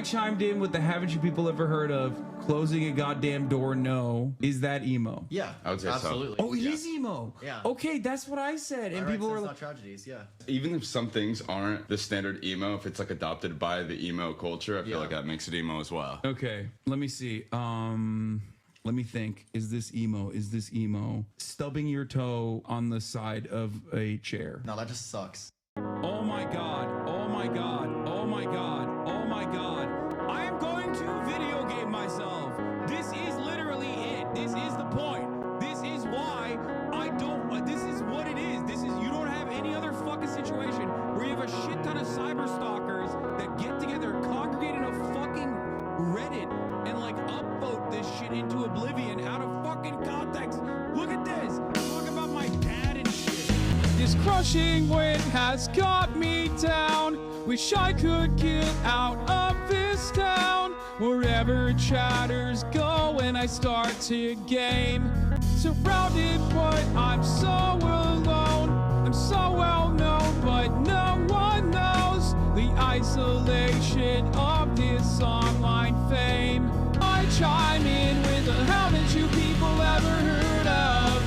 chimed in with the haven't you people ever heard of closing a goddamn door? No. Is that emo? Yeah, I would say absolutely. Oh, it is emo. Yeah. Okay, that's what I said. And people were like, tragedies. Yeah. Even if some things aren't the standard emo, if it's like adopted by the emo culture, I feel like that makes it emo as well. okay, let me see. Let me think. Is this emo? Is this emo? Stubbing your toe on the side of a chair. No, that just sucks. Oh my god. Oh my god. Oh my god. Oh my god. I am going to video game myself. This is literally it. This is the point. This is why I don't. This is what it is. This is, you don't have any other fucking situation where you have a shit ton of cyber stalkers that get together, congregate in a fucking Reddit, and like upvote this shit into oblivion out of fucking context. Look at this. Talk about my dad and shit. This crushing wind has got me down. Wish I could get out of this town. Wherever chatters go when I start to game. Surrounded, but I'm so alone. I'm so well known, but no one knows the isolation of this online fame. I chime in with a haven't you people ever heard of?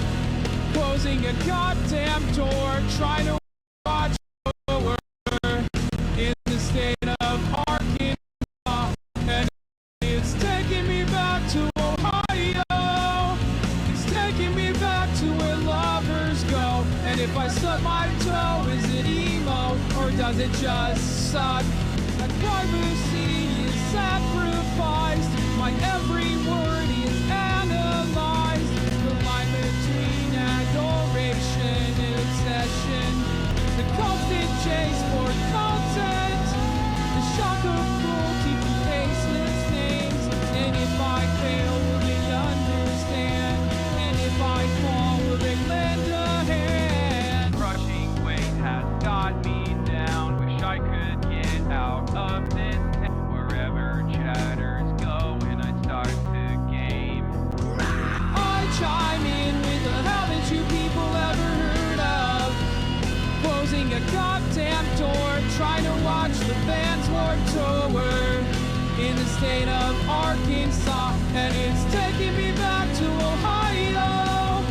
Closing a goddamn door, trying to watch over in the state of Arkansas, and it's taking me back to Ohio. It's taking me back to where lovers go. And if I stub my toe, is it emo or does it just suck? My privacy is sacrificed. My every word is analyzed. The line between adoration and obsession. The constant chase for content. The shock of cruelty from faceless names. And if I fail, will they understand? And if I fall, will they lend a hand? Crushing weight has got me down. Wish I could get out of this. Wherever chatters go when I start the game. I chime in with the haven't you people ever heard of? Closing a goddamn door, trying to watch the band's Warped Tour in the state of Arkansas, and it's taking me back to Ohio.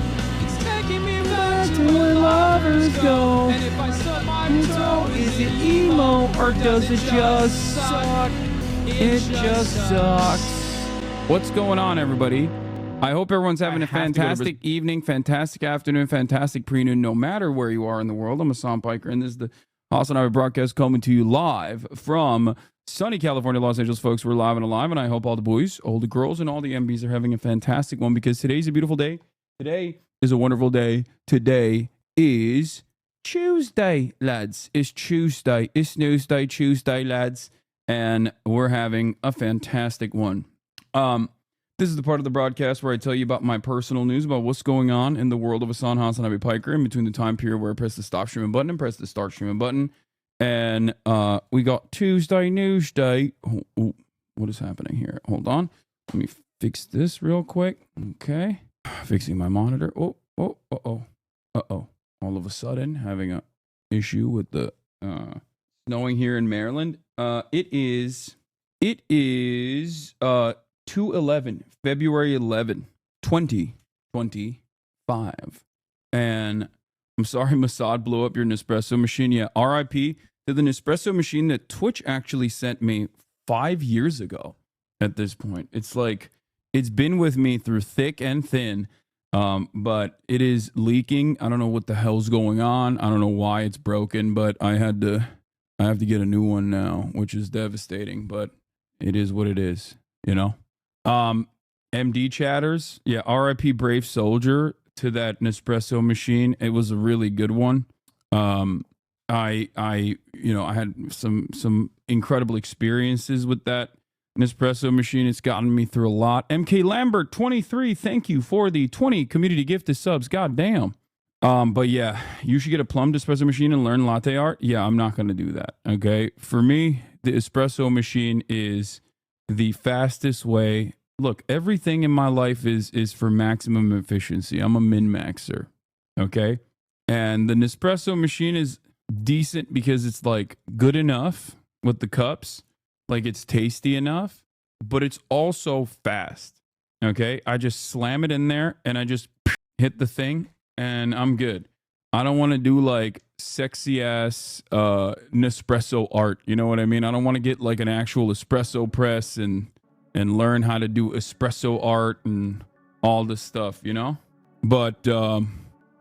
It's taking me back to where lovers go. And if I stub my toe, is it emo or does it just suck? It just sucks. What's going on, everybody? I hope everyone's having a fantastic evening, fantastic afternoon, fantastic pre-noon, no matter where you are in the world. I'm Hasan Piker, and this is the HasanAbi broadcast coming to you live from sunny California, Los Angeles, folks. We're live and alive, and I hope all the boys, all the girls, and all the MBs are having a fantastic one, because today's a beautiful day. Today is a wonderful day. Today is Tuesday, lads. It's Tuesday. It's Newsday, Tuesday, lads. And we're having a fantastic one. This is the part of the broadcast where I tell you about my personal news about what's going on in the world of HasanAbi Piker in between the time period where I press the stop streaming button and press the start streaming button. And we got Tuesday News Day. Oh, what is happening here? Hold on. Let me fix this real quick. Okay. Fixing my monitor. Uh-oh. All of a sudden, having an issue with the snowing here in Maryland. It is 2/11, February 11, 2025. And I'm sorry, Mossad blew up your Nespresso machine. Yeah, RIP to the Nespresso machine that Twitch actually sent me 5 years ago at this point. It's like, it's been with me through thick and thin, but it is leaking. I don't know what the hell's going on. I don't know why it's broken, but I have to get a new one now, which is devastating, but it is what it is, you know? MD chatters. Yeah. RIP Brave Soldier to that Nespresso machine. It was a really good one. I had some incredible experiences with that Nespresso machine. It's gotten me through a lot. MK Lambert 23. Thank you for the 20 community gifted subs. God damn. But yeah, you should get a plumbed espresso machine and learn latte art. Yeah, I'm not going to do that. Okay. For me, the espresso machine is the fastest way. Look, everything in my life is for maximum efficiency. I'm a min-maxer. Okay. And the Nespresso machine is decent because it's like good enough with the cups like it's tasty enough, but it's also fast. Okay, I just slam it in there and I just hit the thing and I'm good. I don't want to do like sexy ass Nespresso art. You know what I mean? I don't want to get like an actual espresso press and learn how to do espresso art and all this stuff, you know? But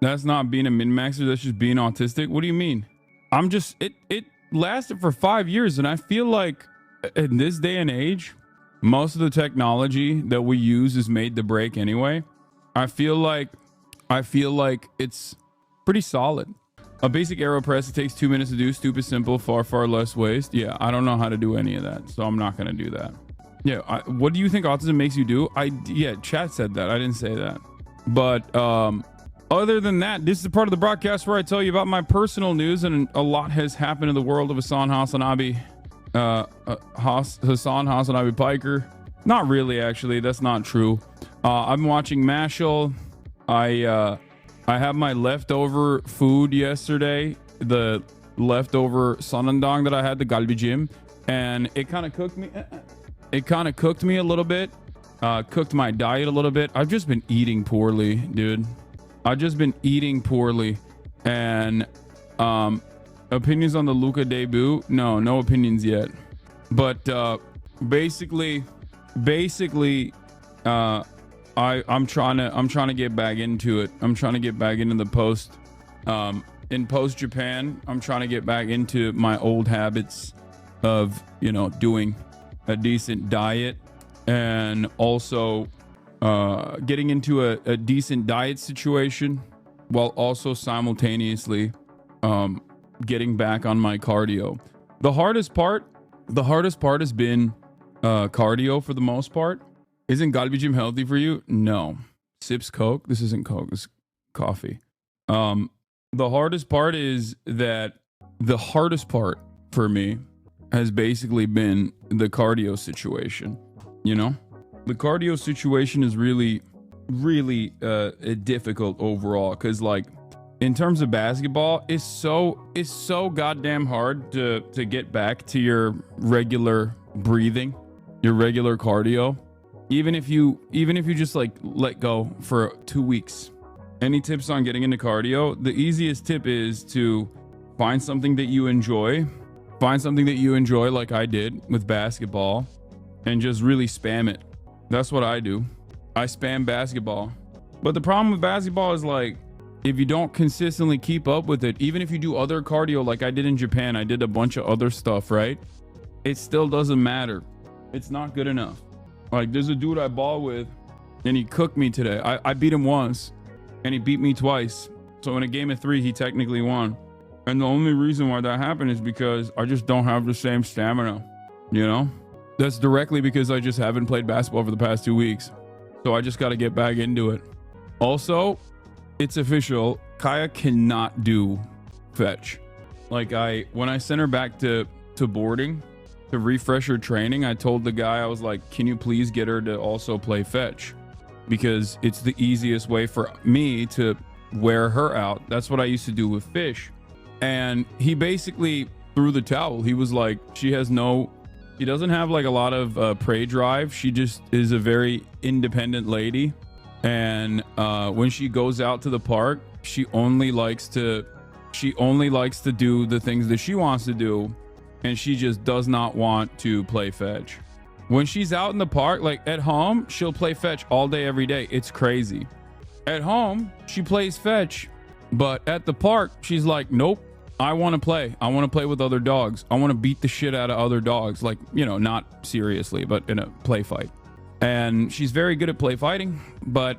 that's not being a min-maxer, that's just being autistic. What do you mean? I'm just it lasted for 5 years, and I feel like in this day and age, most of the technology that we use is made to break anyway. I feel like it's pretty solid. A basic aero press, it takes 2 minutes to do. Stupid simple, far less waste. Yeah, I don't know how to do any of that, so I'm not gonna do that. Yeah, what do you think autism makes you do? Yeah, chat said that. I didn't say that. But other than that, this is the part of the broadcast where I tell you about my personal news, and a lot has happened in the world of HasanAbi, HasanAbi Piker. Not really, actually. That's not true. I'm watching Mashal. I had my leftover food yesterday, the leftover sanandang that I had, the galbi gym, and it kind of cooked me. It kind of cooked me a little bit, cooked my diet a little bit. I've just been eating poorly, dude. I've just been eating poorly. And opinions on the Luka debut? No opinions yet. But basically, I'm trying to get back into it. I'm trying to get back into the post. In post Japan, I'm trying to get back into my old habits of, you know, doing a decent diet, and also getting into a decent diet situation while also simultaneously getting back on my cardio. The hardest part has been cardio for the most part. Isn't galbi gym healthy for you? No. Sips Coke. This isn't Coke, this is coffee. The hardest part is that the hardest part for me has basically been the cardio situation. You know, the cardio situation is really difficult overall, because like in terms of basketball, it's so goddamn hard to get back to your regular breathing, your regular cardio, even if you just like let go for 2 weeks. Any tips on getting into cardio? The easiest tip is to find something that you enjoy. Find something that you enjoy, like I did with basketball, and just really spam it. That's what I do. I spam basketball. But the problem with basketball is, like, if you don't consistently keep up with it, even if you do other cardio like I did in Japan, I did a bunch of other stuff, right? It still doesn't matter. It's not good enough. Like, there's a dude I ball with, and he cooked me today. I beat him once, and he beat me twice. So in a game of 3, he technically won. And the only reason why that happened is because I just don't have the same stamina, you know? That's directly because I just haven't played basketball for the past 2 weeks. So I just got to get back into it. Also, it's official. Kaya cannot do fetch. Like, when I sent her back to boarding to refresh her training, I told the guy, I was like, can you please get her to also play fetch? Because it's the easiest way for me to wear her out. That's what I used to do with fish. And he basically threw the towel. He was like, she doesn't have like a lot of prey drive. She just is a very independent lady. And when she goes out to the park, she only likes to do the things that she wants to do. And she just does not want to play fetch. When she's out in the park, like at home, she'll play fetch all day, every day. It's crazy. At home, she plays fetch. But at the park, she's like, nope. I want to play. I want to play with other dogs. I want to beat the shit out of other dogs. Like, you know, not seriously, but in a play fight. And she's very good at play fighting, but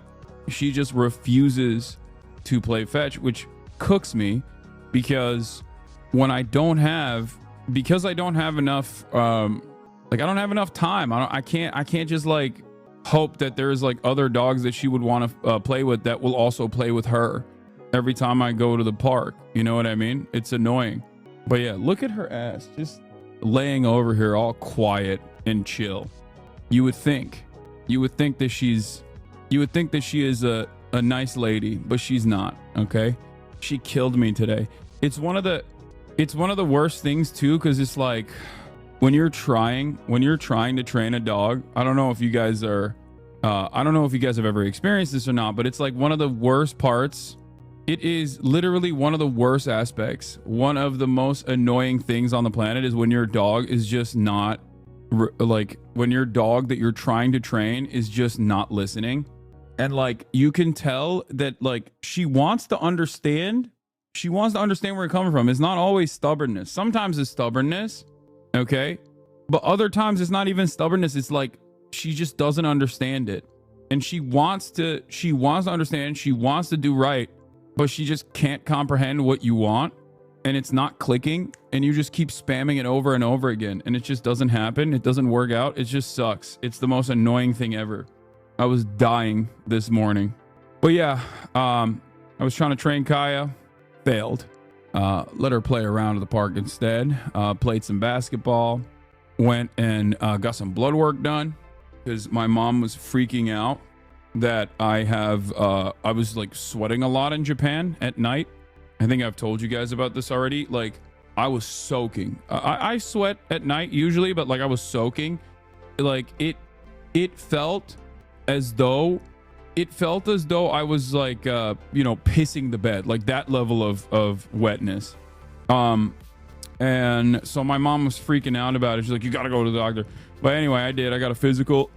she just refuses to play fetch, which cooks me, because when I don't have enough, like I don't have enough time. I can't just like hope that there's like other dogs that she would want to play with that will also play with her every time I go to the park. You know what I mean? It's annoying. But yeah, look at her ass just laying over here all quiet and chill. You would think that she is a nice lady, but she's not. Okay, she killed me today. It's one of the worst things too, because it's like when you're trying to train a dog, I don't know if you guys are, I don't know if you guys have ever experienced this or not, but it's like one of the worst parts. It is literally one of the worst aspects. One of the most annoying things on the planet is when your dog is just not, like, when your dog that you're trying to train is just not listening. And like, you can tell that like she wants to understand where you're coming from. It's not always stubbornness. Sometimes it's stubbornness, okay? But other times it's not even stubbornness. It's like she just doesn't understand it. And she wants to understand, she wants to do right, but she just can't comprehend what you want, and it's not clicking, and you just keep spamming it over and over again, and it just doesn't happen. It doesn't work out. It just sucks. It's the most annoying thing ever. I was dying this morning. But yeah, I was trying to train Kaya, failed. Let her play around at the park instead. Played some basketball, went and got some blood work done because my mom was freaking out that I was like sweating a lot in Japan at night. I think I've told you guys about this already. Like, I was soaking. I sweat at night usually, but like I was soaking. Like it felt as though I was like pissing the bed, like that level of wetness. And so my mom was freaking out about it. She's like, you gotta go to the doctor. But anyway, I did. I got a physical,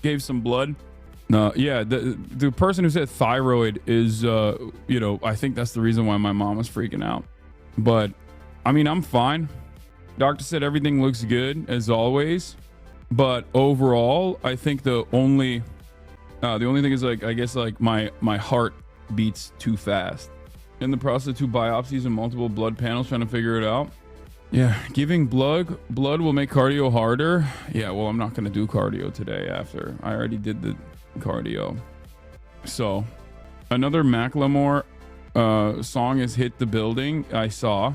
gave some blood. Yeah, the person who said thyroid is, I think that's the reason why my mom was freaking out. But I mean, I'm fine. Doctor said everything looks good as always. But overall, I think the only thing is like, I guess like my heart beats too fast. In the process of 2 biopsies and multiple blood panels trying to figure it out. Yeah, giving blood will make cardio harder. Yeah, well, I'm not going to do cardio today after I already did the cardio. So another Macklemore song has hit the building. I saw.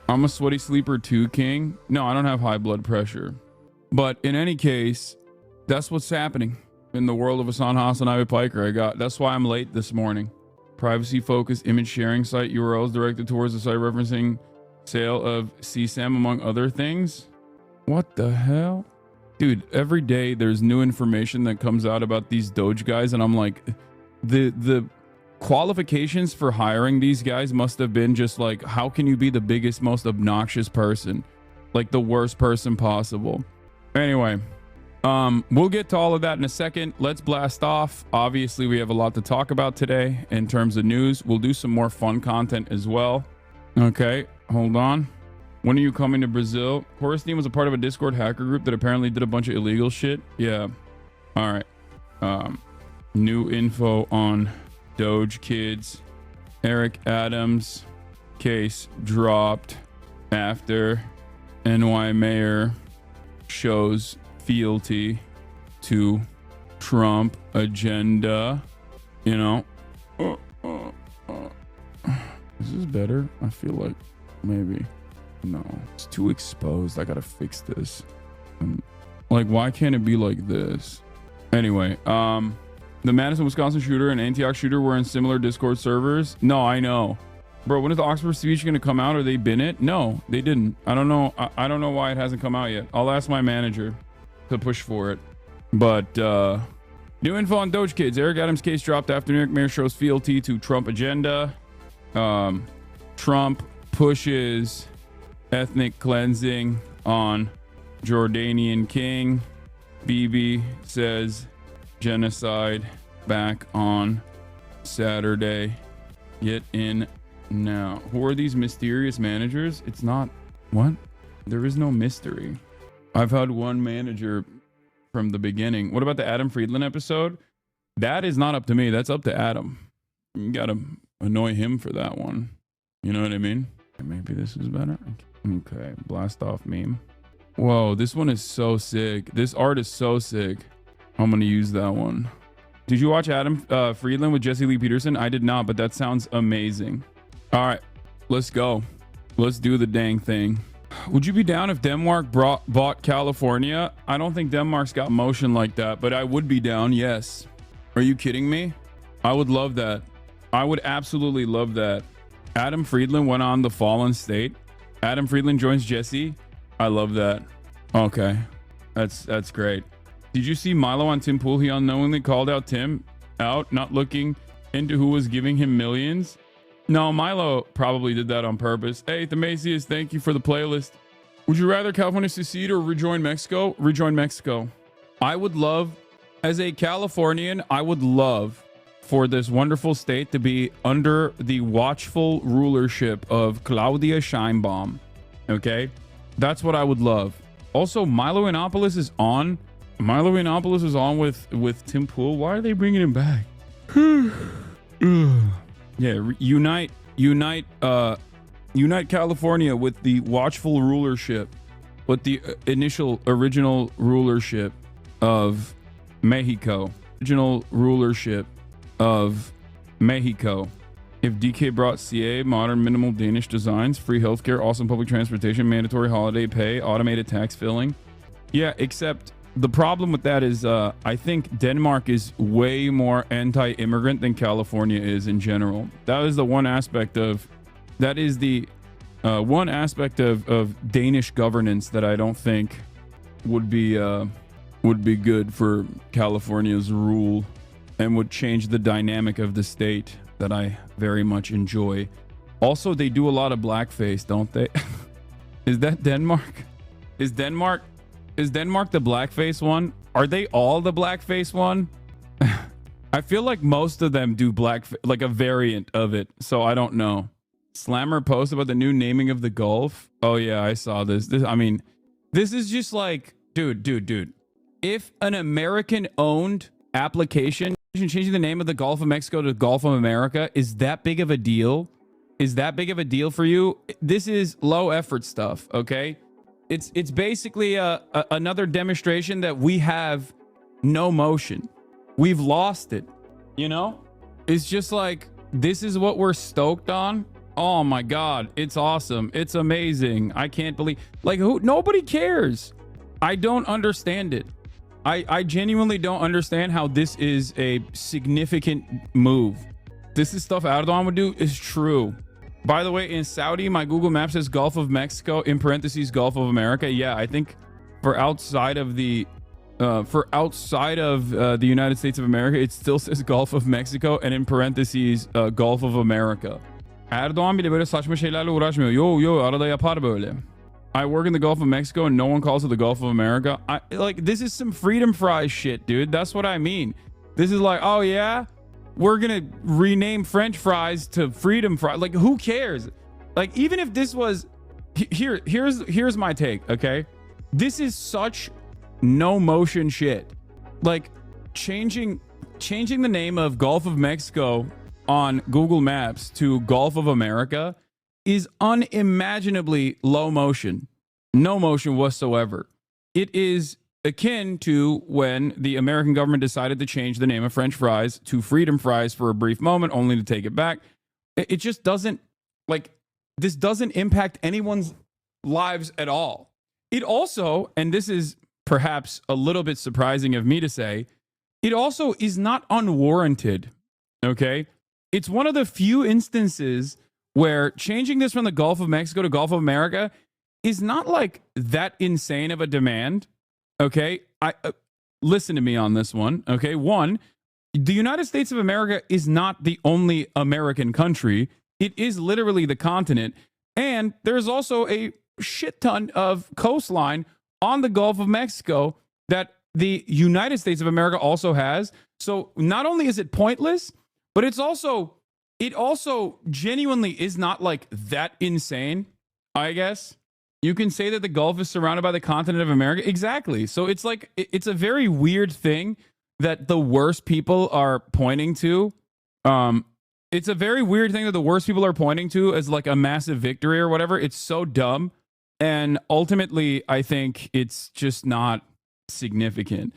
I'm a sweaty sleeper too, King. No, I don't have high blood pressure. But in any case, that's what's happening in the world of HasanAbi Piker. That's why I'm late this morning. Privacy focused image sharing site URLs directed towards the site referencing sale of CSAM among other things. What the hell? Dude, every day there's new information that comes out about these Doge guys, and I'm like, the qualifications for hiring these guys must have been just like, how can you be the biggest, most obnoxious person? Like the worst person possible. Anyway, we'll get to all of that in a second. Let's blast off. Obviously, we have a lot to talk about today in terms of news. We'll do some more fun content as well. Okay, hold on. When are you coming to Brazil? Horace was a part of a Discord hacker group that apparently did a bunch of illegal shit. Yeah. All right. New info on Doge kids. Eric Adams case dropped after NY mayor shows fealty to Trump agenda. You know. Is this better? I feel like maybe. No, it's too exposed. I gotta fix this. Like, why can't it be like this? Anyway, the Madison, Wisconsin shooter and Antioch shooter were in similar Discord servers. No, I know. Bro, when is the Oxford speech gonna come out? Or they been it? No, they didn't. I don't know. I don't know why it hasn't come out yet. I'll ask my manager to push for it. But new info on Doge kids. Eric Adams case dropped after New York mayor shows fealty to Trump agenda. Trump pushes ethnic cleansing on Jordanian king. Bibi says genocide back on Saturday. Get in now. Who are these mysterious managers? It's not. What? There is no mystery. I've had one manager from the beginning. What about the Adam Friedland episode? That is not up to me. That's up to Adam. You gotta annoy him for that one. You know what I mean? Maybe this is better. Okay, blast off meme. Whoa, this one is so sick. This art is so sick. I'm gonna use that one. Did you watch Adam Friedland with Jesse Lee Peterson? I did not, but that sounds amazing. All right, let's go. Let's do the dang thing. Would you be down if Denmark bought California? I don't think Denmark's got motion like that, but I would be down, yes. Are you kidding me? I would love that. I would absolutely love that. Adam Friedland went on The Fallen State. Adam Friedland joins Jesse. I love that. Okay. That's great. Did you see Milo on Tim Pool? He unknowingly called out Tim out, not looking into who was giving him millions. No, Milo probably did that on purpose. Hey, Themasius, thank you for the playlist. Would you rather California secede or rejoin Mexico? Rejoin Mexico. I would love, as a Californian, I would love for this wonderful state to be under the watchful rulership of Claudia Sheinbaum. Okay? That's what I would love. Also, Milo Yiannopoulos is on. Milo Yiannopoulos is on with Tim Pool. Why are they bringing him back? Yeah, unite California with the watchful rulership, with the original rulership of Mexico. Original rulership of Mexico. If DK brought CA, modern minimal Danish designs, free healthcare, awesome public transportation, mandatory holiday pay, automated tax filling. Yeah, except the problem with that is I think Denmark is way more anti-immigrant than California is in general. That is the one aspect of of Danish governance that I don't think would be good for California's rule and would change the dynamic of the state that I very much enjoy. Also, they do a lot of blackface, don't they? Is that Denmark? Is Denmark the blackface one? Are they all the blackface one? I feel like most of them do blackface, like a variant of it. So I don't know. Slammer post about the new naming of the Gulf. Oh yeah, I saw this. I mean, this is just like, dude. If an American-owned application changing the name of the Gulf of Mexico to Gulf of America is that big of a deal? Is that big of a deal for you? This is low effort stuff, okay? It's basically another demonstration that we have no motion. We've lost it, you know? It's just like, this is what we're stoked on. Oh my God, it's awesome. It's amazing. I can't believe, like, nobody cares. I don't understand it. I genuinely don't understand how this is a significant move. This is stuff Erdogan would do is true. By the way, in Saudi, my Google Maps says Gulf of Mexico, in parentheses, Gulf of America. Yeah, I think for outside of the United States of America, it still says Gulf of Mexico, and in parentheses, Gulf of America. Erdogan bile böyle saçma şeylerle uğraşmıyor. Yo, arada yapar böyle. I work in the Gulf of Mexico and no one calls it the Gulf of America. This is some freedom fries shit, dude. That's what I mean. This is like, oh yeah, we're gonna rename French fries to freedom fries. Like, who cares? Like, even if this was here's my take, okay? This is such no motion shit. Like, changing the name of Gulf of Mexico on Google Maps to Gulf of America is unimaginably low motion. No motion whatsoever. It is akin to when the American government decided to change the name of French fries to freedom fries for a brief moment, only to take it back. It just doesn't, like, this doesn't impact anyone's lives at all. It also, and this is perhaps a little bit surprising of me to say, it also is not unwarranted, okay? It's one of the few instances where changing this from the Gulf of Mexico to Gulf of America is not like that insane of a demand. Okay, listen to me on this one. Okay, one, the United States of America is not the only American country. It is literally the continent, and there's also a shit ton of coastline on the Gulf of Mexico that the United States of America also has. So not only is it pointless, but it also genuinely is not like that insane, I guess. You can say that the Gulf is surrounded by the continent of America. Exactly. So it's like, it's a very weird thing that the worst people are pointing to. It's a very weird thing that the worst people are pointing to as like a massive victory or whatever. It's so dumb. And ultimately, I think it's just not significant.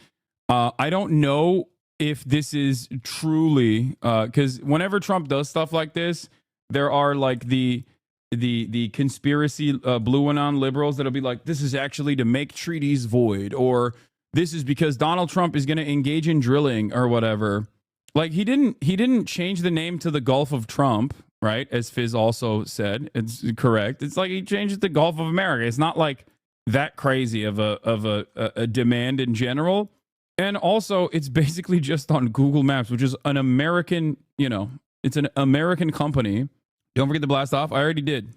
I don't know if this is truly, because whenever Trump does stuff like this, there are like the conspiracy blue anon liberals that'll be like, this is actually to make treaties void, or this is because Donald Trump is going to engage in drilling or whatever. Like, he didn't change the name to the Gulf of Trump, right? As Fizz also said, it's correct. It's like he changed it to Gulf of America. It's not like that crazy of a demand in general. And also, it's basically just on Google Maps, which is an American, it's an American company. Don't forget to blast off. I already did.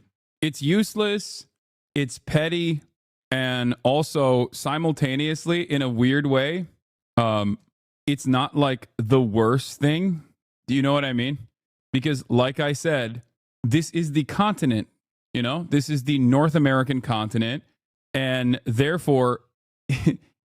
It's useless. It's petty. And also, simultaneously, in a weird way, it's not like the worst thing. Do you know what I mean? Because, like I said, this is the continent, this is the North American continent. And therefore,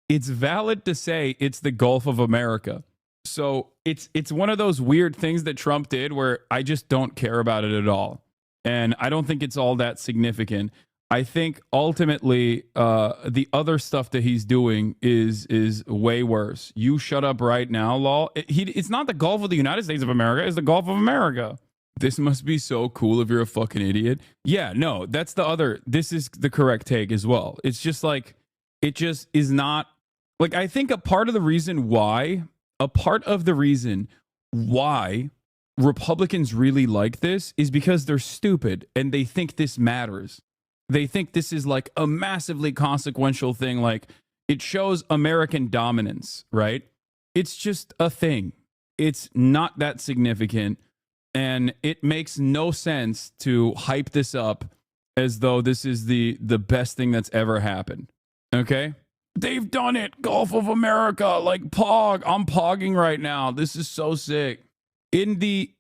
it's valid to say it's the Gulf of America. So it's one of those weird things that Trump did where I just don't care about it at all. And I don't think it's all that significant. I think ultimately the other stuff that he's doing is way worse. You shut up right now, lol. It's not the Gulf of the United States of America. It's the Gulf of America. This must be so cool if you're a fucking idiot. Yeah, no, this is the correct take as well. It's just like, it just is not, like, I think a part of the reason why Republicans really like this is because they're stupid and they think this matters. They think this is like a massively consequential thing. Like, it shows American dominance, right? It's just a thing. It's not that significant. And it makes no sense to hype this up as though this is the best thing that's ever happened. Okay? They've done it. Gulf of America. Like, Pog. I'm pogging right now. This is so sick. In the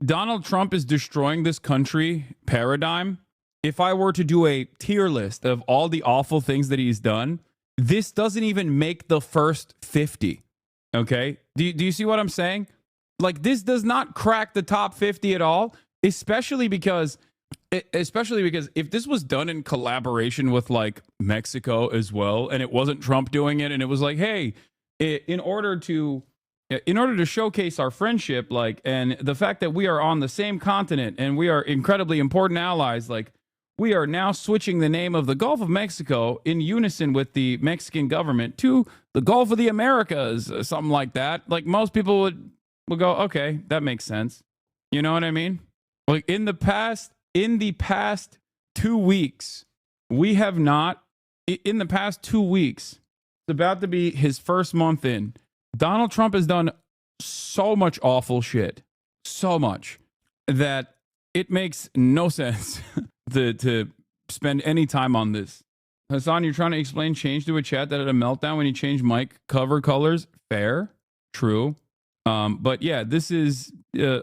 Donald Trump is destroying this country paradigm, if I were to do a tier list of all the awful things that he's done, this doesn't even make the first 50. Okay? Do you see what I'm saying? Like, this does not crack the top 50 at all, especially because if this was done in collaboration with like Mexico as well, and it wasn't Trump doing it, and it was like, hey, in order to showcase our friendship, like, and the fact that we are on the same continent and we are incredibly important allies, like, we are now switching the name of the Gulf of Mexico in unison with the Mexican government to the Gulf of the Americas, something like that. Like, most people would go, okay, that makes sense. You know what I mean? Like, in the past 2 weeks, we have not, in the past 2 weeks, it's about to be his first month in, Donald Trump has done so much awful shit, so much, that it makes no sense to spend any time on this. Hasan, you're trying to explain change to a chat that had a meltdown when you change mic cover colors. Fair, true. But yeah, this is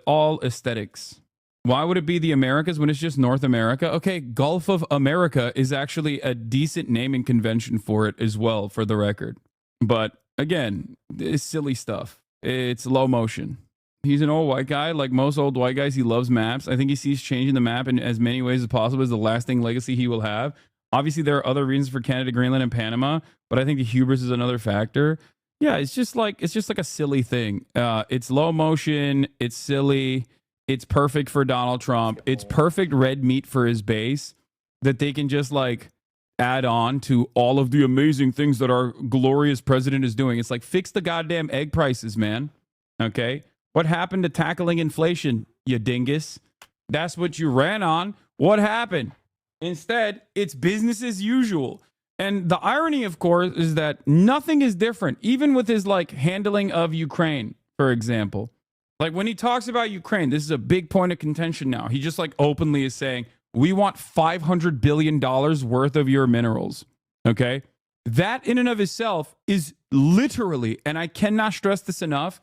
all aesthetics. Why would it be the Americas when it's just North America? Okay, Gulf of America is actually a decent naming convention for it as well, for the record. But again, it's silly stuff. It's low motion. He's an old white guy. Like most old white guys, he loves maps. I think he sees changing the map in as many ways as possible as the lasting legacy he will have. Obviously, there are other reasons for Canada, Greenland, and Panama, but I think the hubris is another factor. Yeah, it's just like a silly thing. It's low motion. It's silly. It's perfect for Donald Trump. It's perfect red meat for his base that they can just like add on to all of the amazing things that our glorious president is doing. It's like, fix the goddamn egg prices, man. Okay? What happened to tackling inflation, you dingus? That's what you ran on. What happened? Instead, it's business as usual. And the irony, of course, is that nothing is different, even with his like handling of Ukraine, for example. Like when he talks about Ukraine, this is a big point of contention now. He just like openly is saying, we want $500 billion worth of your minerals. Okay? That in and of itself is literally, and I cannot stress this enough,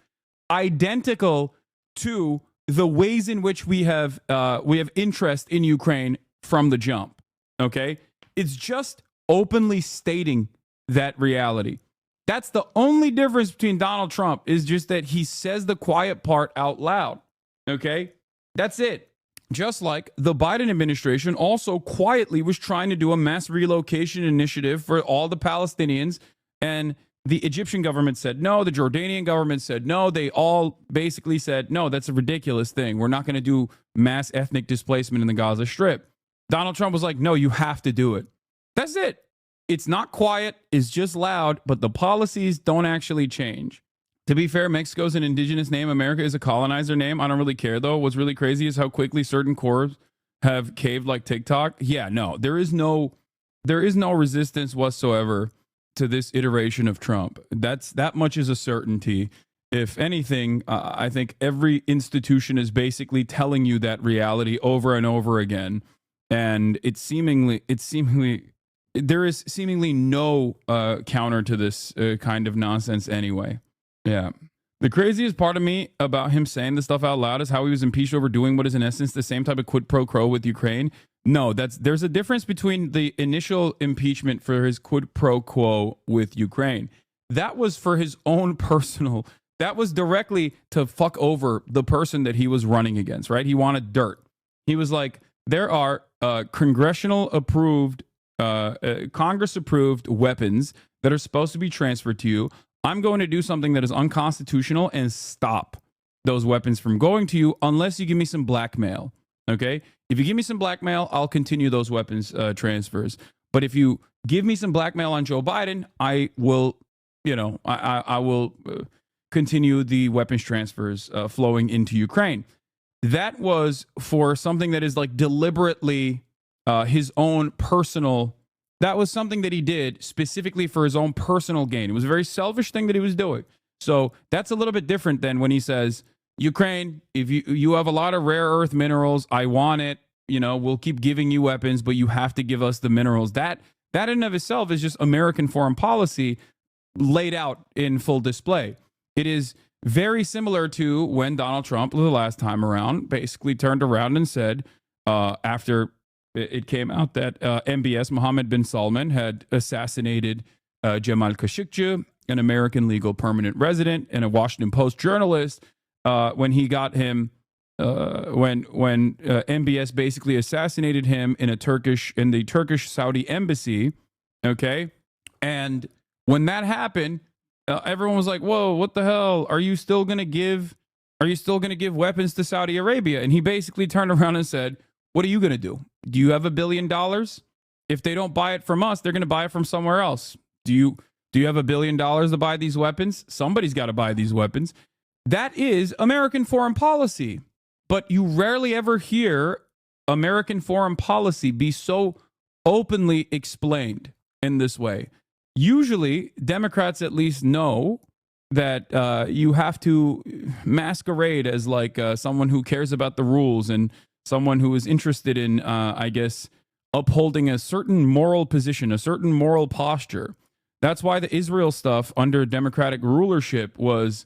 identical to the ways in which we have interest in Ukraine from the jump. Okay? It's just openly stating that reality. That's the only difference between Donald Trump, is just that he says the quiet part out loud. Okay? That's it. Just like the Biden administration also quietly was trying to do a mass relocation initiative for all the Palestinians, and the Egyptian government said no, the Jordanian government said no, they all basically said, no, that's a ridiculous thing. We're not going to do mass ethnic displacement in the Gaza Strip. Donald Trump was like, no, you have to do it. That's it. It's not quiet, it's just loud, but the policies don't actually change. To be fair, Mexico's an indigenous name. America is a colonizer name. I don't really care, though. What's really crazy is how quickly certain cores have caved like TikTok. Yeah, no, there is no there is no resistance whatsoever to this iteration of Trump. That much is a certainty. If anything, I think every institution is basically telling you that reality over and over again, and there is seemingly no counter to this kind of nonsense anyway. Yeah. The craziest part of me about him saying this stuff out loud is how he was impeached over doing what is in essence the same type of quid pro quo with Ukraine. No, there's a difference between the initial impeachment for his quid pro quo with Ukraine. That was for his own personal, that was directly to fuck over the person that he was running against, right? He wanted dirt. He was like, there are congressional approved, Congress approved weapons that are supposed to be transferred to you. I'm going to do something that is unconstitutional and stop those weapons from going to you unless you give me some blackmail. Okay? If you give me some blackmail, I'll continue those weapons transfers. But if you give me some blackmail on Joe Biden, I will, I will continue the weapons transfers flowing into Ukraine. That was for something that is like deliberately his own personal. That was something that he did specifically for his own personal gain. It was a very selfish thing that he was doing. So that's a little bit different than when he says, Ukraine, if you have a lot of rare earth minerals, I want it. We'll keep giving you weapons, but you have to give us the minerals. That in and of itself is just American foreign policy laid out in full display. It is very similar to when Donald Trump, the last time around, basically turned around and said, after it came out that MBS, Mohammed bin Salman, had assassinated Jamal Khashoggi, an American legal permanent resident and a Washington Post journalist, when he got him, when MBS basically assassinated him in the Turkish Saudi embassy, okay? And when that happened, everyone was like, whoa, what the hell? Are you still going to give weapons to Saudi Arabia? And he basically turned around and said, what are you going to do? Do you have $1 billion? If they don't buy it from us, they're going to buy it from somewhere else. Do you have $1 billion to buy these weapons? Somebody's got to buy these weapons. That is American foreign policy. But you rarely ever hear American foreign policy be so openly explained in this way. Usually, Democrats at least know that you have to masquerade as like someone who cares about the rules and someone who is interested in, upholding a certain moral position, a certain moral posture. That's why the Israel stuff under Democratic rulership was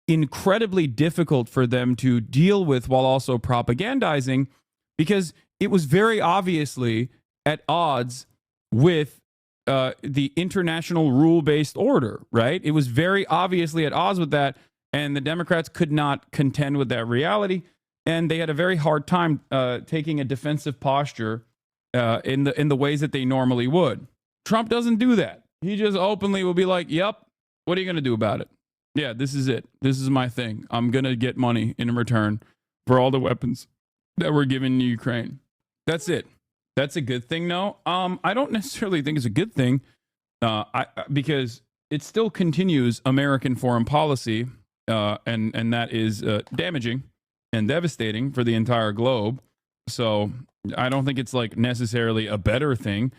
incredibly difficult for them to deal with while also propagandizing, because it was very obviously at odds with the international rule-based order, right? It was very obviously at odds with that, and the Democrats could not contend with that reality, and they had a very hard time taking a defensive posture in the ways that they normally would. Trump doesn't do that. He just openly will be like, yep, what are you going to do about it? Yeah, this is it. This is my thing. I'm going to get money in return for all the weapons that we're giving to Ukraine. That's it. That's a good thing, though. I don't necessarily think it's a good thing because it still continues American foreign policy, and that is damaging and devastating for the entire globe. So I don't think it's like necessarily a better thing.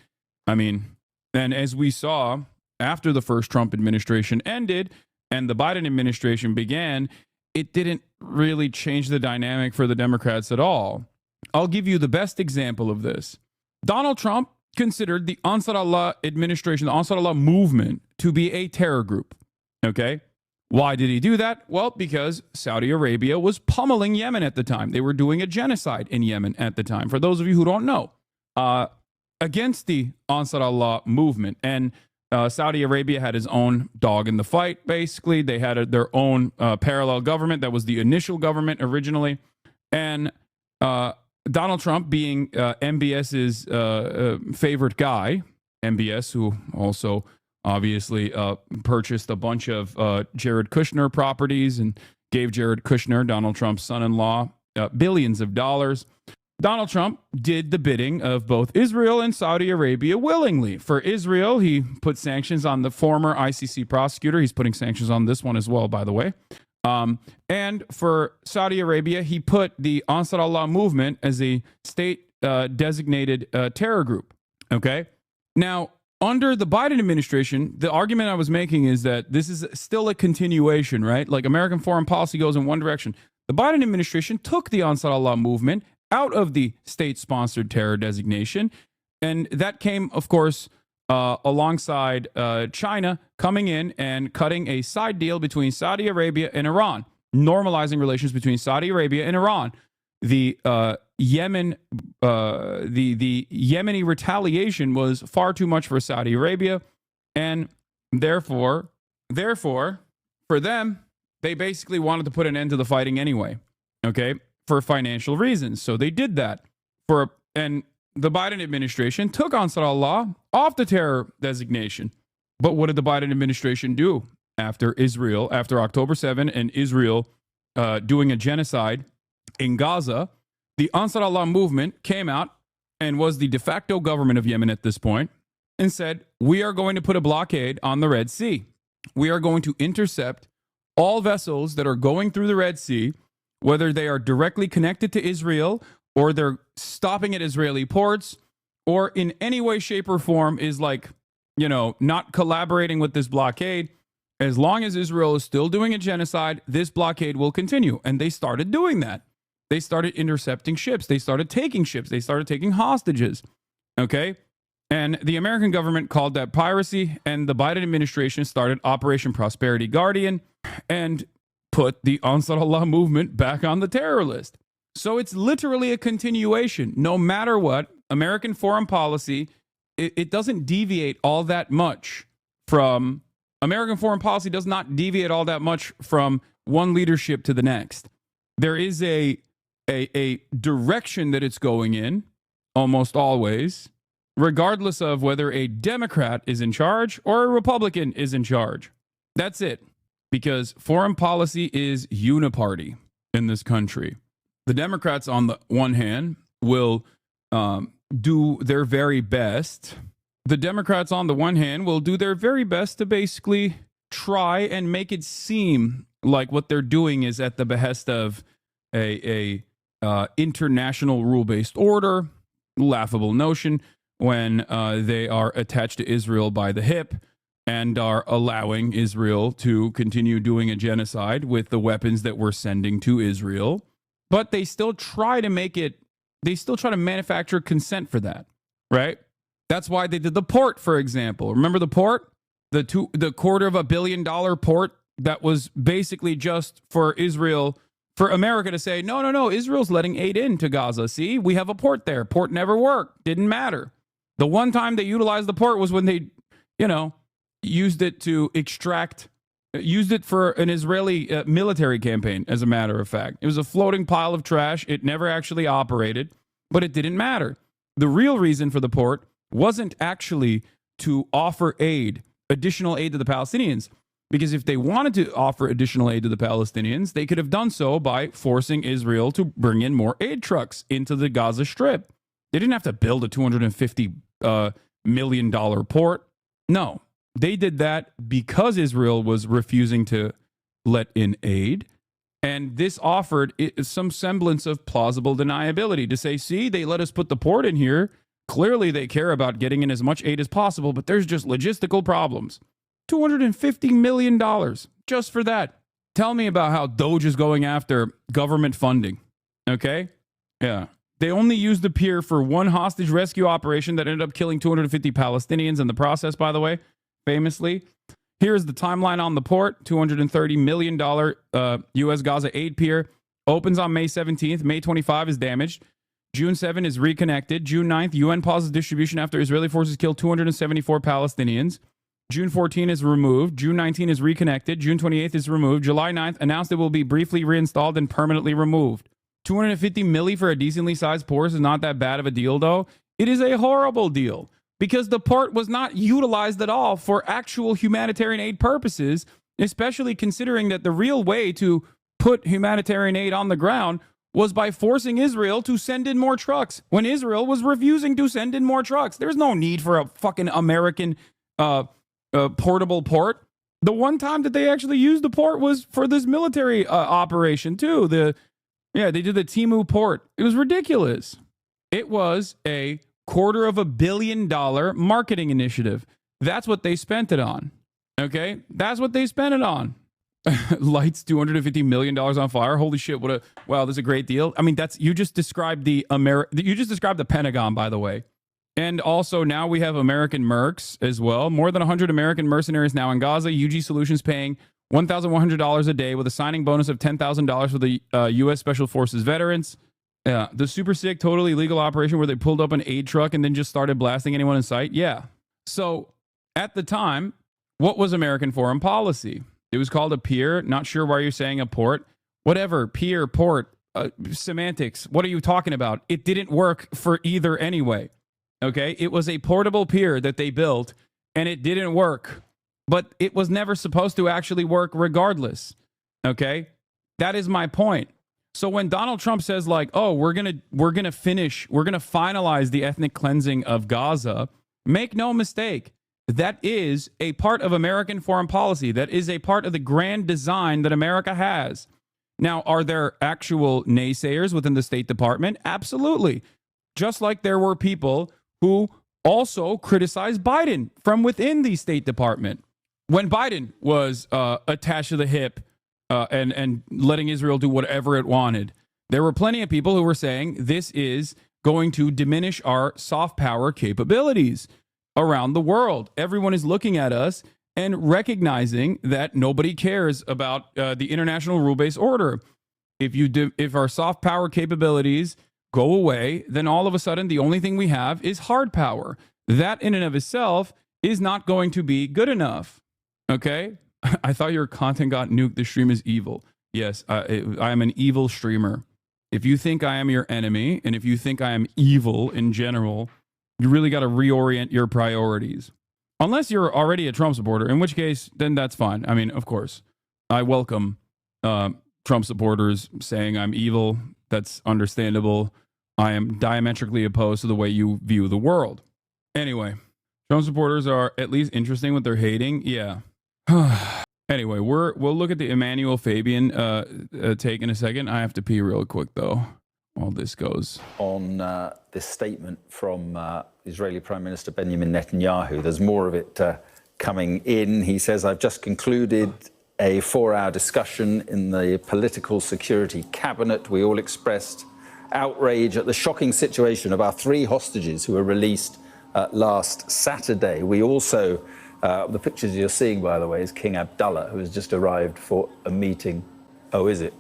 I mean, and as we saw after the first Trump administration ended and the Biden administration began, it didn't really change the dynamic for the Democrats at all. I'll give you the best example of this. Donald Trump considered the Ansar Allah administration, the Ansar Allah movement, to be a terror group. Okay? Why did he do that? Well, because Saudi Arabia was pummeling Yemen at the time. They were doing a genocide in Yemen at the time. For those of you who don't know, against the Ansar Allah movement. And Saudi Arabia had his own dog in the fight, basically. They had their own parallel government that was the initial government originally. And Donald Trump, being MBS's favorite guy, MBS, who also obviously purchased a bunch of Jared Kushner properties and gave Jared Kushner, Donald Trump's son-in-law, billions of dollars. Donald Trump did the bidding of both Israel and Saudi Arabia willingly. For Israel, he put sanctions on the former ICC prosecutor. He's putting sanctions on this one as well, by the way. And for Saudi Arabia, he put the Ansar Allah movement as a state designated terror group. Okay. Now, under the Biden administration, the argument I was making is that this is still a continuation, right? Like American foreign policy goes in one direction. The Biden administration took the Ansar Allah movement out of the state-sponsored terror designation, and that came, of course, alongside China coming in and cutting a side deal between Saudi Arabia and Iran, normalizing relations between Saudi Arabia and Iran. The Yemeni retaliation was far too much for Saudi Arabia, and therefore, for them, they basically wanted to put an end to the fighting anyway, okay, for financial reasons. So they did that. And the Biden administration took Ansar Allah off the terror designation. But what did the Biden administration do after October 7 and Israel doing a genocide in Gaza? The Ansar Allah movement came out and was the de facto government of Yemen at this point and said, we are going to put a blockade on the Red Sea. We are going to intercept all vessels that are going through the Red Sea, whether they are directly connected to Israel or they're stopping at Israeli ports or in any way, shape, or form is like, not collaborating with this blockade. As long as Israel is still doing a genocide, this blockade will continue. And they started doing that. They started intercepting ships. They started taking ships. They started taking hostages. Okay? And the American government called that piracy, and the Biden administration started Operation Prosperity Guardian and put the Ansar Allah movement back on the terror list. So it's literally a continuation. No matter what, American foreign policy, it doesn't deviate all that much from, American foreign policy does not deviate all that much from one leadership to the next. There is a direction that it's going in, almost always, regardless of whether a Democrat is in charge or a Republican is in charge. That's it. Because foreign policy is uniparty in this country. The Democrats, on the one hand, will do their very best. The Democrats, on the one hand, will do their very best to basically try and make it seem like what they're doing is at the behest of a international rule-based order. Laughable notion when they are attached to Israel by the hip and are allowing Israel to continue doing a genocide with the weapons that we're sending to Israel. But they still try to manufacture consent for that, right? That's why they did the port, for example. Remember the port? The $250 million port that was basically just for Israel, for America to say, no, Israel's letting aid into Gaza. See, we have a port there. Port never worked. Didn't matter. The one time they utilized the port was when they, used it for an Israeli military campaign, as a matter of fact. It was a floating pile of trash. It never actually operated, but it didn't matter. The real reason for the port wasn't actually to offer additional aid to the Palestinians, because if they wanted to offer additional aid to the Palestinians, they could have done so by forcing Israel to bring in more aid trucks into the Gaza Strip. They didn't have to build a $250 million port. No. They did that because Israel was refusing to let in aid. And this offered some semblance of plausible deniability to say, see, they let us put the port in here. Clearly, they care about getting in as much aid as possible, but there's just logistical problems. $250 million just for that. Tell me about how Doge is going after government funding. Okay? Yeah. They only used the pier for one hostage rescue operation that ended up killing 250 Palestinians in the process, by the way. Famously, here's the timeline on the port. $230 million U.S. Gaza aid pier opens on May 17th. May 25 is damaged. June 7 is reconnected. June 9th, UN pauses distribution after Israeli forces kill 274 Palestinians. June 14 is removed. June 19 is reconnected. June 28th is removed. July 9th announced it will be briefly reinstalled and permanently removed. 250 milli for a decently sized port is not that bad of a deal, though. It is a horrible deal, because the port was not utilized at all for actual humanitarian aid purposes, especially considering that the real way to put humanitarian aid on the ground was by forcing Israel to send in more trucks when Israel was refusing to send in more trucks. There's no need for a fucking American portable port. The one time that they actually used the port was for this military operation too. They did the Timu port. It was ridiculous. It was a $250 million marketing initiative. That's what they spent it on. Okay? That's what they spent it on. Lights $250 million on fire. Holy shit, wow, this is a great deal. I mean, you just described the Pentagon, by the way. And also now we have American mercs as well. More than 100 American mercenaries now in Gaza. UG Solutions paying $1,100 a day with a signing bonus of $10,000 for the U.S. Special Forces veterans. The super sick, totally legal operation where they pulled up an aid truck and then just started blasting anyone in sight. Yeah. So at the time, what was American foreign policy? It was called a pier. Not sure why you're saying a port. Whatever, pier, port, semantics. What are you talking about? It didn't work for either anyway. Okay? It was a portable pier that they built, and it didn't work. But it was never supposed to actually work regardless. Okay? That is my point. So when Donald Trump says like, oh, we're gonna finalize the ethnic cleansing of Gaza, make no mistake. That is a part of American foreign policy. That is a part of the grand design that America has. Now, are there actual naysayers within the State Department? Absolutely. Just like there were people who also criticized Biden from within the State Department. When Biden was attached to the hip and letting Israel do whatever it wanted, there were plenty of people who were saying this is going to diminish our soft power capabilities around the world. Everyone is looking at us and recognizing that nobody cares about the international rule-based order. If our soft power capabilities go away, then all of a sudden the only thing we have is hard power. That in and of itself is not going to be good enough. Okay? I thought your content got nuked. The stream is evil. Yes, I am an evil streamer. If you think I am your enemy, and if you think I am evil in general, you really got to reorient your priorities. Unless you're already a Trump supporter, in which case, then that's fine. I mean, of course, I welcome Trump supporters saying I'm evil. That's understandable. I am diametrically opposed to the way you view the world. Anyway, Trump supporters are at least interesting with their hating. Yeah. Anyway, we'll look at the Emmanuel Fabian take in a second. I have to pee real quick, though, while this goes. On this statement from Israeli Prime Minister Benjamin Netanyahu, there's more of it coming in. He says, I've just concluded a 4-hour discussion in the political security cabinet. We all expressed outrage at the shocking situation of our 3 hostages who were released last Saturday. We also, the pictures you're seeing, by the way, is King Abdullah, who has just arrived for a meeting. Oh, is it?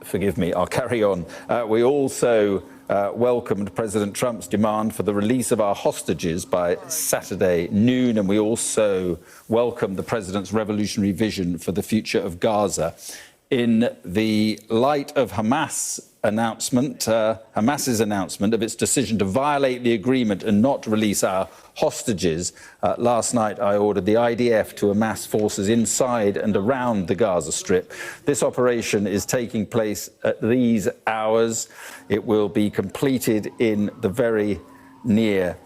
Forgive me, I'll carry on. We also welcomed President Trump's demand for the release of our hostages by Saturday noon, and we also welcomed the president's revolutionary vision for the future of Gaza. In the light of Hamas's announcement of its decision to violate the agreement and not release our hostages, last night I ordered the IDF to amass forces inside and around the Gaza Strip. This operation is taking place at these hours. It will be completed in the very near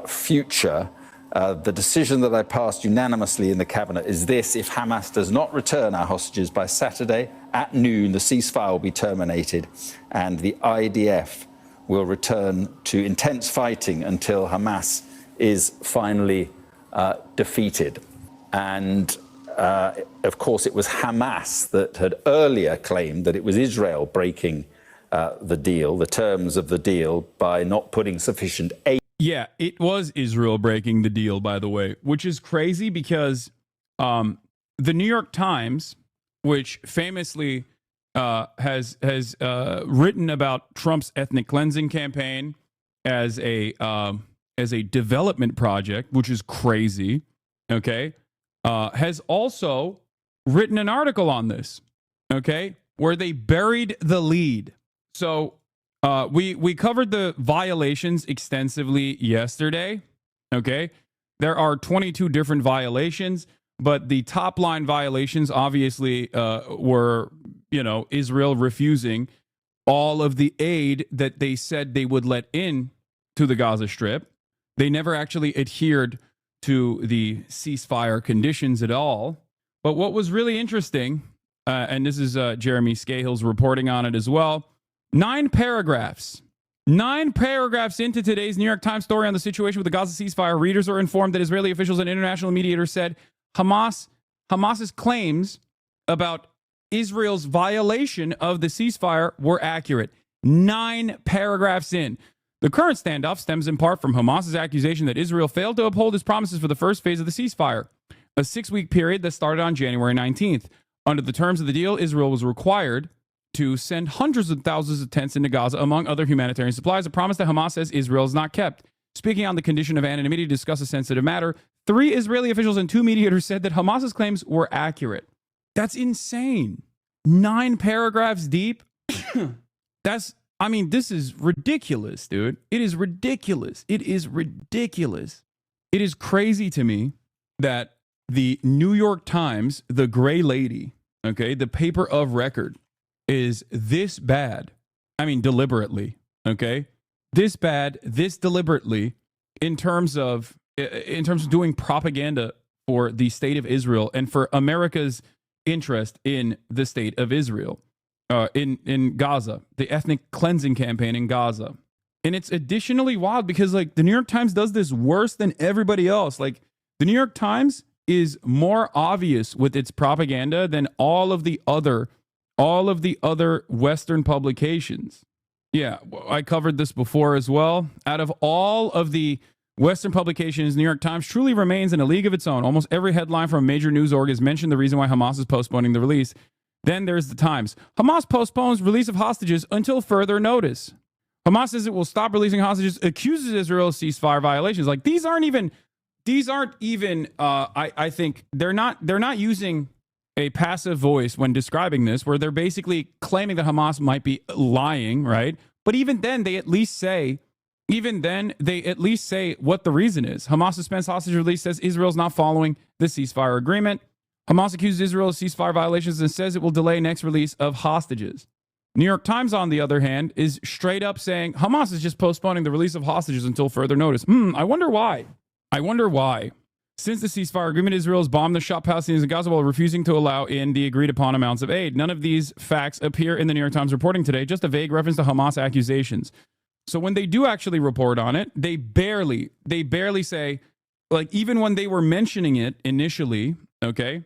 future. The decision that I passed unanimously in the cabinet is this: if Hamas does not return our hostages by Saturday at noon, the ceasefire will be terminated and the IDF will return to intense fighting until Hamas is finally defeated. And of course, it was Hamas that had earlier claimed that it was Israel breaking the deal, the terms of the deal, by not putting sufficient aid. Yeah, it was Israel breaking the deal, by the way, which is crazy because the New York Times, which famously has written about Trump's ethnic cleansing campaign as a development project, which is crazy, okay, has also written an article on this, okay, where they buried the lead. So we covered the violations extensively yesterday, okay? There are 22 different violations, but the top line violations obviously were, Israel refusing all of the aid that they said they would let in to the Gaza Strip. They never actually adhered to the ceasefire conditions at all. But what was really interesting, and this is Jeremy Scahill's reporting on it as well, 9 paragraphs 9 paragraphs into today's New York Times story on the situation with the Gaza ceasefire, readers are informed that Israeli officials and international mediators said Hamas's claims about Israel's violation of the ceasefire were accurate. 9 paragraphs in. The current standoff stems in part from Hamas's accusation that Israel failed to uphold its promises for the first phase of the ceasefire, a 6-week period that started on January 19th. Under the terms of the deal, Israel was required to send hundreds of thousands of tents into Gaza, among other humanitarian supplies, a promise that Hamas says Israel has not kept. Speaking on the condition of anonymity to discuss a sensitive matter, 3 Israeli officials and 2 mediators said that Hamas's claims were accurate. That's insane. 9 paragraphs deep. This is ridiculous, dude. It is ridiculous. It is ridiculous. It is crazy to me that the New York Times, the gray lady, okay, the paper of record, is this bad. Deliberately, okay? This bad, this deliberately, in terms of doing propaganda for the state of Israel and for America's interest in the state of Israel, in Gaza, the ethnic cleansing campaign in Gaza. And it's additionally wild because, like, the New York Times does this worse than everybody else. Like, the New York Times is more obvious with its propaganda than all of the other Western publications. Yeah, I covered this before as well. Out of all of the Western publications, New York Times truly remains in a league of its own. Almost every headline from a major news org has mentioned the reason why Hamas is postponing the release. Then there's the Times. Hamas postpones release of hostages until further notice. Hamas says it will stop releasing hostages, accuses Israel of ceasefire violations. Like, these aren't even, I think they're not using a passive voice when describing this, where they're basically claiming that Hamas might be lying, right? But even then, they at least say what the reason is. Hamas suspends hostage release, says Israel's not following the ceasefire agreement. Hamas accuses Israel of ceasefire violations and says it will delay next release of hostages. New York Times, on the other hand, is straight up saying Hamas is just postponing the release of hostages until further notice. I wonder why. Since the ceasefire agreement, Israel has bombed the shot Palestinians in Gaza while refusing to allow in the agreed upon amounts of aid. None of these facts appear in the New York Times reporting today, just a vague reference to Hamas accusations. So when they do actually report on it, they barely say, like, even when they were mentioning it initially, okay?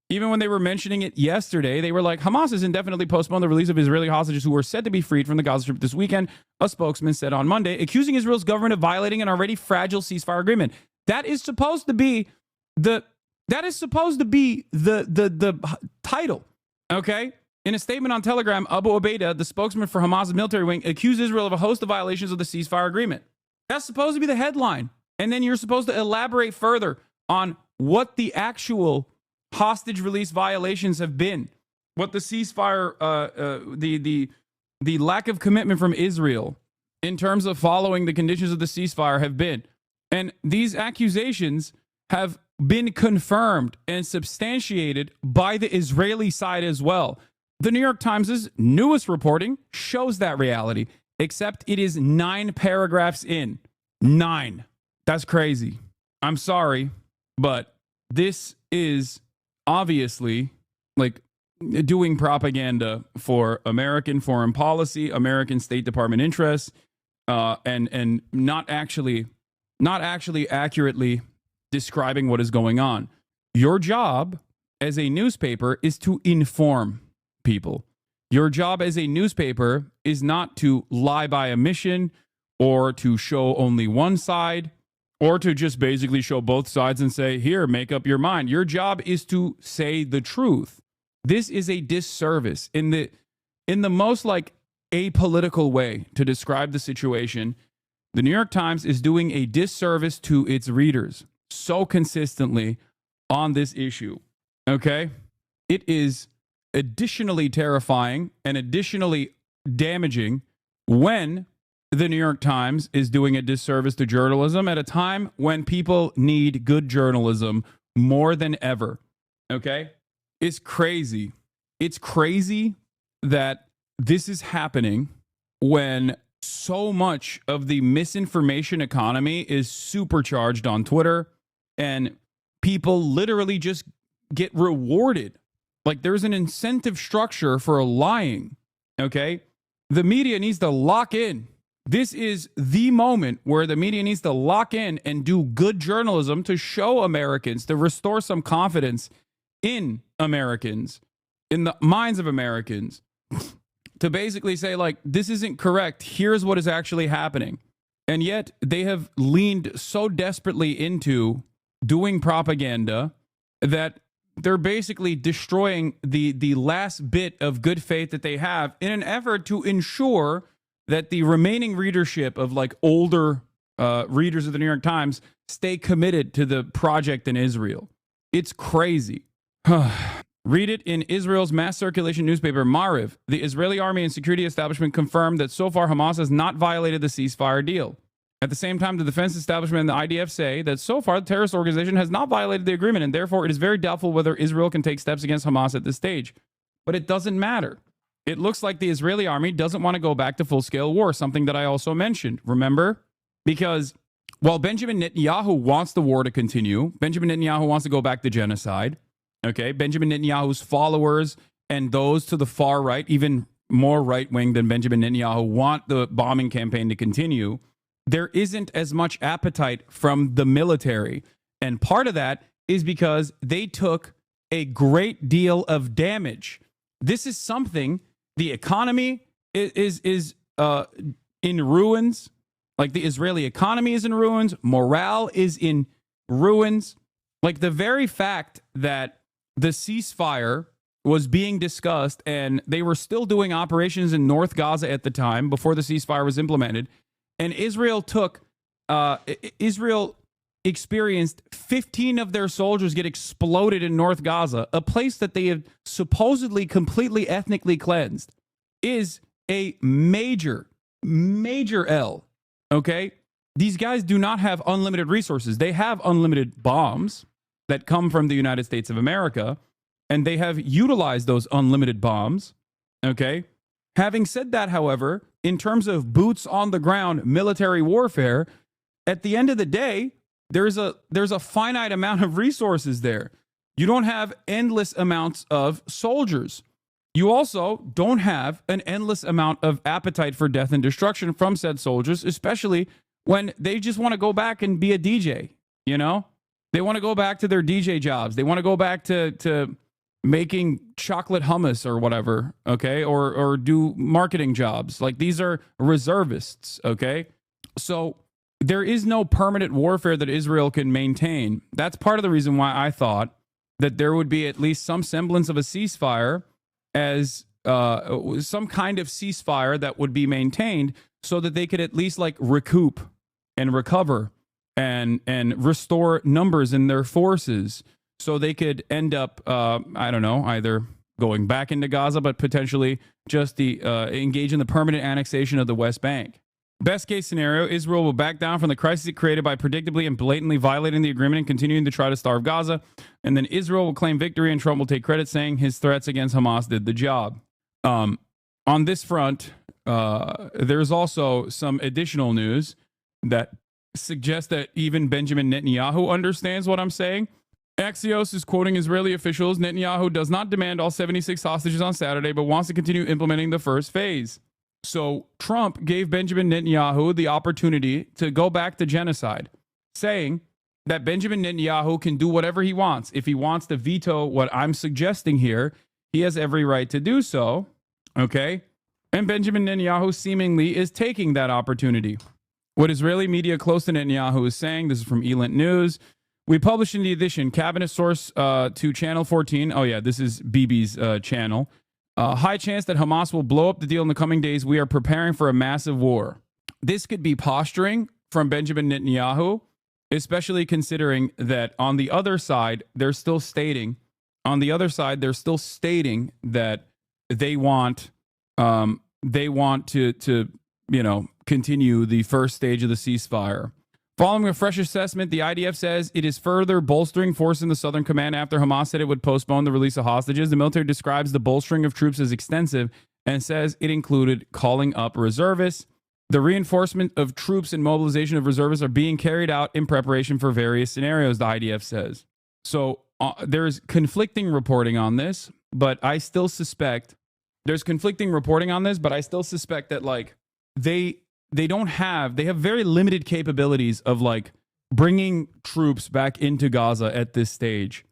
Even when they were mentioning it yesterday, they were like, Hamas has indefinitely postponed the release of Israeli hostages who were said to be freed from the Gaza Strip this weekend, a spokesman said on Monday, accusing Israel's government of violating an already fragile ceasefire agreement. That is supposed to be the title, okay? In a statement on Telegram, Abu Obaida, the spokesman for Hamas' military wing, accused Israel of a host of violations of the ceasefire agreement. That's supposed to be the headline. And then you're supposed to elaborate further on what the actual hostage release violations have been, what the ceasefire, the lack of commitment from Israel in terms of following the conditions of the ceasefire have been. And these accusations have been confirmed and substantiated by the Israeli side as well. The New York Times' newest reporting shows that reality, except it is 9 paragraphs in. 9. That's crazy. I'm sorry, but this is obviously like doing propaganda for American foreign policy, American State Department interests, and not actually accurately describing what is going on. Your job as a newspaper is to inform people. Your job as a newspaper is not to lie by omission or to show only one side or to just basically show both sides and say, here, make up your mind. Your job is to say the truth. This is a disservice in the most like apolitical way to describe the situation. The New York Times is doing a disservice to its readers so consistently on this issue, okay? It is additionally terrifying and additionally damaging when the New York Times is doing a disservice to journalism at a time when people need good journalism more than ever, okay? It's crazy. It's crazy that this is happening when so much of the misinformation economy is supercharged on Twitter and people literally just get rewarded. Like, there's an incentive structure for lying, okay? The media needs to lock in This is the moment where the media needs to lock in and do good journalism to show Americans, to restore some confidence in Americans, in the minds of Americans, to basically say, like, this isn't correct. Here's what is actually happening. And yet they have leaned so desperately into doing propaganda that they're basically destroying the last bit of good faith that they have in an effort to ensure that the remaining readership of like older readers of the New York Times stay committed to the project in Israel. It's crazy. Read it in Israel's mass circulation newspaper, Mariv. The Israeli army and security establishment confirmed that so far Hamas has not violated the ceasefire deal. At the same time, the defense establishment and the IDF say that so far the terrorist organization has not violated the agreement, and therefore it is very doubtful whether Israel can take steps against Hamas at this stage. But it doesn't matter. It looks like the Israeli army doesn't want to go back to full-scale war, something that I also mentioned. Remember? Because while Benjamin Netanyahu wants the war to continue, Benjamin Netanyahu wants to go back to genocide. Okay, Benjamin Netanyahu's followers and those to the far right, even more right-wing than Benjamin Netanyahu, want the bombing campaign to continue. There isn't as much appetite from the military. And part of that is because they took a great deal of damage. This is something, the economy is in ruins. Like the Israeli economy is in ruins. Morale is in ruins. Like the very fact that the ceasefire was being discussed and they were still doing operations in North Gaza at the time before the ceasefire was implemented. And Israel experienced 15 of their soldiers get exploded in North Gaza, a place that they have supposedly completely ethnically cleansed, is a major, major L. Okay? These guys do not have unlimited resources. They have unlimited bombs that come from the United States of America, and they have utilized those unlimited bombs. Okay? Having said that, however, in terms of boots on the ground military warfare, at the end of the day, there's a finite amount of resources there. You don't have endless amounts of soldiers. You also don't have an endless amount of appetite for death and destruction from said soldiers, especially when they just want to go back and be a DJ, you know? They want to go back to their DJ jobs. They want to go back to making chocolate hummus or whatever, okay? Or do marketing jobs. Like, these are reservists, okay? So there is no permanent warfare that Israel can maintain. That's part of the reason why I thought that there would be at least some semblance of a ceasefire, as some kind of ceasefire that would be maintained so that they could at least like recoup and recover and restore numbers in their forces, so they could end up, I don't know, either going back into Gaza, but potentially just engage in the permanent annexation of the West Bank. Best case scenario, Israel will back down from the crisis it created by predictably and blatantly violating the agreement and continuing to try to starve Gaza. And then Israel will claim victory and Trump will take credit, saying his threats against Hamas did the job. On this front, there's also some additional news that suggests that even Benjamin Netanyahu understands what I'm saying. Axios is quoting Israeli officials. Netanyahu does not demand all 76 hostages on Saturday, but wants to continue implementing the first phase. So Trump gave Benjamin Netanyahu the opportunity to go back to genocide, saying that Benjamin Netanyahu can do whatever he wants. If he wants to veto what I'm suggesting here, he has every right to do so. Okay? And Benjamin Netanyahu seemingly is taking that opportunity. What Israeli media close to Netanyahu is saying, this is from Elint News. We published in the edition, cabinet source to Channel 14. Oh, yeah, this is Bibi's channel. High chance that Hamas will blow up the deal in the coming days. We are preparing for a massive war. This could be posturing from Benjamin Netanyahu, especially considering that on the other side, they're still stating that they want to continue the first stage of the ceasefire. Following a fresh assessment, the IDF says it is further bolstering force in the Southern Command after Hamas said it would postpone the release of hostages. The military describes the bolstering of troops as extensive and says it included calling up reservists. The reinforcement of troops and mobilization of reservists are being carried out in preparation for various scenarios, the IDF says. So there's conflicting reporting on this, but I still suspect that like they have very limited capabilities of like bringing troops back into Gaza at this stage.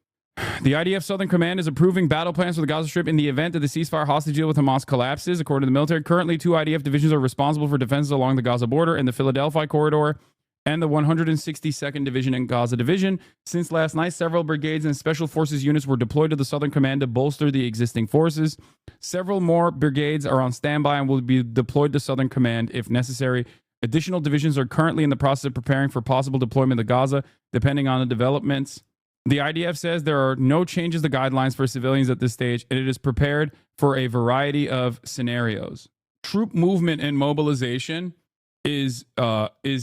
The IDF Southern Command is approving battle plans for the Gaza Strip in the event that the ceasefire hostage deal with Hamas collapses. According to the military, currently 2 IDF divisions are responsible for defenses along the Gaza border and the Philadelphia corridor, and the 162nd Division and Gaza Division. Since last night, several brigades and special forces units were deployed to the Southern Command to bolster the existing forces. Several more brigades are on standby and will be deployed to Southern Command if necessary. Additional divisions are currently in the process of preparing for possible deployment to Gaza, depending on the developments. The IDF says there are no changes to guidelines for civilians at this stage, and it is prepared for a variety of scenarios. Troop movement and mobilization is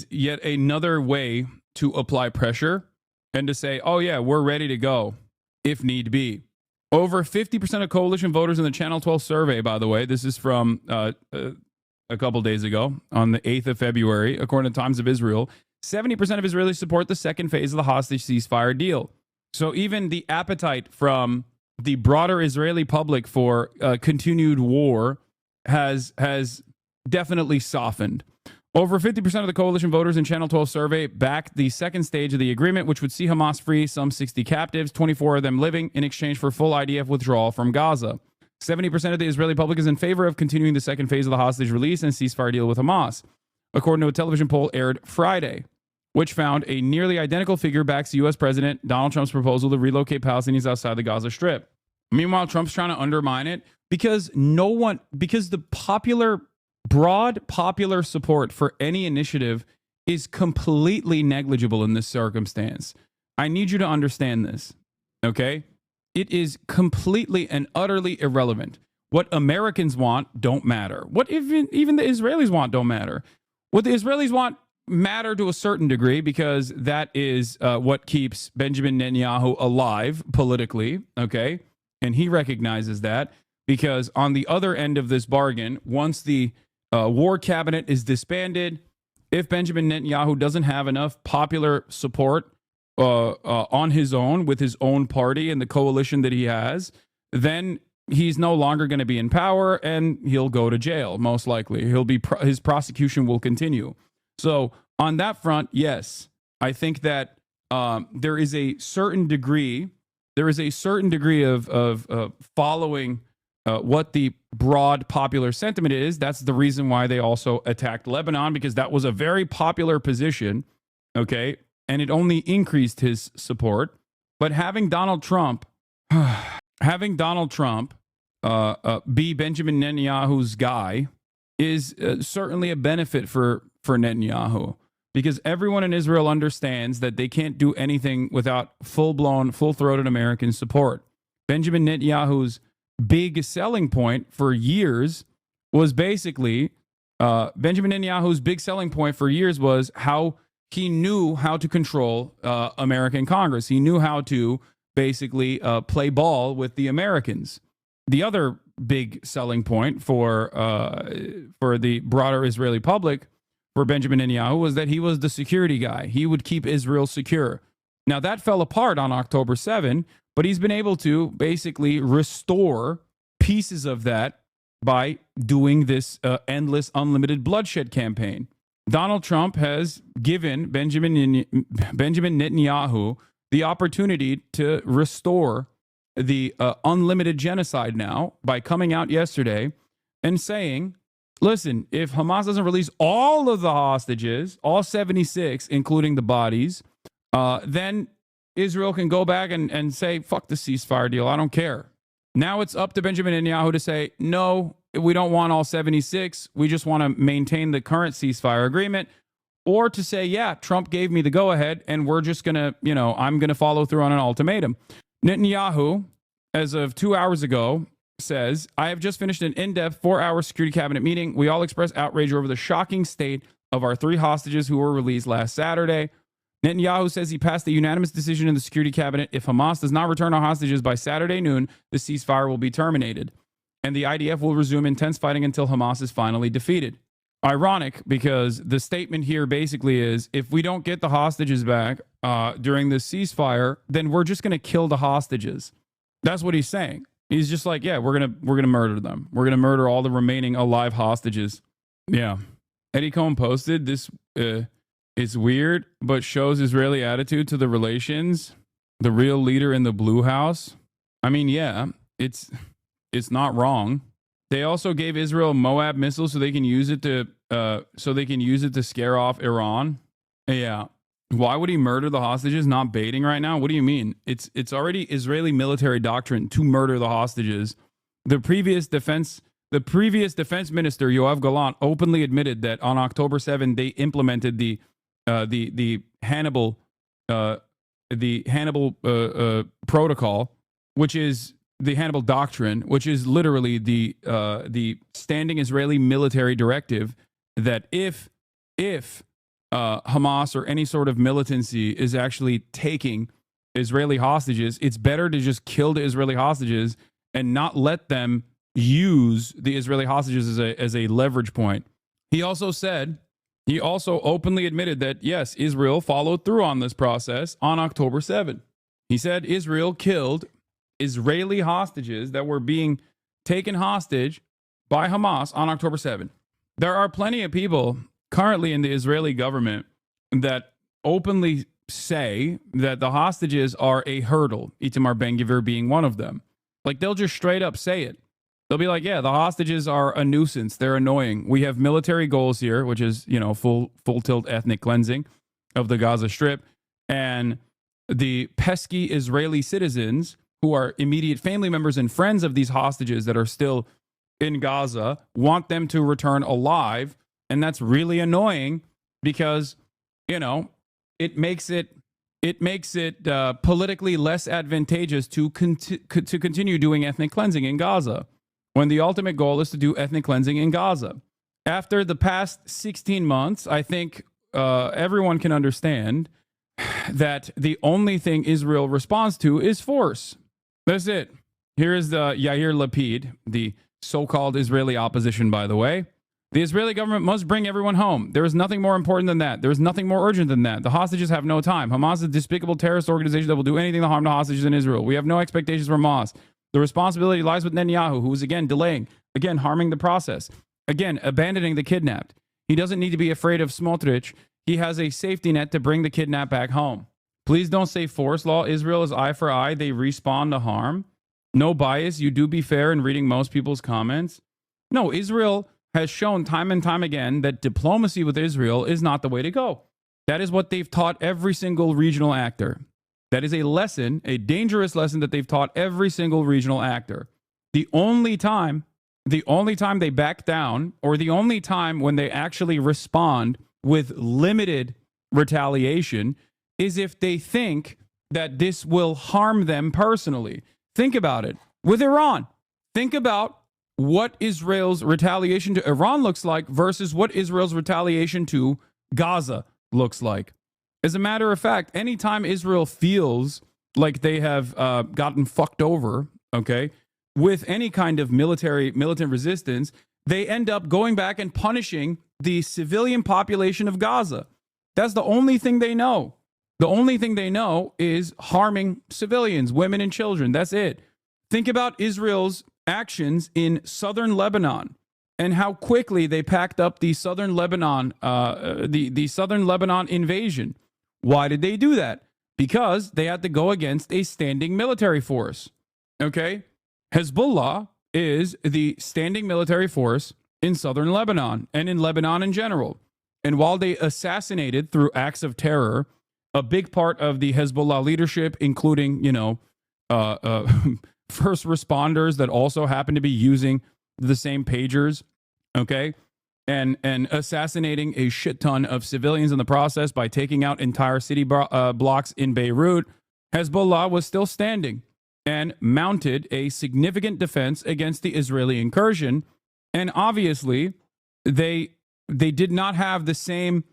yet another way to apply pressure and to say, oh yeah, we're ready to go if need be. Over 50% of coalition voters in the Channel 12 survey, by the way, this is from a couple days ago on the 8th of February, according to Times of Israel, 70% of Israelis support the second phase of the hostage ceasefire deal. So even the appetite from the broader Israeli public for continued war has definitely softened. Over 50% of the coalition voters in Channel 12 survey backed the second stage of the agreement, which would see Hamas free some 60 captives, 24 of them living, in exchange for full IDF withdrawal from Gaza. 70% of the Israeli public is in favor of continuing the second phase of the hostage release and ceasefire deal with Hamas, according to a television poll aired Friday, which found a nearly identical figure backs U.S. President Donald Trump's proposal to relocate Palestinians outside the Gaza Strip. Meanwhile, Trump's trying to undermine it because the broad popular support for any initiative is completely negligible in this circumstance. I need you to understand this, okay? It is completely and utterly irrelevant. What Americans want don't matter. What even the Israelis want don't matter. What the Israelis want matter to a certain degree because that is what keeps Benjamin Netanyahu alive politically, okay? And he recognizes that because on the other end of this bargain, once the war cabinet is disbanded, if Benjamin Netanyahu doesn't have enough popular support on his own with his own party and the coalition that he has, then he's no longer going to be in power and he'll go to jail, most likely. His prosecution will continue. So on that front, yes, I think that there is a certain degree of following what the broad popular sentiment is. That's the reason why they also attacked Lebanon, because that was a very popular position, okay? And it only increased his support. But having Donald Trump be Benjamin Netanyahu's guy is certainly a benefit for Netanyahu, because everyone in Israel understands that they can't do anything without full-blown, full-throated American support. Benjamin Netanyahu's big selling point for years was basically how he knew how to control American Congress. He knew how to basically play ball with the Americans. The other big selling point for the broader Israeli public for Benjamin Netanyahu was that he was the security guy. He would keep Israel secure. Now, that fell apart on October 7, but he's been able to basically restore pieces of that by doing this endless, unlimited bloodshed campaign. Donald Trump has given Benjamin Netanyahu the opportunity to restore the unlimited genocide now by coming out yesterday and saying, listen, if Hamas doesn't release all of the hostages, all 76, including the bodies, then Israel can go back and say, fuck the ceasefire deal. I don't care. Now it's up to Benjamin Netanyahu to say, no, we don't want all 76. We just want to maintain the current ceasefire agreement. Or to say, yeah, Trump gave me the go-ahead, and we're just going to, I'm going to follow through on an ultimatum. Netanyahu, as of 2 hours ago, says, I have just finished an in-depth 4-hour security cabinet meeting. We all expressed outrage over the shocking state of our 3 hostages who were released last Saturday. Netanyahu says he passed a unanimous decision in the security cabinet. If Hamas does not return our hostages by Saturday noon, the ceasefire will be terminated, and the IDF will resume intense fighting until Hamas is finally defeated. Ironic, because the statement here basically is, if we don't get the hostages back during this ceasefire, then we're just going to kill the hostages. That's what he's saying. He's just like, yeah, we're gonna murder them. We're gonna murder all the remaining alive hostages. Yeah. Eddie Cohen posted this. It's weird, but shows Israeli attitude to the relations. The real leader in the Blue House. I mean, yeah, it's not wrong. They also gave Israel Moab missiles so they can use it to scare off Iran. Yeah. Why would he murder the hostages? Not baiting right now? What do you mean? It's already Israeli military doctrine to murder the hostages. The previous defense minister Yoav Gallant openly admitted that on October 7 they implemented the Hannibal protocol, which is the Hannibal doctrine, which is literally the standing Israeli military directive that if Hamas or any sort of militancy is actually taking Israeli hostages, it's better to just kill the Israeli hostages and not let them use the Israeli hostages as a leverage point. He also openly admitted that, yes, Israel followed through on this process on October 7. He said Israel killed Israeli hostages that were being taken hostage by Hamas on October 7. There are plenty of people currently in the Israeli government that openly say that the hostages are a hurdle, Itamar Ben-Gvir being one of them. Like, they'll just straight up say it. They'll be like, yeah, the hostages are a nuisance. They're annoying. We have military goals here, which is, full tilt ethnic cleansing of the Gaza Strip. And the pesky Israeli citizens who are immediate family members and friends of these hostages that are still in Gaza want them to return alive. And that's really annoying because, it makes it politically less advantageous to continue doing ethnic cleansing in Gaza, when the ultimate goal is to do ethnic cleansing in Gaza. After the past 16 months, I think everyone can understand that the only thing Israel responds to is force. That's it. Here is the Yair Lapid, the so-called Israeli opposition, by the way. The Israeli government must bring everyone home. There is nothing more important than that. There is nothing more urgent than that. The hostages have no time. Hamas is a despicable terrorist organization that will do anything to harm the hostages in Israel. We have no expectations from Hamas. The responsibility lies with Netanyahu, who is again delaying, again harming the process, again abandoning the kidnapped. He doesn't need to be afraid of Smotrich. He has a safety net to bring the kidnapped back home. Please don't say force law. Israel is eye for eye. They respawn to harm. No bias. You do be fair in reading most people's comments. No, Israel has shown time and time again that diplomacy with Israel is not the way to go. That is what they've taught every single regional actor. That is a lesson, a dangerous lesson that they've taught every single regional actor. The only time they back down, or the only time when they actually respond with limited retaliation, is if they think that this will harm them personally. Think about it. With Iran, think about what Israel's retaliation to Iran looks like versus what Israel's retaliation to Gaza looks like. As a matter of fact, anytime Israel feels like they have gotten fucked over, okay, with any kind of militant resistance, they end up going back and punishing the civilian population of Gaza. That's the only thing they know. The only thing they know is harming civilians, women and children. That's it. Think about Israel's actions in southern Lebanon and how quickly they packed up the southern Lebanon, the southern Lebanon invasion. Why did they do that? Because they had to go against a standing military force. Okay? Hezbollah is the standing military force in southern Lebanon and in Lebanon in general. And while they assassinated through acts of terror a big part of the Hezbollah leadership, including, first responders that also happen to be using the same pagers, okay, and assassinating a shit ton of civilians in the process by taking out entire city blocks in Beirut, Hezbollah was still standing and mounted a significant defense against the Israeli incursion. And obviously, they did not have the same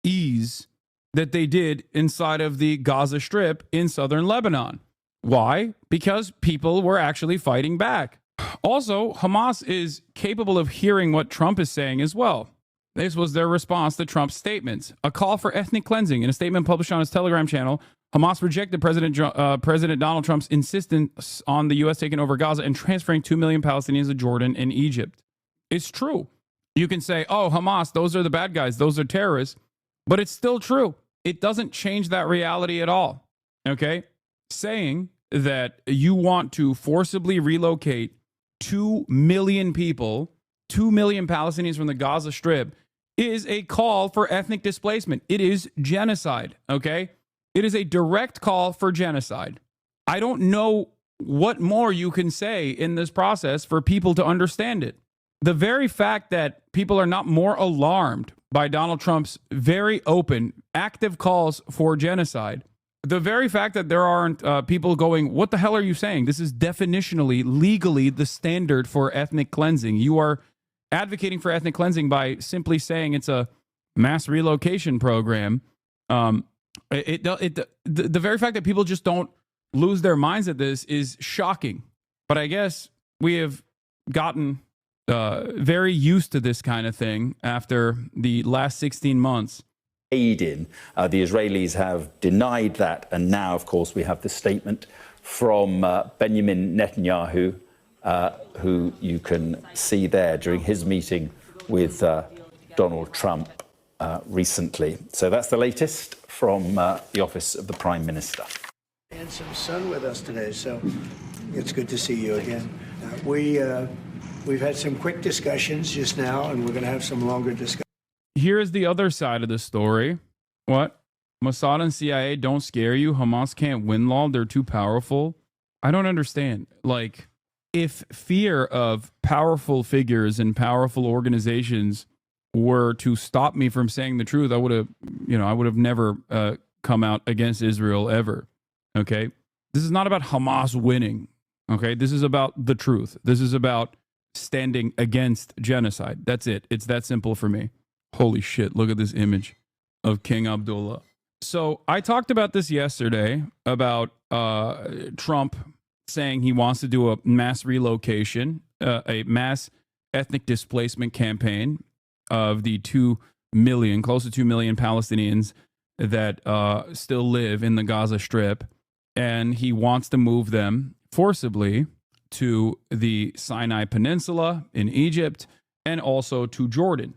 ease that they did inside of the Gaza Strip in southern Lebanon. Why? Because people were actually fighting back. Also, Hamas is capable of hearing what Trump is saying as well. This was their response to Trump's statements. A call for ethnic cleansing. In a statement published on his Telegram channel, Hamas rejected President Donald Trump's insistence on the U.S. taking over Gaza and transferring 2 million Palestinians to Jordan and Egypt. It's true. You can say, oh, Hamas, those are the bad guys, those are terrorists, but it's still true. It doesn't change that reality at all. Okay? Saying that you want to forcibly relocate 2 million people, 2 million Palestinians from the Gaza Strip is a call for ethnic displacement. It is genocide, okay? It is a direct call for genocide. I don't know what more you can say in this process for people to understand it. The very fact that people are not more alarmed by Donald Trump's very open, active calls for genocide, the very fact that there aren't people going, what the hell are you saying? This is definitionally, legally the standard for ethnic cleansing. You are advocating for ethnic cleansing by simply saying it's a mass relocation program. The very fact that people just don't lose their minds at this is shocking. But I guess we have gotten very used to this kind of thing after the last 16 months. Aid in. The Israelis have denied that. And now, of course, we have the statement from Benjamin Netanyahu, who you can see there during his meeting with Donald Trump recently. So that's the latest from the office of the Prime Minister. And some sun with us today, so it's good to see you again. We've had some quick discussions just now, and we're going to have some longer discussions. Here's the other side of the story. What? Mossad and CIA don't scare you? Hamas can't win law? They're too powerful? I don't understand. Like, if fear of powerful figures and powerful organizations were to stop me from saying the truth, I would have never come out against Israel ever. Okay? This is not about Hamas winning. Okay? This is about the truth. This is about standing against genocide. That's it. It's that simple for me. Holy shit, look at this image of King Abdullah. So I talked about this yesterday, about Trump saying he wants to do a mass relocation, a mass ethnic displacement campaign of the 2 million, close to 2 million Palestinians that still live in the Gaza Strip. And he wants to move them forcibly to the Sinai Peninsula in Egypt and also to Jordan.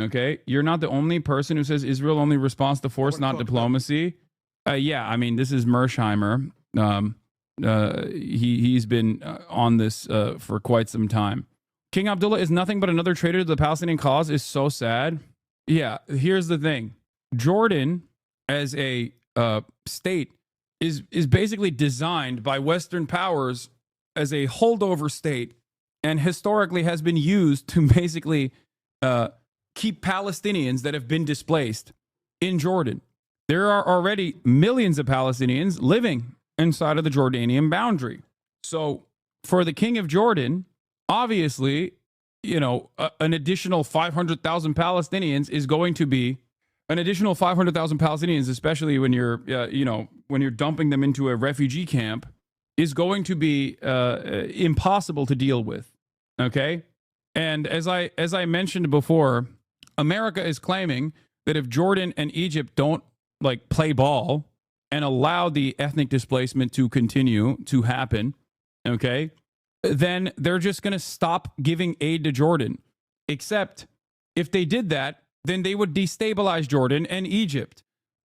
Okay, you're not the only person who says Israel only responds to force, not diplomacy. Yeah, I mean, this is Mersheimer. He's been on this for quite some time. King Abdullah is nothing but another traitor to the Palestinian cause is so sad. Yeah, here's the thing. Jordan, as a state, is basically designed by Western powers as a holdover state and historically has been used to basically keep Palestinians that have been displaced in Jordan. There are already millions of Palestinians living inside of the Jordanian boundary. So for the king of Jordan, obviously, an additional 500,000 Palestinians is going to be an additional 500,000 Palestinians, especially when you're, when you're dumping them into a refugee camp, is going to be impossible to deal with. Okay. And as I mentioned before, America is claiming that if Jordan and Egypt don't play ball and allow the ethnic displacement to continue to happen, okay, then they're just going to stop giving aid to Jordan. Except if they did that, then they would destabilize Jordan and Egypt,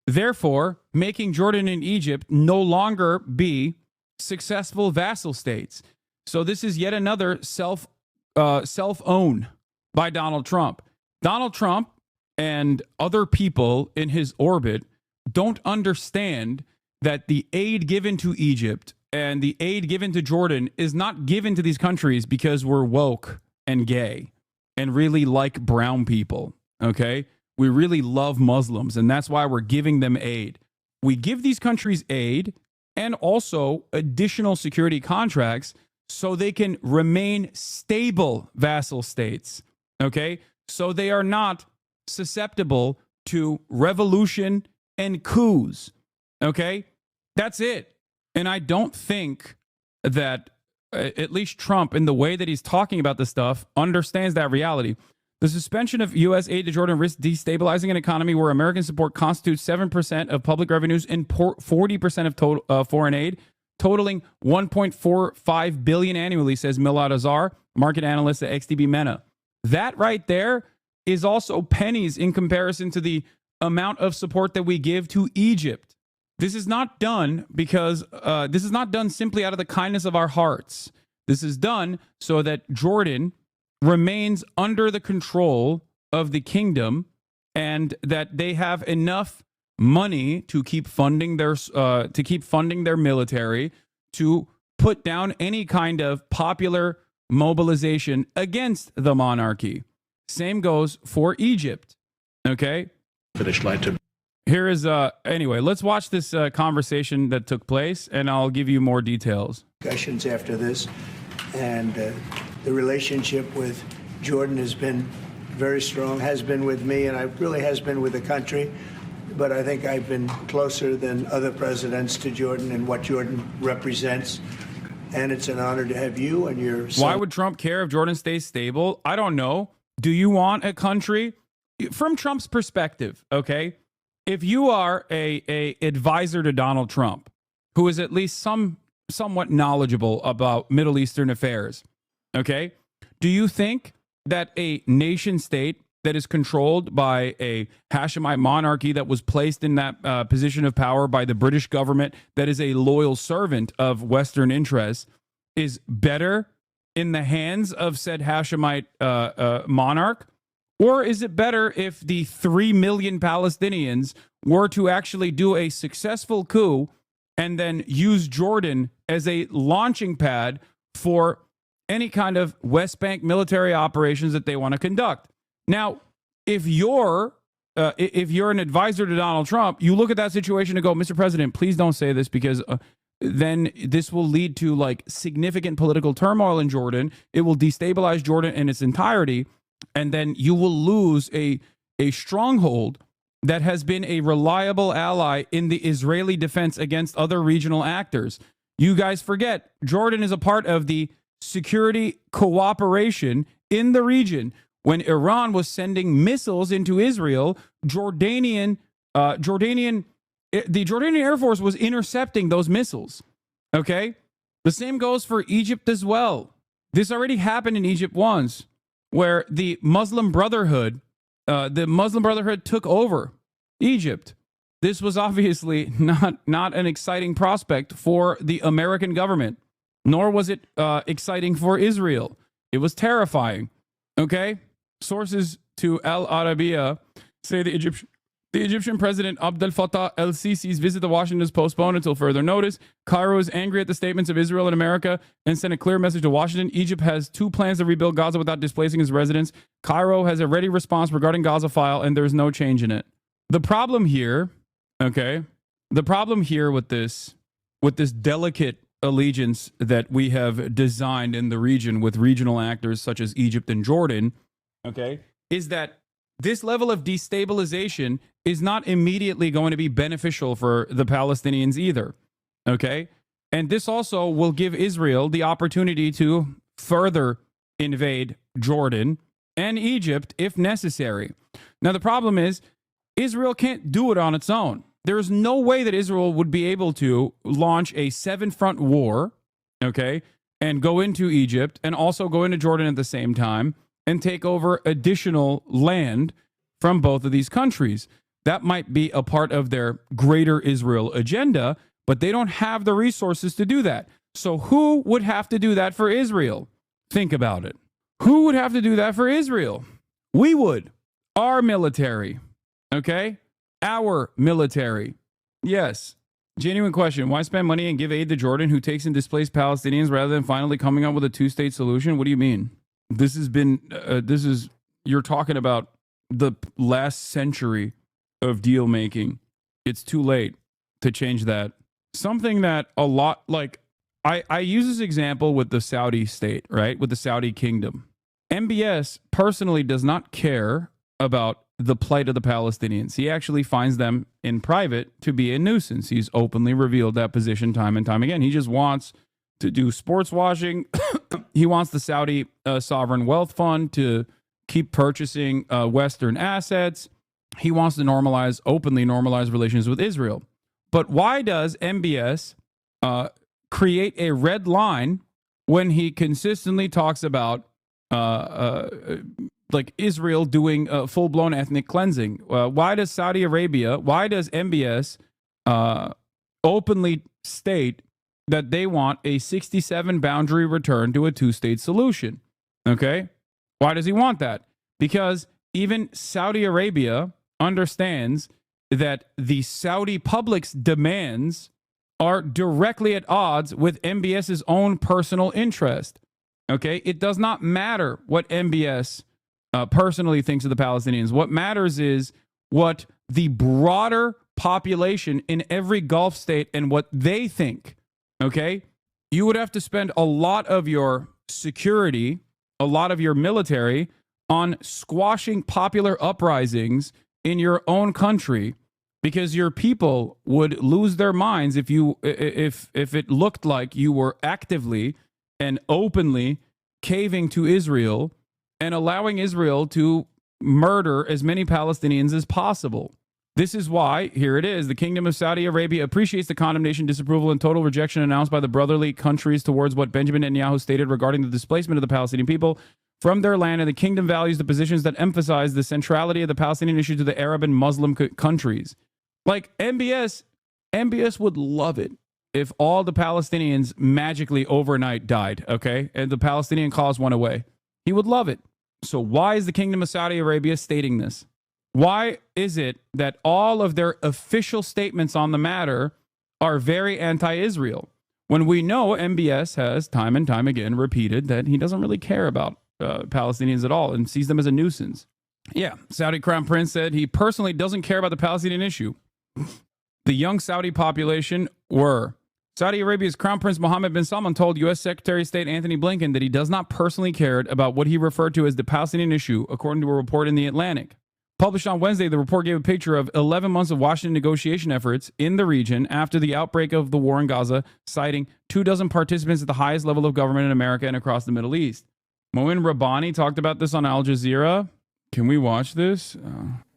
therefore making Jordan and Egypt no longer be successful vassal states. So this is yet another self-own by Donald Trump. Donald Trump and other people in his orbit don't understand that the aid given to Egypt and the aid given to Jordan is not given to these countries because we're woke and gay and really like brown people, okay? We really love Muslims, and that's why we're giving them aid. We give these countries aid and also additional security contracts so they can remain stable vassal states, okay? So they are not susceptible to revolution and coups, okay? That's it. And I don't think that at least Trump, in the way that he's talking about this stuff, understands that reality. The suspension of U.S. aid to Jordan risks destabilizing an economy where American support constitutes 7% of public revenues and 40% of total foreign aid, totaling $1.45 billion annually, says Milad Azar, market analyst at XTB Mena. That right there is also pennies in comparison to the amount of support that we give to Egypt. This is not done because this is not done simply out of the kindness of our hearts. This is done so that Jordan remains under the control of the kingdom, and that they have enough money to keep funding their military, to put down any kind of popular mobilization against the monarchy. Same goes for Egypt. Okay. Finish my term. Here is anyway, let's watch this conversation that took place, and I'll give you more details. Discussions after this, and the relationship with Jordan has been very strong, has been with me, and it really has been with the country. But I think I've been closer than other presidents to Jordan and what Jordan represents. And it's an honor to have you and your son. Why would Trump care if Jordan stays stable? I don't know. Do you want a country? From Trump's perspective, okay, if you are a advisor to Donald Trump, who is at least somewhat knowledgeable about Middle Eastern affairs, okay, do you think that a nation state that is controlled by a Hashemite monarchy that was placed in that position of power by the British government, that is a loyal servant of Western interests, is better in the hands of said Hashemite monarch? Or is it better if the 3 million Palestinians were to actually do a successful coup and then use Jordan as a launching pad for any kind of West Bank military operations that they want to conduct? Now, if you're an advisor to Donald Trump, you look at that situation and go, Mr. President, please don't say this, because then this will lead to like significant political turmoil in Jordan. It will destabilize Jordan in its entirety. And then you will lose a stronghold that has been a reliable ally in the Israeli defense against other regional actors. You guys forget, Jordan is a part of the security cooperation in the region. When Iran was sending missiles into Israel, the Jordanian Air Force was intercepting those missiles. Okay? The same goes for Egypt as well. This already happened in Egypt once, where the Muslim Brotherhood took over Egypt. This was obviously not an exciting prospect for the American government, nor was it exciting for Israel. It was terrifying. Okay? Sources to Al Arabiya say the Egyptian President Abdel Fattah el-Sisi's visit to Washington is postponed until further notice. Cairo is angry at the statements of Israel and America and sent a clear message to Washington. Egypt has 2 plans to rebuild Gaza without displacing its residents. Cairo has a ready response regarding Gaza file, and there's no change in it. The problem here, okay, with this delicate allegiance that we have designed in the region with regional actors such as Egypt and Jordan, okay, is that this level of destabilization is not immediately going to be beneficial for the Palestinians either, okay? And this also will give Israel the opportunity to further invade Jordan and Egypt if necessary. Now, the problem is Israel can't do it on its own. There's no way that Israel would be able to launch a 7-front war, okay, and go into Egypt and also go into Jordan at the same time and take over additional land from both of these countries. That might be a part of their greater Israel agenda, but they don't have the resources to do that. So who would have to do that for Israel? Think about it. Who would have to do that for Israel? We would. Our military. Okay? Our military. Yes. Genuine question. Why spend money and give aid to Jordan, who takes in displaced Palestinians, rather than finally coming up with a 2-state solution? What do you mean? You're talking about the last century of deal making. It's too late to change that. Something that a lot, like, I use this example with the Saudi state, right? With the Saudi kingdom. MBS personally does not care about the plight of the Palestinians. He actually finds them in private to be a nuisance. He's openly revealed that position time and time again. He just wants to do sports washing. He wants the Saudi sovereign wealth fund to keep purchasing Western assets. He wants to openly normalize relations with Israel. But why does MBS create a red line when he consistently talks about like Israel doing full-blown ethnic cleansing? Why does Saudi Arabia, why does MBS openly state that they want a 67 boundary return to a two-state solution? Okay? Why does he want that? Because even Saudi Arabia understands that the Saudi public's demands are directly at odds with MBS's own personal interest. Okay? It does not matter what MBS personally thinks of the Palestinians. What matters is what the broader population in every Gulf state and what they think. Okay? You would have to spend a lot of your security, a lot of your military on squashing popular uprisings in your own country, because your people would lose their minds if it looked like you were actively and openly caving to Israel and allowing Israel to murder as many Palestinians as possible. This is why, here it is, the Kingdom of Saudi Arabia appreciates the condemnation, disapproval, and total rejection announced by the brotherly countries towards what Benjamin Netanyahu stated regarding the displacement of the Palestinian people from their land, and the kingdom values the positions that emphasize the centrality of the Palestinian issue to the Arab and Muslim countries. Like MBS would love it if all the Palestinians magically overnight died, okay? And the Palestinian cause went away. He would love it. So why is the Kingdom of Saudi Arabia stating this? Why is it that all of their official statements on the matter are very anti-Israel, when we know MBS has time and time again repeated that he doesn't really care about Palestinians at all and sees them as a nuisance? Yeah, Saudi Crown Prince said he personally doesn't care about the Palestinian issue. The young Saudi population were. Saudi Arabia's Crown Prince Mohammed bin Salman told U.S. Secretary of State Anthony Blinken that he does not personally care about what he referred to as the Palestinian issue, according to a report in The Atlantic. Published on Wednesday, the report gave a picture of 11 months of Washington negotiation efforts in the region after the outbreak of the war in Gaza, citing 24 participants at the highest level of government in America and across the Middle East. Moin Rabbani talked about this on Al Jazeera. Can we watch this?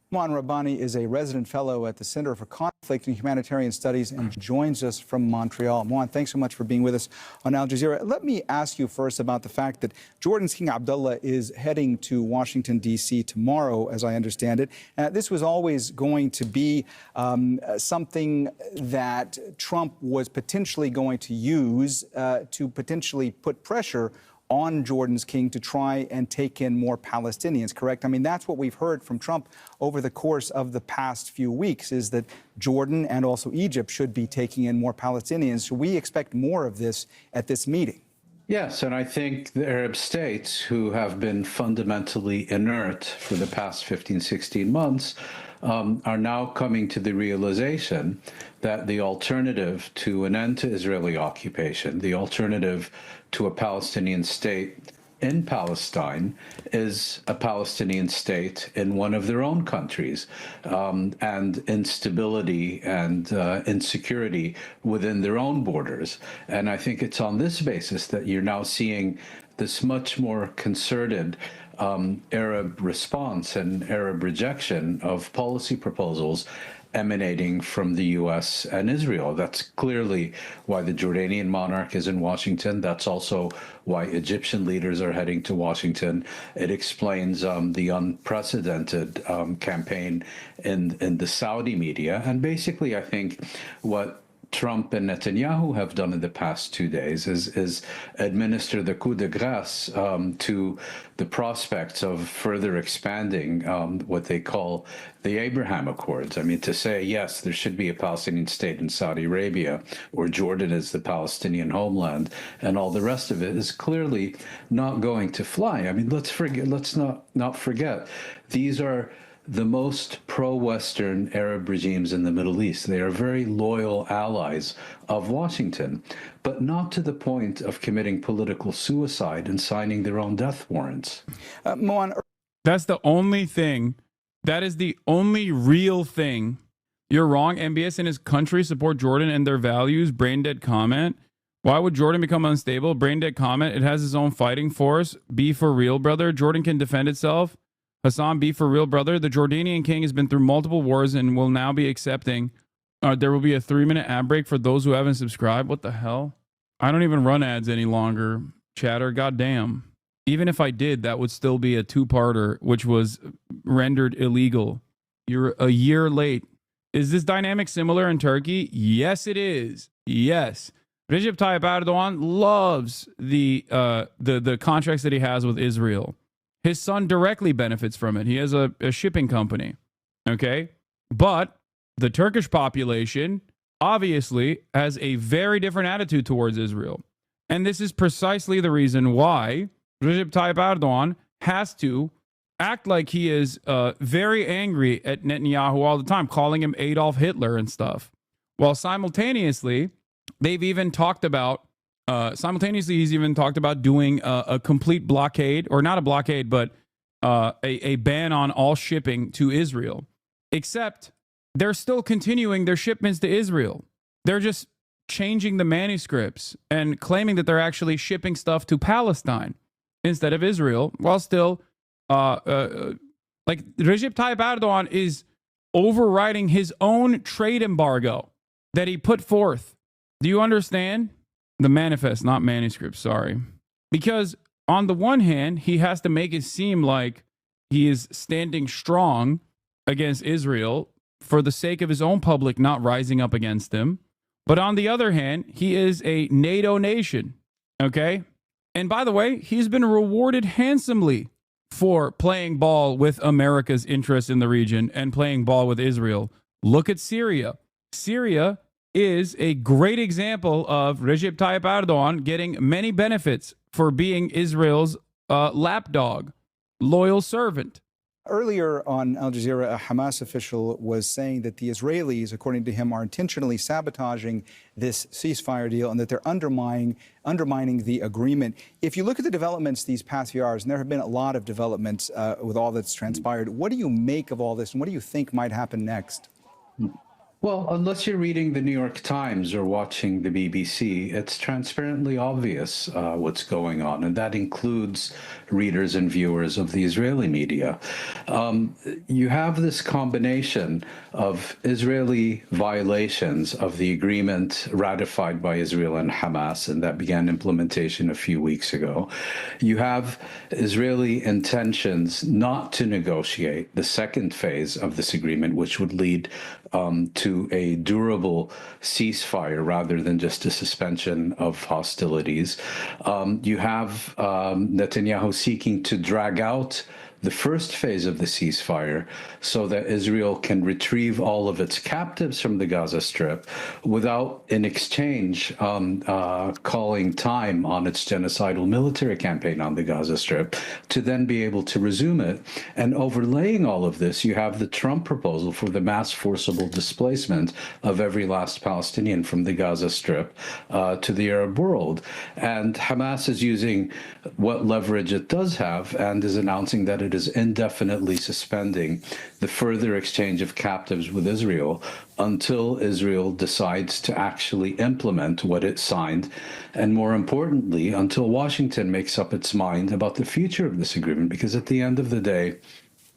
Moin Rabbani is a resident fellow at the Center for Conflict and Humanitarian Studies and joins us from Montreal. Moin, thanks so much for being with us on Al Jazeera. Let me ask you first about the fact that Jordan's King Abdullah is heading to Washington, D.C. tomorrow, as I understand it. This was always going to be something that Trump was potentially going to use to potentially put pressure on Jordan's king to try and take in more Palestinians, correct? I mean, that's what we've heard from Trump over the course of the past few weeks, is that Jordan and also Egypt should be taking in more Palestinians. Should we expect more of this at this meeting? Yes, and I think the Arab states, who have been fundamentally inert for the past 15, 16 months, are now coming to the realization that the alternative to an end to Israeli occupation, the alternative to a Palestinian state in Palestine, is a Palestinian state in one of their own countries, and instability and insecurity within their own borders. And I think it's on this basis that you're now seeing this much more concerted Arab response and Arab rejection of policy proposals emanating from the U.S. and Israel. That's clearly why the Jordanian monarch is in Washington. That's also why Egyptian leaders are heading to Washington. It explains the unprecedented campaign in the Saudi media. And basically, I think what Trump and Netanyahu have done in the past 2 days is administer the coup de grace to the prospects of further expanding what they call the Abraham Accords. I mean, to say, yes, there should be a Palestinian state in Saudi Arabia, or Jordan is the Palestinian homeland, and all the rest of it is clearly not going to fly. I mean, let's not forget, these are the most pro-Western Arab regimes in the Middle East. They are very loyal allies of Washington, but not to the point of committing political suicide and signing their own death warrants. That's the only thing. That is the only real thing. You're wrong. MBS and his country support Jordan and their values. Brain dead comment. Why would Jordan become unstable? Brain dead comment. It has its own fighting force. Be for real, brother. Jordan can defend itself. Hassan, be for real, brother. The Jordanian king has been through multiple wars and will now be accepting. There will be a 3-minute ad break for those who haven't subscribed. What the hell? I don't even run ads any longer, chatter. God damn. Even if I did, that would still be a two-parter, which was rendered illegal. You're a year late. Is this dynamic similar in Turkey? Yes, it is. Yes. Recep Tayyip Erdogan loves the contracts that he has with Israel. His son directly benefits from it. He has a shipping company. Okay? But the Turkish population obviously has a very different attitude towards Israel. And this is precisely the reason why Recep Tayyip Erdogan has to act like he is very angry at Netanyahu all the time, calling him Adolf Hitler and stuff. While simultaneously, they've even talked about, he's even talked about doing a complete blockade, or not a blockade, but a ban on all shipping to Israel. Except they're still continuing their shipments to Israel. They're just changing the manuscripts and claiming that they're actually shipping stuff to Palestine instead of Israel, while still, like Recep Tayyip Erdogan is overriding his own trade embargo that he put forth. Do you understand? The manifest, not manuscript, sorry. Because on the one hand, he has to make it seem like he is standing strong against Israel for the sake of his own public not rising up against him. But on the other hand, he is a NATO nation, okay? And by the way, he's been rewarded handsomely for playing ball with America's interests in the region and playing ball with Israel. Look at Syria. Syria is a great example of Recep Tayyip Erdogan getting many benefits for being Israel's lapdog, loyal servant. Earlier on Al Jazeera, a Hamas official was saying that the Israelis, according to him, are intentionally sabotaging this ceasefire deal and that they're undermining the agreement. If you look at the developments these past few hours, and there have been a lot of developments with all that's transpired, what do you make of all this and what do you think might happen next? Well, unless you're reading the New York Times or watching the BBC, it's transparently obvious what's going on, and that includes readers and viewers of the Israeli media. You have this combination of Israeli violations of the agreement ratified by Israel and Hamas, and that began implementation a few weeks ago. You have Israeli intentions not to negotiate the second phase of this agreement, which would lead to a durable ceasefire rather than just a suspension of hostilities. You have Netanyahu seeking to drag out the first phase of the ceasefire so that Israel can retrieve all of its captives from the Gaza Strip without, in exchange, calling time on its genocidal military campaign on the Gaza Strip to then be able to resume it. And overlaying all of this, you have the Trump proposal for the mass forcible displacement of every last Palestinian from the Gaza Strip to the Arab world. And Hamas is using what leverage it does have and is announcing that it is indefinitely suspending the further exchange of captives with Israel until Israel decides to actually implement what it signed, and more importantly, until Washington makes up its mind about the future of this agreement, because at the end of the day,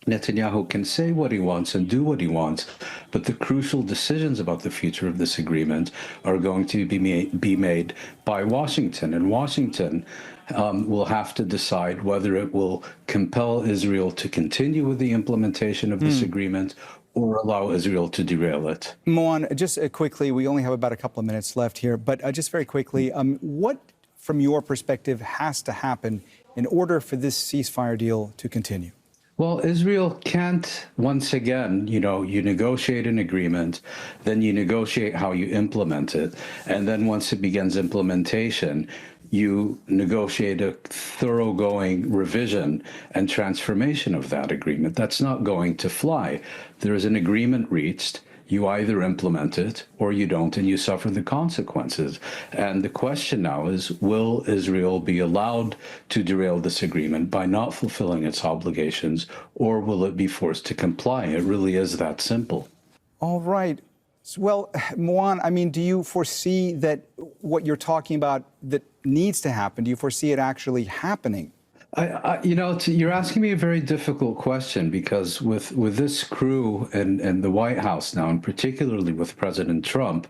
Netanyahu can say what he wants and do what he wants, but the crucial decisions about the future of this agreement are going to be made by Washington, and Washington will have to decide whether it will compel Israel to continue with the implementation of this agreement or allow Israel to derail it. Moan, just quickly, we only have about a couple of minutes left here, but just very quickly, what, from your perspective, has to happen in order for this ceasefire deal to continue? Well, Israel can't, once again, you negotiate an agreement, then you negotiate how you implement it, and then once it begins implementation, you negotiate a thoroughgoing revision and transformation of that agreement. That's not going to fly. There is an agreement reached. You either implement it or you don't, and you suffer the consequences. And the question now is, will Israel be allowed to derail this agreement by not fulfilling its obligations, or will it be forced to comply? It really is that simple. All right. Well, Moan, I mean, do you foresee that what you're talking about that needs to happen, do you foresee it actually happening? You're asking me a very difficult question because with this crew and the White House now, and particularly with President Trump,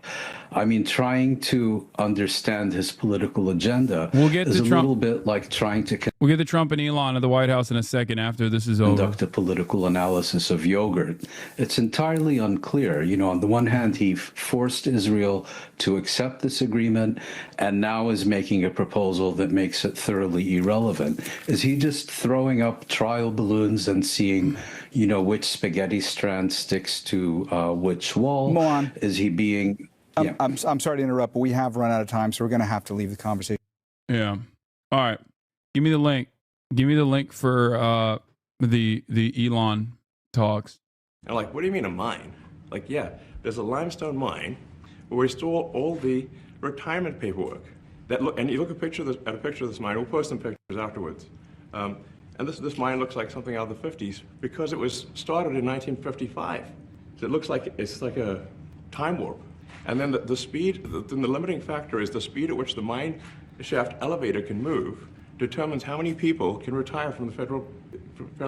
I mean, trying to understand his political agenda is a little bit like trying to We'll get to Trump and Elon at the White House in a second after this is over. Conduct a political analysis of yogurt. It's entirely unclear. On the one hand, he forced Israel to accept this agreement and now is making a proposal that makes it thoroughly irrelevant. Is he just throwing up trial balloons and seeing, which spaghetti strand sticks to which wall? Mohan. Is he being... Yeah. I'm sorry to interrupt, but we have run out of time, so we're going to have to leave the conversation. Yeah. All right. Give me the link. Give me the link for the Elon talks. And like, what do you mean a mine? Like, yeah, there's a limestone mine where we store all the retirement paperwork. And you look at a picture of this mine. We'll post some pictures afterwards. And this mine looks like something out of the 50s because it was started in 1955. So it looks like it's like a time warp. And then the speed, the limiting factor is the speed at which the mine shaft elevator can move determines how many people can retire from the federal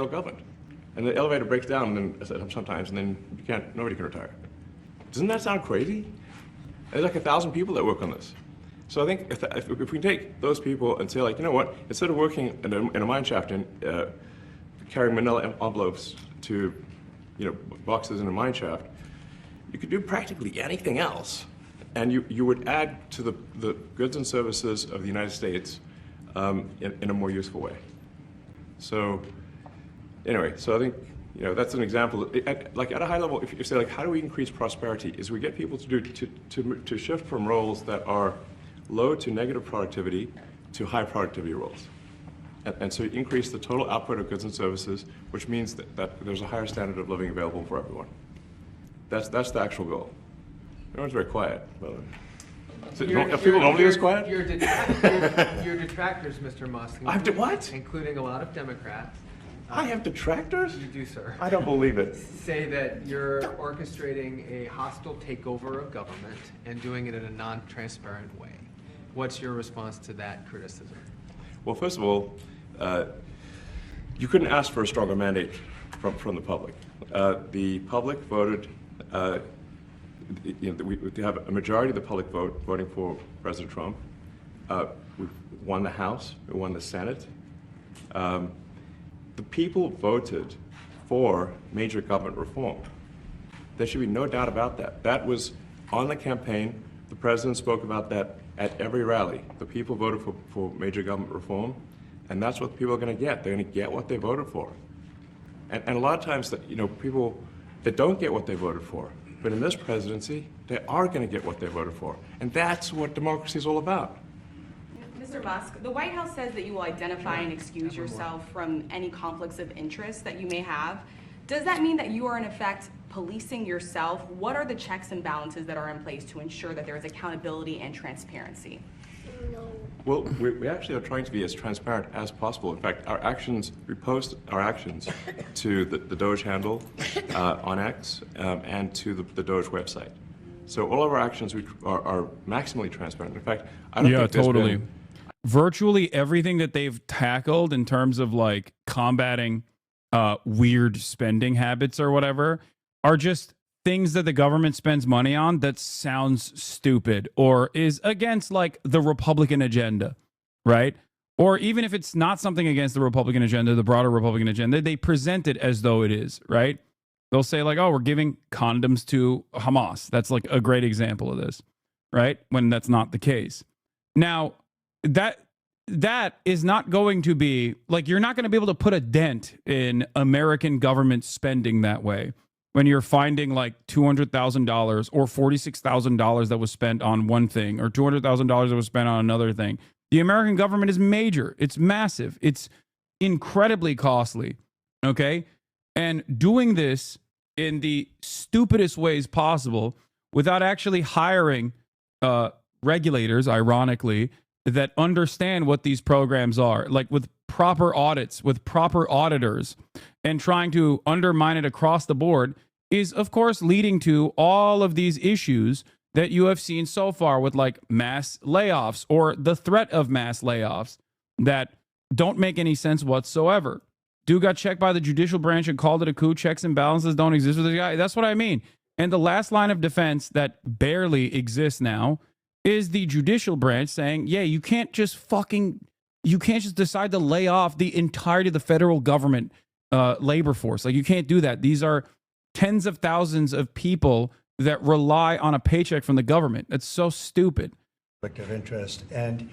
government. And the elevator breaks down sometimes, and then nobody can retire. Doesn't that sound crazy? There's like 1,000 people that work on this. So I think if we can take those people and say, like, you know what, instead of working in a mine shaft and carrying manila envelopes to, boxes in a mine shaft, you could do practically anything else, and you would add to the goods and services of the United States in a more useful way. So anyway, so I think that's an example. Like at a high level, if you say, like, how do we increase prosperity? Is we get people to shift from roles that are low to negative productivity to high productivity roles, and so you increase the total output of goods and services, which means that there's a higher standard of living available for everyone. That's the actual goal. Everyone's very quiet. Are people normally this quiet? Your detractors, Mr. Musk. I have to what? Including a lot of Democrats. I have detractors? You do, sir. I don't believe it. Say that you're orchestrating a hostile takeover of government and doing it in a non-transparent way. What's your response to that criticism? Well, first of all, you couldn't ask for a stronger mandate from the public. The public voted. We have a majority of the public voting for President Trump. We won the House. We won the Senate. The people voted for major government reform. There should be no doubt about that. That was on the campaign. The president spoke about that at every rally. The people voted for major government reform, and that's what people are going to get. They're going to get what they voted for. And a lot of times, people that don't get what they voted for, but in this presidency, they are going to get what they voted for. And that's what democracy is all about. Mr. Musk, the White House says that you will identify and excuse yourself from any conflicts of interest that you may have. Does that mean that you are, in effect, policing yourself? What are the checks and balances that are in place to ensure that there is accountability and transparency? Well, we actually are trying to be as transparent as possible. In fact, we post our actions to the Doge handle on X and to the Doge website. So all of our actions are maximally transparent. In fact, I don't think totally. Virtually everything that they've tackled in terms of like combating weird spending habits or whatever are just things that the government spends money on that sounds stupid or is against like the Republican agenda, right? Or even if it's not something against the Republican agenda, the broader Republican agenda, they present it as though it is, right? They'll say like, oh, we're giving condoms to Hamas. That's like a great example of this, right? When that's not the case. Now, that is not going to be, like, you're not going to be able to put a dent in American government spending that way. When you're finding like $200,000 or $46,000 that was spent on one thing or $200,000 that was spent on another thing. The American government is major. It's massive. It's incredibly costly. Okay. And doing this in the stupidest ways possible without actually hiring regulators, ironically, that understand what these programs are, like with proper audits, with proper auditors, and trying to undermine it across the board is, of course, leading to all of these issues that you have seen so far with like mass layoffs or the threat of mass layoffs that don't make any sense whatsoever. Dude got checked by the judicial branch and called it a coup. Checks and balances don't exist with this guy. That's what I mean. And the last line of defense that barely exists now is the judicial branch saying, yeah, you can't just decide to lay off the entirety of the federal government labor force. Like, you can't do that. These are tens of thousands of people that rely on a paycheck from the government. That's so stupid. Of interest. And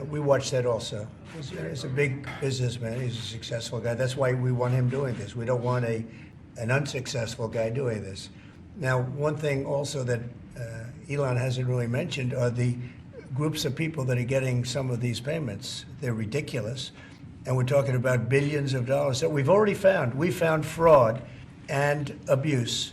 we watched that also. He's a big businessman. He's a successful guy. That's why we want him doing this. We don't want an unsuccessful guy doing this. Now, one thing also that Elon hasn't really mentioned are the groups of people that are getting some of these payments. They're ridiculous. And we're talking about billions of dollars that we've already found. We found fraud and abuse.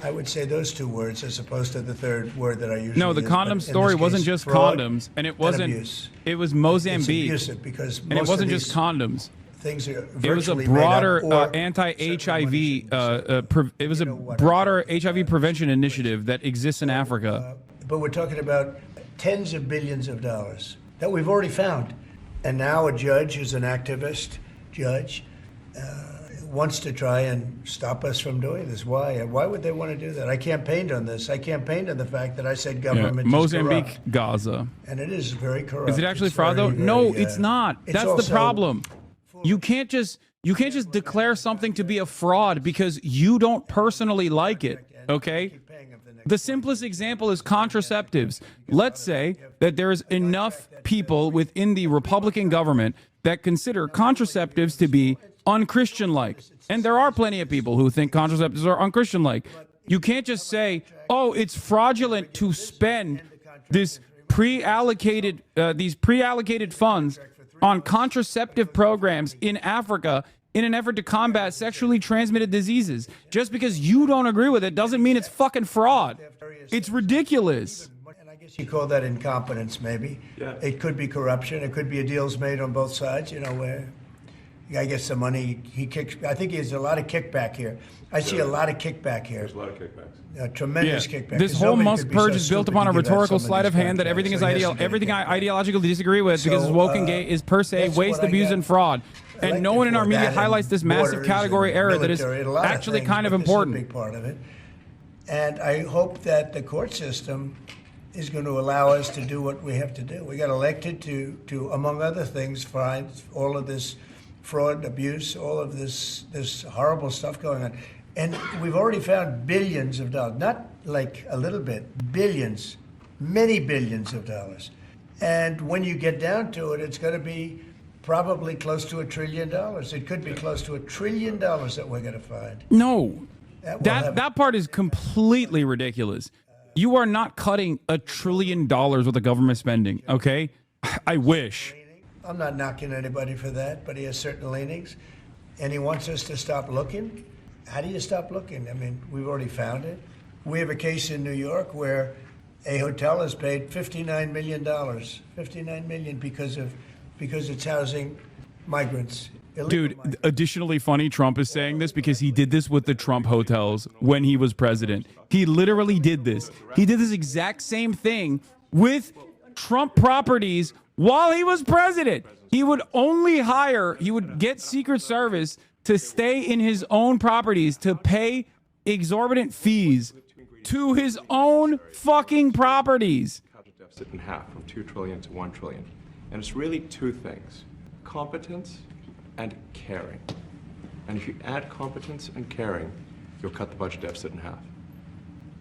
I would say those two words as opposed to the third word that I usually No, the use, condom story wasn't just condoms, and it wasn't. It was Mozambique, it's abusive because and it wasn't just condoms. Things are It was a virtually broader made up, or anti-HIV. It was a broader HIV prevention initiative that exists in Africa. but we're talking about tens of billions of dollars that we've already found. And now a judge who's an activist judge wants to try and stop us from doing this. Why? Why would they want to do that? I campaigned on this. I campaigned on the fact that I said government is Mozambique, corrupt. Gaza. And it is very corrupt. Is it actually It's fraud though? very, No, very, it's not. it's That's the also problem. You can't just declare something to be a fraud because you don't personally like it. Okay? The simplest example is contraceptives. Let's say that there's enough people within the Republican government that consider contraceptives to be unchristian-like. And there are plenty of people who think contraceptives are unchristian-like. You can't just say, oh, it's fraudulent to spend this pre-allocated funds on contraceptive programs in Africa in an effort to combat sexually transmitted diseases. Just because you don't agree with it doesn't mean it's fucking fraud. It's ridiculous. And I guess you call that incompetence, maybe. Yeah. It could be corruption. It could be a deals made on both sides, you know, where the guy gets some money, he kicks. I think there's a lot of kickback here. I see a lot of kickback here. There's a lot of kickbacks. Tremendous kickback. This whole Musk purge is built upon a rhetorical sleight of hand that everything is everything I ideologically disagree with because it's woke and gay is per se waste, abuse, and fraud. And no one in our media highlights this massive category error that is actually kind of important. This is a big part of it. And I hope that the court system is going to allow us to do what we have to do. We got elected to among other things, find all of this fraud, abuse, all of this horrible stuff going on. And we've already found billions of dollars, not like a little bit, billions, many billions of dollars. And when you get down to it, it's going to be probably close to $1 trillion. It could be close to $1 trillion that we're going to find. No, that part is completely ridiculous. You are not cutting $1 trillion worth of government spending, okay? I wish. I'm not knocking anybody for that, but he has certain leanings, and he wants us to stop looking. How do you stop looking? I mean, we've already found it. We have a case in New York where a hotel has paid $59 million, $59 million because it's housing migrants. Dude, additionally funny, Trump is saying this because he did this with the Trump hotels when he was president. He literally did this. He did this exact same thing with Trump properties while he was president. He would get Secret Service to stay in his own properties to pay exorbitant fees to his own fucking properties. Deficit in half from 2 trillion to 1 trillion. And it's really two things: competence and caring. And if you add competence and caring, you'll cut the budget deficit in half.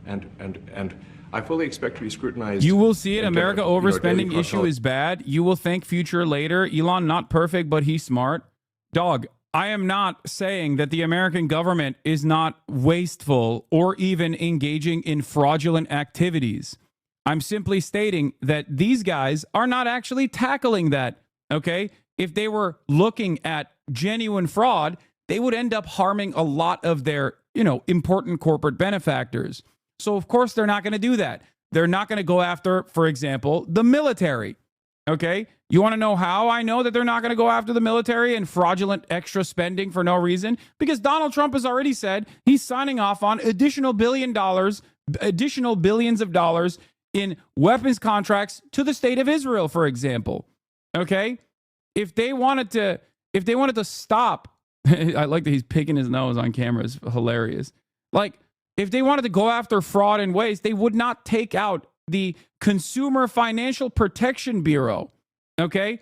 And I fully expect to be scrutinized. You will see it. America overspending issue is bad. You will thank future later. Elon, not perfect, but he's smart. Dog, I am not saying that the American government is not wasteful or even engaging in fraudulent activities. I'm simply stating that these guys are not actually tackling that, okay? If they were looking at genuine fraud, they would end up harming a lot of their, important corporate benefactors. So, of course, they're not going to do that. They're not going to go after, for example, the military, okay? You want to know how I know that they're not going to go after the military and fraudulent extra spending for no reason? Because Donald Trump has already said he's signing off on additional billions of dollars in weapons contracts to the state of Israel, for example. Okay? if they wanted to stop, I like that he's picking his nose on camera. It's hilarious. Like, if they wanted to go after fraud and waste, they would not take out the Consumer Financial Protection Bureau. Okay?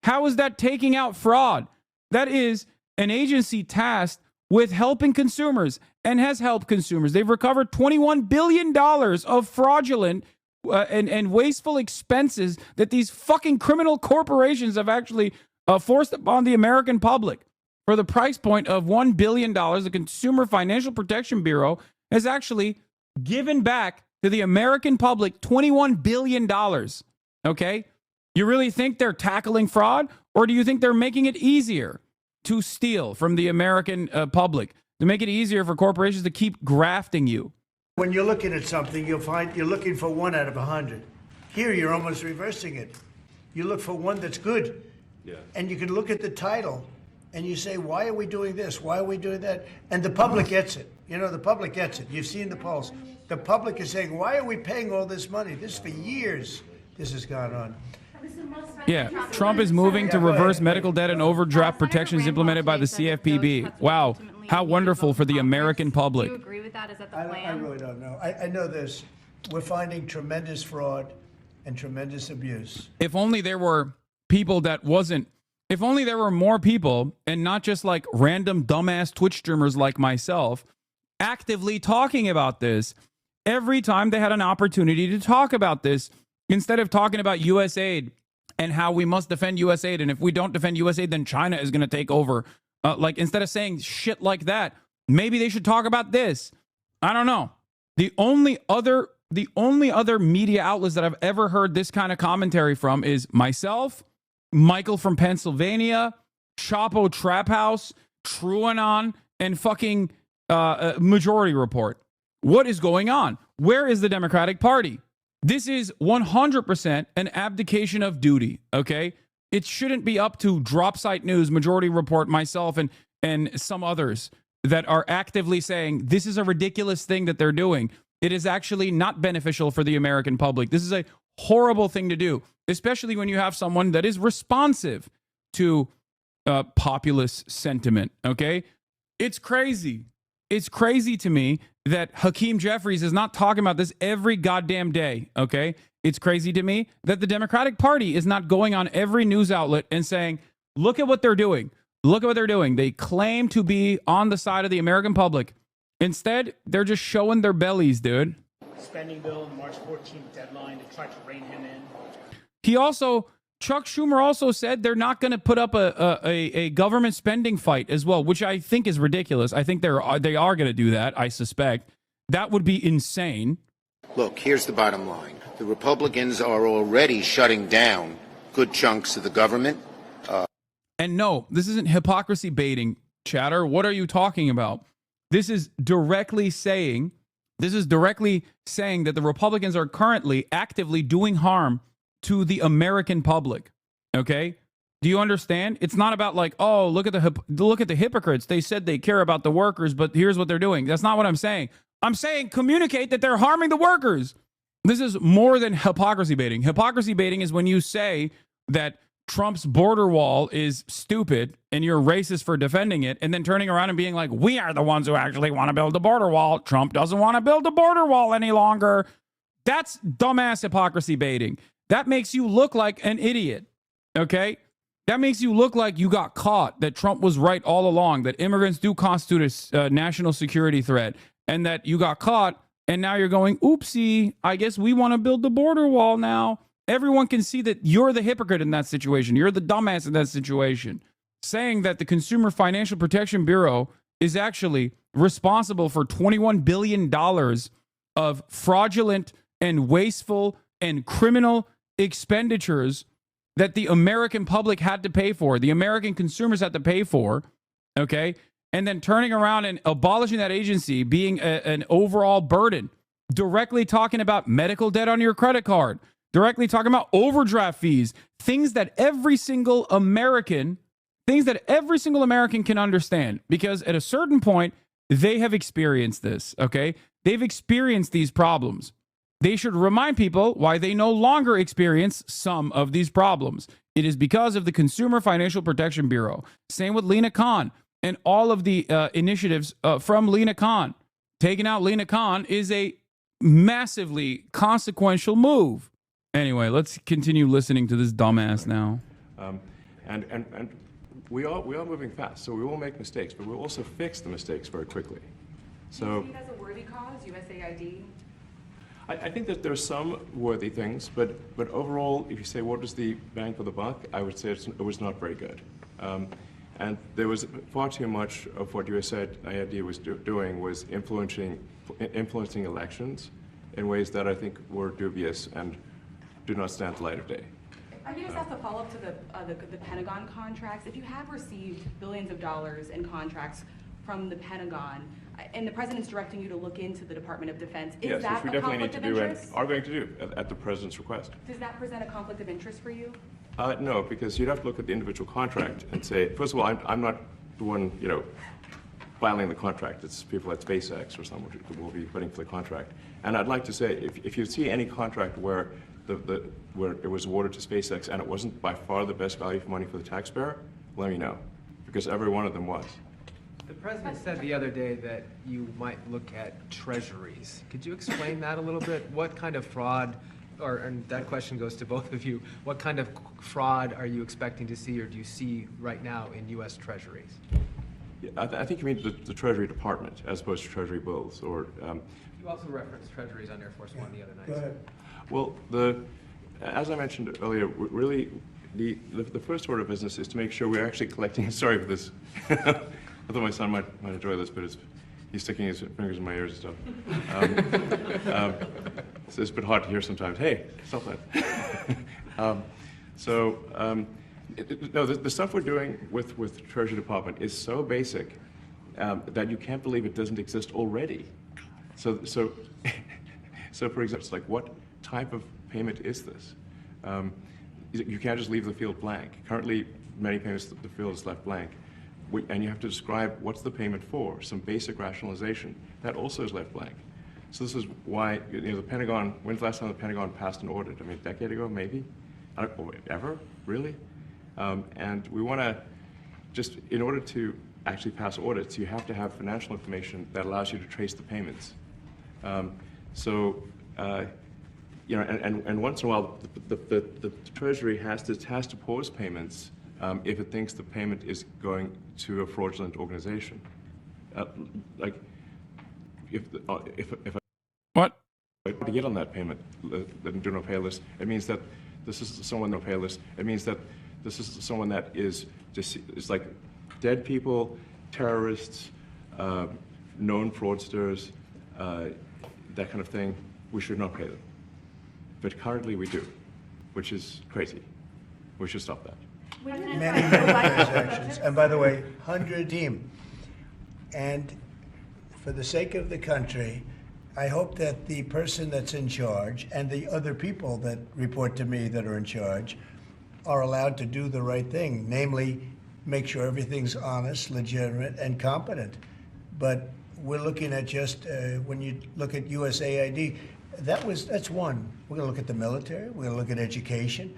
How is that taking out fraud? That is an agency tasked with helping consumers and has helped consumers. They've recovered $21 billion of fraudulent and wasteful expenses that these fucking criminal corporations have actually forced upon the American public. For the price point of $1 billion, the Consumer Financial Protection Bureau has actually given back to the American public $21 billion. Okay? You really think they're tackling fraud? Or do you think they're making it easier to steal from the American public, to make it easier for corporations to keep grafting you? When you're looking at something, you'll find you're looking for 1 out of 100. Here, you're almost reversing it. You look for one that's good. Yeah. And you can look at the title and you say, why are we doing this? Why are we doing that? And the public gets it. You know, the public gets it. You've seen the polls. The public is saying, why are we paying all this money? This for years, this has gone on. Yeah, Trump is moving to reverse medical debt and overdraft protections implemented by the CFPB. Wow, how wonderful for the American public. Do you agree with that? Is that the I plan? really don't know. I know this. We're finding tremendous fraud and tremendous abuse. If only there were people that wasn't, if only there were more people and not just like random dumbass Twitch streamers like myself actively talking about this every time they had an opportunity to talk about this, instead of talking about USAID and how we must defend USAID. And if we don't defend USAID, then China is going to take over. Like, instead of saying shit like that, maybe they should talk about this. I don't know. The only other media outlets that I've ever heard this kind of commentary from is myself, Michael from Pennsylvania, Chapo Trap House, TrueAnon, and fucking Majority Report. What is going on? Where is the Democratic Party? This is 100% an abdication of duty, okay? It shouldn't be up to Dropsite News, Majority Report, myself, and some others that are actively saying this is a ridiculous thing that they're doing. It is actually not beneficial for the American public. This is a horrible thing to do, especially when you have someone that is responsive to populist sentiment, okay? It's crazy. It's crazy to me that Hakeem Jeffries is not talking about this every goddamn day, okay? It's crazy to me that the Democratic Party is not going on every news outlet and saying, look at what they're doing. Look at what they're doing. They claim to be on the side of the American public. Instead, they're just showing their bellies, dude. Spending bill, the March 14th deadline to try to rein him in. Chuck Schumer also said they're not going to put up a government spending fight as well, which I think is ridiculous. I think they are going to do that, I suspect. That would be insane. Look, here's the bottom line. The Republicans are already shutting down good chunks of the government. And no, this isn't hypocrisy baiting, chatter. What are you talking about? This is directly saying that the Republicans are currently actively doing harm to the American public. Okay? Do you understand? It's not about like, oh, look at the hypocrites. They said they care about the workers, but here's what they're doing. That's not what I'm saying. I'm saying communicate that they're harming the workers. This is more than hypocrisy baiting. Hypocrisy baiting is when you say that Trump's border wall is stupid and you're racist for defending it, and then turning around and being like, we are the ones who actually want to build the border wall. Trump doesn't want to build the border wall any longer. That's dumbass hypocrisy baiting. That makes you look like an idiot, okay? That makes you look like you got caught, that Trump was right all along, that immigrants do constitute a national security threat, and that you got caught, and now you're going, oopsie, I guess we want to build the border wall now. Everyone can see that you're the hypocrite in that situation. You're the dumbass in that situation. Saying that the Consumer Financial Protection Bureau is actually responsible for $21 billion of fraudulent and wasteful and criminal expenditures that the American public had to pay for, the American consumers had to pay for, okay? And then turning around and abolishing that agency being an overall burden, directly talking about medical debt on your credit card, directly talking about overdraft fees, things that every single American can understand, because at a certain point, they have experienced this, okay? They've experienced these problems. they should remind people why they no longer experience some of these problems. It is because of the Consumer Financial Protection Bureau. Same with Lena Khan and all of the initiatives from Lena Khan. Taking out Lena Khan is a massively consequential move. Anyway, let's continue listening to this dumbass now. And we are moving fast, so we will make mistakes, but we'll also fix the mistakes very quickly. So, do you see it as a worthy cause, USAID? I think that there's some worthy things, but overall, if you say what was the bang for the buck, I would say it was not very good. And there was far too much of what USAID was doing was influencing elections in ways that I think were dubious and do not stand the light of day. I can just ask a follow-up to the Pentagon contracts. If you have received billions of dollars in contracts from the Pentagon, and the president's directing you to look into the Department of Defense, is that which we a definitely need conflict to of do and interest? are going to do at the president's request. Does that present a conflict of interest for you? No, because you'd have to look at the individual contract and say, first of all, I'm not the one, filing the contract. It's people at SpaceX or someone who will be putting for the contract. And I'd like to say, if you see any contract where where it was awarded to SpaceX and it wasn't by far the best value for money for the taxpayer, let me know, because every one of them was. The president said the other day that you might look at treasuries. Could you explain that a little bit? What kind of fraud, and that question goes to both of you, what kind of fraud are you expecting to see or do you see right now in U.S. treasuries? Yeah, I think you mean the Treasury Department as opposed to Treasury bills, or... You also referenced treasuries on Air Force One the other night. Go ahead. Well, as I mentioned earlier, really, the first order of business is to make sure we're actually collecting. Sorry for this. I thought my son might enjoy this, but he's sticking his fingers in my ears and stuff. So it's a bit hard to hear sometimes. Hey, stop that. No, the stuff we're doing with Treasury Department is so basic that you can't believe it doesn't exist already. So for example, it's like, what type of payment is this? You can't just leave the field blank. Currently, many payments, the field is left blank. And you have to describe what's the payment for, some basic rationalization. That also is left blank. So this is why, the Pentagon, when's the last time the Pentagon passed an audit? I mean, a decade ago, maybe? Ever? Really? And we want to just, in order to actually pass audits, you have to have financial information that allows you to trace the payments. And once in a while, the Treasury has to pause payments if it thinks the payment is going to a fraudulent organization. Like, if What? to get on that payment, the do no pay list, it means that this is someone no pay list. It means that this is someone that is just, it's like dead people, terrorists, known fraudsters, that kind of thing. We should not pay them. But currently we do, which is crazy. We should stop that. Many transactions. And by the way, 100 team. And for the sake of the country, I hope that the person that's in charge and the other people that report to me that are in charge are allowed to do the right thing, namely make sure everything's honest, legitimate, and competent. But we're looking at just, when you look at USAID, that's one. We're going to look at the military. We're going to look at education.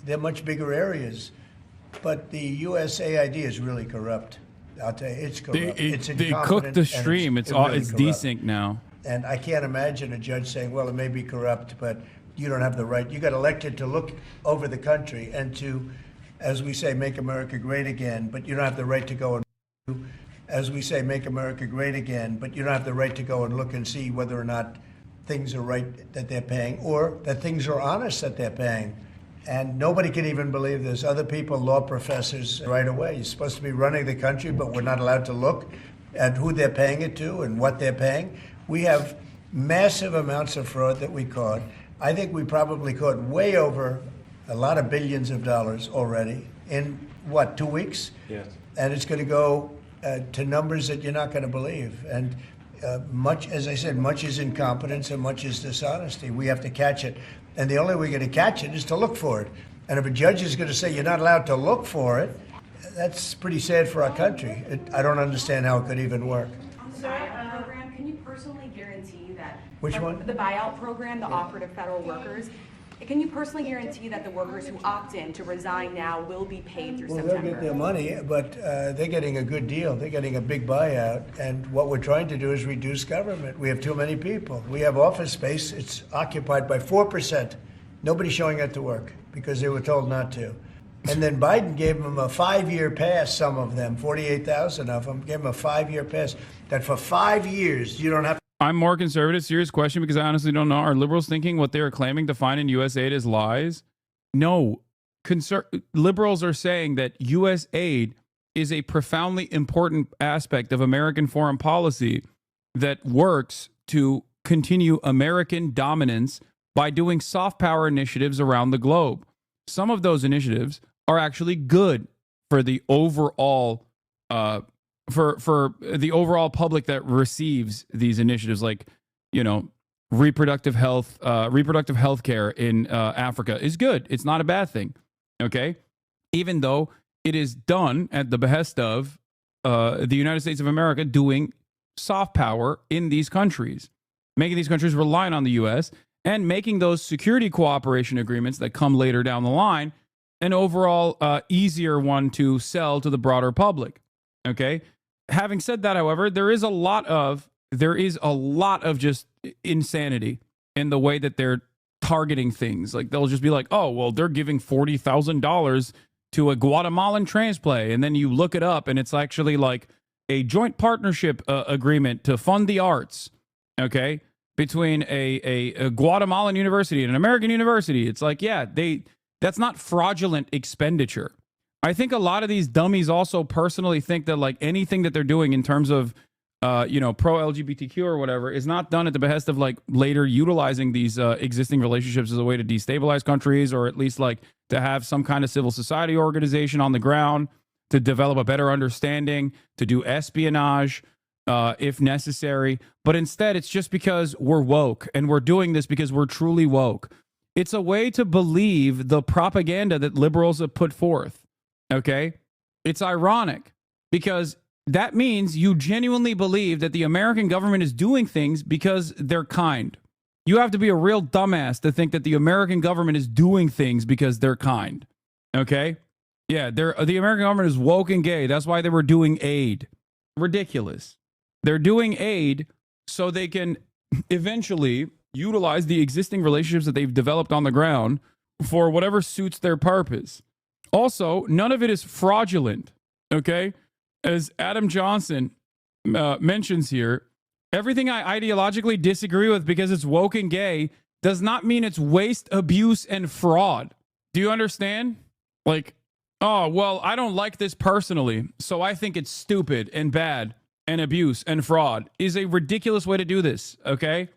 They're much bigger areas. But the USAID is really corrupt. I'll tell you, it's corrupt. They cooked the stream. It's desync now. And I can't imagine a judge saying, well, it may be corrupt, but you don't have the right. You got elected to look over the country and to, as we say, make America great again, but you don't have the right to go and, as we say, make America great again, but you don't have the right to go and look and see whether or not things are right that they're paying or that things are honest that they're paying. And nobody can even believe this. Other people, law professors, right away. You're supposed to be running the country, but we're not allowed to look at who they're paying it to and what they're paying. We have massive amounts of fraud that we caught. I think we probably caught way over a lot of billions of dollars already in, 2 weeks? Yes. And it's going to go to numbers that you're not going to believe. And much, as I said, much is incompetence and much is dishonesty. We have to catch it. And the only way we're going to catch it is to look for it. And if a judge is going to say you're not allowed to look for it, that's pretty sad for our country. I don't understand how it could even work. Program, can you personally guarantee that Which one? The buyout program, the operative federal workers, can you personally guarantee that the workers who opt in to resign now will be paid through Well, September? they'll get their money, but they're getting a good deal. They're getting a big buyout. And what we're trying to do is reduce government. We have too many people. We have office space. It's occupied by 4%. Nobody's showing up to work because they were told not to. And then Biden gave them a 5-year pass, some of them, 48,000 of them, gave them a 5-year pass, that for 5 years you don't have to. I'm more conservative. Serious question, because I honestly don't know. Are liberals thinking what they are claiming to find in U.S. aid is lies? No. Liberals are saying that U.S. aid is a profoundly important aspect of American foreign policy that works to continue American dominance by doing soft power initiatives around the globe. Some of those initiatives are actually good for the overall for the overall public that receives these initiatives, like, you know, reproductive health care in Africa is good. It's not a bad thing. Okay, even though it is done at the behest of the United States of America doing soft power in these countries, making these countries reliant on the U.S. and making those security cooperation agreements that come later down the line an overall easier one to sell to the broader public. Okay. Having said that, however, there is a lot of just insanity in the way that they're targeting things. Like, they'll just be like, oh, well, they're giving $40,000 to a Guatemalan transplant, and then you look it up and it's actually like a joint partnership agreement to fund the arts, okay, between a Guatemalan university and an American university. It's like, yeah, that's not fraudulent expenditure. I think a lot of these dummies also personally think that, like, anything that they're doing in terms of, pro-LGBTQ or whatever is not done at the behest of, like, later utilizing these existing relationships as a way to destabilize countries, or at least, like, to have some kind of civil society organization on the ground to develop a better understanding, to do espionage if necessary. But instead, it's just because we're woke, and we're doing this because we're truly woke. It's a way to believe the propaganda that liberals have put forth. Okay, it's ironic because that means you genuinely believe that the American government is doing things because they're kind. You have to be a real dumbass to think that the American government is doing things because they're kind. Okay, yeah, the American government is woke and gay. That's why they were doing aid. Ridiculous. They're doing aid so they can eventually utilize the existing relationships that they've developed on the ground for whatever suits their purpose. Also, none of it is fraudulent, okay? As Adam Johnson mentions here, everything I ideologically disagree with because it's woke and gay does not mean it's waste, abuse, and fraud. Do you understand? Like, oh, well, I don't like this personally, so I think it's stupid and bad and abuse and fraud is a ridiculous way to do this, okay?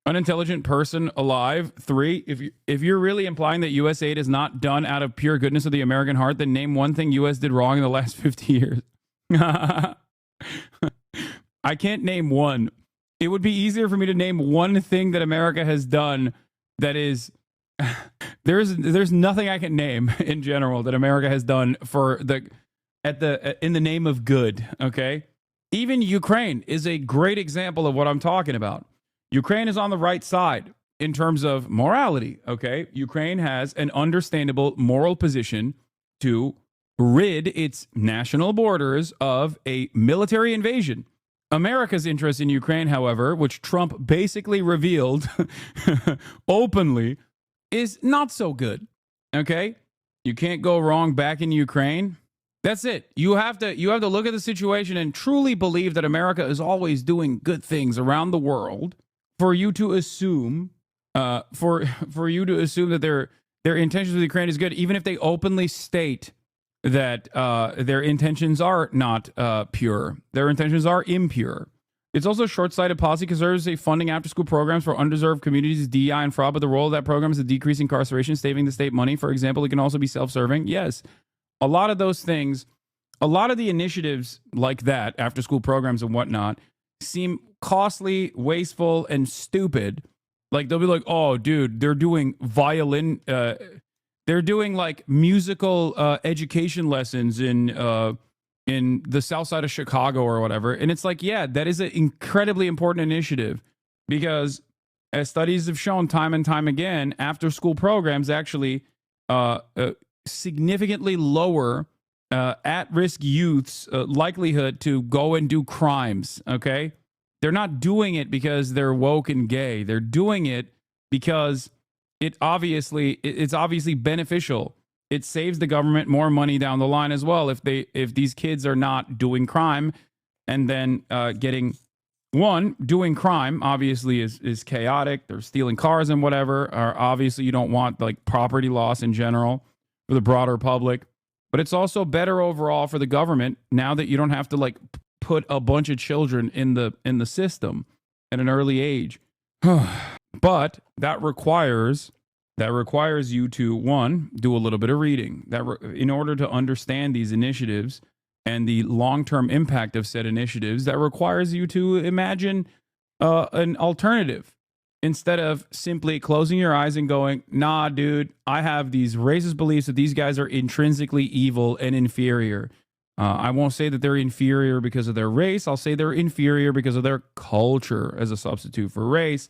Unintelligent person alive. 3, if you're really implying that U.S. aid is not done out of pure goodness of the American heart, then name one thing U.S. did wrong in the last 50 years. I can't name one. It would be easier for me to name one thing that America has done that is... There's nothing I can name in general that America has done in the name of good, okay? Even Ukraine is a great example of what I'm talking about. Ukraine is on the right side in terms of morality, okay? Ukraine has an understandable moral position to rid its national borders of a military invasion. America's interest in Ukraine, however, which Trump basically revealed openly, is not so good, okay? You can't go wrong back in Ukraine. That's it. You have to look at the situation and truly believe that America is always doing good things around the world for you to assume for you to assume that their intentions with Ukraine is good, even if they openly state that their intentions are not pure. Their intentions are impure. It's also short-sighted policy because there is a funding after-school programs for undeserved communities, DEI, and fraud, but the role of that program is to decrease incarceration, saving the state money. For example, it can also be self-serving. Yes, a lot of those things, a lot of the initiatives like that, after-school programs and whatnot, seem costly, wasteful, and stupid. Like, they'll be like, oh, dude, they're doing violin, they're doing, like, musical education lessons in in the south side of Chicago or whatever. And it's like, yeah, that is an incredibly important initiative because as studies have shown time and time again, after school programs actually significantly lower at-risk youth's likelihood to go and do crimes, okay? They're not doing it because they're woke and gay. They're doing it because it's obviously beneficial. It saves the government more money down the line as well if these kids are not doing crime and then doing crime obviously is chaotic. They're stealing cars and whatever. Or obviously you don't want like property loss in general for the broader public. But it's also better overall for the government now that you don't have to like put a bunch of children in the system at an early age. But that requires you to, one, do a little bit of reading. In order to understand these initiatives and the long-term impact of said initiatives, that requires you to imagine an alternative instead of simply closing your eyes and going, nah, dude, I have these racist beliefs that these guys are intrinsically evil and inferior. I won't say that they're inferior because of their race. I'll say they're inferior because of their culture as a substitute for race,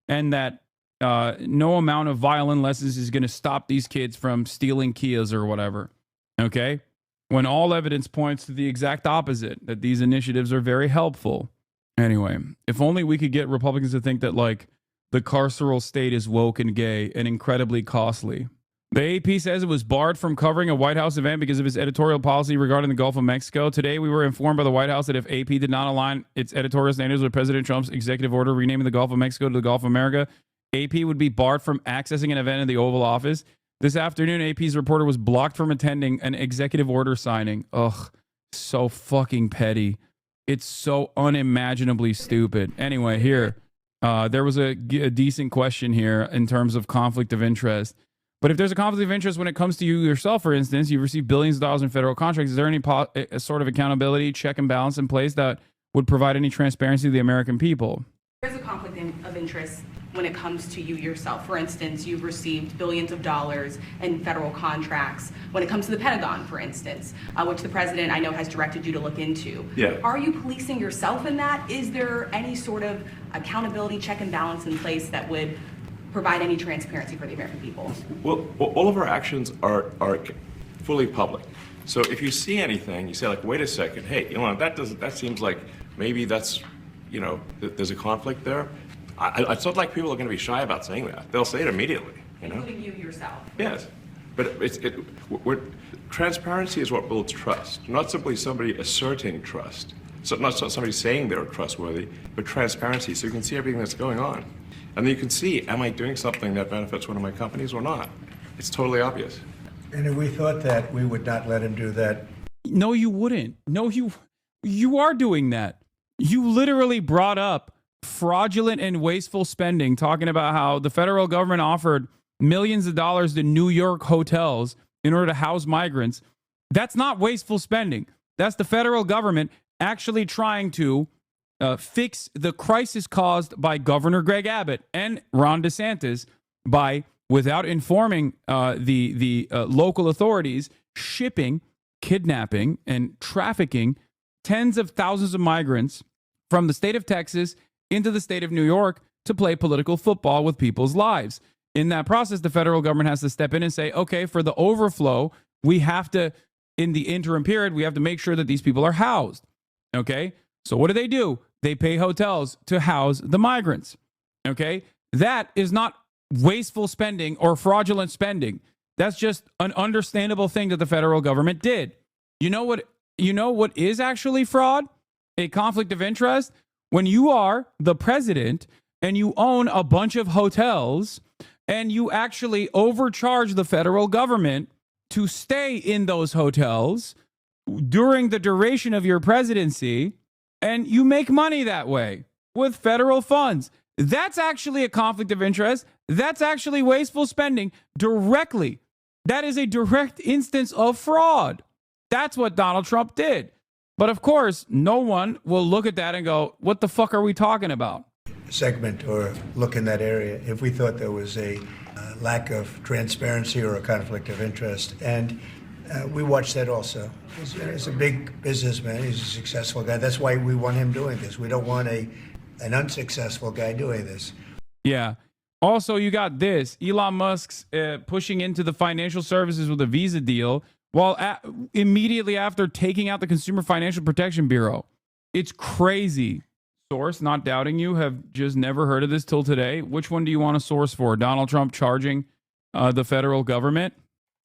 and that no amount of violent lessons is going to stop these kids from stealing Kias or whatever. Okay? When all evidence points to the exact opposite, that these initiatives are very helpful. Anyway, if only we could get Republicans to think that, like, the carceral state is woke and gay and incredibly costly. The AP says it was barred from covering a White House event because of its editorial policy regarding the Gulf of Mexico. Today, we were informed by the White House that if AP did not align its editorial standards with President Trump's executive order renaming the Gulf of Mexico to the Gulf of America, AP would be barred from accessing an event in the Oval Office. This afternoon, AP's reporter was blocked from attending an executive order signing. Ugh, so fucking petty. It's so unimaginably stupid. Anyway, here, there was a decent question here in terms of conflict of interest. But if there's a conflict of interest when it comes to you yourself, for instance, you've received billions of dollars in federal contracts, is there any sort of accountability, check and balance in place that would provide any transparency to the American people? There's a conflict of interest when it comes to you yourself. For instance, you've received billions of dollars in federal contracts. When it comes to the Pentagon, for instance, which the president I know has directed you to look into. Yeah. Are you policing yourself in that? Is there any sort of accountability, check and balance in place that would provide any transparency for the American people? Well, all of our actions are fully public. So if you see anything, you say like, wait a second, hey, you know, that seems like maybe that's, you know, there's a conflict there. It's not like people are going to be shy about saying that. They'll say it immediately, you know? Including you yourself. Yes. But transparency is what builds trust, not simply somebody asserting trust. So not somebody saying they're trustworthy, but transparency, so you can see everything that's going on. And then you can see, am I doing something that benefits one of my companies or not? It's totally obvious. And if we thought that, we would not let him do that. No, you wouldn't. No, you are doing that. You literally brought up fraudulent and wasteful spending, talking about how the federal government offered millions of dollars to New York hotels in order to house migrants. That's not wasteful spending. That's the federal government actually trying to fix the crisis caused by Governor Greg Abbott and Ron DeSantis by, without informing the local authorities, shipping, kidnapping, and trafficking tens of thousands of migrants from the state of Texas into the state of New York to play political football with people's lives. In that process, the federal government has to step in and say, okay, for the overflow, we have to, in the interim period, we have to make sure that these people are housed. Okay? So what do? They pay hotels to house the migrants. Okay? That is not wasteful spending or fraudulent spending. That's just an understandable thing that the federal government did. You know what is actually fraud? A conflict of interest? When you are the president and you own a bunch of hotels and you actually overcharge the federal government to stay in those hotels during the duration of your presidency, and you make money that way with federal funds. That's actually a conflict of interest. That's actually wasteful spending directly. That is a direct instance of fraud. That's what Donald Trump did. But of course, no one will look at that and go, what the fuck are we talking about? Segment or look in that area if we thought there was a lack of transparency or a conflict of interest. And We watch that also. He's a big businessman. He's a successful guy. That's why we want him doing this. We don't want an unsuccessful guy doing this. Yeah. Also, you got this. Elon Musk's pushing into the financial services with a Visa deal while immediately after taking out the Consumer Financial Protection Bureau. It's crazy. Source, not doubting you, have just never heard of this till today. Which one do you want to source for? Donald Trump charging the federal government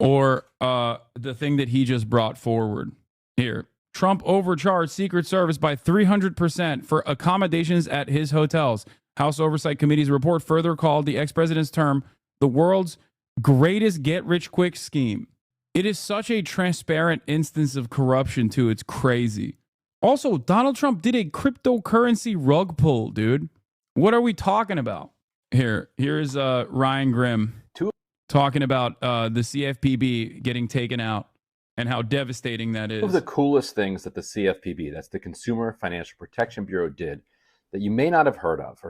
or the thing that he just brought forward? Here. Trump overcharged Secret Service by 300% for accommodations at his hotels. House Oversight Committee's report further called the ex-president's term the world's greatest get-rich-quick scheme. It is such a transparent instance of corruption, too. It's crazy. Also, Donald Trump did a cryptocurrency rug pull, dude. What are we talking about? Here's Ryan Grimm talking about the CFPB getting taken out and how devastating that is. One of the coolest things that the CFPB, that's the Consumer Financial Protection Bureau, did that you may not have heard of.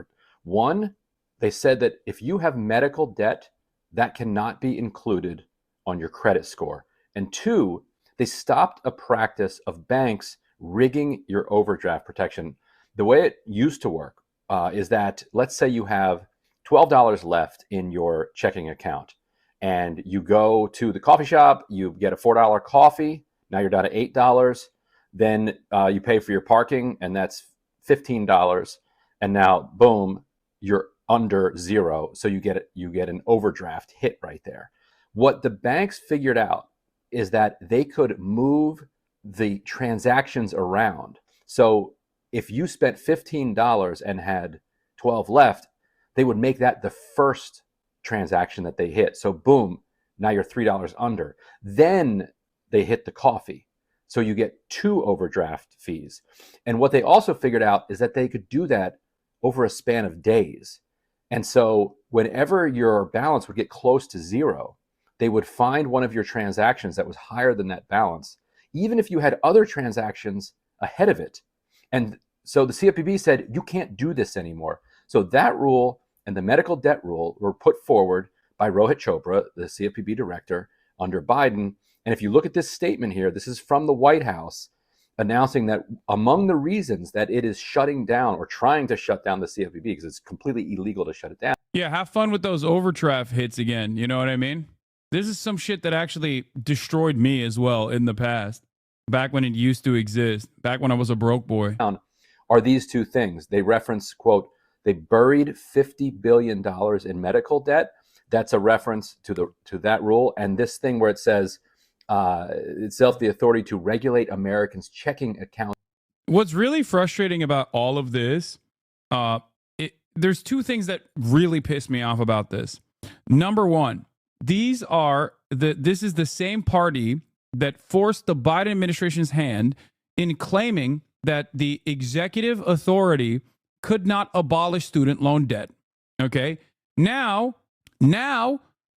One, they said that if you have medical debt, that cannot be included on your credit score. And two, they stopped a practice of banks rigging your overdraft protection. The way it used to work is that, let's say you have $12 left in your checking account and you go to the coffee shop, you get a $4 coffee, now you're down to $8. Then you pay for your parking and that's $15. And now, boom, you're under zero. So you get an overdraft hit right there. What the banks figured out is that they could move the transactions around. So if you spent $15 and had 12 left, they would make that the first transaction that they hit. So boom, now you're $3 under. Then they hit the coffee. So you get 2 overdraft fees. And what they also figured out is that they could do that over a span of days. And so whenever your balance would get close to zero, they would find one of your transactions that was higher than that balance, even if you had other transactions ahead of it. And so the CFPB said, you can't do this anymore. So that rule and the medical debt rule were put forward by Rohit Chopra, the CFPB director, under Biden. And if you look at this statement here, this is from the White House, announcing that among the reasons that it is shutting down or trying to shut down the CFPB, because it's completely illegal to shut it down. Yeah, have fun with those overdraft hits again. You know what I mean? This is some shit that actually destroyed me as well in the past, back when it used to exist, back when I was a broke boy. Are these two things. They reference, quote, they buried $50 billion in medical debt. That's a reference to that rule. And this thing where it says itself the authority to regulate Americans' checking accounts. What's really frustrating about all of this, there's two things that really piss me off about this. Number one, this is the same party that forced the Biden administration's hand in claiming that the executive authority could not abolish student loan debt. Okay? Now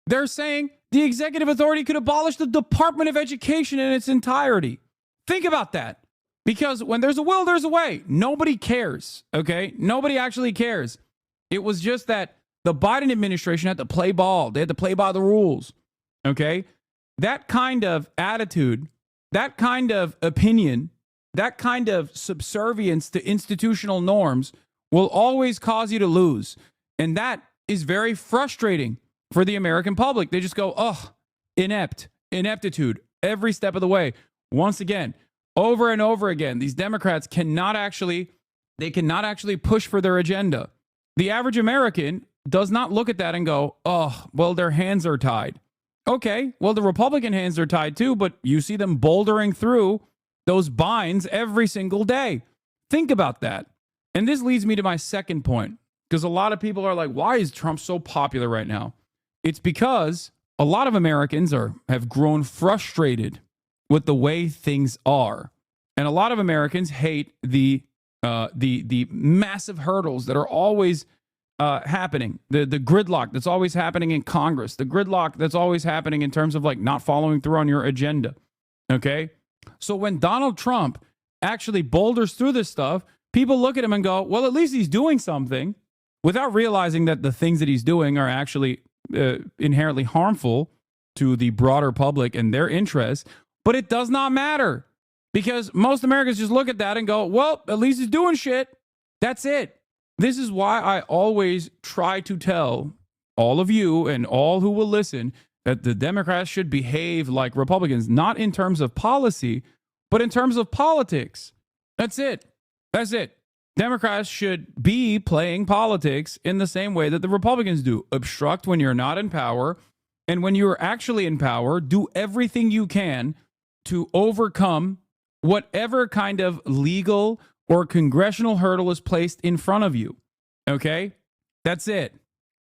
they're saying the executive authority could abolish the Department of Education in its entirety. Think about that. Because when there's a will, there's a way. Nobody cares. Okay? Nobody actually cares. It was just that the Biden administration had to play ball. They had to play by the rules. Okay? That kind of attitude, that kind of opinion, that kind of subservience to institutional norms will always cause you to lose. And that is very frustrating for the American public. They just go, oh, ineptitude, every step of the way. Once again, over and over again, these Democrats cannot actually push for their agenda. The average American does not look at that and go, oh, well, their hands are tied. Okay, well, the Republican hands are tied too, but you see them bouldering through those binds every single day. Think about that. And this leads me to my second point, because a lot of people are like, why is Trump so popular right now? It's because a lot of Americans have grown frustrated with the way things are. And a lot of Americans hate the massive hurdles that are always happening, the gridlock that's always happening in Congress, the gridlock that's always happening in terms of like not following through on your agenda. Okay? So when Donald Trump actually boulders through this stuff, people look at him and go, well, at least he's doing something, without realizing that the things that he's doing are actually inherently harmful to the broader public and their interests. But it does not matter because most Americans just look at that and go, well, at least he's doing shit. That's it. This is why I always try to tell all of you and all who will listen that the Democrats should behave like Republicans, not in terms of policy, but in terms of politics. That's it. That's it. Democrats should be playing politics in the same way that the Republicans do. Obstruct when you're not in power. And when you're actually in power, do everything you can to overcome whatever kind of legal or congressional hurdle is placed in front of you. Okay? That's it.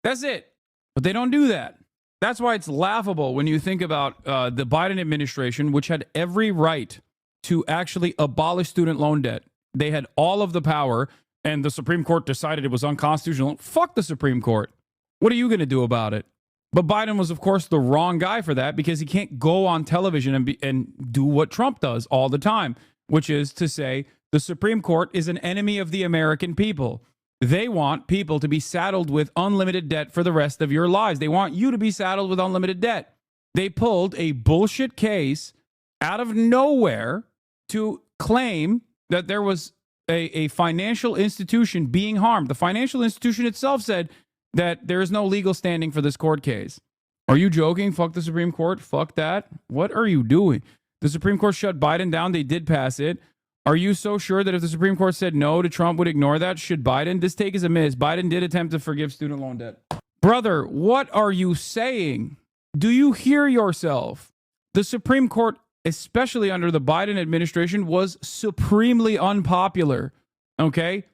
That's it. But they don't do that. That's why it's laughable when you think about the Biden administration, which had every right to actually abolish student loan debt. They had all of the power, and the Supreme Court decided it was unconstitutional. Fuck the Supreme Court. What are you going to do about it? But Biden was, of course, the wrong guy for that because he can't go on television and do what Trump does all the time, which is to say the Supreme Court is an enemy of the American people. They want people to be saddled with unlimited debt for the rest of your lives. They want you to be saddled with unlimited debt. They pulled a bullshit case out of nowhere to claim that there was a financial institution being harmed. The financial institution itself said that there is no legal standing for this court case. Are you joking? Fuck the Supreme Court. Fuck that. What are you doing? The Supreme Court shut Biden down. They did pass it. Are you so sure that if the Supreme Court said no to Trump would ignore that? Should Biden? This take is amiss. Biden did attempt to forgive student loan debt. Brother, what are you saying? Do you hear yourself? The Supreme Court, especially under the Biden administration, was supremely unpopular. Okay?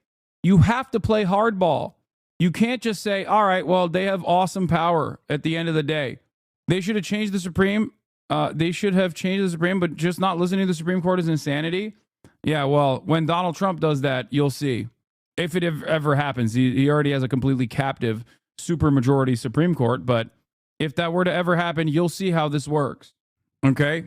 You have to play hardball. You can't just say, all right, well, they have awesome power at the end of the day. They should have changed the Supreme. They should have changed the Supreme, but just not listening to the Supreme Court is insanity. Yeah, well, when Donald Trump does that, you'll see. If it ever happens, he already has a completely captive supermajority Supreme Court, but if that were to ever happen, you'll see how this works. Okay?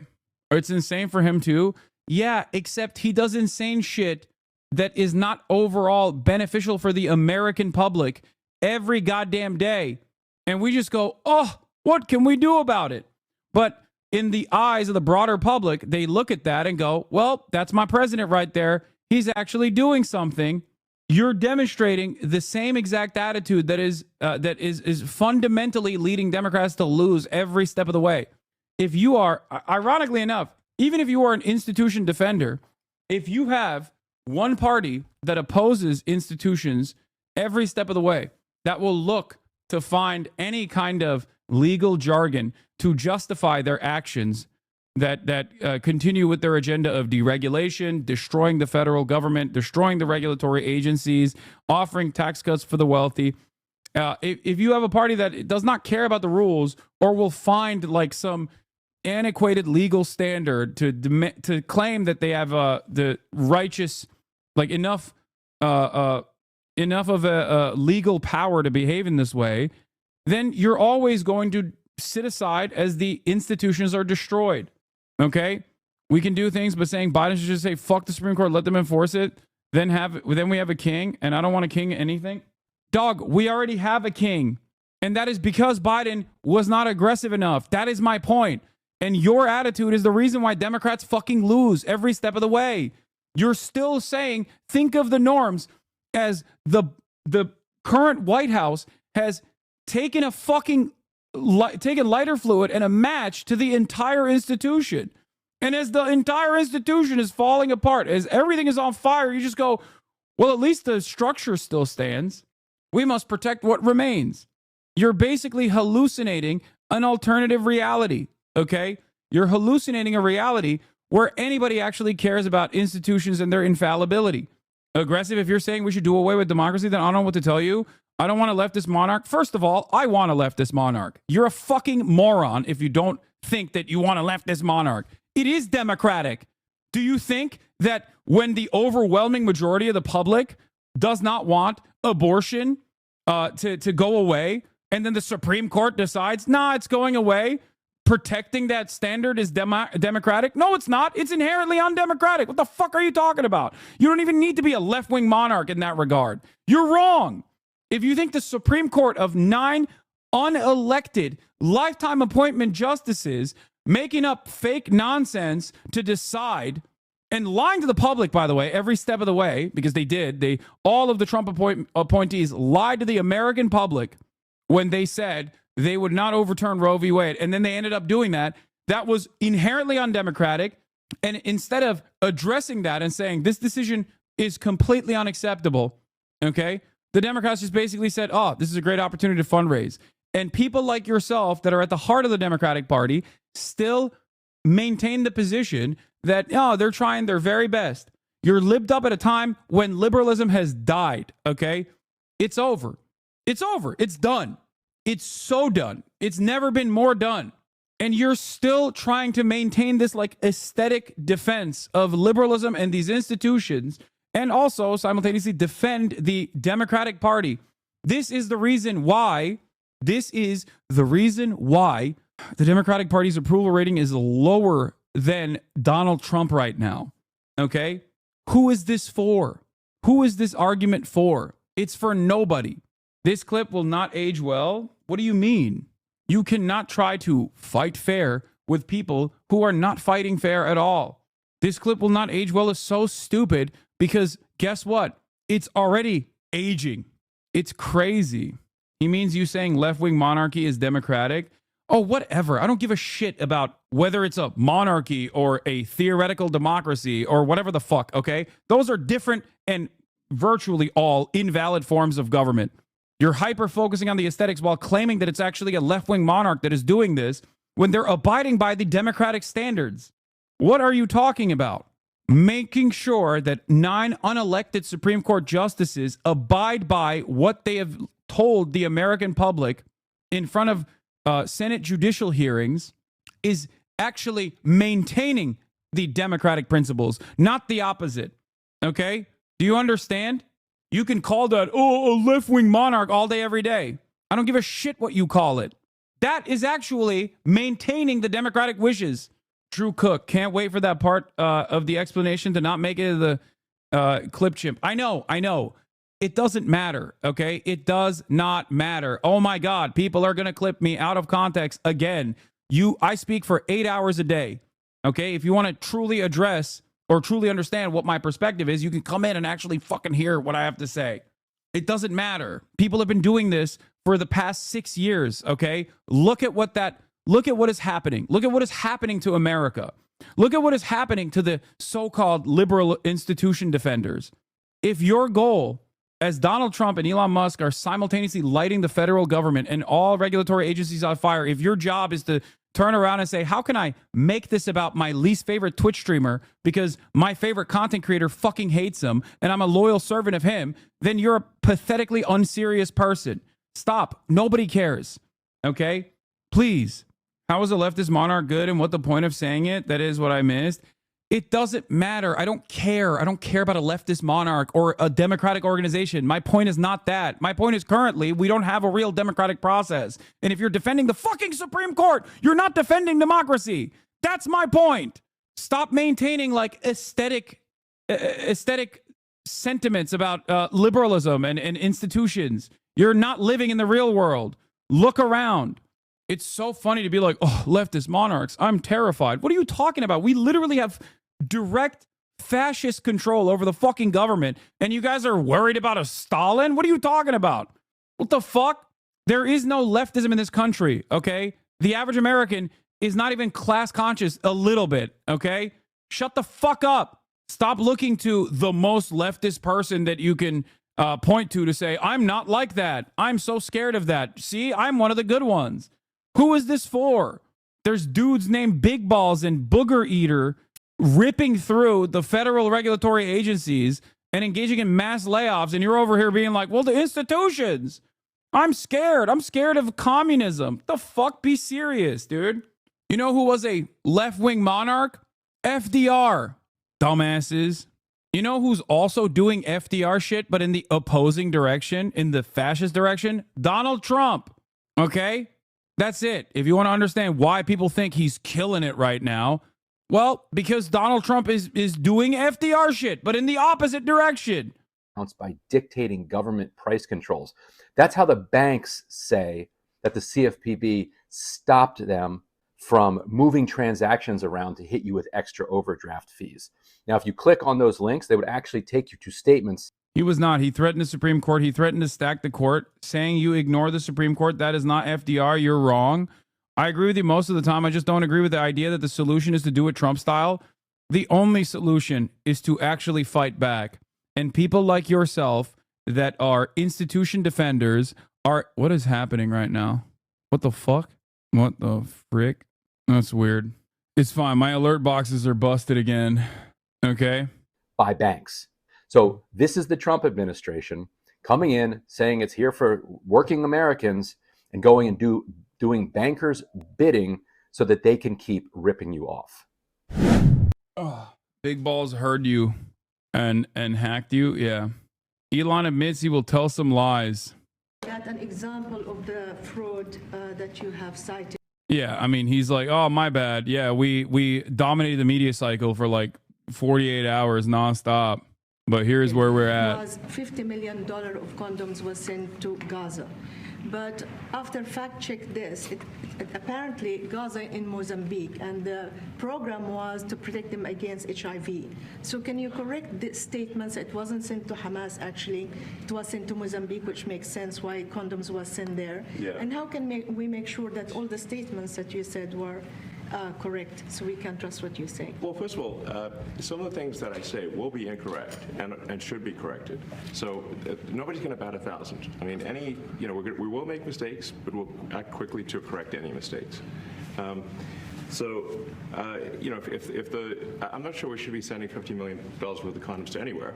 It's insane for him too. Yeah, except he does insane shit that is not overall beneficial for the American public every goddamn day. And we just go, oh, what can we do about it? But in the eyes of the broader public, they look at that and go, well, that's my president right there. He's actually doing something. You're demonstrating the same exact attitude that is fundamentally leading Democrats to lose every step of the way. If you are, ironically enough, even if you are an institution defender, if you have one party that opposes institutions every step of the way, that will look to find any kind of legal jargon to justify their actions that continue with their agenda of deregulation, destroying the federal government, destroying the regulatory agencies, offering tax cuts for the wealthy. If you have a party that does not care about the rules or will find like some antiquated legal standard to claim that they have the righteous, like enough of a legal power to behave in this way, then you're always going to sit aside as the institutions are destroyed. Okay? We can do things, but saying Biden should just say, fuck the Supreme Court, let them enforce it, then we have a king, and I don't want a king anything. Dog, we already have a king. And that is because Biden was not aggressive enough. That is my point. And your attitude is the reason why Democrats fucking lose every step of the way. You're still saying, think of the norms as the current White House has taken taken lighter fluid and a match to the entire institution. And as the entire institution is falling apart, as everything is on fire, you just go, well, at least the structure still stands. We must protect what remains. You're basically hallucinating an alternative reality, okay? You're hallucinating a reality where anybody actually cares about institutions and their infallibility. Aggressive, if you're saying we should do away with democracy, then I don't know what to tell you. I don't want a leftist monarch. First of all, I want a leftist monarch. You're a fucking moron if you don't think that you want a leftist monarch. It is democratic. Do you think that when the overwhelming majority of the public does not want abortion to go away, and then the Supreme Court decides, nah, it's going away, protecting that standard is democratic? No, it's not. It's inherently undemocratic. What the fuck are you talking about? You don't even need to be a left-wing monarch in that regard. You're wrong. If you think the Supreme Court of 9 unelected lifetime appointment justices making up fake nonsense to decide and lying to the public, by the way, every step of the way, because they did. All of the Trump appointees lied to the American public when they said they would not overturn Roe v. Wade. And then they ended up doing that. That was inherently undemocratic. And instead of addressing that and saying this decision is completely unacceptable, okay, the Democrats just basically said, oh, this is a great opportunity to fundraise. And people like yourself that are at the heart of the Democratic Party still maintain the position that, oh, they're trying their very best. You're libbed up at a time when liberalism has died, okay? It's over. It's over. It's done. It's so done. It's never been more done. And you're still trying to maintain this like aesthetic defense of liberalism and these institutions, and also simultaneously defend the Democratic Party. This is the reason why the Democratic Party's approval rating is lower than Donald Trump right now. Okay? Who is this for? Who is this argument for? It's for nobody. This clip will not age well. What do you mean? You cannot try to fight fair with people who are not fighting fair at all. This clip will not age well is so stupid because guess what? It's already aging. It's crazy. He means you saying left-wing monarchy is democratic. Oh, whatever. I don't give a shit about whether it's a monarchy or a theoretical democracy or whatever the fuck, okay? Those are different and virtually all invalid forms of government. You're hyper-focusing on the aesthetics while claiming that it's actually a left-wing monarch that is doing this when they're abiding by the democratic standards. What are you talking about? Making sure that 9 unelected Supreme Court justices abide by what they have told the American public in front of Senate judicial hearings is actually maintaining the democratic principles, not the opposite. Okay? Do you understand? You can call that, oh, a left-wing monarch all day, every day. I don't give a shit what you call it. That is actually maintaining the democratic wishes. Drew Cook, can't wait for that part of the explanation to not make it to the clip chimp. I know. It doesn't matter, okay? It does not matter. Oh my God, people are going to clip me out of context again. I speak for 8 hours a day, okay? If you want to truly address or truly understand what my perspective is, you can come in and actually fucking hear what I have to say. It doesn't matter. People have been doing this for the past 6 years, okay? Look at what is happening. Look at what is happening to America. Look at what is happening to the so-called liberal institution defenders. If your goal, as Donald Trump and Elon Musk are simultaneously lighting the federal government and all regulatory agencies on fire, if your job is to turn around and say, how can I make this about my least favorite Twitch streamer because my favorite content creator fucking hates him and I'm a loyal servant of him, then you're a pathetically unserious person. Stop. Nobody cares. Okay? Please. How is a leftist monarch good and what the point of saying it? That is what I missed. It doesn't matter. I don't care. I don't care about a leftist monarch or a democratic organization. My point is not that. My point is currently we don't have a real democratic process. And if you're defending the fucking Supreme Court, you're not defending democracy. That's my point. Stop maintaining like aesthetic sentiments about liberalism and institutions. You're not living in the real world. Look around. It's so funny to be like, oh, leftist monarchs, I'm terrified. What are you talking about? We literally have direct fascist control over the fucking government, and you guys are worried about a Stalin? What are you talking about? What the fuck? There is no leftism in this country, okay? The average American is not even class conscious a little bit, okay? Shut the fuck up. Stop looking to the most leftist person that you can point to say, I'm not like that. I'm so scared of that. See, I'm one of the good ones. Who is this for? There's dudes named Big Balls and Booger Eater ripping through the federal regulatory agencies and engaging in mass layoffs, and you're over here being like, well, the institutions. I'm scared. I'm scared of communism. The fuck? Be serious, dude. You know who was a left-wing monarch? FDR. Dumbasses. You know who's also doing FDR shit, but in the opposing direction, in the fascist direction? Donald Trump. Okay? That's it. If you want to understand why people think he's killing it right now, well, because Donald Trump is doing FDR shit, but in the opposite direction. By dictating government price controls. That's how the banks say that the CFPB stopped them from moving transactions around to hit you with extra overdraft fees. Now, if you click on those links, they would actually take you to statements. He was not. He threatened the Supreme Court. He threatened to stack the court, saying you ignore the Supreme Court. That is not FDR. You're wrong. I agree with you most of the time. I just don't agree with the idea that the solution is to do it Trump style. The only solution is to actually fight back. And people like yourself that are institution defenders are... What is happening right now? What the fuck? What the frick? That's weird. It's fine. My alert boxes are busted again. Okay? By banks. So this is the Trump administration coming in, saying it's here for working Americans and going and doing bankers' bidding so that they can keep ripping you off. Oh, big balls heard you and hacked you. Yeah. Elon admits he will tell some lies. That an example of the fraud that you have cited. Yeah, I mean, he's like, oh, my bad. Yeah, we dominated the media cycle for like 48 hours nonstop. But here's where we're at. Was $50 million of condoms was sent to Gaza. But after fact-check this, it apparently Gaza in Mozambique, and the program was to protect them against HIV. So can you correct the statements? It wasn't sent to Hamas, actually. It was sent to Mozambique, which makes sense why condoms was sent there. Yeah. And how can we make sure that all the statements that you said were correct, so we can trust what you say? Well, first of all, some of the things that I say will be incorrect and should be corrected. So nobody's going to bat 1,000. I mean, we will make mistakes, but we'll act quickly to correct any mistakes. I'm not sure we should be sending $50 million worth of condoms to anywhere,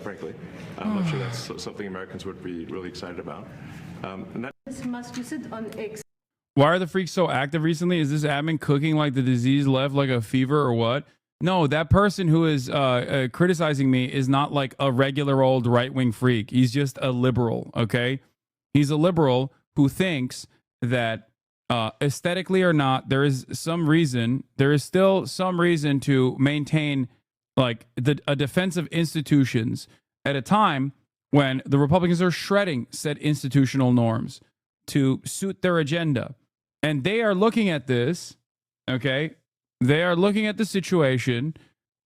frankly. I'm not sure that's something Americans would be really excited about. You said on X. Why are the freaks so active recently? Is this admin cooking like the disease left like a fever or what? No, that person who is criticizing me is not like a regular old right-wing freak. He's just a liberal, okay? He's a liberal who thinks that aesthetically or not, there is still some reason to maintain like a defense of institutions at a time when the Republicans are shredding said institutional norms to suit their agenda. And they are looking at this, okay? They are looking at the situation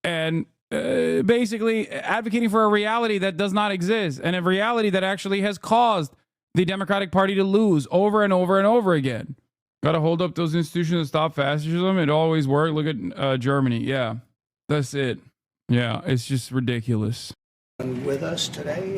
and basically advocating for a reality that does not exist, and a reality that actually has caused the Democratic Party to lose over and over and over again. Got to hold up those institutions and stop fascism. It always worked. Look at Germany. Yeah, that's it. Yeah, it's just ridiculous. With us today.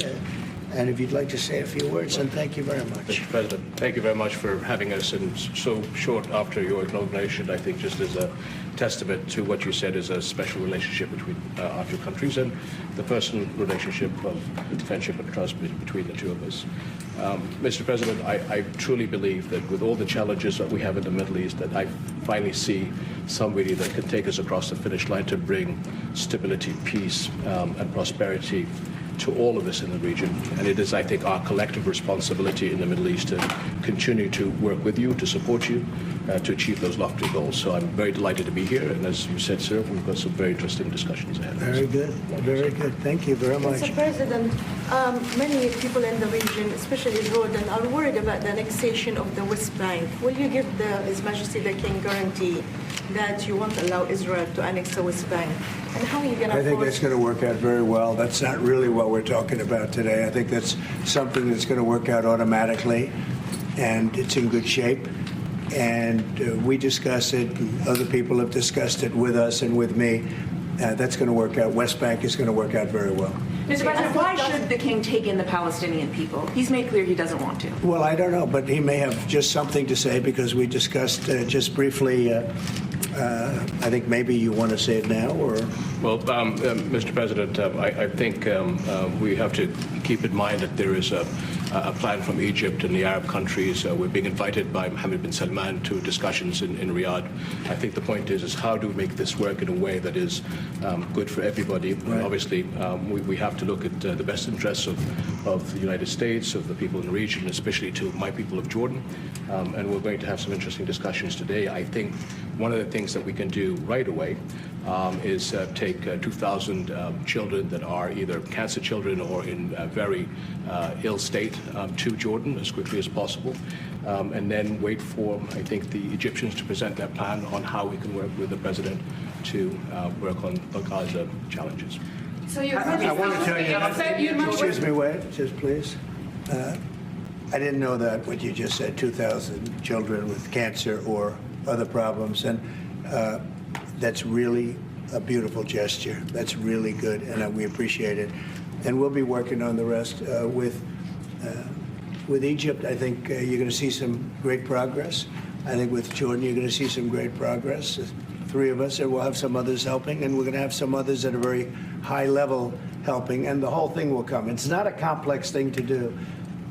And if you'd like to say a few words, and thank you very much. Mr. President, thank you very much for having us, and so short after your inauguration, I think just as a testament to what you said is a special relationship between our two countries and the personal relationship of friendship and trust between the two of us. Mr. President, I truly believe that with all the challenges that we have in the Middle East, that I finally see somebody that can take us across the finish line to bring stability, peace, and prosperity to all of us in the region. And it is, I think, our collective responsibility in the Middle East to continue to work with you, to support you, to achieve those lofty goals. So I'm very delighted to be here. And as you said, sir, we've got some very interesting discussions ahead of us. Very good. Very good. Thank you very much. Mr. President, many people in the region, especially Jordan, are worried about the annexation of the West Bank. Will you give His Majesty the King guarantee that you won't allow Israel to annex the West Bank? And how are you going to... I think that's going to work out very well. That's not really what we're talking about today. I think that's something that's going to work out automatically, and it's in good shape. And we discuss it, and other people have discussed it with us and with me. That's going to work out. West Bank is going to work out very well. Mr. President, why should the king take in the Palestinian people? He's made clear he doesn't want to. Well, I don't know, but he may have just something to say, because we discussed just briefly. I think maybe you want to say it now, or? Well, Mr. President, I think we have to keep in mind that there is a plan from Egypt and the Arab countries. We're being invited by Mohammed bin Salman to discussions in Riyadh. I think the point is how do we make this work in a way that is good for everybody? Right. Obviously, we have to look at the best interests of the United States, of the people in the region, especially to my people of Jordan. And we're going to have some interesting discussions today. I think one of the things things that we can do right away is take 2,000 children that are either cancer children or in a very ill state to Jordan as quickly as possible, and then wait for, I think, the Egyptians to present their plan on how we can work with the president to work on the Gaza challenges. So you I want to tell you, excuse me, wait, just please. I didn't know that, what you just said, 2,000 children with cancer or other problems. And that's really a beautiful gesture. That's really good, and we appreciate it. And we'll be working on the rest with Egypt. I think you're going to see some great progress. I think with Jordan, you're going to see some great progress. Three of us, and we'll have some others helping, and we're going to have some others at a very high level helping, and the whole thing will come. It's not a complex thing to do.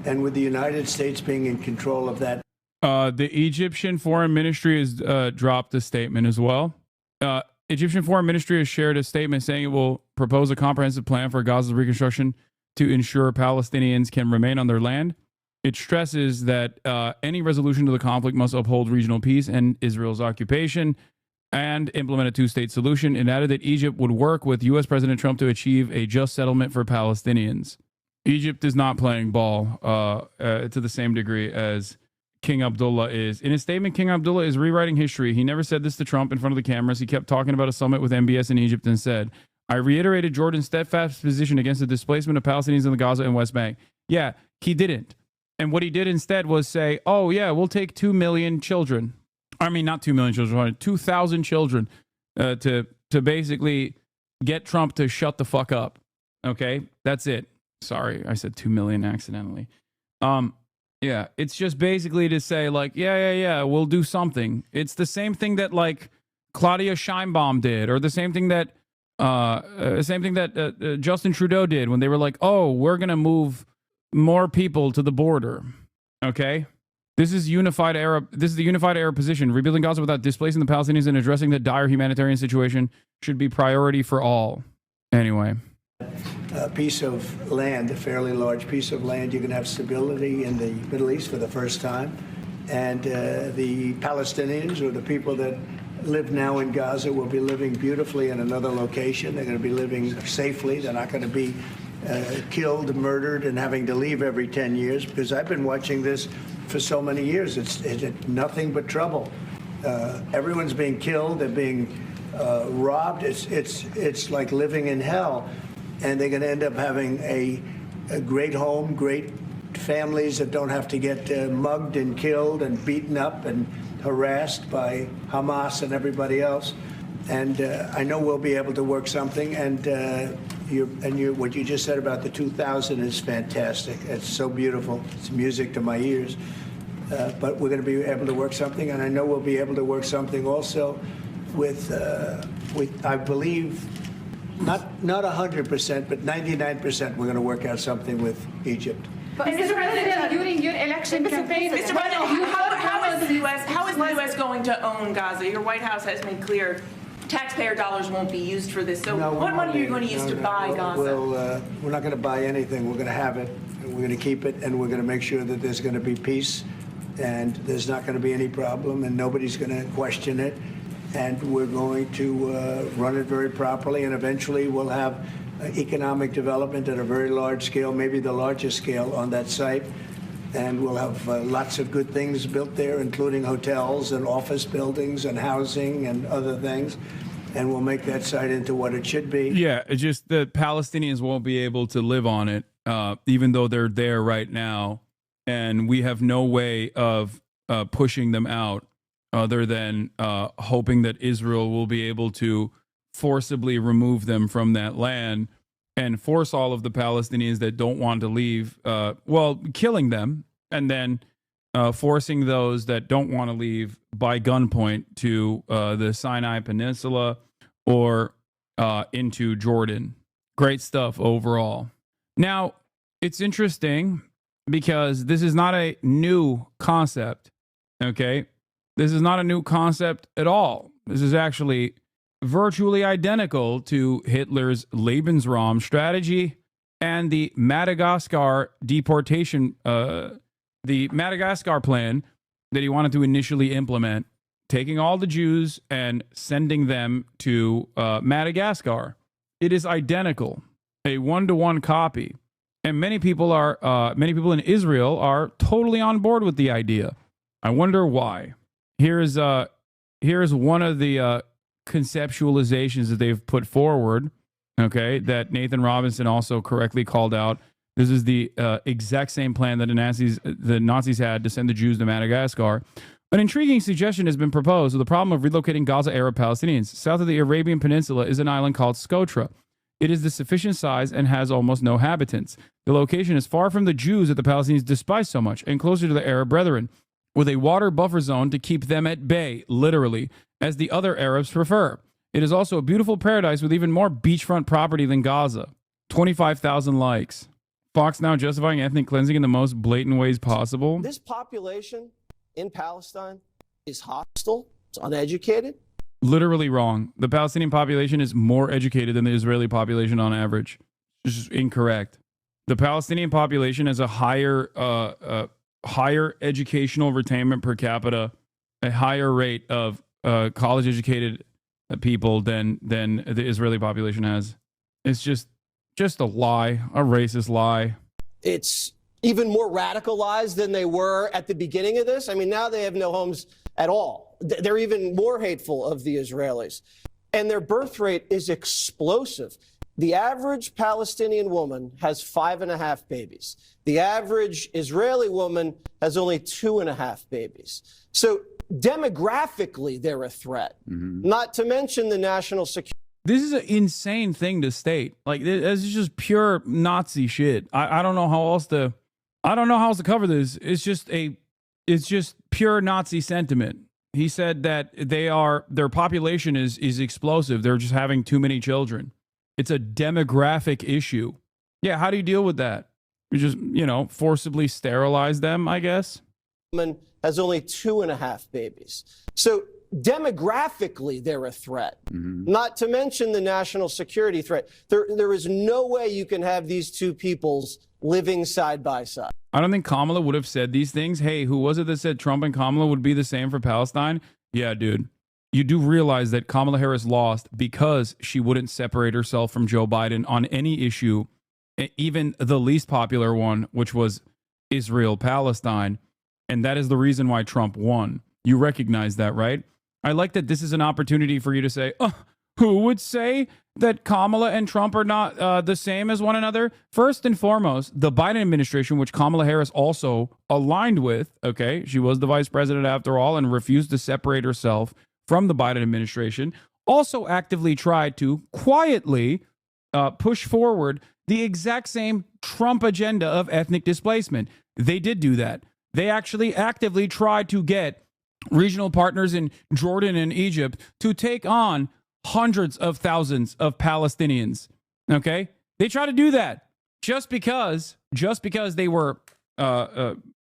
And with the United States being in control of that. The Egyptian Foreign Ministry has dropped a statement as well. Egyptian Foreign Ministry has shared a statement saying it will propose a comprehensive plan for Gaza's reconstruction to ensure Palestinians can remain on their land. It stresses that any resolution to the conflict must uphold regional peace and Israel's occupation and implement a two-state solution. It added that Egypt would work with U.S. President Trump to achieve a just settlement for Palestinians. Egypt is not playing ball to the same degree as King Abdullah is. In his statement, King Abdullah is rewriting history. He never said this to Trump in front of the cameras. He kept talking about a summit with MBS in Egypt and said, I reiterated Jordan's steadfast position against the displacement of Palestinians in the Gaza and West Bank. Yeah, he didn't. And what he did instead was say, oh, yeah, we'll take 2 million children. I mean, not 2 million children, 2,000 children to basically get Trump to shut the fuck up. Okay, that's it. Sorry, I said 2 million accidentally. Yeah, it's just basically to say like, yeah, we'll do something. It's the same thing that like Claudia Sheinbaum did, or the same thing that Justin Trudeau did when they were like, oh, we're gonna move more people to the border. Okay, this is the unified Arab position. Rebuilding Gaza without displacing the Palestinians and addressing the dire humanitarian situation should be priority for all. Anyway. A piece of land, a fairly large piece of land, you can have stability in the Middle East for the first time. And the Palestinians, or the people that live now in Gaza, will be living beautifully in another location. They're going to be living safely. They're not going to be killed, murdered, and having to leave every 10 years, because I've been watching this for so many years. It's nothing but trouble. Everyone's being killed. They're being robbed. It's like living in hell. And they're going to end up having a great home, great families that don't have to get mugged and killed and beaten up and harassed by Hamas and everybody else. And I know we'll be able to work something. And what you just said about the 2,000 is fantastic. It's so beautiful. It's music to my ears. But we're going to be able to work something. And I know we'll be able to work something also with I believe, not 100%, but 99%, we're going to work out something with Egypt. But Mr. President, during your election campaign, Mr. President, how is the U.S. going to own Gaza? Your White House has made clear taxpayer dollars won't be used for this. So what money are you going to use to buy Gaza? We're not going to buy anything. We're going to have it. We're going to keep it, and we're going to make sure that there's going to be peace, and there's not going to be any problem, and nobody's going to question it. And we're going to run it very properly, and eventually we'll have economic development at a very large scale, maybe the largest scale on that site. And we'll have lots of good things built there, including hotels and office buildings and housing and other things. And we'll make that site into what it should be. Yeah, it's just that Palestinians won't be able to live on it, even though they're there right now. And we have no way of pushing them out, other than hoping that Israel will be able to forcibly remove them from that land and force all of the Palestinians that don't want to leave, killing them, and then forcing those that don't want to leave by gunpoint to the Sinai Peninsula or into Jordan. Great stuff overall. Now, it's interesting because this is not a new concept, okay? This is not a new concept at all. This is actually virtually identical to Hitler's Lebensraum strategy and the Madagascar deportation, the Madagascar plan that he wanted to initially implement taking all the Jews and sending them to Madagascar. It is identical, a 1-to-1 copy. And many people in Israel are totally on board with the idea. I wonder why. Here's one of the conceptualizations that they've put forward, okay, that Nathan Robinson also correctly called out. This is the exact same plan that the Nazis had to send the Jews to Madagascar. An intriguing suggestion has been proposed with the problem of relocating Gaza Arab Palestinians. South of the Arabian Peninsula is an island called Socotra. It is the sufficient size and has almost no inhabitants. The location is far from the Jews that the Palestinians despise so much and closer to the Arab brethren, with a water buffer zone to keep them at bay, literally, as the other Arabs prefer. It is also a beautiful paradise with even more beachfront property than Gaza. 25,000 likes. Fox now justifying ethnic cleansing in the most blatant ways possible. This population in Palestine is hostile, it's uneducated. Literally wrong. The Palestinian population is more educated than the Israeli population on average. This is incorrect. The Palestinian population has a higher educational retainment per capita, a higher rate of college-educated people than the Israeli population has. It's just a lie, a racist lie. It's even more radicalized than they were at the beginning of this. I mean, now they have no homes at all. They're even more hateful of the Israelis. And their birth rate is explosive. The average Palestinian woman has 5.5 babies. The average Israeli woman has only 2.5 babies. So demographically, they're a threat, not to mention the national security. This is an insane thing to state. Like, this is just pure Nazi shit. I don't know how else to cover this. It's just pure Nazi sentiment. He said that their population is explosive. They're just having too many children. It's a demographic issue. Yeah, how do you deal with that? You just, forcibly sterilize them, I guess. Woman has only 2.5 babies. So demographically, they're a threat, not to mention the national security threat. There is no way you can have these two peoples living side by side. I don't think Kamala would have said these things. Hey, who was it that said Trump and Kamala would be the same for Palestine? Yeah, dude. You do realize that Kamala Harris lost because she wouldn't separate herself from Joe Biden on any issue, even the least popular one, which was Israel-Palestine. And that is the reason why Trump won. You recognize that, right? I like that this is an opportunity for you to say, who would say that Kamala and Trump are not the same as one another? First and foremost, the Biden administration, which Kamala Harris also aligned with, okay, she was the vice president after all and refused to separate herself from the Biden administration, also actively tried to quietly push forward the exact same Trump agenda of ethnic displacement. They did do that. They actually actively tried to get regional partners in Jordan and Egypt to take on hundreds of thousands of Palestinians. Okay? They tried to do that just because they were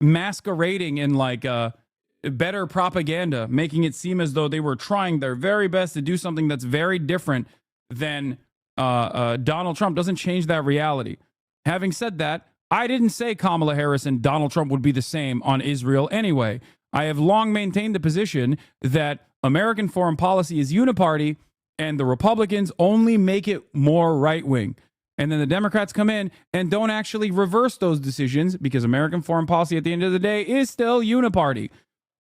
masquerading in like better propaganda, making it seem as though they were trying their very best to do something that's very different than Donald Trump. Doesn't change that reality. Having said that, I didn't say Kamala Harris and Donald Trump would be the same on Israel anyway. I have long maintained the position that American foreign policy is uniparty and the Republicans only make it more right-wing. And then the Democrats come in and don't actually reverse those decisions because American foreign policy at the end of the day is still uniparty.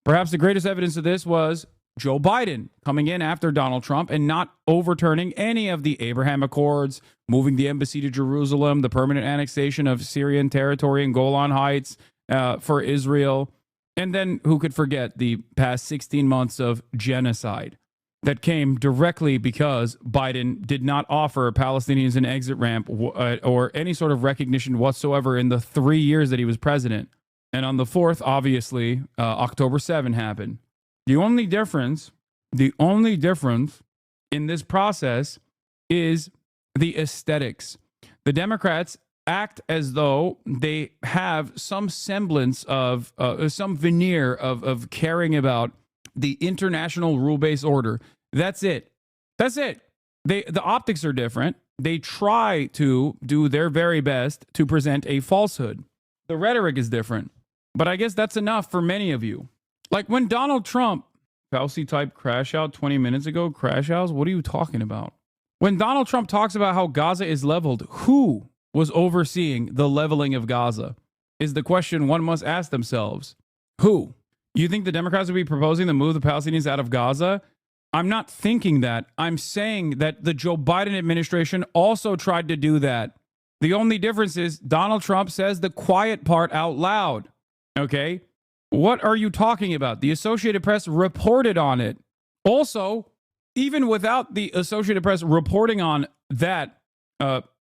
Perhaps the greatest evidence of this was Joe Biden coming in after Donald Trump and not overturning any of the Abraham Accords, moving the embassy to Jerusalem, the permanent annexation of Syrian territory and Golan Heights for Israel. And then who could forget the past 16 months of genocide that came directly because Biden did not offer Palestinians an exit ramp or any sort of recognition whatsoever in the 3 years that he was president. And on the 4th, obviously, October 7 happened. The only difference in this process is the aesthetics. The Democrats act as though they have some semblance of some veneer of caring about the international rule-based order. That's it. The optics are different. They try to do their very best to present a falsehood. The rhetoric is different. But I guess that's enough for many of you. Like when Donald Trump Fauci type crash out 20 minutes ago? Crash outs? What are you talking about? When Donald Trump talks about how Gaza is leveled, who was overseeing the leveling of Gaza? Is the question one must ask themselves. Who? You think the Democrats would be proposing to move the Palestinians out of Gaza? I'm not thinking that. I'm saying that the Joe Biden administration also tried to do that. The only difference is Donald Trump says the quiet part out loud. Okay? What are you talking about? The Associated Press reported on it. Also, even without the Associated Press reporting on that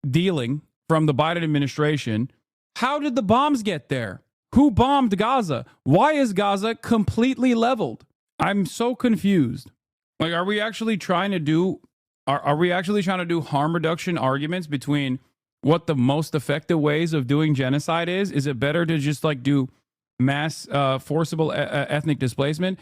dealing from the Biden administration, how did the bombs get there? Who bombed Gaza? Why is Gaza completely leveled? I'm so confused. Like, are we actually trying to do harm reduction arguments between what the most effective ways of doing genocide is? Is it better to just like do mass forcible ethnic displacement?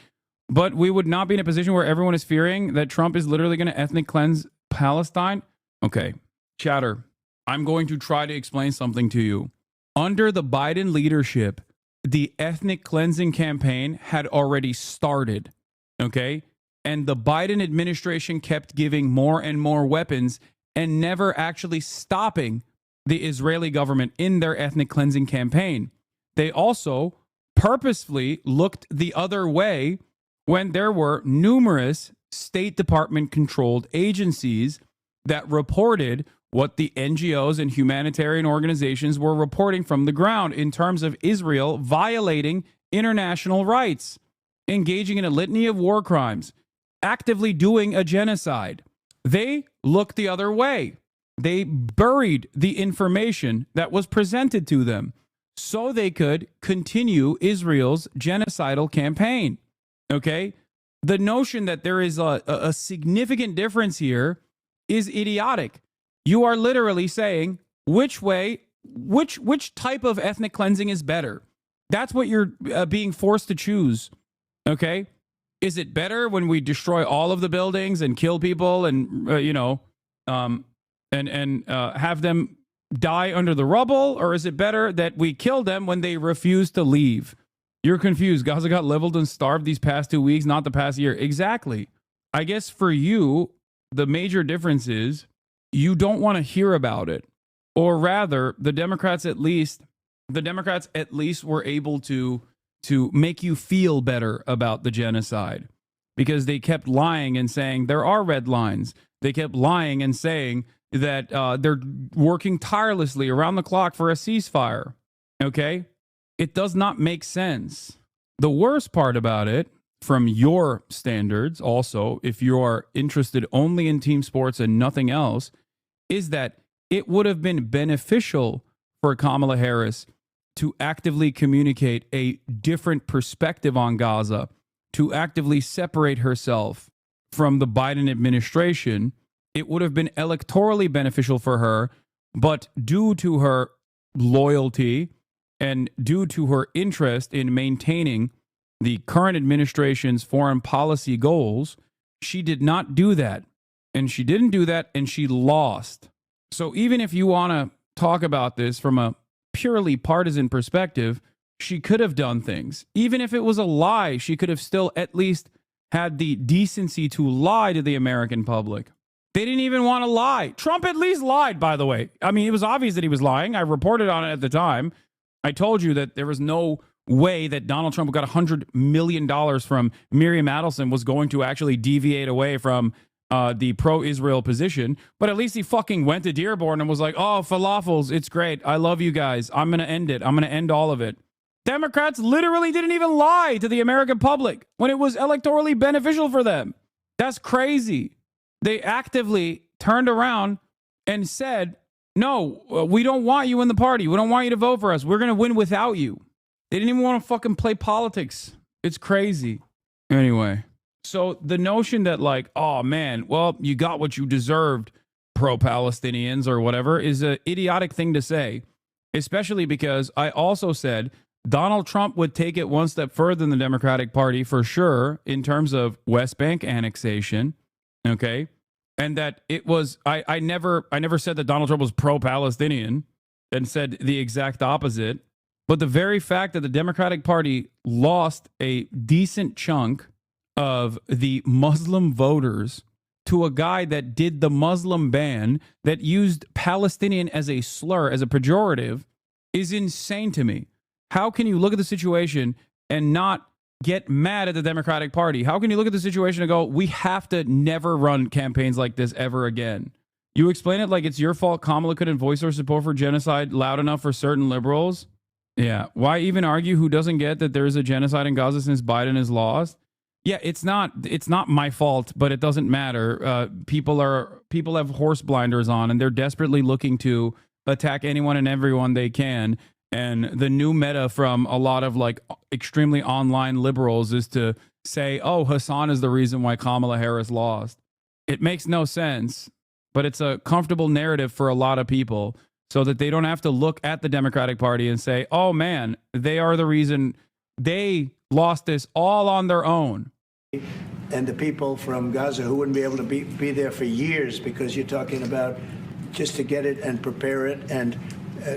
But we would not be in a position where everyone is fearing that Trump is literally going to ethnic cleanse Palestine. Okay, chatter. I'm going to try to explain something to you. Under the Biden leadership, the ethnic cleansing campaign had already started. Okay? And the Biden administration kept giving more and more weapons and never actually stopping the Israeli government in their ethnic cleansing campaign. They also purposefully looked the other way when there were numerous State Department controlled agencies that reported what the NGOs and humanitarian organizations were reporting from the ground in terms of Israel violating international rights, engaging in a litany of war crimes, actively doing a genocide. They looked the other way. They buried the information that was presented to them so they could continue Israel's genocidal campaign. Okay? The notion that there is a significant difference here is idiotic. You are literally saying which type of ethnic cleansing is better. That's what you're being forced to choose. Okay? Is it better when we destroy all of the buildings and kill people and have them die under the rubble, or is it better that we kill them when they refuse to leave? You're confused. Gaza got leveled and starved these past 2 weeks, not the past year. Exactly. I guess for you, the major difference is you don't want to hear about it. Or rather, the Democrats at least were able to make you feel better about the genocide, because they kept lying and saying there are red lines. They kept lying and saying that they're working tirelessly around the clock for a ceasefire. Okay? It does not make sense. The worst part about it, from your standards also, if you are interested only in team sports and nothing else, is that it would have been beneficial for Kamala Harris to actively communicate a different perspective on Gaza, to actively separate herself from the Biden administration. It would have been electorally beneficial for her, but due to her loyalty and due to her interest in maintaining the current administration's foreign policy goals, she did not do that. And she didn't do that, and she lost. So even if you want to talk about this from a purely partisan perspective, she could have done things. Even if it was a lie, she could have still at least had the decency to lie to the American public. They didn't even want to lie. Trump at least lied, by the way. I mean, it was obvious that he was lying. I reported on it at the time. I told you that there was no way that Donald Trump, who got $100 million from Miriam Adelson, was going to actually deviate away from the pro-Israel position. But at least he fucking went to Dearborn and was like, oh, falafels, it's great. I love you guys. I'm going to end it. I'm going to end all of it. Democrats literally didn't even lie to the American public when it was electorally beneficial for them. That's crazy. They actively turned around and said, no, we don't want you in the party. We don't want you to vote for us. We're going to win without you. They didn't even want to fucking play politics. It's crazy. Anyway, so the notion that like, oh man, well, you got what you deserved, pro-Palestinians or whatever, is an idiotic thing to say, especially because I also said Donald Trump would take it one step further than the Democratic Party for sure in terms of West Bank annexation. Okay. And that it was, I never said that Donald Trump was pro-Palestinian, and said the exact opposite. But the very fact that the Democratic Party lost a decent chunk of the Muslim voters to a guy that did the Muslim ban, that used Palestinian as a slur, as a pejorative, is insane to me. How can you look at the situation and not get mad at the Democratic Party? How can you look at the situation and go, we have to never run campaigns like this ever again? You explain it like it's your fault Kamala couldn't voice her support for genocide loud enough for certain liberals. Yeah. Why even argue who doesn't get that there is a genocide in Gaza since Biden is lost? Yeah, it's not my fault, but it doesn't matter. People have horse blinders on, and they're desperately looking to attack anyone and everyone they can. And the new meta from a lot of like extremely online liberals is to say, oh, Hassan is the reason why Kamala Harris lost. It makes no sense, but it's a comfortable narrative for a lot of people so that they don't have to look at the Democratic Party and say, oh man, they are the reason they lost this all on their own. And the people from Gaza who wouldn't be able to be there for years, because you're talking about just to get it and prepare it and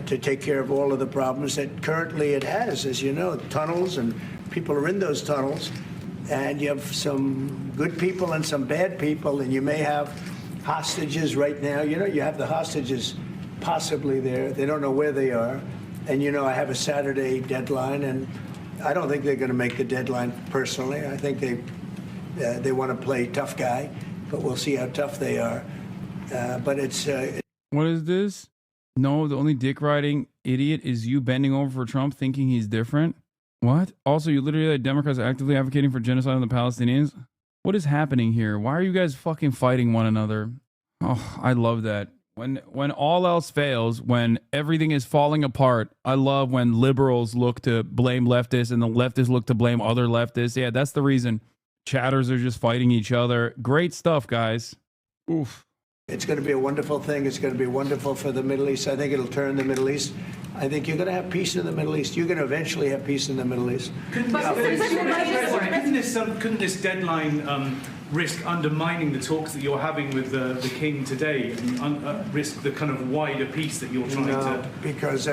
to take care of all of the problems that currently it has, as you know, tunnels, and people are in those tunnels, and you have some good people and some bad people, and you may have hostages right now. You know, you have the hostages possibly there. They don't know where they are. And, you know, I have a Saturday deadline, and I don't think they're going to make the deadline personally. I think they want to play tough guy, but we'll see how tough they are. But it's... What is this? No, the only dick riding idiot is you bending over for Trump thinking he's different. What? Also, you literally had Democrats actively advocating for genocide on the Palestinians. What is happening here? Why are you guys fucking fighting one another? Oh, I love that. When all else fails, when everything is falling apart, I love when liberals look to blame leftists and the leftists look to blame other leftists. Yeah, that's the reason chatters are just fighting each other. Great stuff, guys. Oof. It's going to be a wonderful thing. It's going to be wouldn't for the Middle East. I think it'll turn the Middle East. I think you're going to have peace in the Middle East. You're going to eventually have peace in the Middle East. Couldn't this deadline risk undermining the talks that you're having with the King today, and risk the kind of wider peace that you're trying to? Because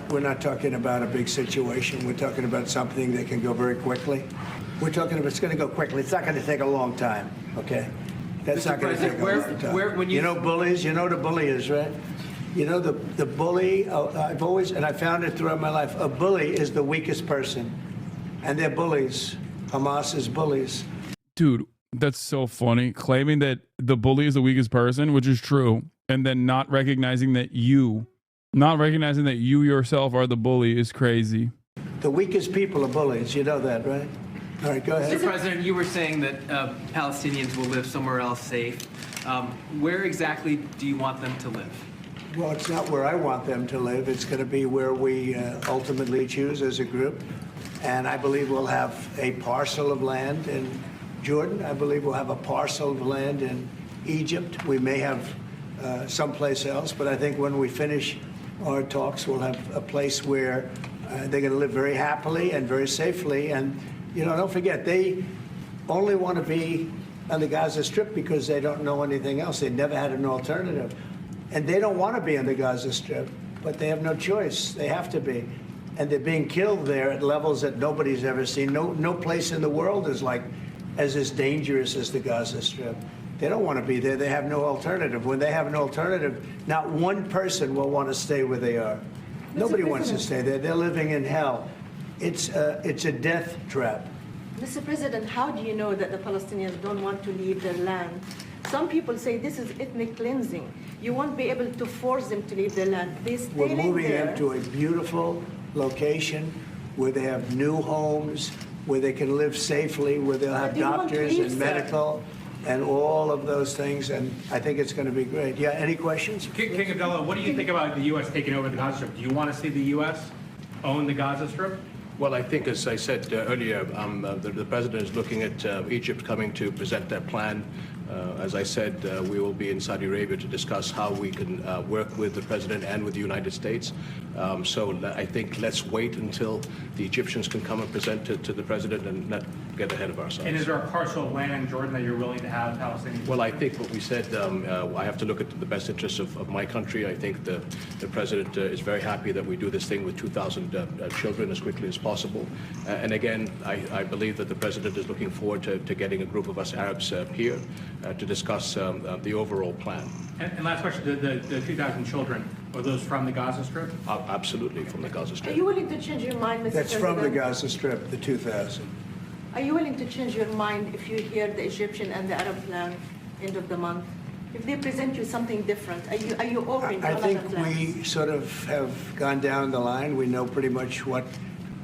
we're not talking about a big situation. We're talking about something that can go very quickly. We're talking about it's going to go quickly. It's not going to take a long time, okay? That's not going to take a long time. You know bullies? You know what a bully is, right? You know, the bully, I've always, and I found it throughout my life, a bully is the weakest person. And they're bullies. Hamas is bullies. Dude, that's so funny. Claiming that the bully is the weakest person, which is true, and then not recognizing that you yourself are the bully is crazy. The weakest people are bullies. You know that, right? All right, go ahead. Mr. President, you were saying that Palestinians will live somewhere else safe. Where exactly do you want them to live? Well, it's not where I want them to live. It's going to be where we ultimately choose as a group. And I believe we'll have a parcel of land in Jordan. I believe we'll have a parcel of land in Egypt. We may have someplace else. But I think when we finish our talks, we'll have a place where they're going to live very happily and very safely. And, you know, don't forget, they only want to be on the Gaza Strip because they don't know anything else. They never had an alternative. And they don't want to be on the Gaza Strip, but they have no choice. They have to be. And they're being killed there at levels that nobody's ever seen. No place in the world is as dangerous as the Gaza Strip. They don't want to be there. They have no alternative. When they have an alternative, not one person will want to stay where they are. Nobody wants to stay there. They're living in hell. It's a death trap. Mr. President, how do you know that the Palestinians don't want to leave their land? Some people say this is ethnic cleansing. You won't be able to force them to leave their land. We're moving them to a beautiful location where they have new homes, where they can live safely, where they'll have doctors and medical and all of those things. And I think it's going to be great. Yeah, any questions? King Abdullah, what do you think about the U.S. taking over the Gaza Strip? Do you want to see the U.S. own the Gaza Strip? Well, I think, as I said earlier, the president is looking at Egypt coming to present their plan. As I said, we will be in Saudi Arabia to discuss how we can work with the president and with the United States. So I think let's wait until the Egyptians can come and present it to the president and not get ahead of ourselves. And is there a partial land in Jordan that you're willing to have Palestinians? Well, I think what we said, I have to look at the best interests of my country. I think the president is very happy that we do this thing with 2,000 children as quickly as possible. And again, I believe that the president is looking forward to getting a group of us Arabs here to discuss the overall plan. And last question, the 2,000 children, are those from the Gaza Strip? Absolutely, from the Gaza Are Strip. you willing to change your mind, Mr. That's President? from the Gaza Strip, the 2,000. Are you willing to change your mind if you hear the Egyptian and the Arab plan end of the month? If they present you something different, are you open to I another think plan? we sort of have gone down the line. We know pretty much what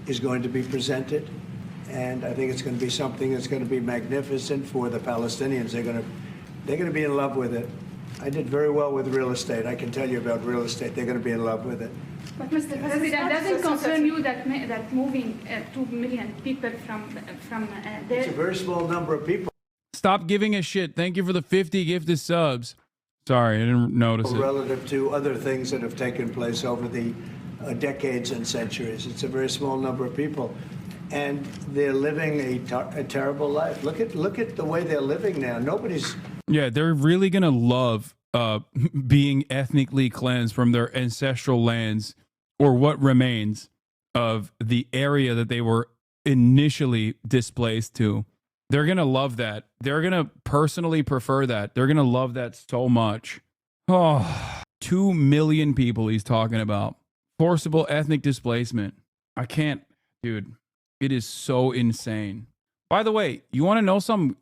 is going to be presented. And I think it's going to be something that's going to be magnificent for the Palestinians. They're going to be in love with it. I did very well with real estate. I can tell you about real estate. They're going to be in love with it. But Mr. President, does it concern you that moving 2 million people from there? It's a very small number of people. Stop giving a shit. Thank you for the 50 gifted subs. Sorry, I didn't notice it. Relative to other things that have taken place over the decades and centuries. It's a very small number of people. And they're living a terrible life. Look at the way they're living now. Nobody's... Yeah, they're really going to love being ethnically cleansed from their ancestral lands, or what remains of the area that they were initially displaced to. They're going to love that. They're going to personally prefer that. They're going to love that so much. Oh, 2 million people he's talking about. Forcible ethnic displacement. I can't, dude. It is so insane. By the way, you want to know something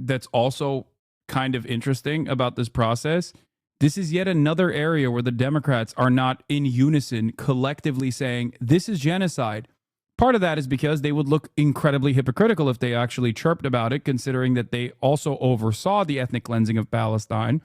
that's also kind of interesting about this process? This is yet another area where the Democrats are not in unison, collectively saying this is genocide. Part of that is because they would look incredibly hypocritical if they actually chirped about it, considering that they also oversaw the ethnic cleansing of Palestine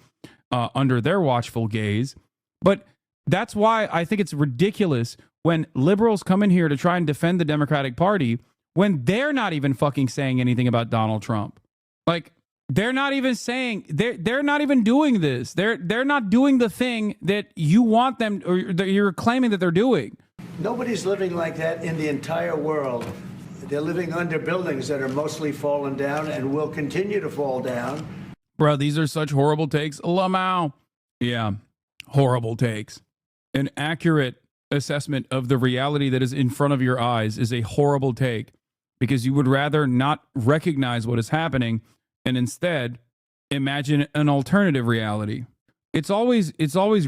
under their watchful gaze. But that's why I think it's ridiculous when liberals come in here to try and defend the Democratic Party when they're not even fucking saying anything about Donald Trump. Like, they're not even saying, they're not even doing this. They're not doing the thing that you want them, or that you're claiming that they're doing. Nobody's living like that in the entire world. They're living under buildings that are mostly fallen down and will continue to fall down. Bro, these are such horrible takes. Lamau. Yeah, horrible takes. An accurate assessment of the reality that is in front of your eyes is a horrible take, because you would rather not recognize what is happening and instead imagine an alternative reality. It's always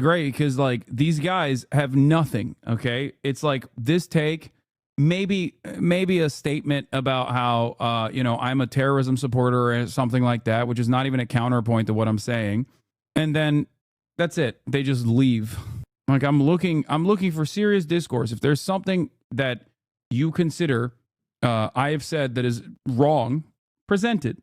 great because, like, these guys have nothing. Okay, it's like this take, maybe a statement about how I'm a terrorism supporter or something like that, which is not even a counterpoint to what I'm saying, and then that's it. They just leave. Like, I'm looking for serious discourse. If there's something that you consider I have said that is wrong, present it.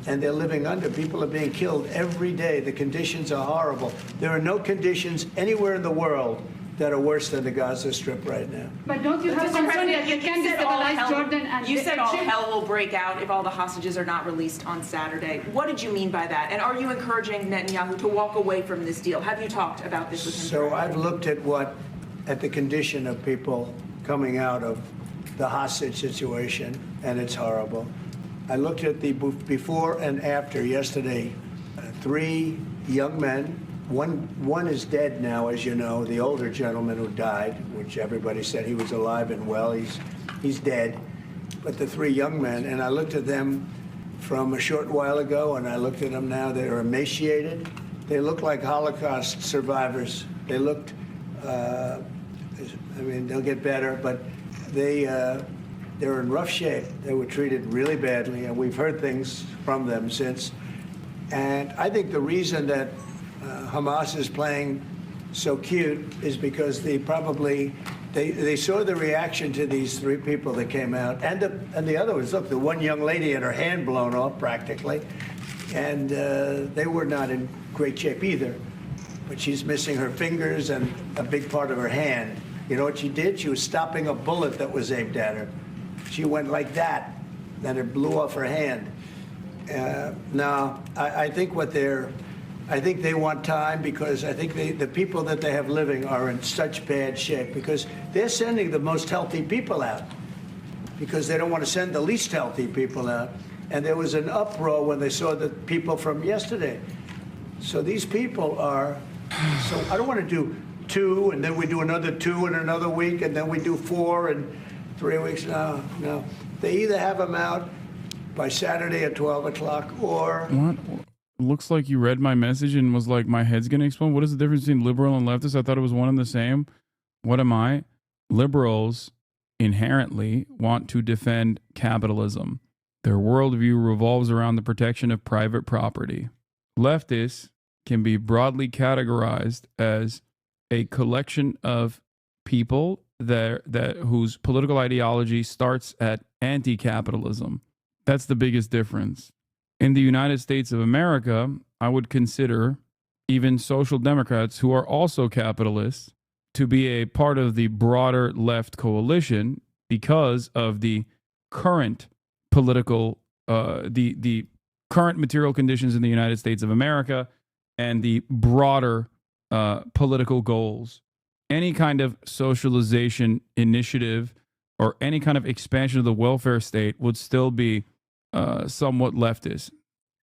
And they're living under. People are being killed every day. The conditions are horrible. There are no conditions anywhere in the world that are worse than the Gaza Strip right now. But don't you have concern that you can destabilize Jordan and You said all Egypt? hell will break out if all the hostages are not released on Saturday. What did you mean by that? And are you encouraging Netanyahu to walk away from this deal? Have you talked about this with him? So I've looked at the condition of people coming out of the hostage situation, and it's horrible. I looked at the before and after yesterday. 3 young men. One is dead now, as you know, the older gentleman who died, which everybody said he was alive and well. He's dead. But the 3 young men, and I looked at them from a short while ago, and I looked at them now. They're emaciated. They look like Holocaust survivors. They looked, they'll get better, but they're in rough shape. They were treated really badly, and we've heard things from them since. And I think the reason that Hamas is playing so cute is because they saw the reaction to these 3 people that came out, and the other ones. Look, the one young lady had her hand blown off practically, and they were not in great shape either. But she's missing her fingers and a big part of her hand. You know what she did? She was stopping a bullet that was aimed at her. She went like that, then it blew off her hand. Now, I think what they're I think they want time because I think the people that they have living are in such bad shape because they're sending the most healthy people out because they don't want to send the least healthy people out. And there was an uproar when they saw the people from yesterday. So these people are, so I don't want to do 2 and then we do another 2 in another week and then we do 4 in 3 weeks. No. They either have them out by Saturday at 12 o'clock or... What? Looks like you read my message and was like, my head's going to explode. What is the difference between liberal and leftist? I thought it was one and the same. What am I? Liberals inherently want to defend capitalism. Their worldview revolves around the protection of private property. Leftists can be broadly categorized as a collection of people that whose political ideology starts at anti-capitalism. That's the biggest difference. In the United States of America, I would consider even social democrats who are also capitalists to be a part of the broader left coalition because of the current political, the current material conditions in the United States of America and the broader political goals. Any kind of socialization initiative or any kind of expansion of the welfare state would still be somewhat leftist.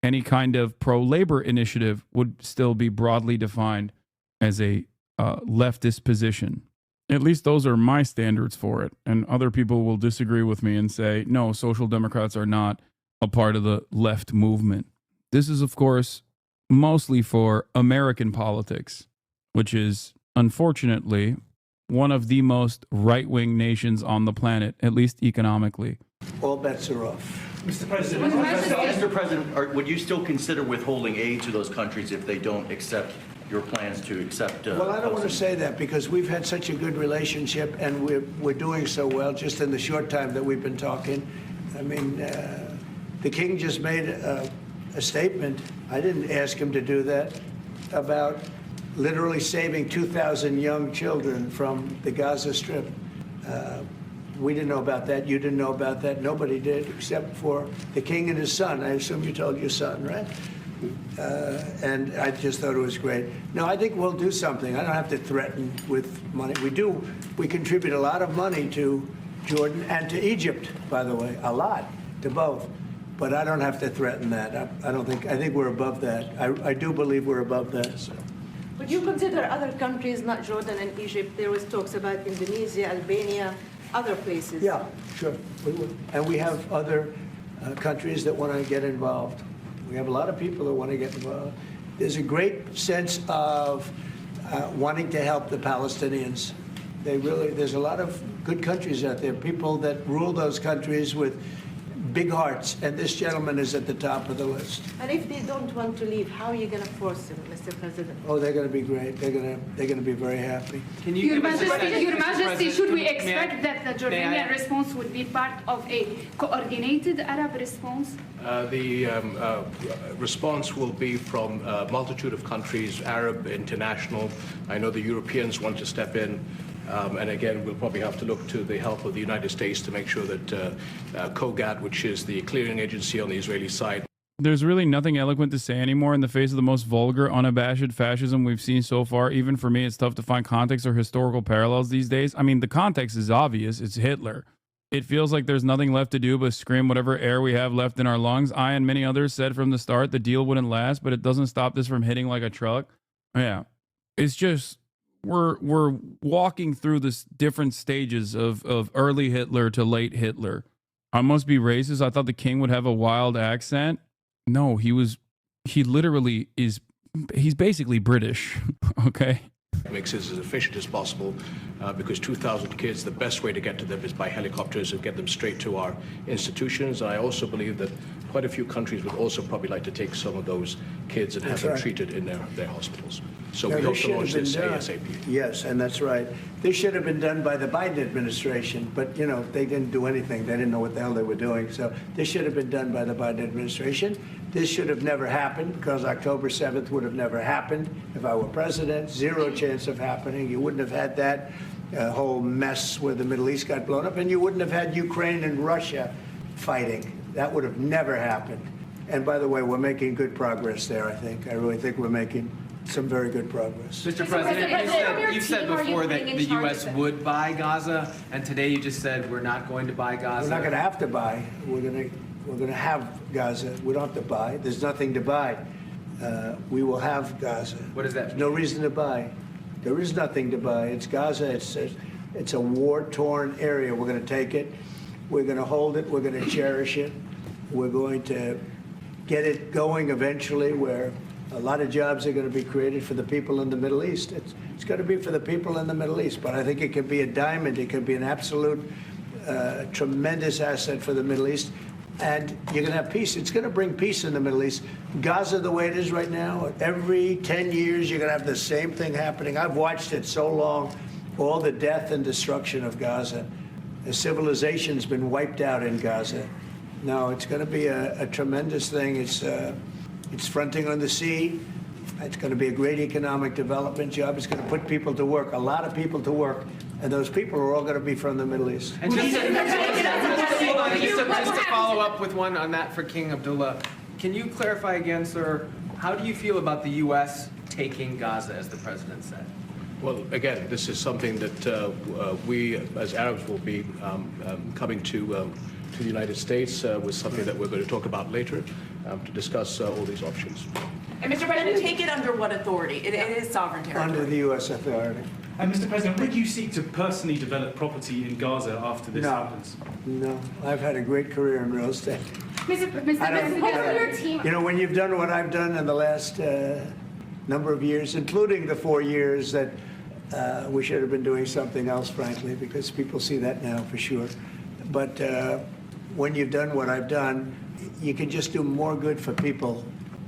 Any kind of pro-labor initiative would still be broadly defined as a leftist position. At least those are my standards for it. And other people will disagree with me and say, no, social democrats are not a part of the left movement. This is, of course, mostly for American politics, which is, unfortunately, one of the most right-wing nations on the planet, at least economically. All bets are off. Mr. President, would you still consider withholding aid to those countries if they don't accept your plans to accept? Well, I don't want to say that because we've had such a good relationship and we're doing so well just in the short time that we've been talking. I mean, the king just made a statement. I didn't ask him to do that about literally saving 2,000 young children from the Gaza Strip. We didn't know about that. You didn't know about that. Nobody did except for the king and his son. I assume you told your son, right? And I just thought it was great. No, I think we'll do something. I don't have to threaten with money. We contribute a lot of money to Jordan and to Egypt, by the way, a lot, to both. But I don't have to threaten that. I think we're above that. I do believe we're above that. So. Would you consider other countries, not Jordan and Egypt? There was talks about Indonesia, Albania, other places. Yeah, sure, we would. And we have other countries that want to get involved. We have a lot of people that want to get involved. There's a great sense of wanting to help the Palestinians. There's a lot of good countries out there, people that rule those countries with big hearts, and this gentleman is at the top of the list. And if they don't want to leave, how are you going to force them, Mr. President? Oh, they're going to be great. They're going to be very happy. Can you Your Majesty, should we expect that the Jordanian response would be part of a coordinated Arab response? The response will be from a multitude of countries, Arab, international. I know the Europeans want to step in. And again, we'll probably have to look to the help of the United States to make sure that COGAT, which is the clearing agency on the Israeli side. There's really nothing eloquent to say anymore in the face of the most vulgar, unabashed fascism we've seen so far. Even for me, it's tough to find context or historical parallels these days. I mean, the context is obvious. It's Hitler. It feels like there's nothing left to do but scream whatever air we have left in our lungs. I and many others said from the start the deal wouldn't last, but it doesn't stop this from hitting like a truck. Yeah. It's just... We're walking through this different stages of early Hitler to late Hitler. I must be racist. I thought the king would have a wild accent. No, he's basically British. Okay. Makes it as efficient as possible because 2,000 kids, the best way to get to them is by helicopters and get them straight to our institutions. And I also believe that quite a few countries would also probably like to take some of those kids and have them treated in their hospitals. So we hope to launch this ASAP. Yes, and that's right. This should have been done by the Biden administration, but, you know, they didn't do anything. They didn't know what the hell they were doing. So this should have been done by the Biden administration. This should have never happened because October 7th would have never happened if I were president. Zero chance of happening. You wouldn't have had that whole mess where the Middle East got blown up, and you wouldn't have had Ukraine and Russia fighting. That would have never happened. And by the way, we're making good progress there, I think. I really think we're making some very good progress. Mr. President, you said before that the U.S. would buy Gaza, and today you just said we're not going to buy Gaza. We're not going to have to buy. We're going to have Gaza. We don't have to buy. There's nothing to buy. We will have Gaza. What does that mean? No reason to buy. There is nothing to buy. It's Gaza. It's a war-torn area. We're going to take it. We're going to hold it. We're going to cherish it. We're going to get it going eventually, where a lot of jobs are going to be created for the people in the Middle East. It's going to be for the people in the Middle East, but I think it could be a diamond. It could be an absolute tremendous asset for the Middle East. And you're going to have peace. It's going to bring peace in the Middle East. Gaza, the way it is right now, every 10 years, you're going to have the same thing happening. I've watched it so long, all the death and destruction of Gaza. The civilization's been wiped out in Gaza. No, it's going to be a tremendous thing. It's fronting on the sea. It's going to be a great economic development job. It's going to put people to work, a lot of people to work, and those people are all going to be from the Middle East. And just to follow up with one on that for King Abdullah, can you clarify again, sir, how do you feel about the U.S. taking Gaza, as the president said? Well, again, this is something that we, as Arabs, will be coming to the United States with something that we're going to talk about later to discuss all these options. And Mr. President, take it under what authority? It is sovereign territory. Under the U.S. authority. And Mr. President, would you seek to personally develop property in Gaza after this happens? No, I've had a great career in real estate. Mr. President, you know, when you've done what I've done in the last number of years, including the 4 years that we should have been doing something else, frankly, because people see that now for sure. But when you've done what I've done, you can just do more good for people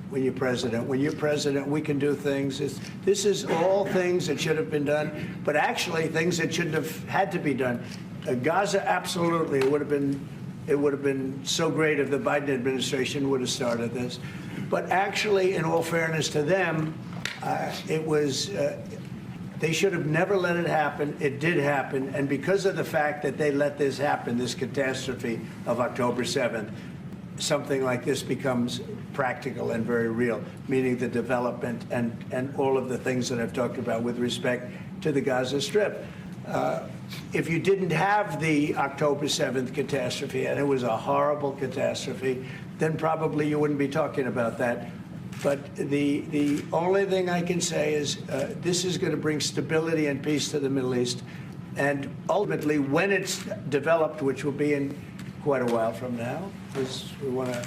when you're president. When you're president, we can do things. This is all things that should have been done, but actually things that shouldn't have had to be done. Gaza, absolutely, it would have been so great if the Biden administration would have started this. But actually, in all fairness to them, it was. They should have never let it happen. It did happen. And because of the fact that they let this happen, this catastrophe of October 7th, something like this becomes practical and very real, meaning the development and all of the things that I've talked about with respect to the Gaza Strip. If you didn't have the October 7th catastrophe, and it was a horrible catastrophe, then probably you wouldn't be talking about that. But the only thing I can say is this is going to bring stability and peace to the Middle East. And ultimately, when it's developed, which will be in quite a while from now, because we want to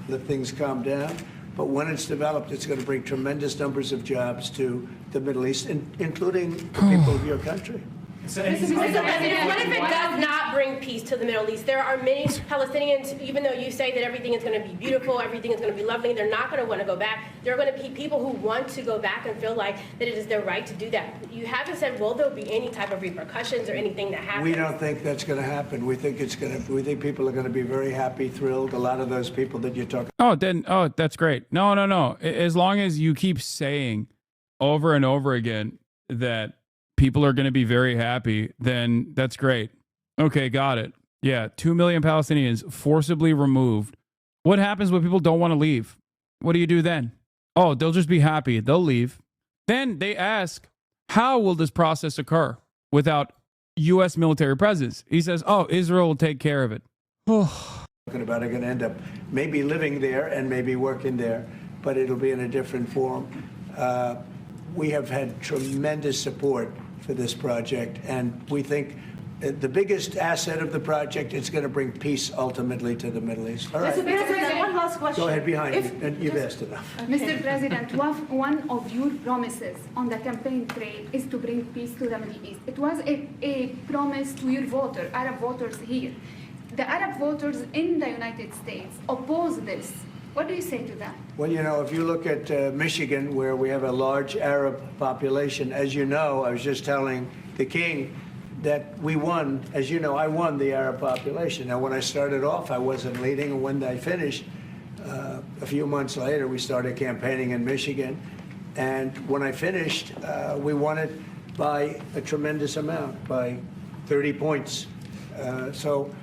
let things calm down. But when it's developed, it's going to bring tremendous numbers of jobs to the Middle East, including the people of your country. Mr. President, what if it does not bring peace to the Middle East? There are many Palestinians, even though you say that everything is going to be beautiful, everything is going to be lovely, they're not going to want to go back. There are going to be people who want to go back and feel like that it is their right to do that. You haven't said, will there be any type of repercussions or anything that happens? We don't think that's going to happen. We think we think people are going to be very happy, thrilled. A lot of those people that you're talking Oh, that's great. No. As long as you keep saying over and over again that people are going to be very happy, then that's great. Okay, got it. Yeah, 2 million Palestinians forcibly removed. What happens when people don't want to leave? What do you do then? Oh, they'll just be happy. They'll leave. Then they ask, how will this process occur without U.S. military presence? He says, oh, Israel will take care of it. talking about are going to end up maybe living there and maybe working there, but it'll be in a different form. We have had tremendous support for this project, and we think the biggest asset of the project is going to bring peace ultimately to the Middle East. All right. Mr. President, one last question. Go ahead behind you, and you've asked enough. Mr. President, one of your promises on the campaign trail is to bring peace to the Middle East. It was a promise to your voters, Arab voters here. The Arab voters in the United States oppose this. What do you say to that? Well, you know, if you look at Michigan, where we have a large Arab population, as you know, I was just telling the king that we won. As you know, I won the Arab population. Now, when I started off, I wasn't leading, and when I finished, a few months later, we started campaigning in Michigan. And when I finished, we won it by a tremendous amount, by 30 points. So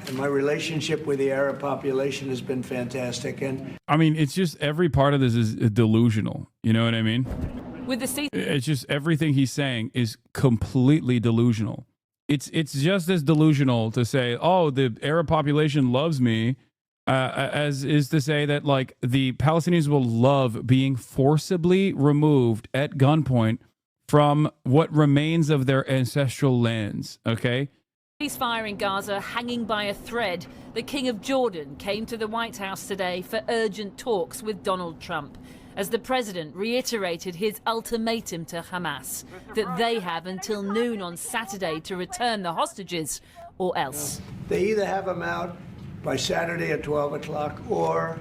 And my relationship with the Arab population has been fantastic. And I mean, it's just every part of this is delusional. You know what I mean? With the It's just everything he's saying is completely delusional. It's just as delusional to say, oh, the Arab population loves me, as is to say that like the Palestinians will love being forcibly removed at gunpoint from what remains of their ancestral lands. Okay. ceasefire in Gaza hanging by a thread, the King of Jordan came to the White House today for urgent talks with Donald Trump, as the president reiterated his ultimatum to Hamas that they have until noon on Saturday to return the hostages or else. they either have them out by Saturday at 12 o'clock or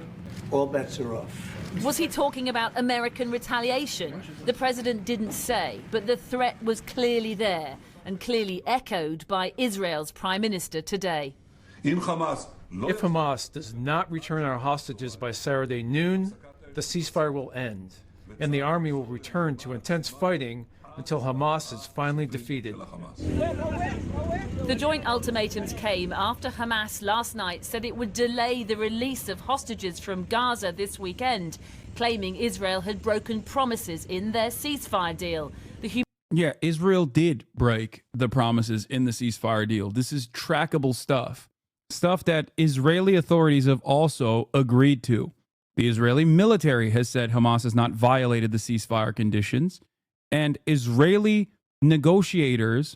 all bets are off. Was he talking about American retaliation? The president didn't say, but the threat was clearly there and clearly echoed by Israel's prime minister today. If Hamas does not return our hostages by Saturday noon, the ceasefire will end, and the army will return to intense fighting until Hamas is finally defeated. The joint ultimatums came after Hamas last night said it would delay the release of hostages from Gaza this weekend, claiming Israel had broken promises in their ceasefire deal. Yeah, Israel did break the promises in the ceasefire deal. This is trackable stuff. Stuff that Israeli authorities have also agreed to. The Israeli military has said Hamas has not violated the ceasefire conditions. And Israeli negotiators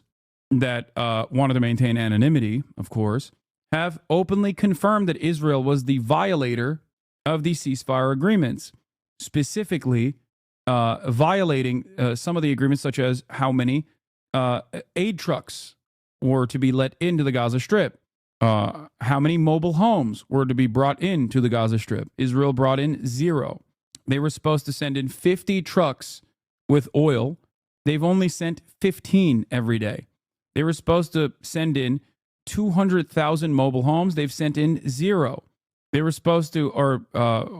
that wanted to maintain anonymity, of course, have openly confirmed that Israel was the violator of the ceasefire agreements, specifically violating some of the agreements, such as how many aid trucks were to be let into the Gaza Strip, how many mobile homes were to be brought into the Gaza Strip. Israel brought in 0. They were supposed to send in 50 trucks with oil. They've only sent 15 every day. They were supposed to send in 200,000 mobile homes. They've sent in 0. They were supposed to,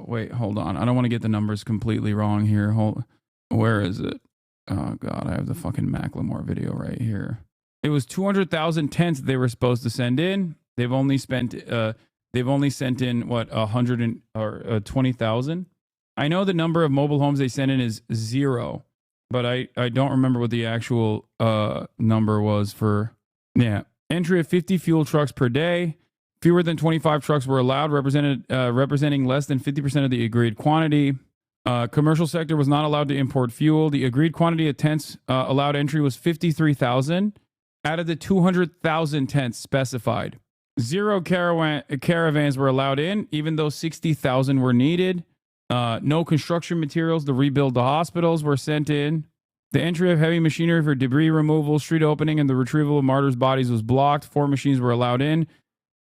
wait, hold on. I don't want to get the numbers completely wrong here. Where is it? Oh, God, I have the fucking Macklemore video right here. It was 200,000 tents they were supposed to send in. They've only sent in, what, 120,000? I know the number of mobile homes they sent in is 0, but I don't remember what the actual number was for, entry of 50 fuel trucks per day. Fewer than 25 trucks were allowed, representing less than 50% of the agreed quantity. Commercial sector was not allowed to import fuel. The agreed quantity of tents allowed entry was 53,000 out of the 200,000 tents specified. 0 caravans were allowed in, even though 60,000 were needed. No construction materials to rebuild the hospitals were sent in. The entry of heavy machinery for debris removal, street opening, and the retrieval of martyrs' bodies was blocked. 4 machines were allowed in.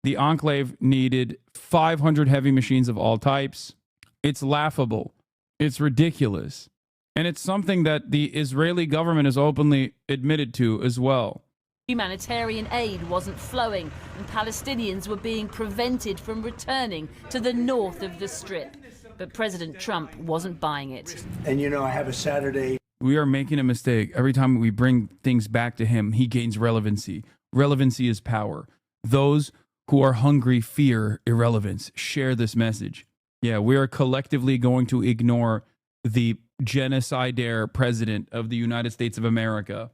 The enclave needed 500 heavy machines of all types. It's laughable. It's ridiculous. And it's something that the Israeli government has openly admitted to as well. Humanitarian aid wasn't flowing, and Palestinians were being prevented from returning to the north of the Strip. But President Trump wasn't buying it. And you know, I have a Saturday. We are making a mistake. Every time we bring things back to him, he gains relevancy. Relevancy is power. Those who are hungry fear irrelevance. Share this message. Yeah, we are collectively going to ignore the genocide-dare president of the United States of America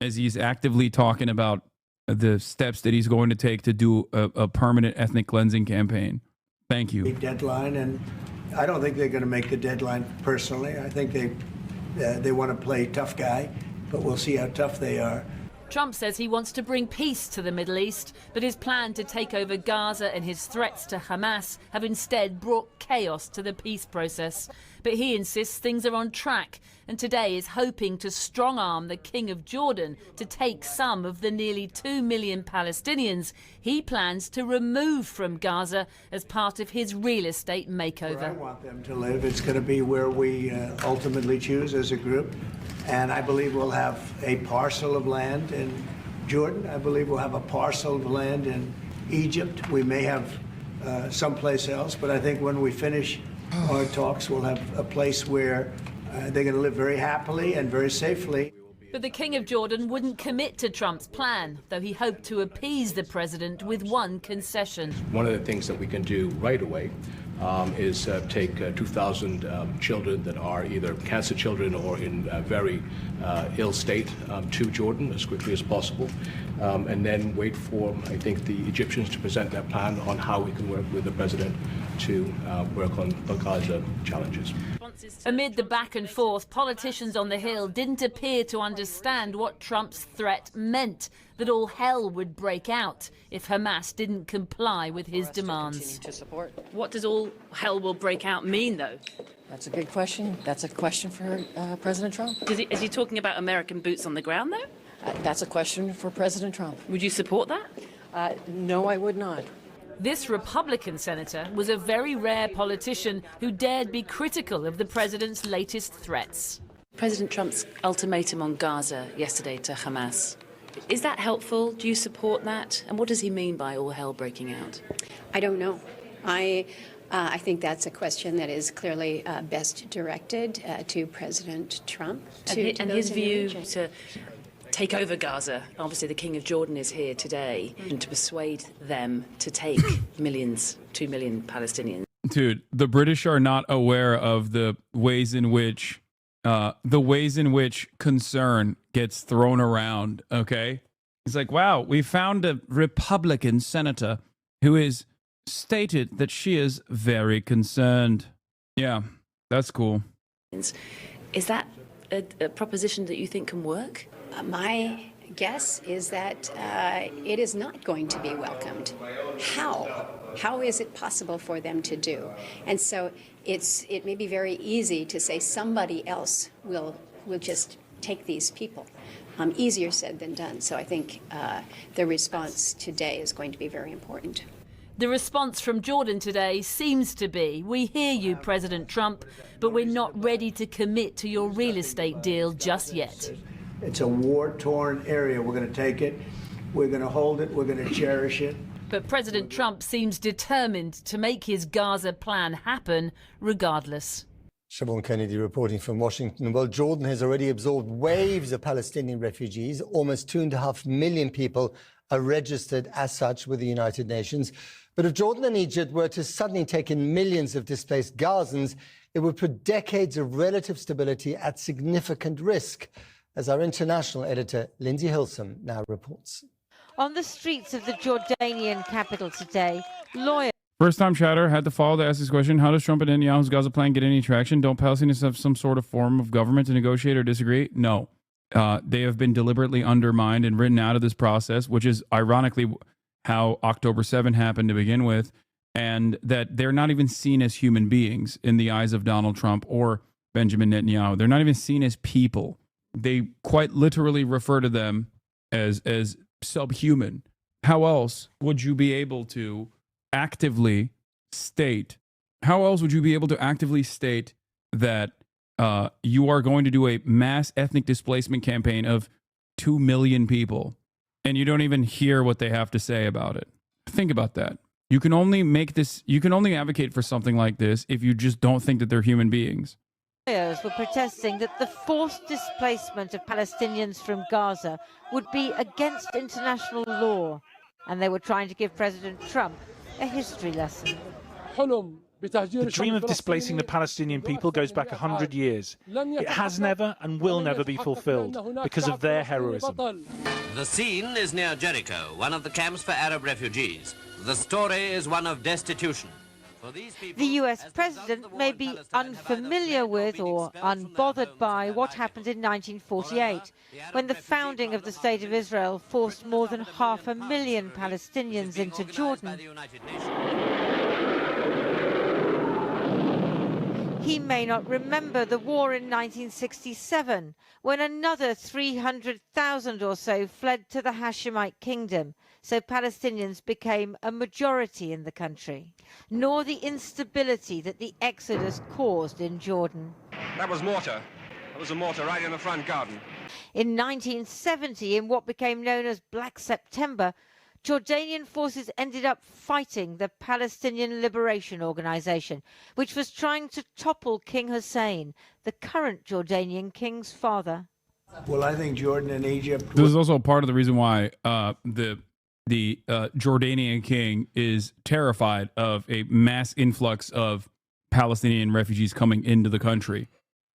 as he's actively talking about the steps that he's going to take to do a permanent ethnic cleansing campaign. Thank you. Deadline, and I don't think they're going to make the deadline personally. I think they want to play tough guy, but we'll see how tough they are. Trump says he wants to bring peace to the Middle East, but his plan to take over Gaza and his threats to Hamas have instead brought chaos to the peace process. But he insists things are on track, and today is hoping to strong-arm the King of Jordan to take some of the nearly 2 million Palestinians he plans to remove from Gaza as part of his real estate makeover. Where I want them to live, it's going to be where we ultimately choose as a group. And I believe we'll have a parcel of land in Jordan. I believe we'll have a parcel of land in Egypt. We may have someplace else, but I think when we finish our talks, we'll have a place where they're going to live very happily and very safely. But the King of Jordan wouldn't commit to Trump's plan, though he hoped to appease the president with one concession. One of the things that we can do right away is take 2,000 children that are either cancer children or in very ill state to Jordan as quickly as possible, and then wait for, I think, the Egyptians to present their plan on how we can work with the president to work on the Gaza challenges. Amid the back and forth, politicians on the Hill didn't appear to understand what Trump's threat meant, that all hell would break out if Hamas didn't comply with his demands. What does all hell will break out mean, though? That's a good question. That's a question for President Trump. Is he talking about American boots on the ground, though? That's a question for President Trump. Would you support that? No, I would not. This Republican senator was a very rare politician who dared be critical of the president's latest threats. President Trump's ultimatum on Gaza yesterday to Hamas. Is that helpful? Do you support that? And what does he mean by all hell breaking out? I don't know. I think that's a question that is clearly best directed to President Trump. And his view to take over Gaza. Obviously, the King of Jordan is here today, and to persuade them to take 2 million Palestinians. Dude, the British are not aware of the ways in which concern gets thrown around. Okay, it's like, wow, we found a Republican senator who is stated that she is very concerned. Yeah, that's cool. Is that a proposition that you think can work? My guess is that it is not going to be welcomed. How? How is it possible for them to do? And so it may be very easy to say somebody else will just take these people. Easier said than done. So I think the response today is going to be very important. The response from Jordan today seems to be, we hear you, President Trump, but we're not ready to commit to your real estate deal just yet. It's a war-torn area. We're going to take it. We're going to hold it. We're going to cherish it. But President Trump seems determined to make his Gaza plan happen regardless. Siobhan Kennedy reporting from Washington. Well, Jordan has already absorbed waves of Palestinian refugees. Almost 2.5 million people are registered as such with the United Nations. But if Jordan and Egypt were to suddenly take in millions of displaced Gazans, it would put decades of relative stability at significant risk, as our international editor, Lindsay Hilsum, now reports. On the streets of the Jordanian capital today, lawyers... First-time chatter had to follow to ask this question. How does Trump and Netanyahu's Gaza plan get any traction? Don't Palestinians have some sort of form of government to negotiate or disagree? No. They have been deliberately undermined and written out of this process, which is ironically how October 7 happened to begin with, and that they're not even seen as human beings in the eyes of Donald Trump or Benjamin Netanyahu. They're not even seen as people. They quite literally refer to them as subhuman. How else would you be able to actively state that you are going to do a mass ethnic displacement campaign of 2 million people and you don't even hear what they have to say about it? Think about that. You can only advocate for something like this if you just don't think that they're human beings. Lawyers were protesting that the forced displacement of Palestinians from Gaza would be against international law, and they were trying to give President Trump a history lesson. The dream of displacing the Palestinian people goes back 100 years. It has never and will never be fulfilled because of their heroism. The scene is near Jericho, one of the camps for Arab refugees. The story is one of destitution. The US president may be unfamiliar with or unbothered by what happened in 1948, when the founding of the State of Israel forced more than 500,000 Palestinians into Jordan. He may not remember the war in 1967, when another 300,000 or so fled to the Hashemite kingdom, so Palestinians became a majority in the country, nor the instability that the exodus caused in Jordan. That was mortar. That was a mortar right in the front garden. In 1970, in what became known as Black September, Jordanian forces ended up fighting the Palestinian Liberation Organization, which was trying to topple King Hussein, the current Jordanian king's father. Well, I think Jordan and Egypt. This is also part of the reason why the Jordanian king is terrified of a mass influx of Palestinian refugees coming into the country,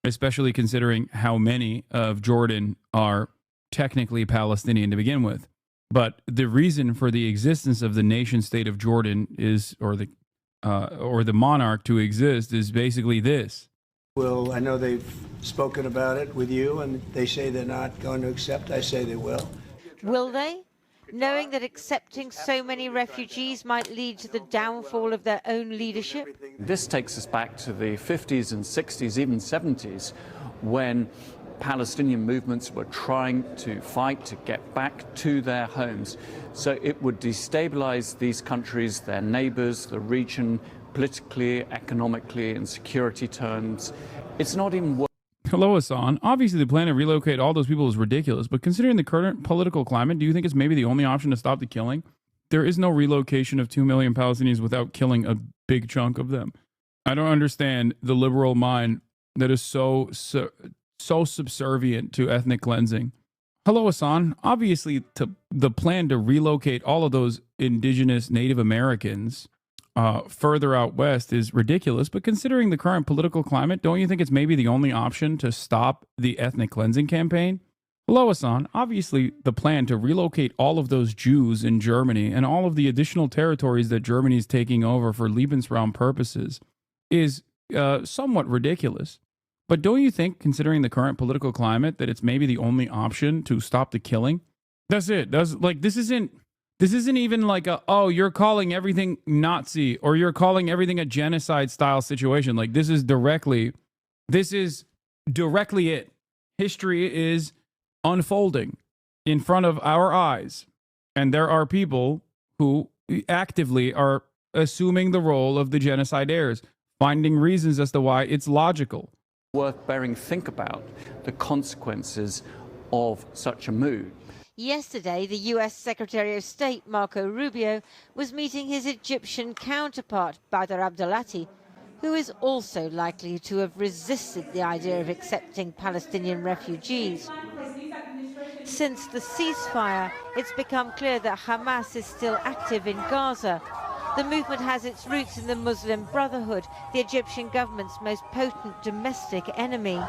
especially considering how many of Jordan are technically Palestinian to begin with. But the reason for the existence of the nation state of Jordan is, or the monarch to exist, is basically this. Well, I know they've spoken about it with you, and they say they're not going to accept. I say they will. Will they? Knowing that accepting so many refugees might lead to the downfall of their own leadership? This takes us back to the 50s and 60s, even 70s, when Palestinian movements were trying to fight to get back to their homes. So it would destabilize these countries, their neighbors, the region, politically, economically, in security terms. It's not even. Hello, Hassan. Obviously, the plan to relocate all those people is ridiculous, but considering the current political climate, do you think it's maybe the only option to stop the killing? There is no relocation of 2 million Palestinians without killing a big chunk of them. I don't understand the liberal mind that is so subservient to ethnic cleansing. Hello, Hassan. Obviously, the plan to relocate all of those indigenous Native Americans further out west is ridiculous, but considering the current political climate, don't you think it's maybe the only option to stop the ethnic cleansing campaign? Hello, Hassan. Obviously, the plan to relocate all of those Jews in Germany and all of the additional territories that Germany is taking over for Lebensraum purposes is somewhat ridiculous. But don't you think, considering the current political climate, that it's maybe the only option to stop the killing? That's it. This isn't even like you're calling everything Nazi or you're calling everything a genocide style situation. Like this is directly it. History is unfolding in front of our eyes. And there are people who actively are assuming the role of the genocidaires, finding reasons as to why it's logical. Worth bearing think about the consequences of such a move. Yesterday, the US Secretary of State, Marco Rubio, was meeting his Egyptian counterpart, Badr Abdelati, who is also likely to have resisted the idea of accepting Palestinian refugees. Since the ceasefire, it's become clear that Hamas is still active in Gaza. The movement has its roots in the Muslim Brotherhood, the Egyptian government's most potent domestic enemy.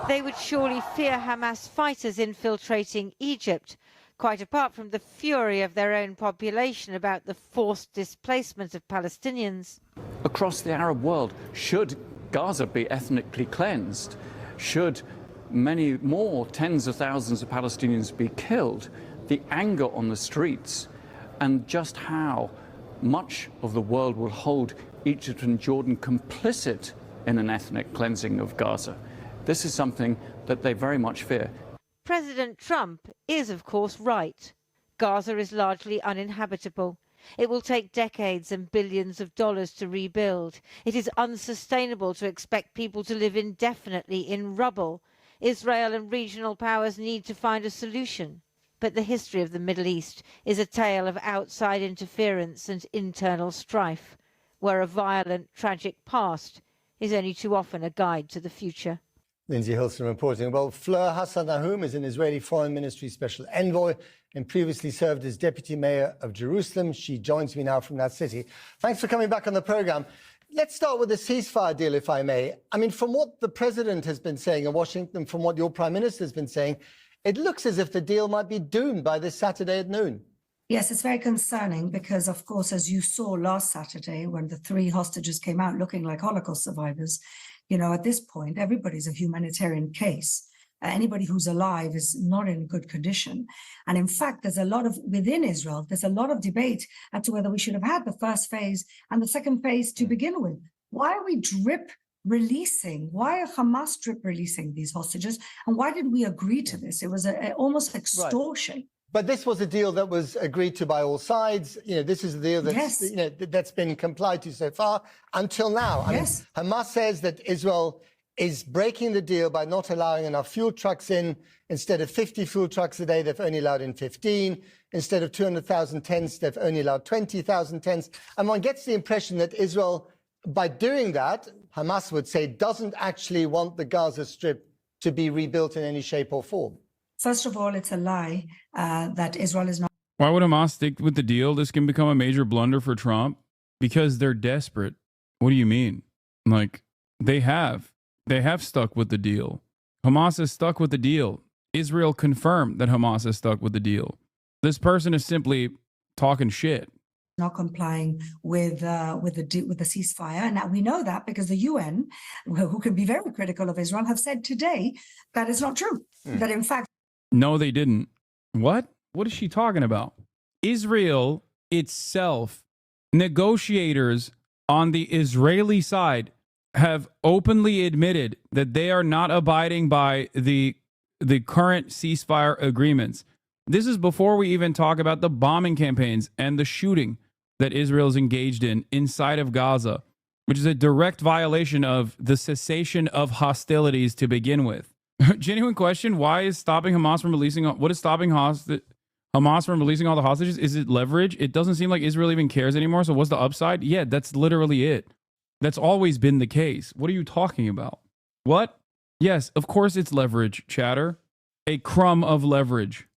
They would surely fear Hamas fighters infiltrating Egypt, quite apart from the fury of their own population about the forced displacement of Palestinians. Across the Arab world, should Gaza be ethnically cleansed, should many more tens of thousands of Palestinians be killed, the anger on the streets and just how much of the world will hold Egypt and Jordan complicit in an ethnic cleansing of Gaza. This is something that they very much fear. President Trump is, of course, right. Gaza is largely uninhabitable. It will take decades and billions of dollars to rebuild. It is unsustainable to expect people to live indefinitely in rubble. Israel and regional powers need to find a solution. But the history of the Middle East is a tale of outside interference and internal strife, where a violent, tragic past is only too often a guide to the future. Lindsay Hilson reporting. Well, Fleur Hassan is an Israeli Foreign Ministry Special Envoy and previously served as Deputy Mayor of Jerusalem. She joins me now from that city. Thanks for coming back on the programme. Let's start with the ceasefire deal, if I may. I mean, from what the President has been saying in Washington, from what your Prime Minister has been saying, it looks as if the deal might be doomed by this Saturday at noon. Yes, it's very concerning because, of course, as you saw last Saturday when the 3 hostages came out looking like Holocaust survivors, you know, at this point, everybody's a humanitarian case. Anybody who's alive is not in good condition. And in fact, within Israel, there's a lot of debate as to whether we should have had the first phase and the second phase to begin with. Why are we drip releasing? Why are Hamas drip releasing these hostages? And why did we agree to this? It was almost extortion. Right. But this was a deal that was agreed to by all sides. You know, this is a deal that's, that's been complied to so far until now. I mean, Hamas says that Israel is breaking the deal by not allowing enough fuel trucks in. Instead of 50 fuel trucks a day, they've only allowed in 15. Instead of 200,000 tents, they've only allowed 20,000 tents. And one gets the impression that Israel, by doing that, Hamas would say, doesn't actually want the Gaza Strip to be rebuilt in any shape or form. First of all, it's a lie that Israel is not. Why would Hamas stick with the deal? This can become a major blunder for Trump because they're desperate. What do you mean? Like, they have stuck with the deal. Hamas has stuck with the deal. Israel confirmed that Hamas has stuck with the deal. This person is simply talking shit. Not complying with the ceasefire, and now we know that because the UN, who can be very critical of Israel, have said today that it's not true. That in fact, no, they didn't. What? What is she talking about? Israel itself, negotiators on the Israeli side have openly admitted that they are not abiding by the current ceasefire agreements. This is before we even talk about the bombing campaigns and the shooting that Israel is engaged in inside of Gaza, which is a direct violation of the cessation of hostilities to begin with. Genuine question, why is stopping Hamas from releasing, what is stopping Hamas from releasing all the hostages? Is it leverage? It doesn't seem like Israel even cares anymore, so what's the upside? Yeah, that's literally it. That's always been the case. What are you talking about? What? Yes, of course it's leverage, chatter. A crumb of leverage.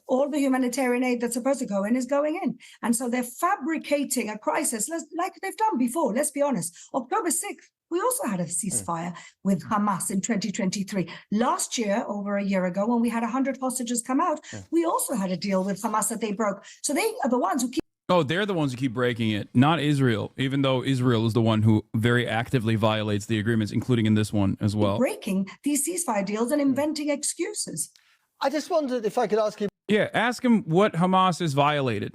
all the humanitarian aid that's supposed to go in is going in. And so they're fabricating a crisis like they've done before. Let's be honest. October 6th, we also had a ceasefire with Hamas in 2023. Last year, over a year ago, when we had 100 hostages come out, we also had a deal with Hamas that they broke. So they are the ones who keep... Oh, they're the ones who keep breaking it, not Israel, even though Israel is the one who very actively violates the agreements, including in this one as well. Breaking these ceasefire deals and inventing excuses. I just wondered if I could ask you... Yeah, ask him what Hamas has violated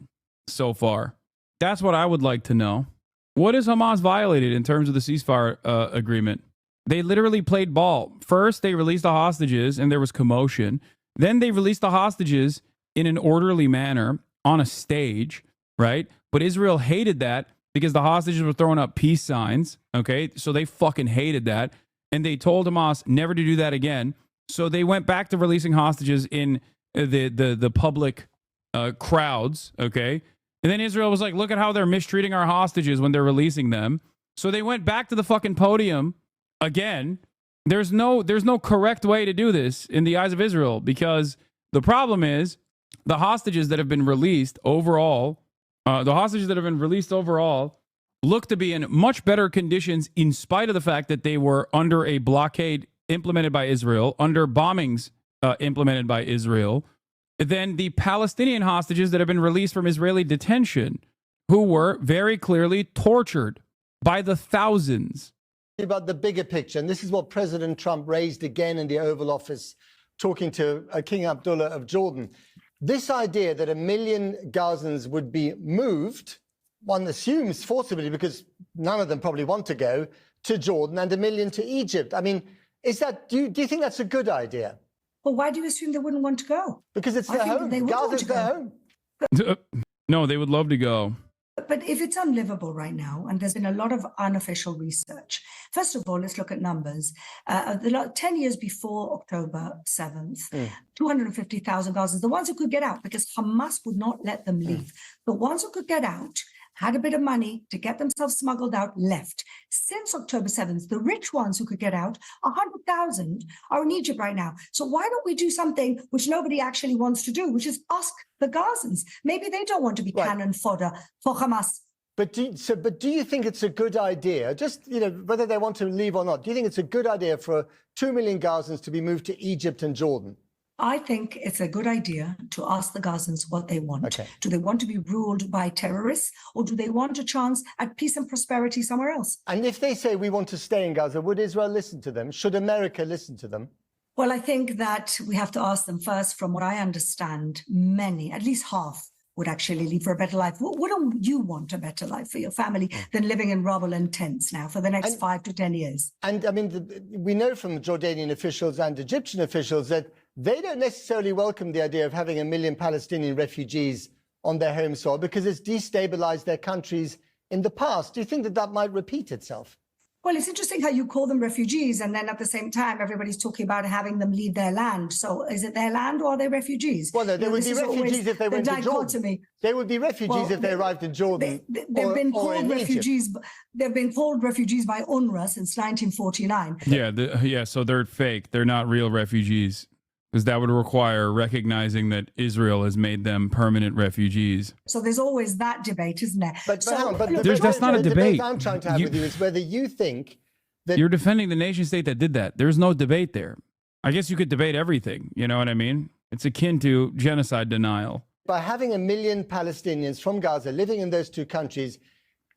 so far. That's what I would like to know. What has Hamas violated in terms of the ceasefire agreement? They literally played ball. First, they released the hostages and there was commotion. Then they released the hostages in an orderly manner on a stage, right? But Israel hated that because the hostages were throwing up peace signs, okay? So they fucking hated that. And they told Hamas never to do that again. So they went back to releasing hostages in the public crowds, okay? And then Israel was like, look at how they're mistreating our hostages when they're releasing them. So they went back to the fucking podium again. There's no correct way to do this in the eyes of Israel, because the problem is the hostages that have been released overall, look to be in much better conditions in spite of the fact that they were under a blockade implemented by Israel, under bombings implemented by Israel, than the Palestinian hostages that have been released from Israeli detention, who were very clearly tortured by the thousands. About the bigger picture, and this is what President Trump raised again in the Oval Office, talking to King Abdullah of Jordan. This idea that 1 million Gazans would be moved, one assumes forcibly, because none of them probably want to go, to Jordan, and 1 million to Egypt. I mean, do you think that's a good idea? Well, why do you assume they wouldn't want to go? Because it's their home. Gaza's their home. No, they would love to go. But if it's unlivable right now, and there's been a lot of unofficial research, first of all, let's look at numbers. 10 years before October 7th, 250,000 Gazans, the ones who could get out, because Hamas would not let them leave. The ones who could get out, had a bit of money to get themselves smuggled out, left. Since October 7th, the rich ones who could get out, 100,000 are in Egypt right now. So why don't we do something which nobody actually wants to do, which is ask the Gazans? Maybe they don't want to be cannon fodder for Hamas. But do you think it's a good idea, just, whether they want to leave or not, do you think it's a good idea for 2 million Gazans to be moved to Egypt and Jordan? I think it's a good idea to ask the Gazans what they want. Okay. Do they want to be ruled by terrorists, or do they want a chance at peace and prosperity somewhere else? And if they say we want to stay in Gaza, would Israel listen to them? Should America listen to them? Well, I think that we have to ask them first. From what I understand, many, at least half, would actually leave for a better life. Wouldn't you want a better life for your family than living in rubble and tents now for the next 5 to 10 years? And I mean, we know from Jordanian officials and Egyptian officials that they don't necessarily welcome the idea of having 1 million Palestinian refugees on their home soil because it's destabilized their countries in the past. Do you think that might repeat itself? Well, it's interesting how you call them refugees, and then at the same time, everybody's talking about having them leave their land. So is it their land or are they refugees? Well, no, they would be refugees if they went to Jordan. They would be refugees if they arrived in Jordan. They've been called refugees. They've been called refugees by UNRWA since 1949. Yeah, so they're fake. They're not real refugees. because that would require recognizing that Israel has made them permanent refugees. So there's always that debate, isn't there? But There's- that's not a debate. I'm trying to have with you is whether you think that You're defending the nation state that did that. There's no debate there. I guess you could debate everything. You know what I mean? It's akin to genocide denial. by having 1 million Palestinians from Gaza living in those two countries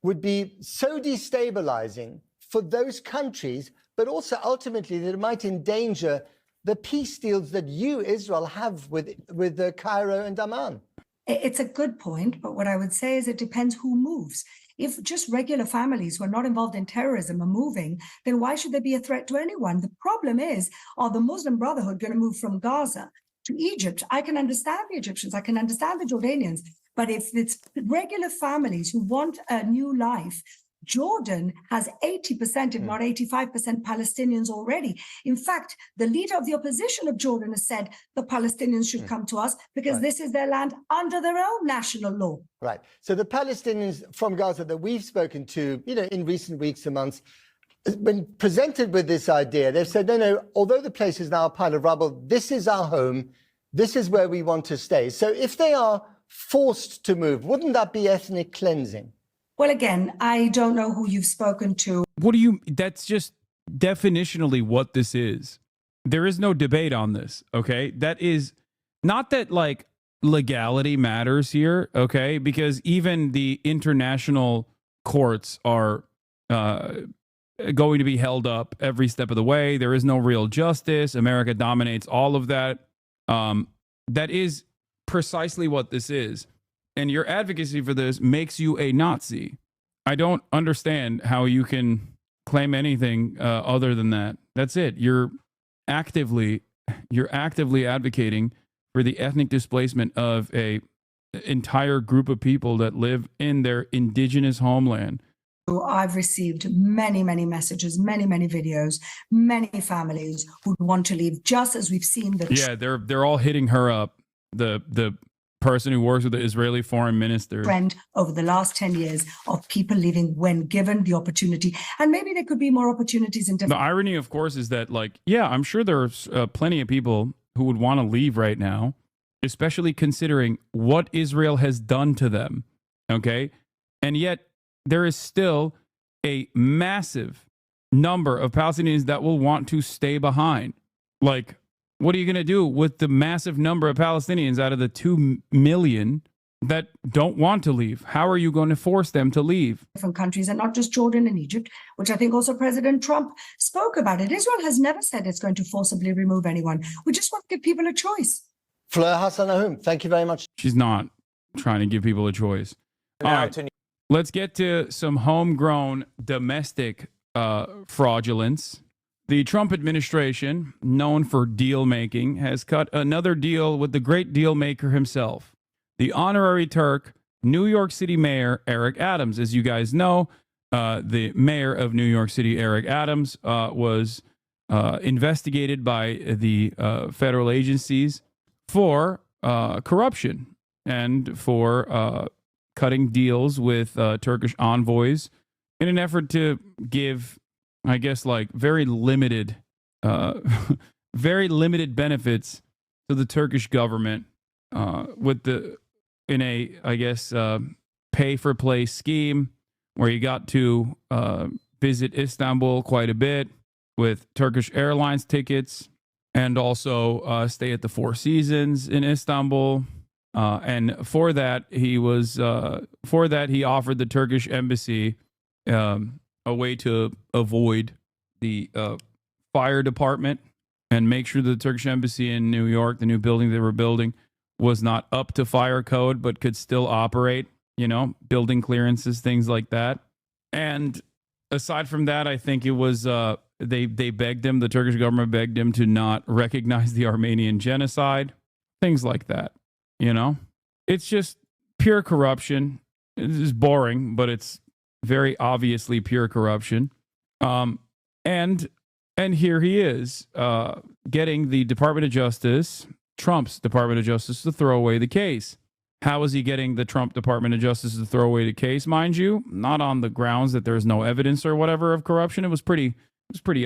would be so destabilizing for those countries, but also ultimately that it might endanger the peace deals that you, Israel, have with Cairo and Amman. It's a good point, but what I would say is it depends who moves. If just regular families who are not involved in terrorism are moving, then why should there be a threat to anyone? The problem is, are the Muslim Brotherhood going to move from Gaza to Egypt? I can understand the Egyptians, I can understand the Jordanians, but if it's regular families who want a new life, Jordan has 80%, if not 85% Palestinians already. In fact, the leader of the opposition of Jordan has said the Palestinians should come to us because this is their land under their own national law. Right. So the Palestinians from Gaza that we've spoken to, in recent weeks and months, when presented with this idea, they've said, no, although the place is now a pile of rubble, this is our home. This is where we want to stay. So if they are forced to move, wouldn't that be ethnic cleansing? Well, again, I don't know who you've spoken to. What do you, that's just definitionally what this is. There is no debate on this, okay? That is not that like legality matters here, okay? Because even the international courts are going to be held up every step of the way. There is no real justice. America dominates all of that. That is precisely what this is. And your advocacy for this makes you a Nazi. I don't understand how you can claim anything other than that. That's it. You're actively advocating for the ethnic displacement of a entire group of people that live in their indigenous homeland. I've received many, many messages, many, many videos, many families who want to leave, just as we've seen the they're all hitting her up. The person who works with the Israeli foreign minister. Trend over the last 10 years of people leaving when given the opportunity. And maybe there could be more opportunities in different... The irony, of course, is that, like, yeah, I'm sure there's plenty of people who would want to leave right now, especially considering what Israel has done to them, okay? And yet there is still a massive number of Palestinians that will want to stay behind. Like, what are you going to do with the massive number of Palestinians out of the 2 million that don't want to leave? How are you going to force them to leave? Different countries, and not just Jordan and Egypt, which I think also President Trump spoke about it. Israel has never said it's going to forcibly remove anyone. We just want to give people a choice. Fleur HasanAbi, thank you very much. She's not trying to give people a choice. All right, let's get to some homegrown domestic fraudulence. The Trump administration, known for deal making, has cut another deal with the great deal maker himself, the honorary Turk, New York City Mayor Eric Adams. As you guys know, the mayor of New York City, Eric Adams, was investigated by the federal agencies for corruption and for cutting deals with Turkish envoys in an effort to give, I guess, like very limited benefits to the Turkish government in a, I guess, pay for play scheme where you got to visit Istanbul quite a bit with Turkish Airlines tickets and also stay at the Four Seasons in Istanbul. And for that, he offered the Turkish embassy a way to avoid the fire department and make sure the Turkish embassy in New York, the new building they were building, was not up to fire code, but could still operate, building clearances, things like that. And aside from that, I think it was, they begged him, the Turkish government begged him to not recognize the Armenian genocide, things like that, It's just pure corruption. It's boring, but it's very obviously pure corruption. And here he is getting the Department of Justice, Trump's Department of Justice, to throw away the case. How is he getting the Trump Department of Justice to throw away the case? Mind you, not on the grounds that there's no evidence or whatever of corruption. It was pretty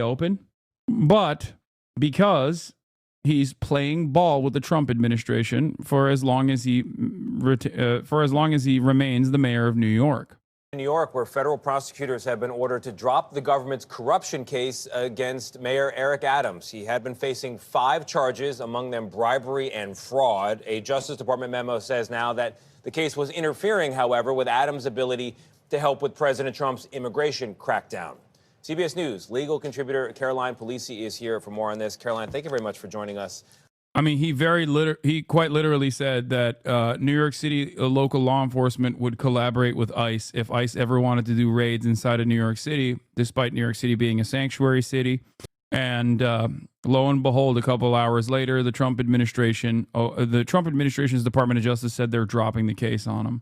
open. But because he's playing ball with the Trump administration for as long as he remains the mayor of New York. New York, where federal prosecutors have been ordered to drop the government's corruption case against Mayor Eric Adams. He had been facing 5 charges, among them bribery and fraud. A Justice Department memo says now that the case was interfering, however, with Adams' ability to help with President Trump's immigration crackdown. CBS News legal contributor Caroline Polisi is here for more on this. Caroline, thank you very much for joining us. I mean, he quite literally said that New York City local law enforcement would collaborate with ICE if ICE ever wanted to do raids inside of New York City, despite New York City being a sanctuary city. And lo and behold, a couple hours later, the Trump administration's Department of Justice said they're dropping the case on him.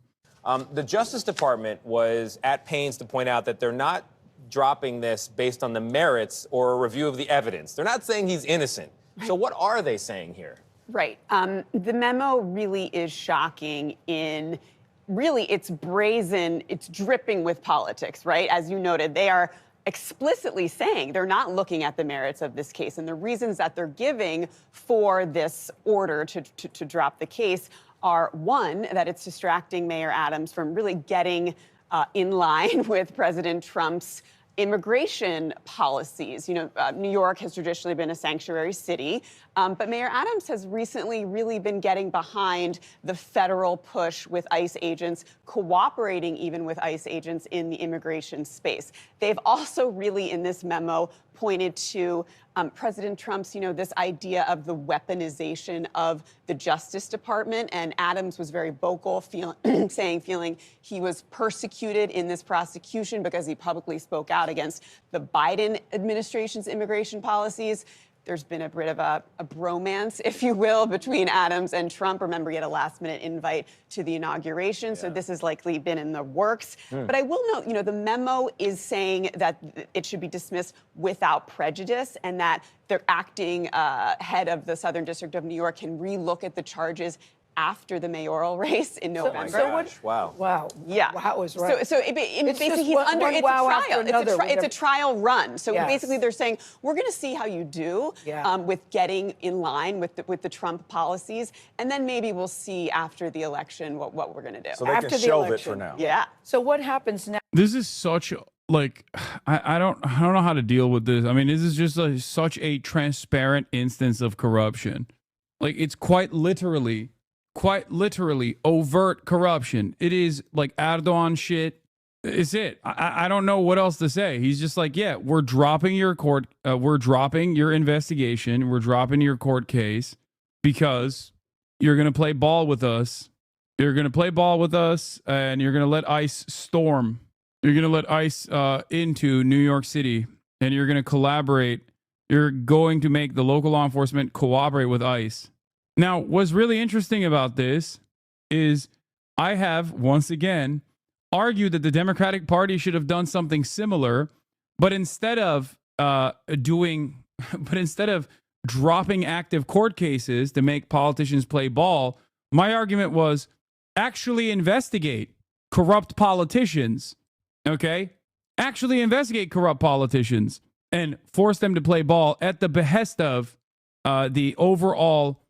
The Justice Department was at pains to point out that they're not dropping this based on the merits or a review of the evidence. They're not saying he's innocent. So what are they saying here? Right. The memo really is shocking in really it's brazen, it's dripping with politics, right? As you noted, they are explicitly saying they're not looking at the merits of this case. And the reasons that they're giving for this order to drop the case are, one, that it's distracting Mayor Adams from really getting in line with President Trump's immigration policies. You know, New York has traditionally been a sanctuary city, but Mayor Adams has recently really been getting behind the federal push with ICE agents, cooperating even with ICE agents in the immigration space. They've also really, in this memo, pointed to President Trump's, this idea of the weaponization of the Justice Department. And Adams was very vocal, feeling he was persecuted in this prosecution because he publicly spoke out against the Biden administration's immigration policies. There's been a bit of a bromance, if you will, between Adams and Trump. Remember, he had a last-minute invite to the inauguration, so this has likely been in the works. But I will note, the memo is saying that it should be dismissed without prejudice and that the acting head of the Southern District of New York can relook at the charges after the mayoral race in November. Wow. Yeah. Wow is right. So basically he's under, it's a trial. It's a trial run. So basically they're saying, we're going to see how you do with getting in line with the Trump policies. And then maybe we'll see after the election what we're going to do. So they can shelve it for now. Yeah. So what happens now? This is such I don't know how to deal with this. I mean, this is just such a transparent instance of corruption. Like, it's quite literally overt corruption. It is like Erdogan shit. It's it. I don't know what else to say. He's just like, yeah, we're dropping your we're dropping your investigation. We're dropping your court case because you're going to play ball with us. You're going to play ball with us and you're going to let ICE storm. You're going to let ICE into New York City and you're going to collaborate. You're going to make the local law enforcement cooperate with ICE. Now, what's really interesting about this is I have, once again, argued that the Democratic Party should have done something similar, but instead of dropping active court cases to make politicians play ball, my argument was actually investigate corrupt politicians, okay? Actually investigate corrupt politicians and force them to play ball at the behest of the overall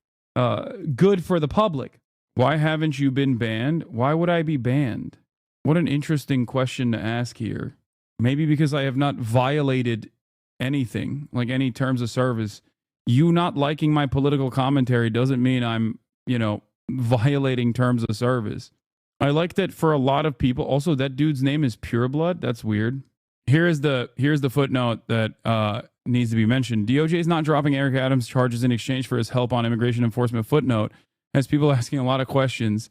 good for the public. Why haven't you been banned? Why would I be banned? What an interesting question to ask here. Maybe because I have not violated anything, like any terms of service. You not liking my political commentary doesn't mean I'm, violating terms of service. I like that for a lot of people. Also, that dude's name is Pureblood. That's weird. Here's the footnote that needs to be mentioned. DOJ is not dropping Eric Adams' charges in exchange for his help on immigration enforcement. Footnote has people asking a lot of questions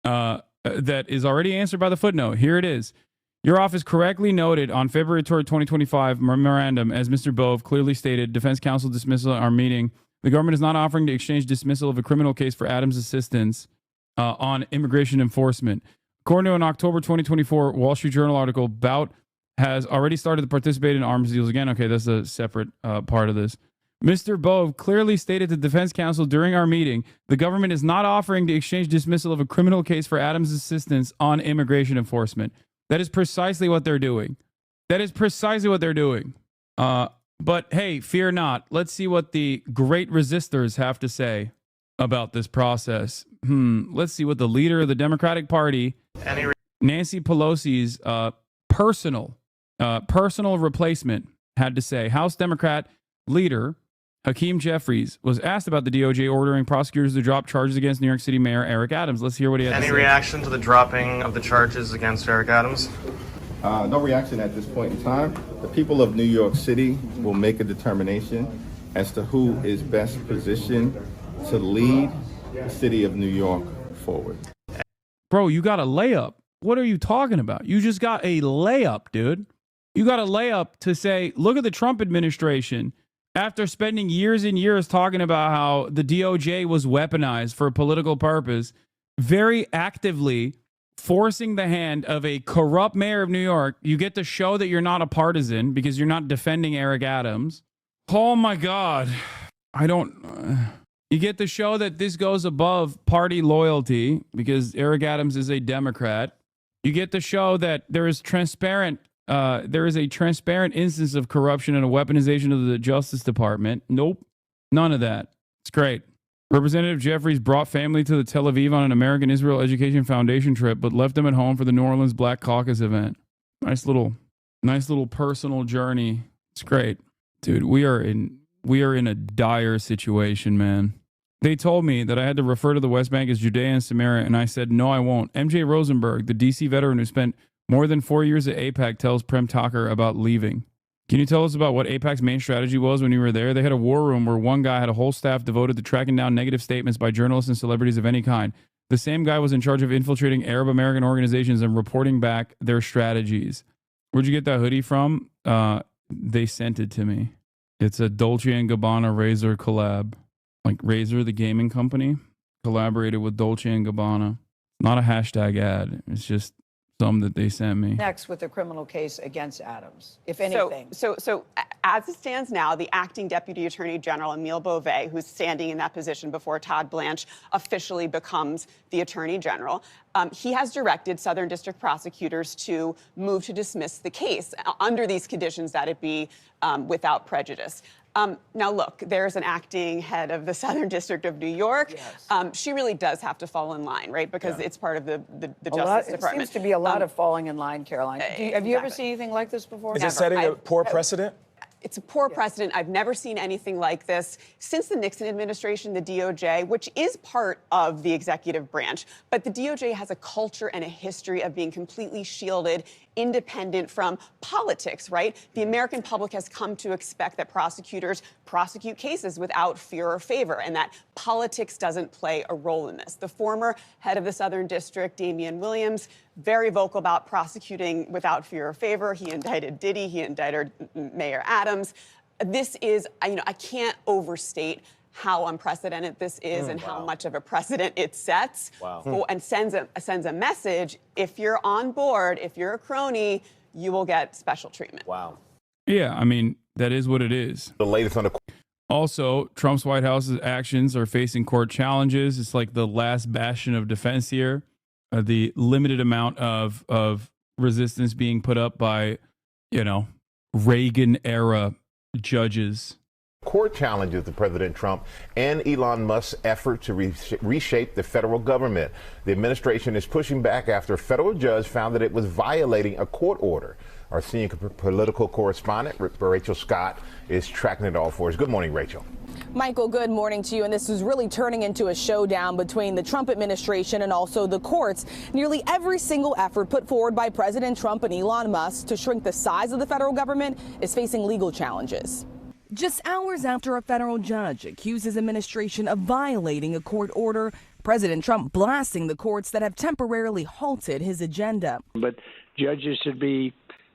that is already answered by the footnote. Here it is. Your office correctly noted on February 3rd, 2025 memorandum, as Mr. Bove clearly stated, defense counsel dismissal at our meeting. The government is not offering to exchange dismissal of a criminal case for Adams' assistance on immigration enforcement. According to an October 2024 Wall Street Journal article, Bout has already started to participate in arms deals again. Okay, that's a separate part of this. Mr. Bove clearly stated to defense counsel during our meeting, the government is not offering to exchange dismissal of a criminal case for Adams' assistance on immigration enforcement. That is precisely what they're doing. That is precisely what they're doing. But hey, fear not. Let's see what the great resistors have to say about this process. Let's see what the leader of the Democratic Party, Nancy Pelosi's personal replacement, had to say. House Democrat leader Hakeem Jeffries was asked about the DOJ ordering prosecutors to drop charges against New York City Mayor Eric Adams. Let's hear what he had to say. Any reaction to the dropping of the charges against Eric Adams? No reaction at this point in time. The people of New York City will make a determination as to who is best positioned to lead the city of New York forward. Bro, you got a layup. What are you talking about? You just got a layup, dude. You got a layup to say, look at the Trump administration. After spending years and years talking about how the DOJ was weaponized for a political purpose, very actively forcing the hand of a corrupt mayor of New York, you get to show that you're not a partisan because you're not defending Eric Adams. Oh my God. You get to show that this goes above party loyalty because Eric Adams is a Democrat. You get to show that there is a transparent instance of corruption and a weaponization of the Justice Department. Nope. None of that. It's great. Representative Jeffries brought family to the Tel Aviv on an American Israel Education Foundation trip, but left them at home for the New Orleans Black Caucus event. Nice little personal journey. It's great. Dude, we are in a dire situation, man. They told me that I had to refer to the West Bank as Judea and Samaria, and I said, no, I won't. MJ Rosenberg, the DC veteran who spent more than 4 years at AIPAC, tells Prem Tucker about leaving. Can you tell us about what AIPAC's main strategy was when you were there? They had a war room where one guy had a whole staff devoted to tracking down negative statements by journalists and celebrities of any kind. The same guy was in charge of infiltrating Arab American organizations and reporting back their strategies. Where'd you get that hoodie from? They sent it to me. It's a Dolce & Gabbana Razor collab. Like Razor, the gaming company, collaborated with Dolce & Gabbana. Not a hashtag ad. It's just some that they sent me. Next with the criminal case against Adams, if anything. So as it stands now, the acting Deputy Attorney General, Emile Beauvais, who's standing in that position before Todd Blanche officially becomes the Attorney General, he has directed Southern District prosecutors to move to dismiss the case under these conditions that it be without prejudice. Now, look, there's an acting head of the Southern District of New York. Yes. She really does have to fall in line, right? Because it's part of the Justice Department. It seems to be a lot of falling in line, Caroline. Have you ever seen anything like this before? Is it setting a poor precedent? It's a poor precedent. I've never seen anything like this since the Nixon administration, the DOJ, which is part of the executive branch. But the DOJ has a culture and a history of being completely shielded, independent from politics, right? The American public has come to expect that prosecutors prosecute cases without fear or favor, and that politics doesn't play a role in this. The former head of the Southern District, Damian Williams, very vocal about prosecuting without fear or favor. He indicted Diddy, he indicted Mayor Adams. This is, I can't overstate how unprecedented this is and how much of a precedent it sets. Wow. And sends a message. If you're on board, if you're a crony, you will get special treatment. Wow. Yeah, I mean, that is what it is. The latest on the... Also, Trump's White House's actions are facing court challenges. It's like the last bastion of defense here. The limited amount of resistance being put up by, Reagan-era judges. Court challenges to President Trump and Elon Musk's effort to reshape the federal government. The administration is pushing back after a federal judge found that it was violating a court order. Our senior political correspondent, Rachel Scott, is tracking it all for us. Good morning, Rachel. Michael, good morning to you. And this is really turning into a showdown between the Trump administration and also the courts. Nearly every single effort put forward by President Trump and Elon Musk to shrink the size of the federal government is facing legal challenges. Just hours after a federal judge accused his administration of violating a court order, President Trump blasting the courts that have temporarily halted his agenda. But judges should be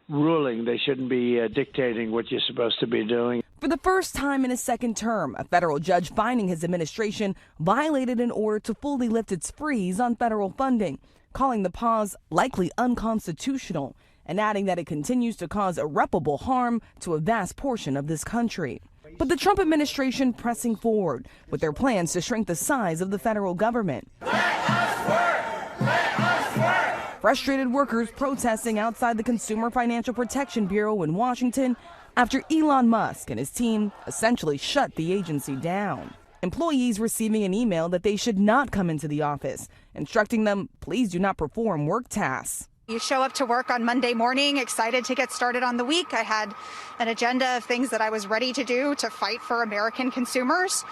ruling. They shouldn't be dictating what you're supposed to be doing. For the first time in his second term, a federal judge finding his administration violated an order to fully lift its freeze on federal funding, calling the pause likely unconstitutional and adding that it continues to cause irreparable harm to a vast portion of this country. But the Trump administration pressing forward with their plans to shrink the size of the federal government. Let us work! Let us work! Frustrated workers protesting outside the Consumer Financial Protection Bureau in Washington, after Elon Musk and his team essentially shut the agency down. Employees receiving an email that they should not come into the office, instructing them, please do not perform work tasks. You show up to work on Monday morning, excited to get started on the week. I had an agenda of things that I was ready to do to fight for American consumers.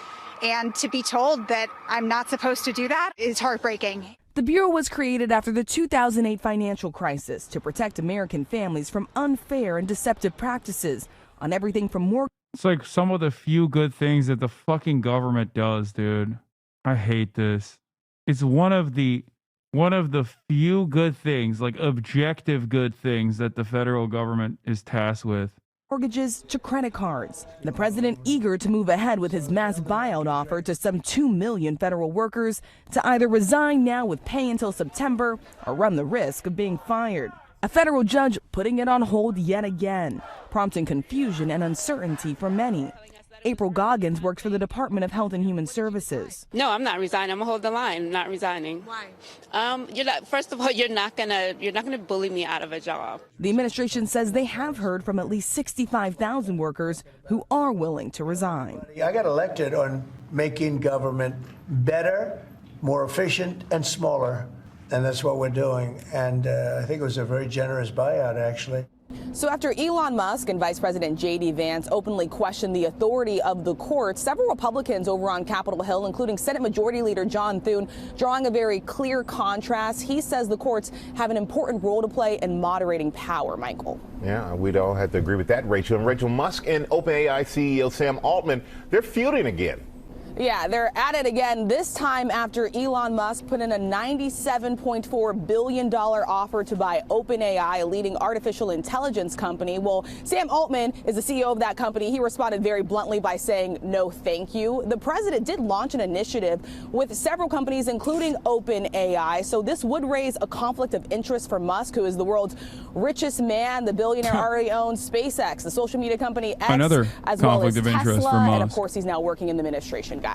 And to be told that I'm not supposed to do that is heartbreaking. The Bureau was created after the 2008 financial crisis to protect American families from unfair and deceptive practices on everything from more. It's like some of the few good things that the fucking government does, dude. I hate this. It's one of the few good things, like objective good things that the federal government is tasked with. Mortgages to credit cards. The president eager to move ahead with his mass buyout offer to some 2 million federal workers to either resign now with pay until September or run the risk of being fired. A federal judge putting it on hold yet again, prompting confusion and uncertainty for many. April Goggins works for the Department of Health and Human Services. No, I'm not resigning. I'm gonna hold the line. I'm not resigning. Why? You're not. First of all, you're not gonna bully me out of a job. The administration says they have heard from at least 65,000 workers who are willing to resign. I got elected on making government better, more efficient, and smaller. And that's what we're doing. And I think it was a very generous buyout, actually. So after Elon Musk and Vice President J.D. Vance openly questioned the authority of the courts, several Republicans over on Capitol Hill, including Senate Majority Leader John Thune, drawing a very clear contrast. He says the courts have an important role to play in moderating power, Michael. Yeah, we'd all have to agree with that, Rachel. And Rachel, Musk and OpenAI CEO Sam Altman, they're feuding again. Yeah, they're at it again, this time after Elon Musk put in a $97.4 billion offer to buy OpenAI, a leading artificial intelligence company. Well, Sam Altman is the CEO of that company. He responded very bluntly by saying no thank you. The president did launch an initiative with several companies, including OpenAI. So this would raise a conflict of interest for Musk, who is the world's richest man. The billionaire already owns SpaceX, the social media company X, Another as well as conflict of interest Tesla. for Musk. And of course, he's now working in the administration, guys.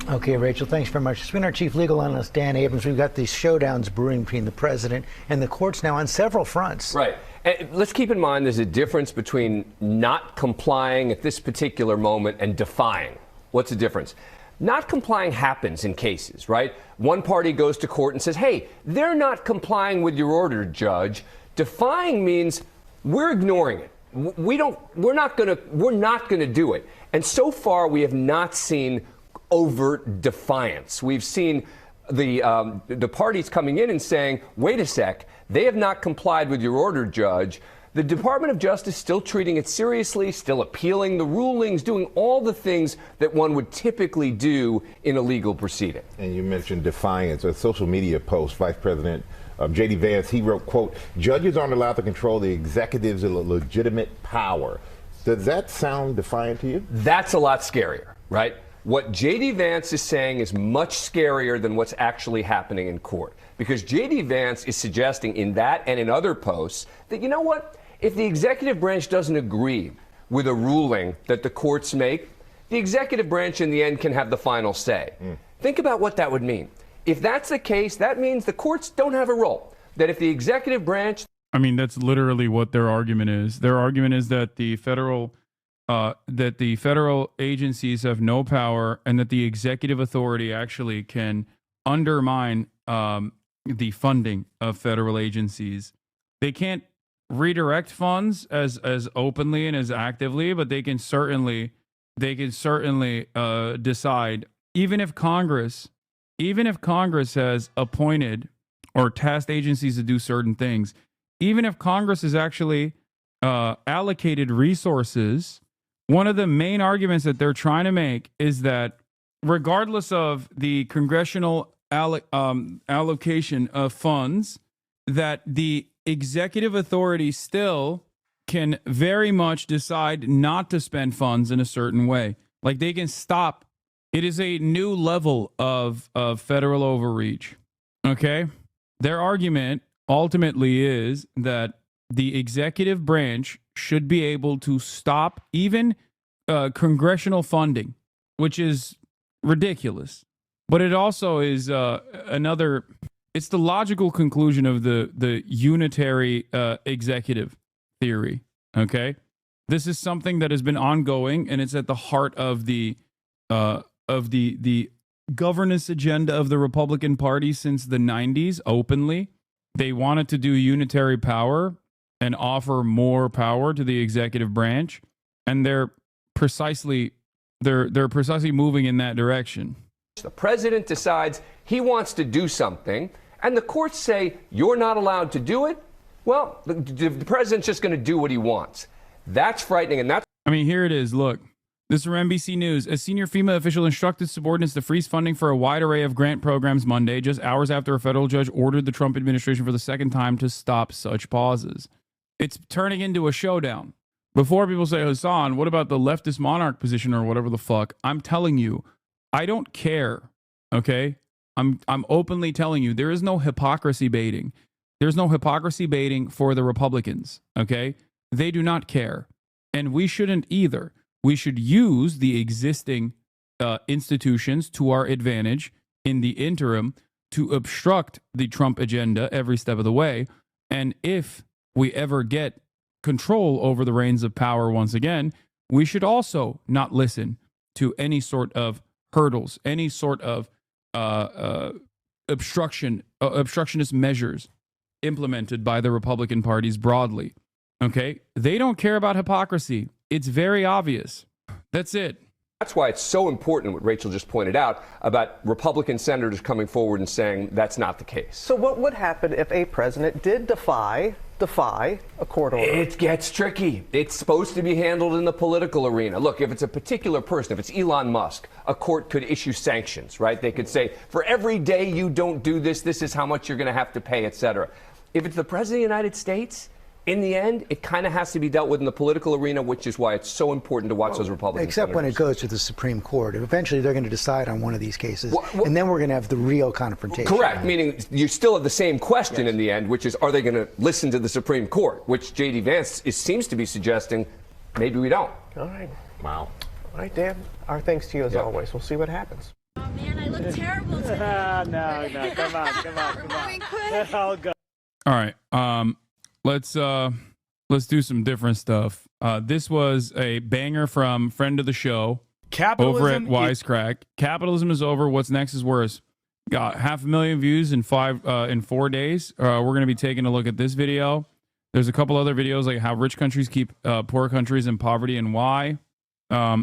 Okay, Rachel, thanks very much. It's been our chief legal analyst, Dan Abrams. We've got these showdowns brewing between the president and the courts now on several fronts. Right. And let's keep in mind there's a difference between not complying at this particular moment and defying. What's the difference? Not complying happens in cases, right? One party goes to court and says, hey, they're not complying with your order, judge. Defying means we're ignoring it. We're not going to do it. And so far, we have not seen overt defiance. We've seen the parties coming in and saying, wait a sec, they have not complied with your order, judge. The Department of Justice still treating it seriously, still appealing the rulings, doing all the things that one would typically do in a legal proceeding. And you mentioned defiance. A social media post, Vice President J.D. Vance, he wrote, quote, judges aren't allowed to control the executive's legitimate power. Does that sound defiant to you? That's a lot scarier, right? What J.D. Vance is saying is much scarier than what's actually happening in court. Because J.D. Vance is suggesting in that and in other posts that, you know what, if the executive branch doesn't agree with a ruling that the courts make, the executive branch in the end can have the final say. Think about what that would mean. If that's the case, that means the courts don't have a role. That if the executive branch... I mean, that's literally what their argument is. Their argument is that the federal agencies have no power and that the executive authority actually can undermine the funding of federal agencies. They can't redirect funds as openly and as actively, but they can certainly decide, even if Congress has appointed or tasked agencies to do certain things, even if Congress has actually allocated resources. One of the main arguments that they're trying to make is that regardless of the congressional allocation of funds, that the executive authority still can very much decide not to spend funds in a certain way. Like they can stop. It is a new level of federal overreach. Okay? Their argument ultimately is that the executive branch should be able to stop even congressional funding, which is ridiculous. But it also is it's the logical conclusion of the unitary executive theory, okay? This is something that has been ongoing, and it's at the heart of the governance agenda of the Republican Party since the 90s. Openly, they wanted to do unitary power and offer more power to the executive branch, and they're precisely moving in that direction. The president decides he wants to do something, and the courts say you're not allowed to do it. Well, the president's just going to do what he wants. That's frightening, and that's... I mean, here it is. Look, this is from NBC News. A senior FEMA official instructed subordinates to freeze funding for a wide array of grant programs Monday, just hours after a federal judge ordered the Trump administration for the second time to stop such pauses. It's turning into a showdown. Before people say, Hasan, what about the leftist monarch position or whatever the fuck? I'm telling you, I don't care, okay? I'm openly telling you, there is no hypocrisy baiting. There's no hypocrisy baiting for the Republicans, okay? They do not care. And we shouldn't either. We should use the existing institutions to our advantage in the interim to obstruct the Trump agenda every step of the way. And if we ever get control over the reins of power once again, we should also not listen to any sort of hurdles, any sort of obstructionist measures implemented by the Republican parties broadly. Okay? They don't care about hypocrisy. It's very obvious. That's it. That's why it's so important what Rachel just pointed out about Republican senators coming forward and saying that's not the case. So what would happen if a president did defy a court order? It gets tricky. It's supposed to be handled in the political arena. Look, if it's a particular person, if it's Elon Musk, a court could issue sanctions, right? They could say, for every day you don't do this, this is how much you're going to have to pay, etc. If it's the president of the United States, in the end, it kind of has to be dealt with in the political arena, which is why it's so important to watch those Republicans. Except when it goes to the Supreme Court. Eventually, they're going to decide on one of these cases, and then we're going to have the real confrontation. Correct, meaning you still have the same question in the end, which is, are they going to listen to the Supreme Court? Which J.D. Vance seems to be suggesting maybe we don't. All right. Wow. All right, Dan, our thanks to you as always. We'll see what happens. Oh, man, I look terrible today. No, come on. I'll go. All right. Let's do some different stuff. This was a banger from friend of the show over at Wisecrack. Capitalism is over. What's next is worse. Got 500,000 views in 4 days. We're going to be taking a look at this video. There's a couple other videos like how rich countries keep poor countries in poverty and why.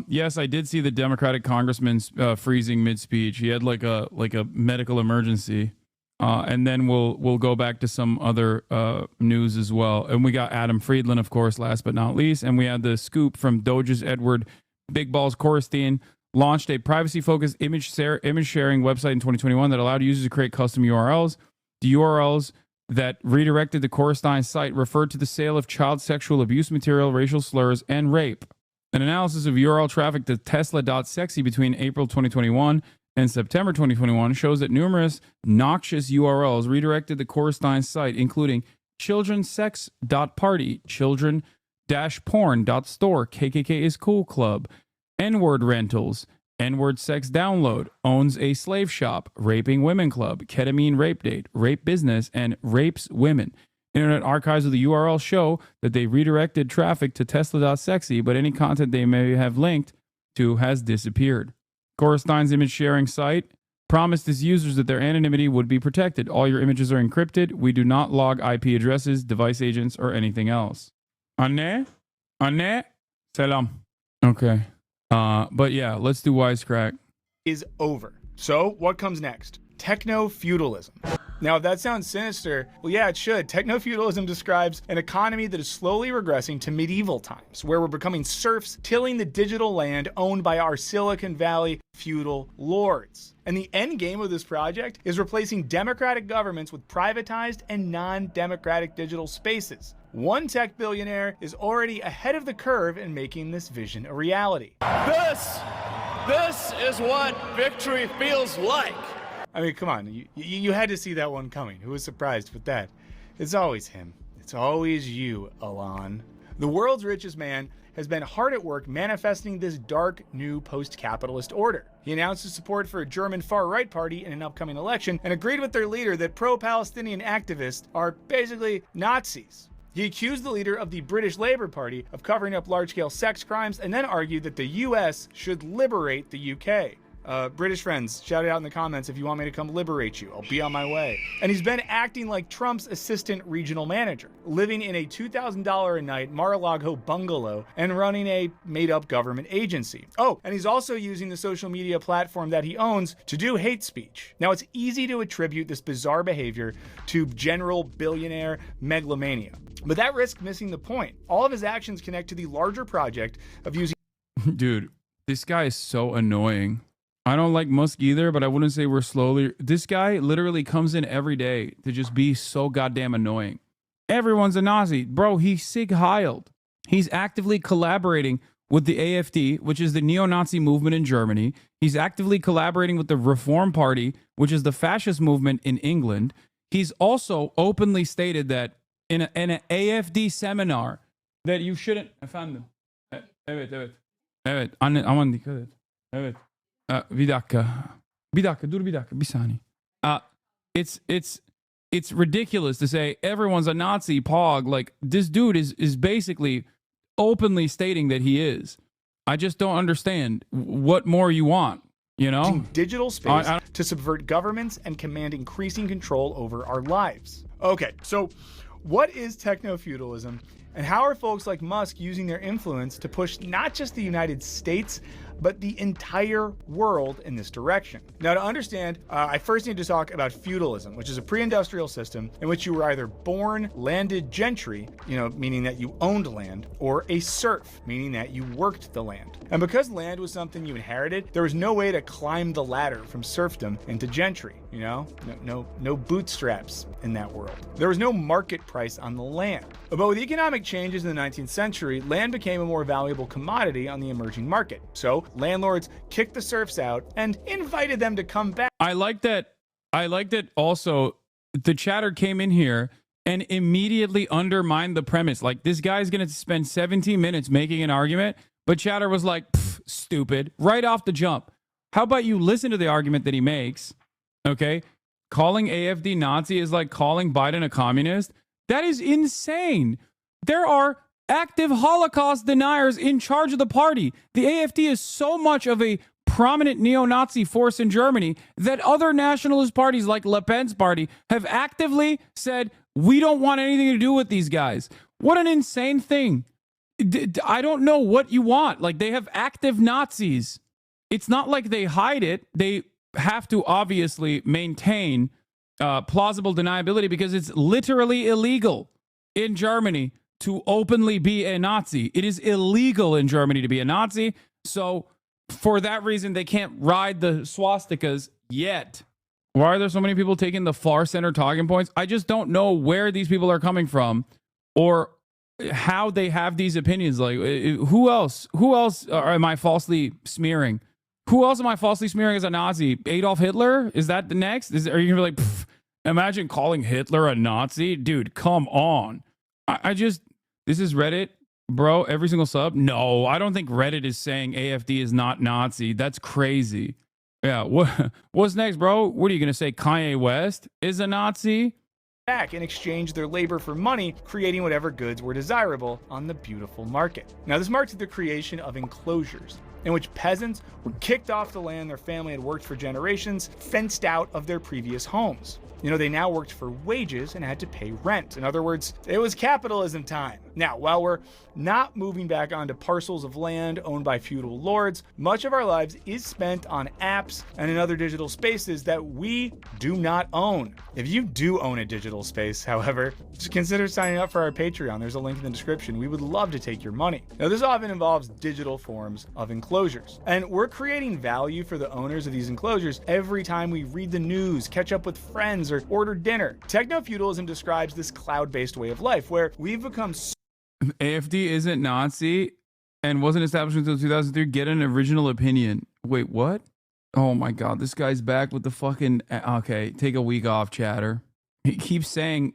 Yes, I did see the Democratic congressman's freezing mid-speech. He had like a medical emergency. And then we'll go back to some other news as well. And we got Adam Friedland, of course, last but not least. And we had the scoop from Doge's Edward Big Balls Korstein, launched a privacy-focused image sharing website in 2021 that allowed users to create custom URLs. The URLs that redirected the Korstein site referred to the sale of child sexual abuse material, racial slurs, and rape. An analysis of URL traffic to Tesla.sexy between April 2021 and September 2021 shows that numerous noxious URLs redirected the Korstein site, including childrensex.party, children-porn.store, KKK is cool club, N-word rentals, N-word sex download, owns a slave shop, raping women club, ketamine rape date, rape business, and rapes women. Internet archives of the URL show that they redirected traffic to Tesla.sexy, but any content they may have linked to has disappeared. Korstein's image sharing site promised its users that their anonymity would be protected. All your images are encrypted. We do not log IP addresses, device agents, or anything else. Anne? Salam. Okay. But yeah, let's do Wisecrack. Is over. So what comes next? Techno-feudalism. Now, if that sounds sinister, well, yeah, it should. Techno-feudalism describes an economy that is slowly regressing to medieval times, where we're becoming serfs tilling the digital land owned by our Silicon Valley feudal lords. And the end game of this project is replacing democratic governments with privatized and non-democratic digital spaces. One tech billionaire is already ahead of the curve in making this vision a reality. This is what victory feels like. I mean, come on, you had to see that one coming. Who was surprised with that? It's always him. It's always you, Elon. The world's richest man has been hard at work manifesting this dark new post-capitalist order. He announced his support for a German far-right party in an upcoming election and agreed with their leader that pro-Palestinian activists are basically Nazis. He accused the leader of the British Labour Party of covering up large-scale sex crimes and then argued that the US should liberate the UK. British friends, shout it out in the comments if you want me to come liberate you. I'll be on my way. And he's been acting like Trump's assistant regional manager, living in a $2,000 a night Mar-a-Lago bungalow and running a made-up government agency. Oh, and he's also using the social media platform that he owns to do hate speech. Now, it's easy to attribute this bizarre behavior to general billionaire megalomania, but that risks missing the point. All of his actions connect to the larger project of using... Dude, this guy is so annoying. I don't like Musk either, but I wouldn't say we're slowly. This guy literally comes in every day to just be so goddamn annoying. Everyone's a Nazi. Bro, he's Sig Heiled. He's actively collaborating with the AfD, which is the neo-Nazi movement in Germany. He's actively collaborating with the Reform Party, which is the fascist movement in England. He's also openly stated that in an AfD seminar that you shouldn't... I found them. Evet. Aman dikkat et. Evet. Bir dakika, dur bir dakika, bir saniye. It's ridiculous to say everyone's a Nazi, Pog. Like, this dude is basically openly stating that he is. I just don't understand what more you want, you know? Digital space to subvert governments and command increasing control over our lives. Okay, so what is techno-feudalism, and how are folks like Musk using their influence to push not just the United States, but the entire world in this direction? Now, to understand, I first need to talk about feudalism, which is a pre-industrial system in which you were either born landed gentry, meaning that you owned land, or a serf, meaning that you worked the land. And because land was something you inherited, there was no way to climb the ladder from serfdom into gentry, no bootstraps in that world. There was no market price on the land. But with economic changes in the 19th century, land became a more valuable commodity on the emerging market. So landlords kicked the serfs out and invited them to come back. I like that also the chatter came in here and immediately undermined the premise. Like, this guy's going to spend 17 minutes making an argument, but chatter was like, stupid, right off the jump. How about you listen to the argument that he makes, okay? Calling AfD Nazi is like calling Biden a communist. That is insane. There are active Holocaust deniers in charge of the party. The AfD is so much of a prominent neo-Nazi force in Germany that other nationalist parties like Le Pen's party have actively said, we don't want anything to do with these guys. What an insane thing. I don't know what you want. Like, they have active Nazis. It's not like they hide it. They have to obviously maintain plausible deniability because it's literally illegal in Germany to openly be a Nazi. It is illegal in Germany to be a Nazi. So for that reason, they can't ride the swastikas yet. Why are there so many people taking the far center talking points? I just don't know where these people are coming from or how they have these opinions. Like, who else am I falsely smearing? Who else am I falsely smearing as a Nazi? Adolf Hitler? Is that the next? Are you going to be like, imagine calling Hitler a Nazi? Dude, come on. This is Reddit, bro. Every single sub. No, I don't think Reddit is saying AfD is not Nazi. That's crazy. Yeah. What's next, bro? What are you going to say? Kanye West is a Nazi? Back and exchange their labor for money, creating whatever goods were desirable on the beautiful market. Now, this marked the creation of enclosures, in which peasants were kicked off the land their family had worked for generations, fenced out of their previous homes. They now worked for wages and had to pay rent. In other words, it was capitalism time. Now, while we're not moving back onto parcels of land owned by feudal lords, much of our lives is spent on apps and in other digital spaces that we do not own. If you do own a digital space, however, just consider signing up for our Patreon. There's a link in the description. We would love to take your money. Now, this often involves digital forms of enclosures, and we're creating value for the owners of these enclosures every time we read the news, catch up with friends, or order dinner. Techno-feudalism describes this cloud-based way of life where we've become AfD isn't Nazi and wasn't established until 2003. Get an original opinion. Wait, what? Oh my God, this guy's back with the fucking... Okay, take a week off, chatter. He keeps saying...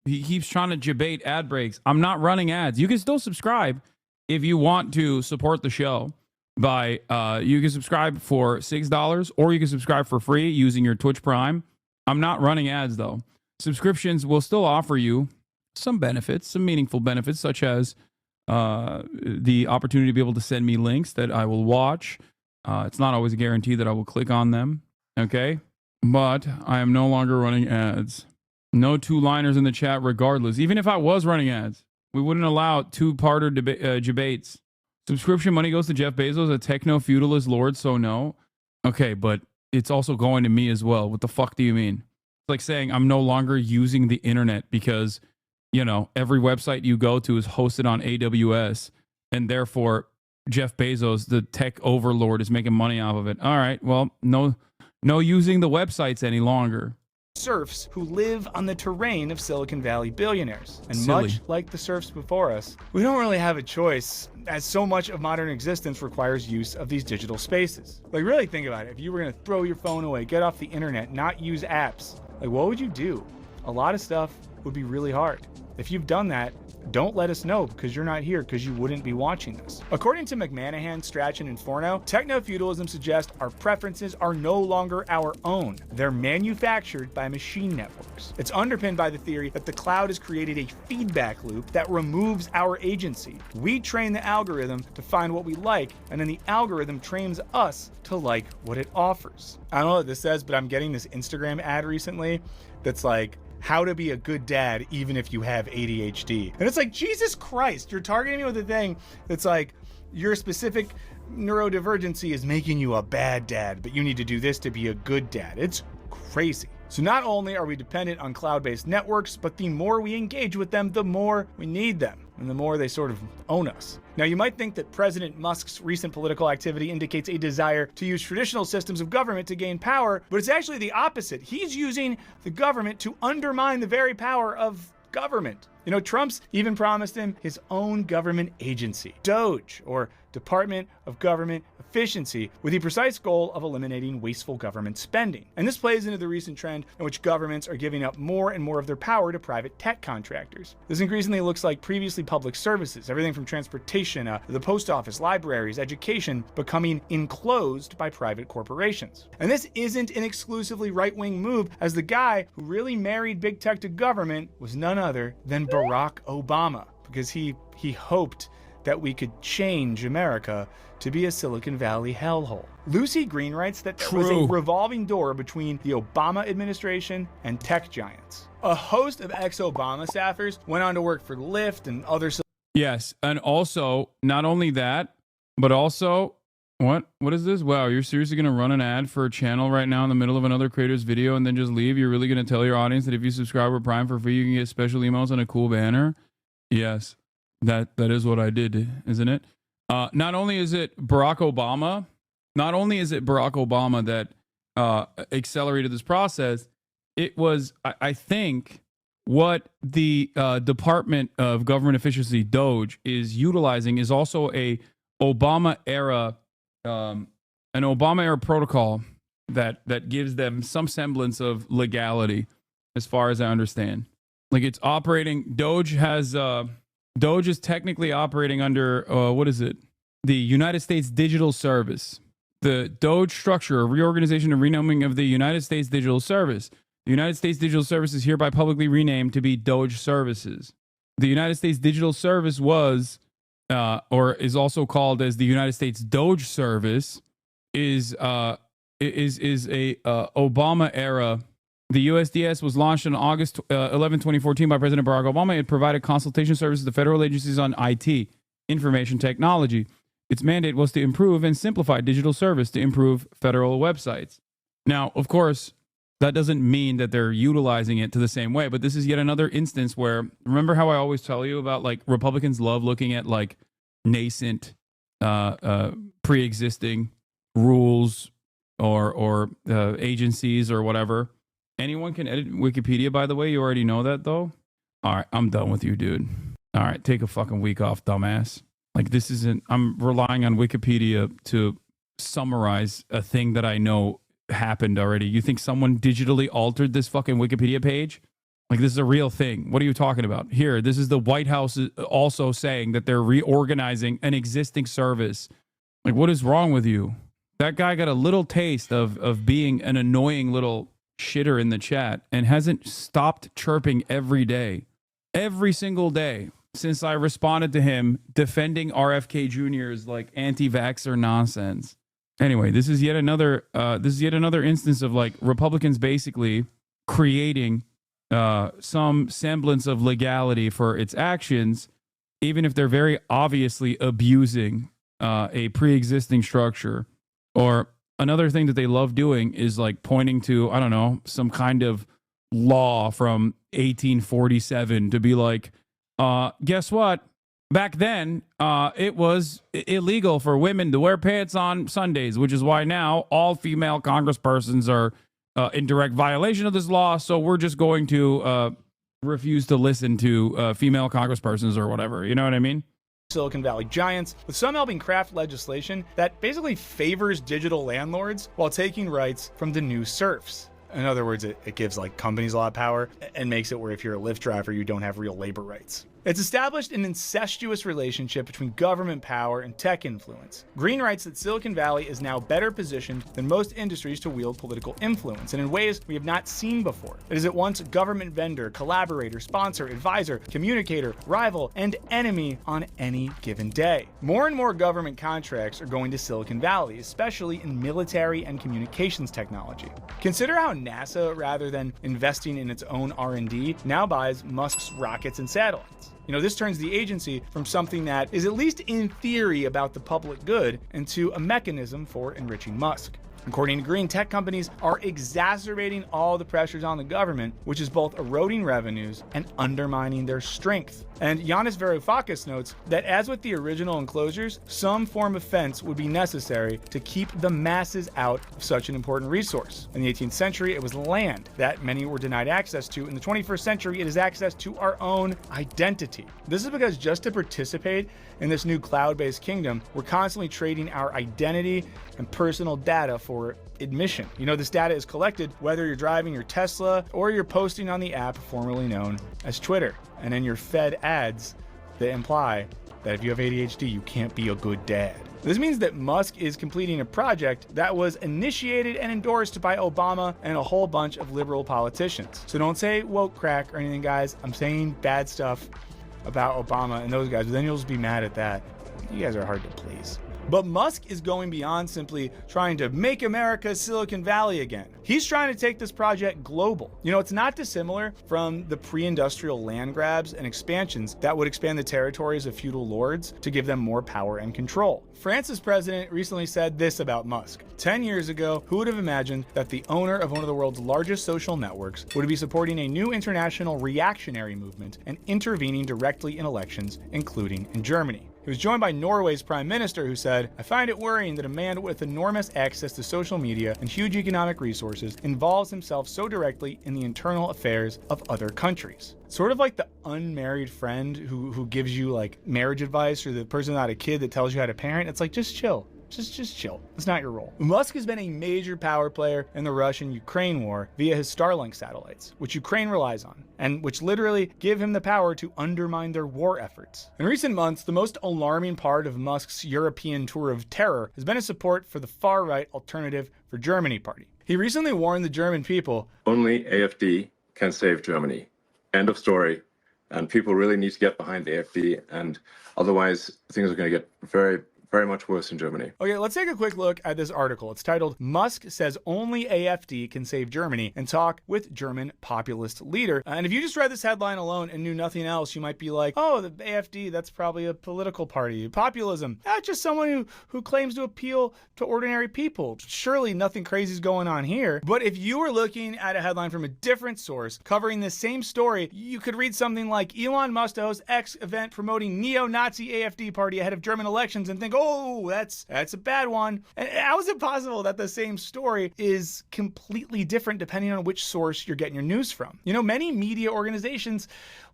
he keeps trying to debate ad breaks. I'm not running ads. You can still subscribe if you want to support the show. You can subscribe for $6 or you can subscribe for free using your Twitch Prime. I'm not running ads, though. Subscriptions will still offer you some benefits, some meaningful benefits, such as the opportunity to be able to send me links that I will watch. It's not always a guarantee that I will click on them, okay? But I am no longer running ads. No two-liners in the chat regardless. Even if I was running ads, we wouldn't allow two-parter debates. Subscription money goes to Jeff Bezos, a techno-feudalist lord, so no. Okay, but it's also going to me as well. What the fuck do you mean? It's like saying I'm no longer using the internet because, you know, every website you go to is hosted on AWS, and therefore Jeff Bezos, the tech overlord, is making money off of it. All right, well, no using the websites any longer. Serfs who live on the terrain of Silicon Valley billionaires. And Silly. much like the serfs before us, we don't really have a choice, as so much of modern existence requires use of these digital spaces. Like, really think about it. If you were going to throw your phone away, get off the internet, not use apps, like, what would you do? A lot of stuff would be really hard. If you've done that, don't let us know, because you're not here, because you wouldn't be watching this. According to McManahan, Strachan, and Forno, techno-feudalism suggests our preferences are no longer our own. They're manufactured by machine networks. It's underpinned by the theory that the cloud has created a feedback loop that removes our agency. We train the algorithm to find what we like, and then the algorithm trains us to like what it offers. I don't know what this says, but I'm getting this Instagram ad recently that's like, how to be a good dad even if you have ADHD. And it's like, Jesus Christ, you're targeting me with a thing that's like, your specific neurodivergency is making you a bad dad, but you need to do this to be a good dad. It's crazy. So not only are we dependent on cloud-based networks, but the more we engage with them, the more we need them, and the more they sort of own us. Now, you might think that President Musk's recent political activity indicates a desire to use traditional systems of government to gain power, but it's actually the opposite. He's using the government to undermine the very power of government. You know, Trump's even promised him his own government agency, DOGE, or Department of Government Efficiency, with the precise goal of eliminating wasteful government spending. And this plays into the recent trend in which governments are giving up more and more of their power to private tech contractors. This increasingly looks like previously public services, everything from transportation, the post office, libraries, education, becoming enclosed by private corporations. And this isn't an exclusively right-wing move, as the guy who really married big tech to government was none other than Barack Obama, because he hoped that we could change America to be a Silicon Valley hellhole. Lucy Green writes that there was a revolving door between the Obama administration and tech giants. A host of ex-Obama staffers went on to work for Lyft and other... Yes, and also, not only that, but also, what is this? Wow, you're seriously going to run an ad for a channel right now in the middle of another creator's video and then just leave? You're really going to tell your audience that if you subscribe or Prime for free, you can get special emails and a cool banner? Yes, that is what I did, isn't it? Not only is it Barack Obama that accelerated this process, it was, I think, what the Department of Government Efficiency, DOGE, is utilizing is also an Obama era protocol that gives them some semblance of legality, as far as I understand. Like, it's operating. DOGE is technically operating under what is it? The United States Digital Service. The DOGE structure, a reorganization and renaming of the United States Digital Service. The United States Digital Service is hereby publicly renamed to be DOGE Services. The United States Digital Service was, or is also called as the United States DOGE Service, is a Obama era. The USDS was launched on August 11, 2014 by President Barack Obama. It provided consultation services to federal agencies on IT, information technology. Its mandate was to improve and simplify digital service to improve federal websites. Now, of course, that doesn't mean that they're utilizing it to the same way, but this is yet another instance where, remember how I always tell you about, like, Republicans love looking at, like, nascent, pre-existing rules or agencies or whatever. Anyone can edit Wikipedia, by the way. You already know that, though. All right, I'm done with you, dude. All right, take a fucking week off, dumbass. Like, this isn't... I'm relying on Wikipedia to summarize a thing that I know happened already. You think someone digitally altered this fucking Wikipedia page? Like, this is a real thing. What are you talking about? Here, this is the White House also saying that they're reorganizing an existing service. Like, what is wrong with you? That guy got a little taste of being an annoying little shitter in the chat and hasn't stopped chirping every day. every single day since I responded to him defending RFK Jr.'s like anti-vaxxer nonsense. Anyway, this is yet another instance of like Republicans basically creating some semblance of legality for its actions, even if they're very obviously abusing a pre-existing structure. Or another thing that they love doing is like pointing to, I don't know, some kind of law from 1847 to be like, guess what? Back then, it was illegal for women to wear pants on Sundays, which is why now all female congresspersons are in direct violation of this law. So we're just going to refuse to listen to female congresspersons or whatever. You know what I mean? Silicon Valley giants, with some helping craft legislation that basically favors digital landlords while taking rights from the new serfs. In other words, it gives like companies a lot of power and makes it where if you're a Lyft driver, you don't have real labor rights. It's established an incestuous relationship between government power and tech influence. Green writes that Silicon Valley is now better positioned than most industries to wield political influence, and in ways we have not seen before. It is at once government vendor, collaborator, sponsor, advisor, communicator, rival, and enemy on any given day. More and more government contracts are going to Silicon Valley, especially in military and communications technology. Consider how NASA, rather than investing in its own R&D, now buys Musk's rockets and satellites. You know, this turns the agency from something that is at least in theory about the public good into a mechanism for enriching Musk. According to Green, tech companies are exacerbating all the pressures on the government, which is both eroding revenues and undermining their strength. And Yanis Varoufakis notes that as with the original enclosures, some form of fence would be necessary to keep the masses out of such an important resource. In the 18th century, it was land that many were denied access to. In the 21st century, it is access to our own identity. This is because just to participate in this new cloud-based kingdom, we're constantly trading our identity and personal data for admission. You know, this data is collected whether you're driving your Tesla or you're posting on the app formerly known as Twitter. And then you're fed ads that imply that if you have ADHD, you can't be a good dad. This means that Musk is completing a project that was initiated and endorsed by Obama and a whole bunch of liberal politicians. So don't say woke crack or anything, guys. I'm saying bad stuff about Obama and those guys, but then you'll just be mad at that. You guys are hard to please. But Musk is going beyond simply trying to make America Silicon Valley again. He's trying to take this project global. You know, it's not dissimilar from the pre-industrial land grabs and expansions that would expand the territories of feudal lords to give them more power and control. France's president recently said this about Musk. 10 years ago, who would have imagined that the owner of one of the world's largest social networks would be supporting a new international reactionary movement and intervening directly in elections, including in Germany? He was joined by Norway's prime minister, who said, "I find it worrying that a man with enormous access to social media and huge economic resources involves himself so directly in the internal affairs of other countries." Sort of like the unmarried friend who gives you like marriage advice, or the person without a kid that tells you how to parent. It's like, just chill. Just chill. It's not your role. Musk has been a major power player in the Russian-Ukraine war via his Starlink satellites, which Ukraine relies on, and which literally give him the power to undermine their war efforts. In recent months, the most alarming part of Musk's European tour of terror has been his support for the far-right Alternative for Germany party. He recently warned the German people, "Only AfD can save Germany. End of story. And people really need to get behind the AfD, and otherwise things are going to get very much worse in Germany." Okay, let's take a quick look at this article. It's titled, "Musk Says Only AfD Can Save Germany," and talk with German populist leader. And if you just read this headline alone and knew nothing else, you might be like, oh, the AfD, that's probably a political party. Populism, that's just someone who claims to appeal to ordinary people. Surely nothing crazy is going on here. But if you were looking at a headline from a different source covering the same story, you could read something like, "Elon Musk to host X event promoting neo-Nazi AfD party ahead of German elections," and think, oh, that's a bad one. And how is it possible that the same story is completely different depending on which source you're getting your news from? You know, many media organizations,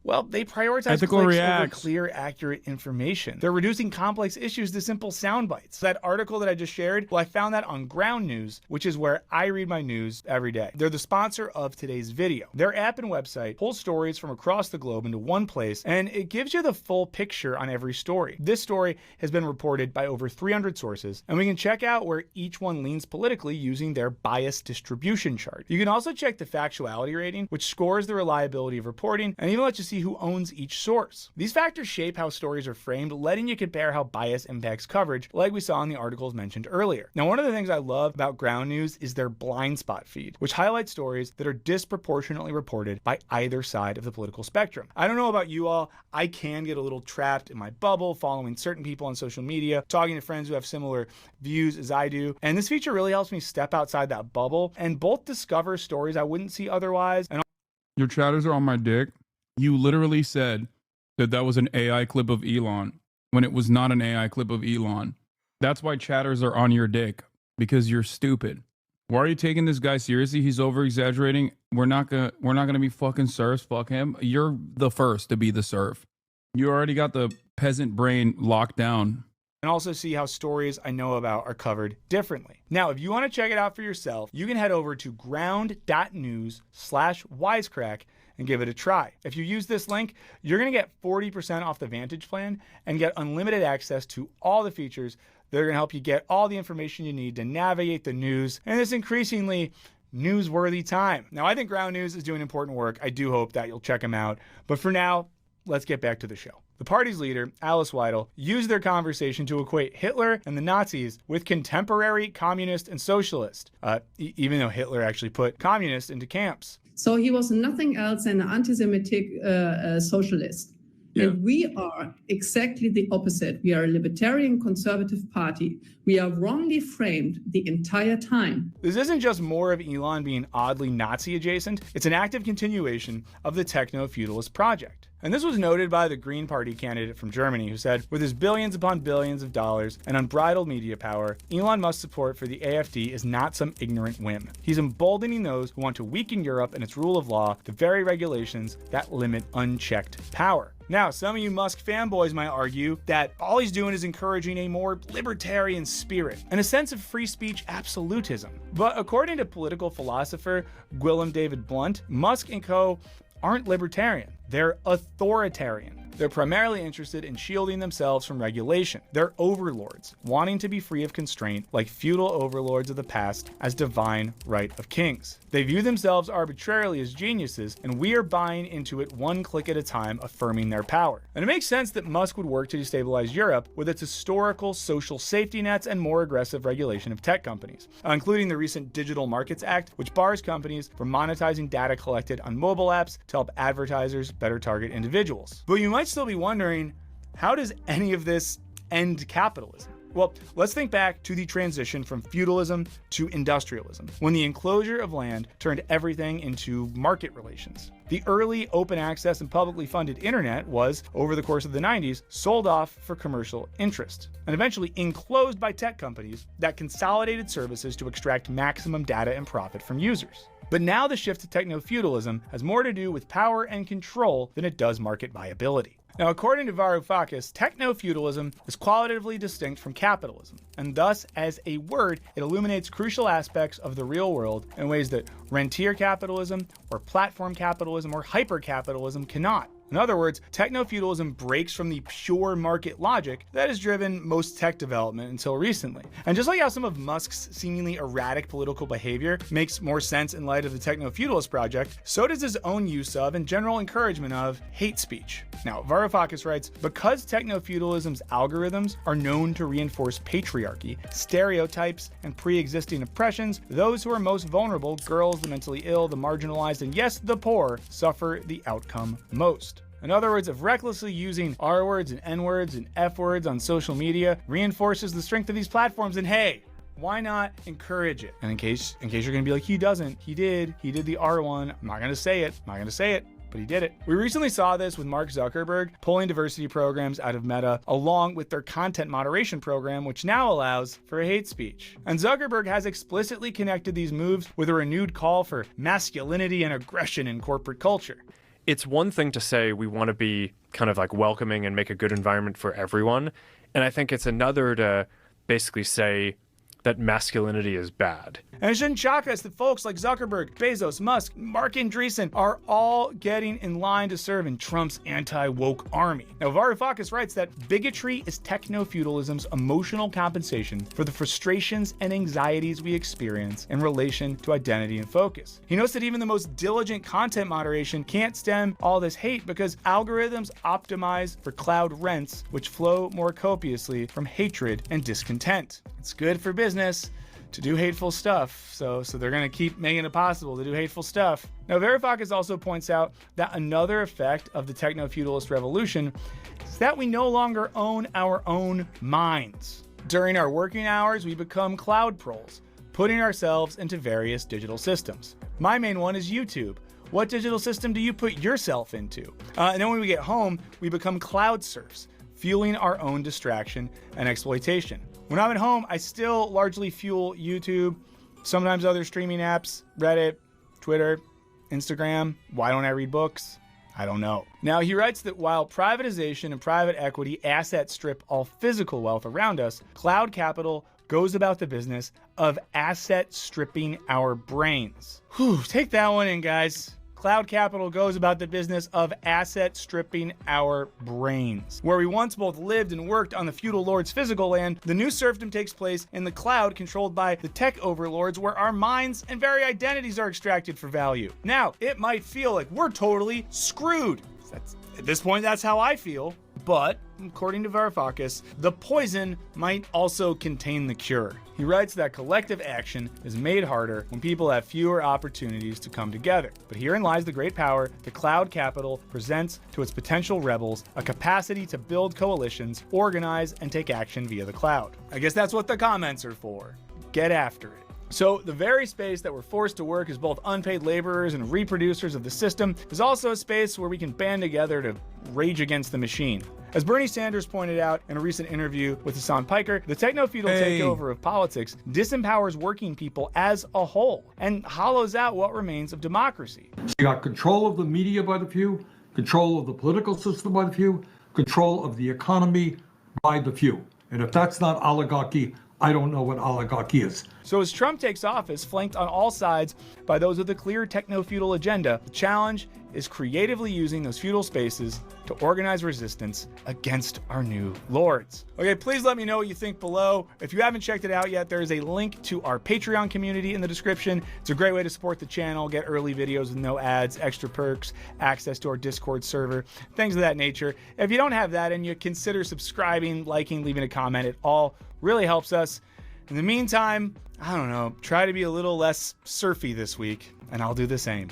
well, they prioritize ethical clicks reacts over clear, accurate information. They're reducing complex issues to simple sound bites. That article that I just shared, well, I found that on Ground News, which is where I read my news every day. They're the sponsor of today's video. Their app and website pull stories from across the globe into one place, and it gives you the full picture on every story. This story has been reported by over 300 sources, and we can check out where each one leans politically using their bias distribution chart. You can also check the factuality rating, which scores the reliability of reporting, and even lets you see see who owns each source. These factors shape how stories are framed, letting you compare how bias impacts coverage, like we saw in the articles mentioned earlier. Now, one of the things I love about Ground News is their blind spot feed, which highlights stories that are disproportionately reported by either side of the political spectrum. I don't know about you all, I can get a little trapped in my bubble, following certain people on social media, talking to friends who have similar views as I do, and this feature really helps me step outside that bubble and both discover stories I wouldn't see otherwise. And your chatters are on my dick. You literally said that was an AI clip of Elon when it was not an AI clip of Elon. That's why chatters are on your dick, because you're stupid. Why are you taking this guy seriously? He's over exaggerating. We're not gonna be fucking serfs. Fuck him. You're the first to be the serf. You already got the peasant brain locked down. And also see how stories I know about are covered differently. Now, if you want to check it out for yourself, you can head over to ground.news/wisecrack and give it a try. If you use this link, you're going to get 40% off the Vantage plan and get unlimited access to all the features that are going to help you get all the information you need to navigate the news in this increasingly newsworthy time. Now, I think Ground News is doing important work. I do hope that you'll check them out. But for now, let's get back to the show. The party's leader, Alice Weidel, used their conversation to equate Hitler and the Nazis with contemporary communists and socialists, even though Hitler actually put communists into camps. So he was nothing else than an anti-Semitic socialist. Yeah. And we are exactly the opposite. We are a libertarian conservative party. We are wrongly framed the entire time. This isn't just more of Elon being oddly Nazi adjacent, it's an active continuation of the techno-feudalist project. And this was noted by the Green Party candidate from Germany, who said, with his billions upon billions of dollars and unbridled media power, Elon Musk's support for the AfD is not some ignorant whim. He's emboldening those who want to weaken Europe and its rule of law, the very regulations that limit unchecked power. Now, some of you Musk fanboys might argue that all he's doing is encouraging a more libertarian spirit and a sense of free speech absolutism. But according to political philosopher Willem David Blunt, Musk and co. aren't libertarian. They're authoritarian. They're primarily interested in shielding themselves from regulation. They're overlords, wanting to be free of constraint like feudal overlords of the past as divine right of kings. They view themselves arbitrarily as geniuses, and we are buying into it one click at a time, affirming their power. And it makes sense that Musk would work to destabilize Europe with its historical social safety nets and more aggressive regulation of tech companies, including the recent Digital Markets Act, which bars companies from monetizing data collected on mobile apps to help advertisers better target individuals. But you might still be wondering, how does any of this end capitalism? Well, let's think back to the transition from feudalism to industrialism, when the enclosure of land turned everything into market relations. The early open access and publicly funded internet was, over the course of the 90s, sold off for commercial interest, and eventually enclosed by tech companies that consolidated services to extract maximum data and profit from users. But now the shift to techno-feudalism has more to do with power and control than it does market viability. Now, according to Varoufakis, techno-feudalism is qualitatively distinct from capitalism, and thus, as a word, it illuminates crucial aspects of the real world in ways that rentier capitalism, or platform capitalism, or hyper-capitalism cannot. In other words, techno-feudalism breaks from the pure market logic that has driven most tech development until recently. And just like how some of Musk's seemingly erratic political behavior makes more sense in light of the techno-feudalist project, so does his own use of and general encouragement of hate speech. Now, Varoufakis writes, because techno-feudalism's algorithms are known to reinforce patriarchy, stereotypes, and pre-existing oppressions, those who are most vulnerable, girls, the mentally ill, the marginalized, and yes, the poor, suffer the outcome most. In other words, if recklessly using R words and N words and F words on social media reinforces the strength of these platforms, then hey, why not encourage it? And in case you're gonna be like, he did the R one, I'm not gonna say it, but he did it. We recently saw this with Mark Zuckerberg pulling diversity programs out of Meta, along with their content moderation program, which now allows for hate speech. And Zuckerberg has explicitly connected these moves with a renewed call for masculinity and aggression in corporate culture. It's one thing to say we want to be kind of like welcoming and make a good environment for everyone. And I think it's another to basically say that masculinity is bad. And it shouldn't shock us that folks like Zuckerberg, Bezos, Musk, Mark Andreessen are all getting in line to serve in Trump's anti-woke army. Now, Varoufakis writes that bigotry is techno-feudalism's emotional compensation for the frustrations and anxieties we experience in relation to identity and focus. He notes that even the most diligent content moderation can't stem all this hate because algorithms optimize for cloud rents, which flow more copiously from hatred and discontent. It's good for business to do hateful stuff, so they're going to keep making it possible to do hateful stuff. Now, Varoufakis also points out that another effect of the techno-feudalist revolution is that we no longer own our own minds. During our working hours, we become cloud proles, putting ourselves into various digital systems. My main one is YouTube. What digital system do you put yourself into? And then when we get home, we become cloud serfs, fueling our own distraction and exploitation. When I'm at home, I still largely fuel YouTube, sometimes other streaming apps, Reddit, Twitter, Instagram. Why don't I read books? I don't know. Now, he writes that while privatization and private equity assets strip all physical wealth around us, cloud capital goes about the business of asset stripping our brains. Whew, take that one in, guys. Cloud capital goes about the business of asset stripping our brains. Where we once both lived and worked on the feudal lord's physical land, the new serfdom takes place in the cloud controlled by the tech overlords, where our minds and very identities are extracted for value. Now, it might feel like we're totally screwed. At this point, that's how I feel. But, according to Varoufakis, the poison might also contain the cure. He writes that collective action is made harder when people have fewer opportunities to come together. But herein lies the great power the cloud capital presents to its potential rebels, a capacity to build coalitions, organize, and take action via the cloud. I guess that's what the comments are for. Get after it. So the very space that we're forced to work as both unpaid laborers and reproducers of the system is also a space where we can band together to rage against the machine. As Bernie Sanders pointed out in a recent interview with Hassan Piker, the techno-feudal takeover of politics disempowers working people as a whole and hollows out what remains of democracy. You got control of the media by the few, control of the political system by the few, control of the economy by the few. And if that's not oligarchy, I don't know what oligarchy is. So as Trump takes office, flanked on all sides by those with a clear techno-feudal agenda, the challenge is creatively using those feudal spaces to organize resistance against our new lords. Okay, please let me know what you think below. If you haven't checked it out yet, there is a link to our Patreon community in the description. It's a great way to support the channel, get early videos with no ads, extra perks, access to our Discord server, things of that nature. If you don't have that and you consider subscribing, liking, leaving a comment, it all really helps us. In the meantime, I don't know, try to be a little less surfy this week, and I'll do the same.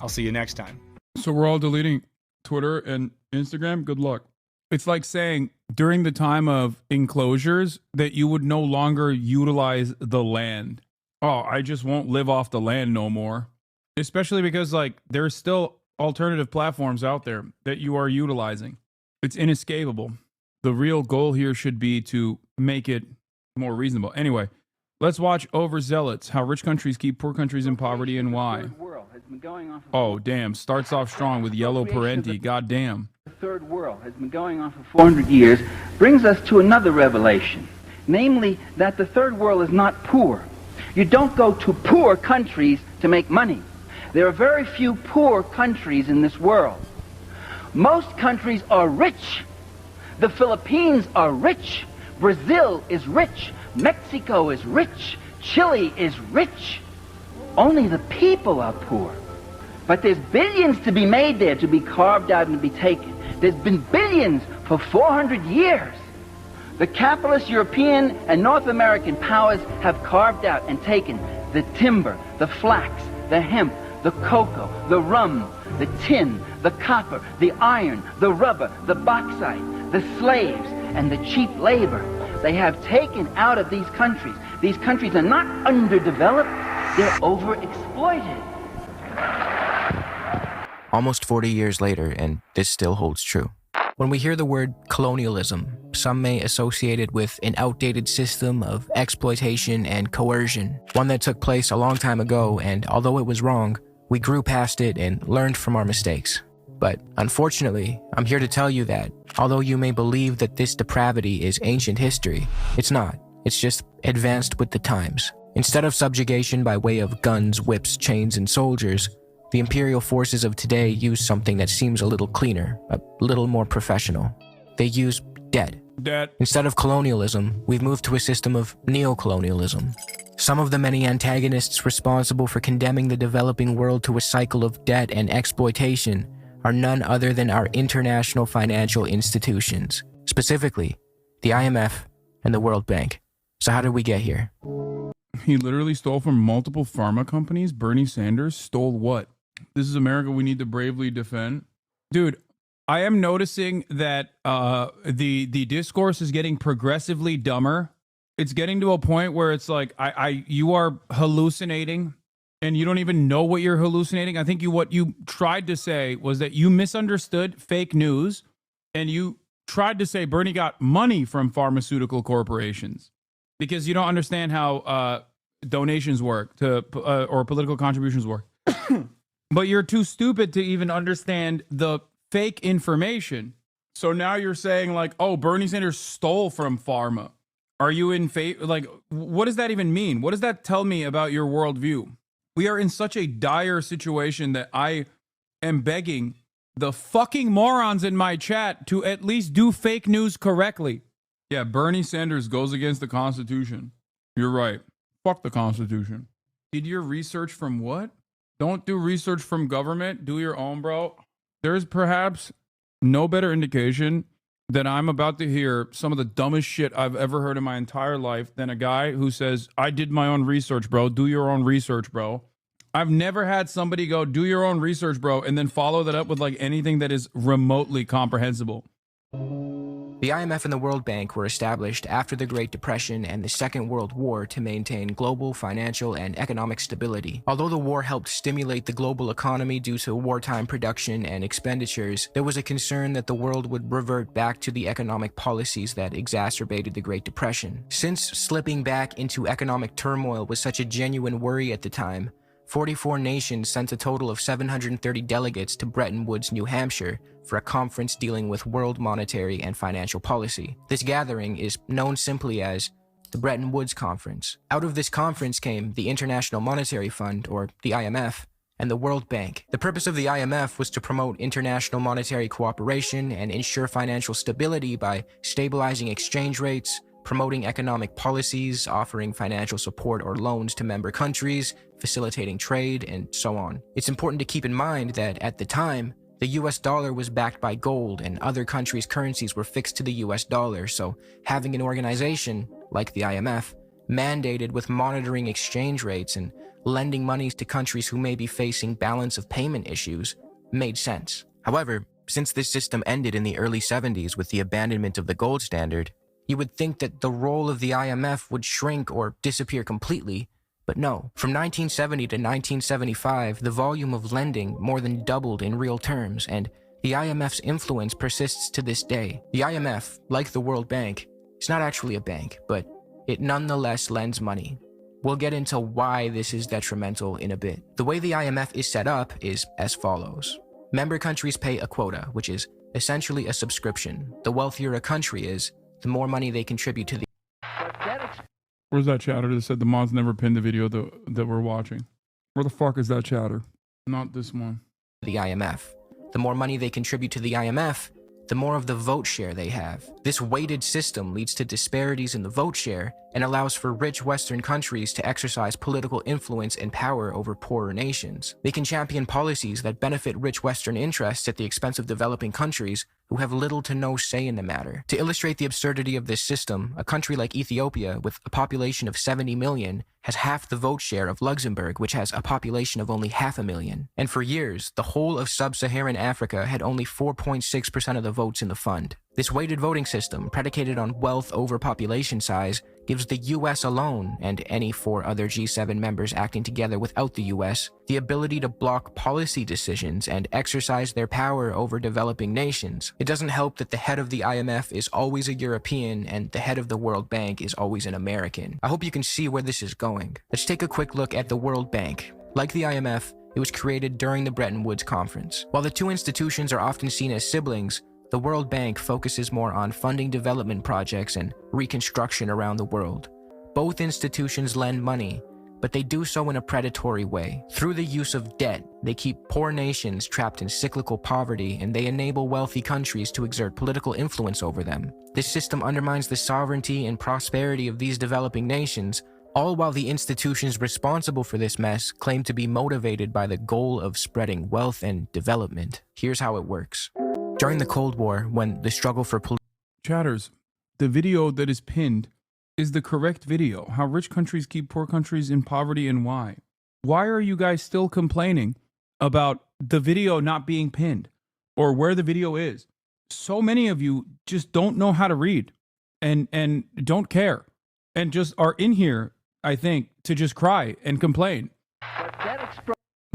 I'll see you next time. So we're all deleting Twitter and Instagram? Good luck. It's like saying during the time of enclosures that you would no longer utilize the land. Oh, I just won't live off the land no more. Especially because like there's still alternative platforms out there that you are utilizing. It's inescapable. The real goal here should be to make it more reasonable. Anyway, let's watch Overzealots, how rich countries keep poor countries in poverty and why. Oh, damn. Starts off strong with yellow parenti. God damn. The third world has been going on for 400 years, brings us to another revelation, namely that the third world is not poor. You don't go to poor countries to make money. There are very few poor countries in this world. Most countries are rich. The Philippines are rich. Brazil is rich. Mexico is rich. Chile is rich. Only the people are poor. But there's billions to be made there, to be carved out and to be taken. There's been billions for 400 years. The capitalist European and North American powers have carved out and taken the timber, the flax, the hemp, the cocoa, the rum, the tin, the copper, the iron, the rubber, the bauxite, the slaves, and the cheap labor. They have taken out of these countries. These countries are not underdeveloped, they're overexploited. Almost 40 years later, and this still holds true. When we hear the word colonialism, some may associate it with an outdated system of exploitation and coercion, one that took place a long time ago, and although it was wrong, we grew past it and learned from our mistakes. But unfortunately, I'm here to tell you that, although you may believe that this depravity is ancient history, it's not. It's just advanced with the times. Instead of subjugation by way of guns, whips, chains, and soldiers, the imperial forces of today use something that seems a little cleaner, a little more professional. They use debt. Instead of colonialism, we've moved to a system of neocolonialism. Some of the many antagonists responsible for condemning the developing world to a cycle of debt and exploitation are none other than our international financial institutions, specifically the IMF and the World Bank. So how did we get here? He literally stole from multiple pharma companies. Bernie Sanders stole what? This is America we need to bravely defend. Dude, I am noticing that the discourse is getting progressively dumber. It's getting to a point where it's like you are hallucinating and you don't even know what you're hallucinating. I think what you tried to say was that you misunderstood fake news and you tried to say Bernie got money from pharmaceutical corporations because you don't understand how donations work or political contributions work. But you're too stupid to even understand the fake information. So now you're saying like, oh, Bernie Sanders stole from pharma. Are you in favor? Like, what does that even mean? What does that tell me about your worldview? We are in such a dire situation that I am begging the fucking morons in my chat to at least do fake news correctly. Yeah, Bernie Sanders goes against the Constitution. You're right. Fuck the Constitution. Did your research from what? Don't do research from government. Do your own, bro. There's perhaps no better indication that I'm about to hear some of the dumbest shit I've ever heard in my entire life than a guy who says, I did my own research, bro. Do your own research, bro. I've never had somebody go, do your own research, bro, and then follow that up with like anything that is remotely comprehensible. The IMF and the World Bank were established after the Great Depression and the Second World War to maintain global financial and economic stability. Although the war helped stimulate the global economy due to wartime production and expenditures, there was a concern that the world would revert back to the economic policies that exacerbated the Great Depression. Since slipping back into economic turmoil was such a genuine worry at the time, 44 nations sent a total of 730 delegates to Bretton Woods, New Hampshire, for a conference dealing with world monetary and financial policy. This gathering is known simply as the Bretton Woods Conference. Out of this conference came the International Monetary Fund, or the IMF, and the World Bank. The purpose of the IMF was to promote international monetary cooperation and ensure financial stability by stabilizing exchange rates, promoting economic policies, offering financial support or loans to member countries, facilitating trade, and so on. It's important to keep in mind that at the time, the US dollar was backed by gold and other countries' currencies were fixed to the US dollar, so having an organization, like the IMF, mandated with monitoring exchange rates and lending monies to countries who may be facing balance of payment issues made sense. However, since this system ended in the early 70s with the abandonment of the gold standard, you would think that the role of the IMF would shrink or disappear completely, but no. From 1970 to 1975, the volume of lending more than doubled in real terms, and the IMF's influence persists to this day. The IMF, like the World Bank, is not actually a bank, but it nonetheless lends money. We'll get into why this is detrimental in a bit. The way the IMF is set up is as follows. Member countries pay a quota, which is essentially a subscription. The wealthier a country is, the more money they contribute to the... Where's that chatter that said the mods never pinned the video that we're watching? Where the fuck is that chatter? Not this one. The IMF. The more money they contribute to the IMF, the more of the vote share they have. This weighted system leads to disparities in the vote share and allows for rich Western countries to exercise political influence and power over poorer nations. They can champion policies that benefit rich Western interests at the expense of developing countries who have little to no say in the matter. To illustrate the absurdity of this system, a country like Ethiopia, with a population of 70 million, has half the vote share of Luxembourg, which has a population of only 500,000. And for years, the whole of sub-Saharan Africa had only 4.6% of the votes in the fund. This weighted voting system, predicated on wealth over population size, gives the US alone, and any 4 other G7 members acting together without the US, the ability to block policy decisions and exercise their power over developing nations. It doesn't help that the head of the IMF is always a European and the head of the World Bank is always an American. I hope you can see where this is going. Let's take a quick look at the World Bank. Like the IMF, it was created during the Bretton Woods Conference. While the two institutions are often seen as siblings, The World Bank focuses more on funding development projects and reconstruction around the world. Both institutions lend money, but they do so in a predatory way. Through the use of debt, they keep poor nations trapped in cyclical poverty, and they enable wealthy countries to exert political influence over them. This system undermines the sovereignty and prosperity of these developing nations, all while the institutions responsible for this mess claim to be motivated by the goal of spreading wealth and development. Here's how it works. During the Cold War, when the struggle for Chatters, the video that is pinned is the correct video. How rich countries keep poor countries in poverty and why. Why are you guys still complaining about the video not being pinned or where the video is? So many of you just don't know how to read and don't care and just are in here, I think, to just cry and complain.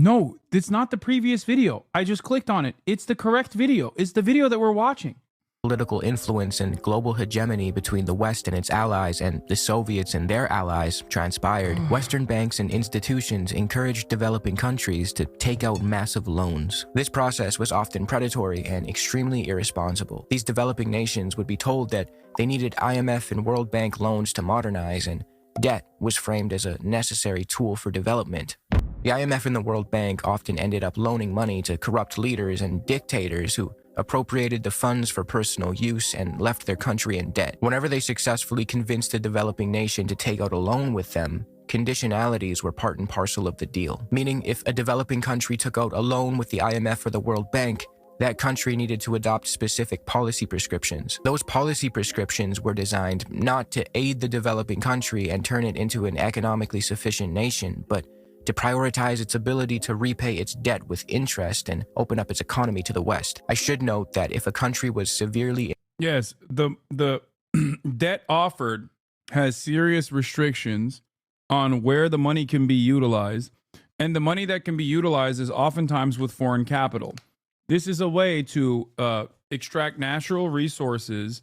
No, it's not the previous video. I just clicked on it. It's the correct video. It's the video that we're watching. Political influence and global hegemony between the West and its allies and the Soviets and their allies transpired, Western banks and institutions encouraged developing countries to take out massive loans. This process was often predatory and extremely irresponsible. These developing nations would be told that they needed IMF and World Bank loans to modernize, and debt was framed as a necessary tool for development. The IMF and the World Bank often ended up loaning money to corrupt leaders and dictators who appropriated the funds for personal use and left their country in debt. Whenever they successfully convinced a developing nation to take out a loan with them, conditionalities were part and parcel of the deal. Meaning, if a developing country took out a loan with the IMF or the World Bank, that country needed to adopt specific policy prescriptions. Those policy prescriptions were designed not to aid the developing country and turn it into an economically sufficient nation, but to prioritize its ability to repay its debt with interest and open up its economy to the West. I should note that if a country was severely... Yes, the debt offered has serious restrictions on where the money can be utilized, and the money that can be utilized is oftentimes with foreign capital. This is a way to extract natural resources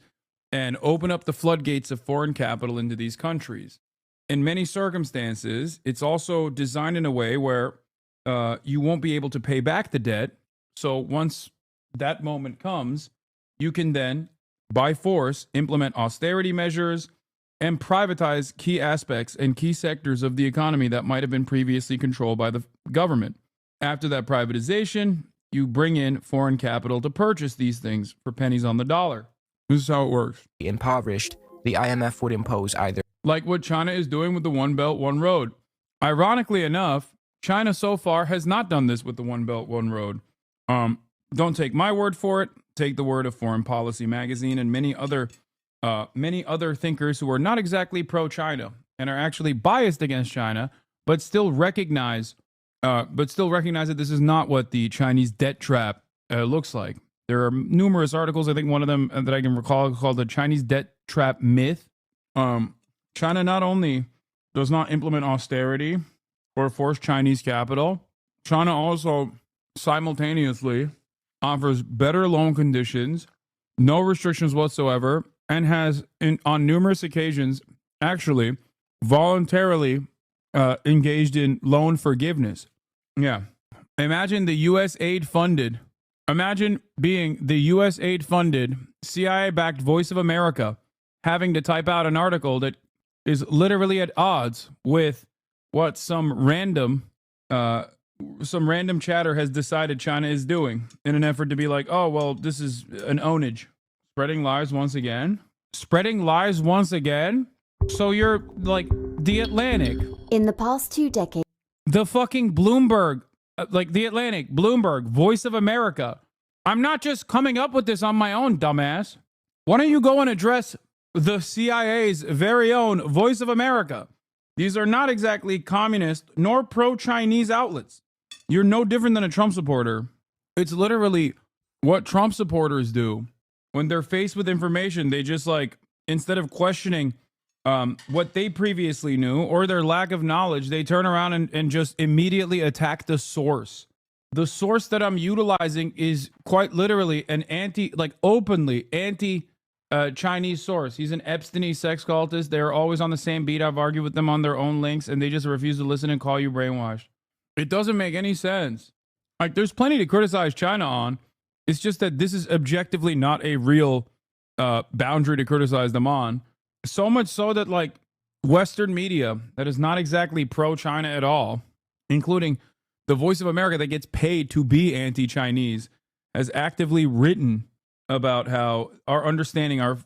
and open up the floodgates of foreign capital into these countries. In many circumstances, it's also designed in a way where you won't be able to pay back the debt. So once that moment comes, you can then, by force, implement austerity measures and privatize key aspects and key sectors of the economy that might have been previously controlled by the government. After that privatization, you bring in foreign capital to purchase these things for pennies on the dollar. This is how it works. Impoverished, the IMF would impose either like what China is doing with the One Belt, One Road. Ironically enough, China so far has not done this with the One Belt, One Road. Don't take my word for it. Take the word of Foreign Policy Magazine and many other thinkers who are not exactly pro-China and are actually biased against China, but still recognize that this is not what the Chinese debt trap looks like. There are numerous articles. I think one of them that I can recall is called the Chinese debt trap myth. China not only does not implement austerity or force Chinese capital, China also simultaneously offers better loan conditions, no restrictions whatsoever, and has, on numerous occasions, actually voluntarily engaged in loan forgiveness. Yeah. Imagine being the U.S. aid-funded, CIA-backed Voice of America having to type out an article that is literally at odds with what some random chatter has decided China is doing in an effort to be like, oh, well, this is an ownage. Spreading lies once again. So you're like the Atlantic. In the past 2 decades. The fucking Bloomberg, like the Atlantic, Bloomberg, Voice of America. I'm not just coming up with this on my own, dumbass. Why don't you go and address the CIA's very own Voice of America? These are not exactly communist nor pro-Chinese outlets. You're no different than a Trump supporter. It's literally what Trump supporters do. When they're faced with information, they just like, instead of questioning what they previously knew or their lack of knowledge, they turn around and just immediately attack the source. The source that I'm utilizing is quite literally an openly anti-Chinese source. He's an Epstein sex cultist. They're always on the same beat. I've argued with them on their own links, and they just refuse to listen and call you brainwashed. It doesn't make any sense. Like, there's plenty to criticize China on. It's just that this is objectively not a real boundary to criticize them on. So much so that like Western media that is not exactly pro-China at all, including the Voice of America that gets paid to be anti-Chinese, has actively written about how our understanding, our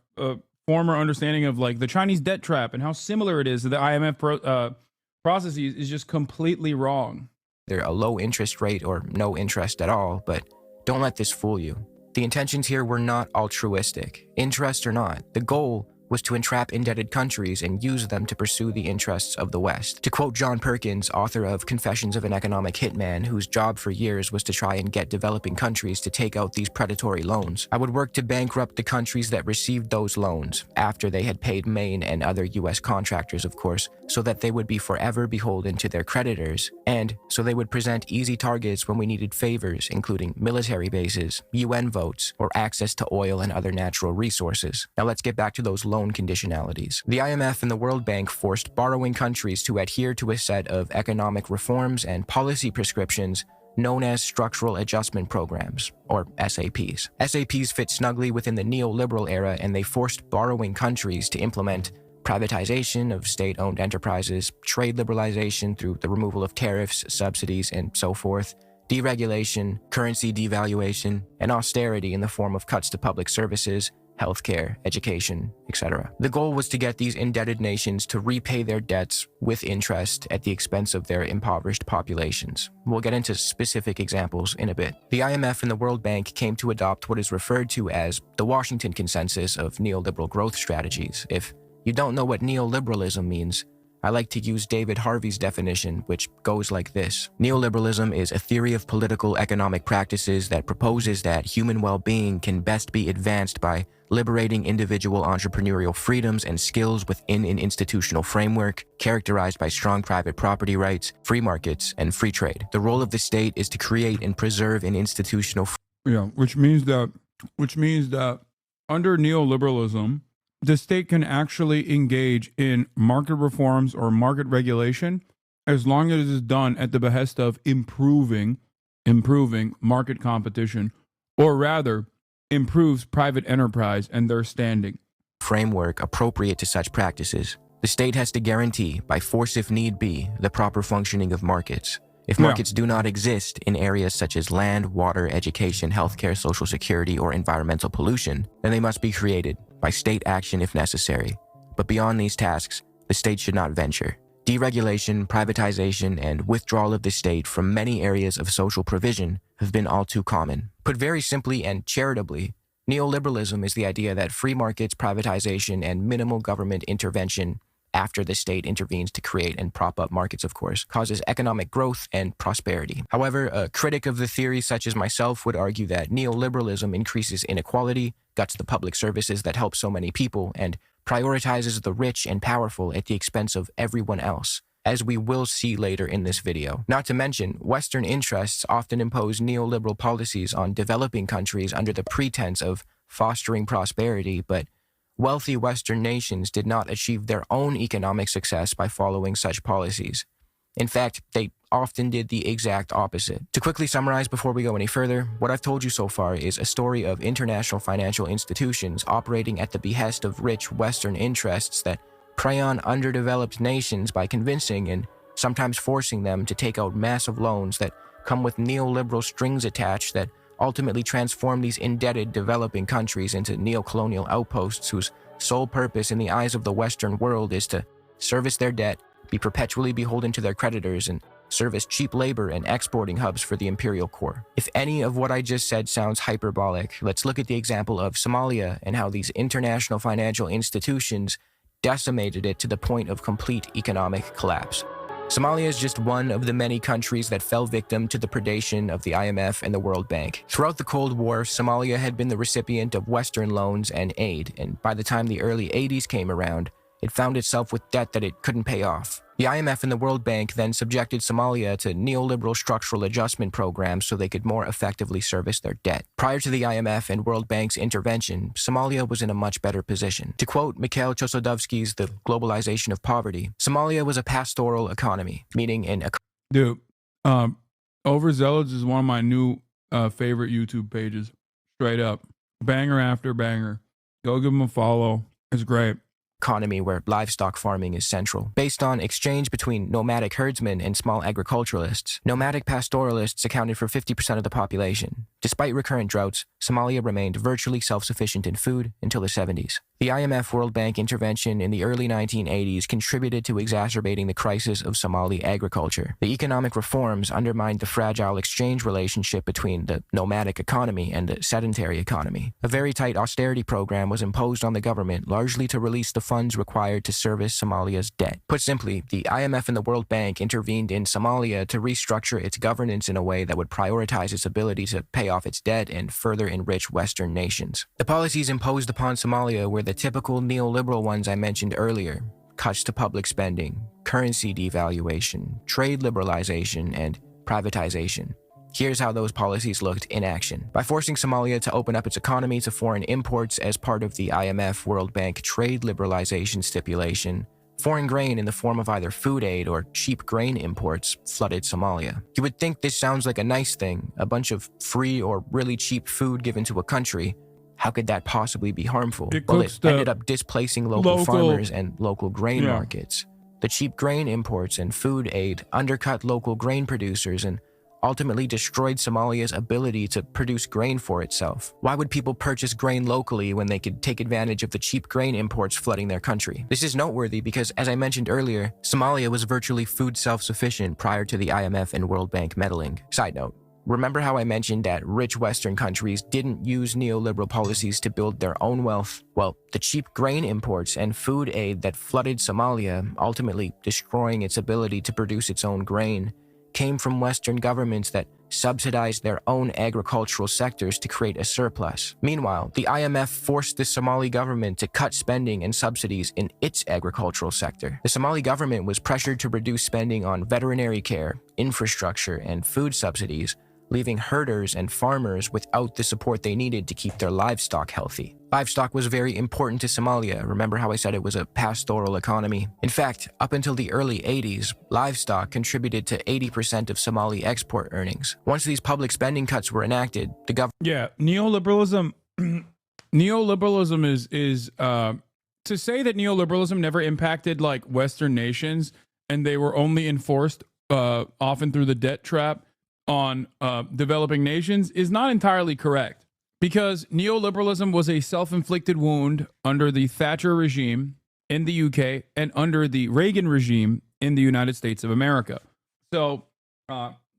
former understanding of like the Chinese debt trap and how similar it is to the IMF processes is just completely wrong. They're a low interest rate or no interest at all, but don't let this fool you. The intentions here were not altruistic, interest or not. The goal was to entrap indebted countries and use them to pursue the interests of the West. To quote John Perkins, author of Confessions of an Economic Hitman, whose job for years was to try and get developing countries to take out these predatory loans, I would work to bankrupt the countries that received those loans, after they had paid Maine and other US contractors, of course, so that they would be forever beholden to their creditors, and so they would present easy targets when we needed favors, including military bases, UN votes, or access to oil and other natural resources. Now let's get back to those loan conditionalities. The IMF and the World Bank forced borrowing countries to adhere to a set of economic reforms and policy prescriptions known as structural adjustment programs, or SAPs. SAPs fit snugly within the neoliberal era, and they forced borrowing countries to implement privatization of state-owned enterprises, trade liberalization through the removal of tariffs, subsidies, and so forth, deregulation, currency devaluation, and austerity in the form of cuts to public services, healthcare, education, etc. The goal was to get these indebted nations to repay their debts with interest at the expense of their impoverished populations. We'll get into specific examples in a bit. The IMF and the World Bank came to adopt what is referred to as the Washington Consensus of neoliberal growth strategies. If you don't know what neoliberalism means, I like to use David Harvey's definition, which goes like this. Neoliberalism is a theory of political economic practices that proposes that human well-being can best be advanced by liberating individual entrepreneurial freedoms and skills within an institutional framework characterized by strong private property rights, free markets, and free trade. The role of the state is to create and preserve an institutional which means that under neoliberalism, the state can actually engage in market reforms or market regulation as long as it is done at the behest of improving market competition, or rather, improves private enterprise and their standing. Framework appropriate to such practices. The state has to guarantee, by force if need be, the proper functioning of markets. If markets do not exist in areas such as land, water, education, healthcare, social security, or environmental pollution, then they must be created by state action if necessary. But beyond these tasks, the state should not venture. Deregulation, privatization, and withdrawal of the state from many areas of social provision have been all too common. Put very simply and charitably, neoliberalism is the idea that free markets, privatization, and minimal government intervention after the state intervenes to create and prop up markets, of course, causes economic growth and prosperity. However, a critic of the theory such as myself would argue that neoliberalism increases inequality, guts the public services that help so many people, and prioritizes the rich and powerful at the expense of everyone else, as we will see later in this video. Not to mention, Western interests often impose neoliberal policies on developing countries under the pretense of fostering prosperity, but wealthy Western nations did not achieve their own economic success by following such policies. In fact, they often did the exact opposite. To quickly summarize before we go any further, what I've told you so far is a story of international financial institutions operating at the behest of rich Western interests that prey on underdeveloped nations by convincing and sometimes forcing them to take out massive loans that come with neoliberal strings attached that ultimately transform these indebted developing countries into neocolonial outposts whose sole purpose in the eyes of the Western world is to service their debt, be perpetually beholden to their creditors, and serve as cheap labor and exporting hubs for the imperial core. If any of what I just said sounds hyperbolic, let's look at the example of Somalia and how these international financial institutions decimated it to the point of complete economic collapse. Somalia is just one of the many countries that fell victim to the predation of the IMF and the World Bank. Throughout the Cold War, Somalia had been the recipient of Western loans and aid, and by the time the early 80s came around, it found itself with debt that it couldn't pay off. The IMF and the World Bank then subjected Somalia to neoliberal structural adjustment programs so they could more effectively service their debt. Prior to the IMF and World Bank's intervention, Somalia was in a much better position. To quote Mikhail Chossudovsky's The Globalization of Poverty, Somalia was a pastoral economy, meaning an Dude, Overzealous is one of my new favorite YouTube pages. Straight up. Banger after banger. Go give him a follow. It's great. Economy where livestock farming is central. Based on exchange between nomadic herdsmen and small agriculturalists, nomadic pastoralists accounted for 50% of the population. Despite recurrent droughts, Somalia remained virtually self-sufficient in food until the 70s. The IMF World Bank intervention in the early 1980s contributed to exacerbating the crisis of Somali agriculture. The economic reforms undermined the fragile exchange relationship between the nomadic economy and the sedentary economy. A very tight austerity program was imposed on the government, largely to release the funds required to service Somalia's debt. Put simply, the IMF and the World Bank intervened in Somalia to restructure its governance in a way that would prioritize its ability to pay off its debt and further enrich Western nations. The policies imposed upon Somalia were the typical neoliberal ones I mentioned earlier: cuts to public spending, currency devaluation, trade liberalization, and privatization. Here's how those policies looked in action. By forcing Somalia to open up its economy to foreign imports as part of the IMF World Bank trade liberalization stipulation, foreign grain in the form of either food aid or cheap grain imports flooded Somalia. You would think this sounds like a nice thing, a bunch of free or really cheap food given to a country. How could that possibly be harmful? Well, it ended up displacing local farmers and local grain markets. The cheap grain imports and food aid undercut local grain producers and ultimately destroyed Somalia's ability to produce grain for itself. Why would people purchase grain locally when they could take advantage of the cheap grain imports flooding their country? This is noteworthy because, as I mentioned earlier, Somalia was virtually food self-sufficient prior to the IMF and World Bank meddling. Side note, remember how I mentioned that rich Western countries didn't use neoliberal policies to build their own wealth? Well, the cheap grain imports and food aid that flooded Somalia, ultimately destroying its ability to produce its own grain, came from Western governments that subsidized their own agricultural sectors to create a surplus. Meanwhile, the IMF forced the Somali government to cut spending and subsidies in its agricultural sector. The Somali government was pressured to reduce spending on veterinary care, infrastructure, and food subsidies, leaving herders and farmers without the support they needed to keep their livestock healthy. Livestock was very important to Somalia. Remember how I said it was a pastoral economy? In fact, up until the early 80s, livestock contributed to 80% of Somali export earnings. Once these public spending cuts were enacted, the government... Yeah, neoliberalism... neoliberalism is to say that neoliberalism never impacted like Western nations and they were only enforced often through the debt trap on developing nations is not entirely correct, because neoliberalism was a self-inflicted wound under the Thatcher regime in the UK and under the Reagan regime in the United States of America. So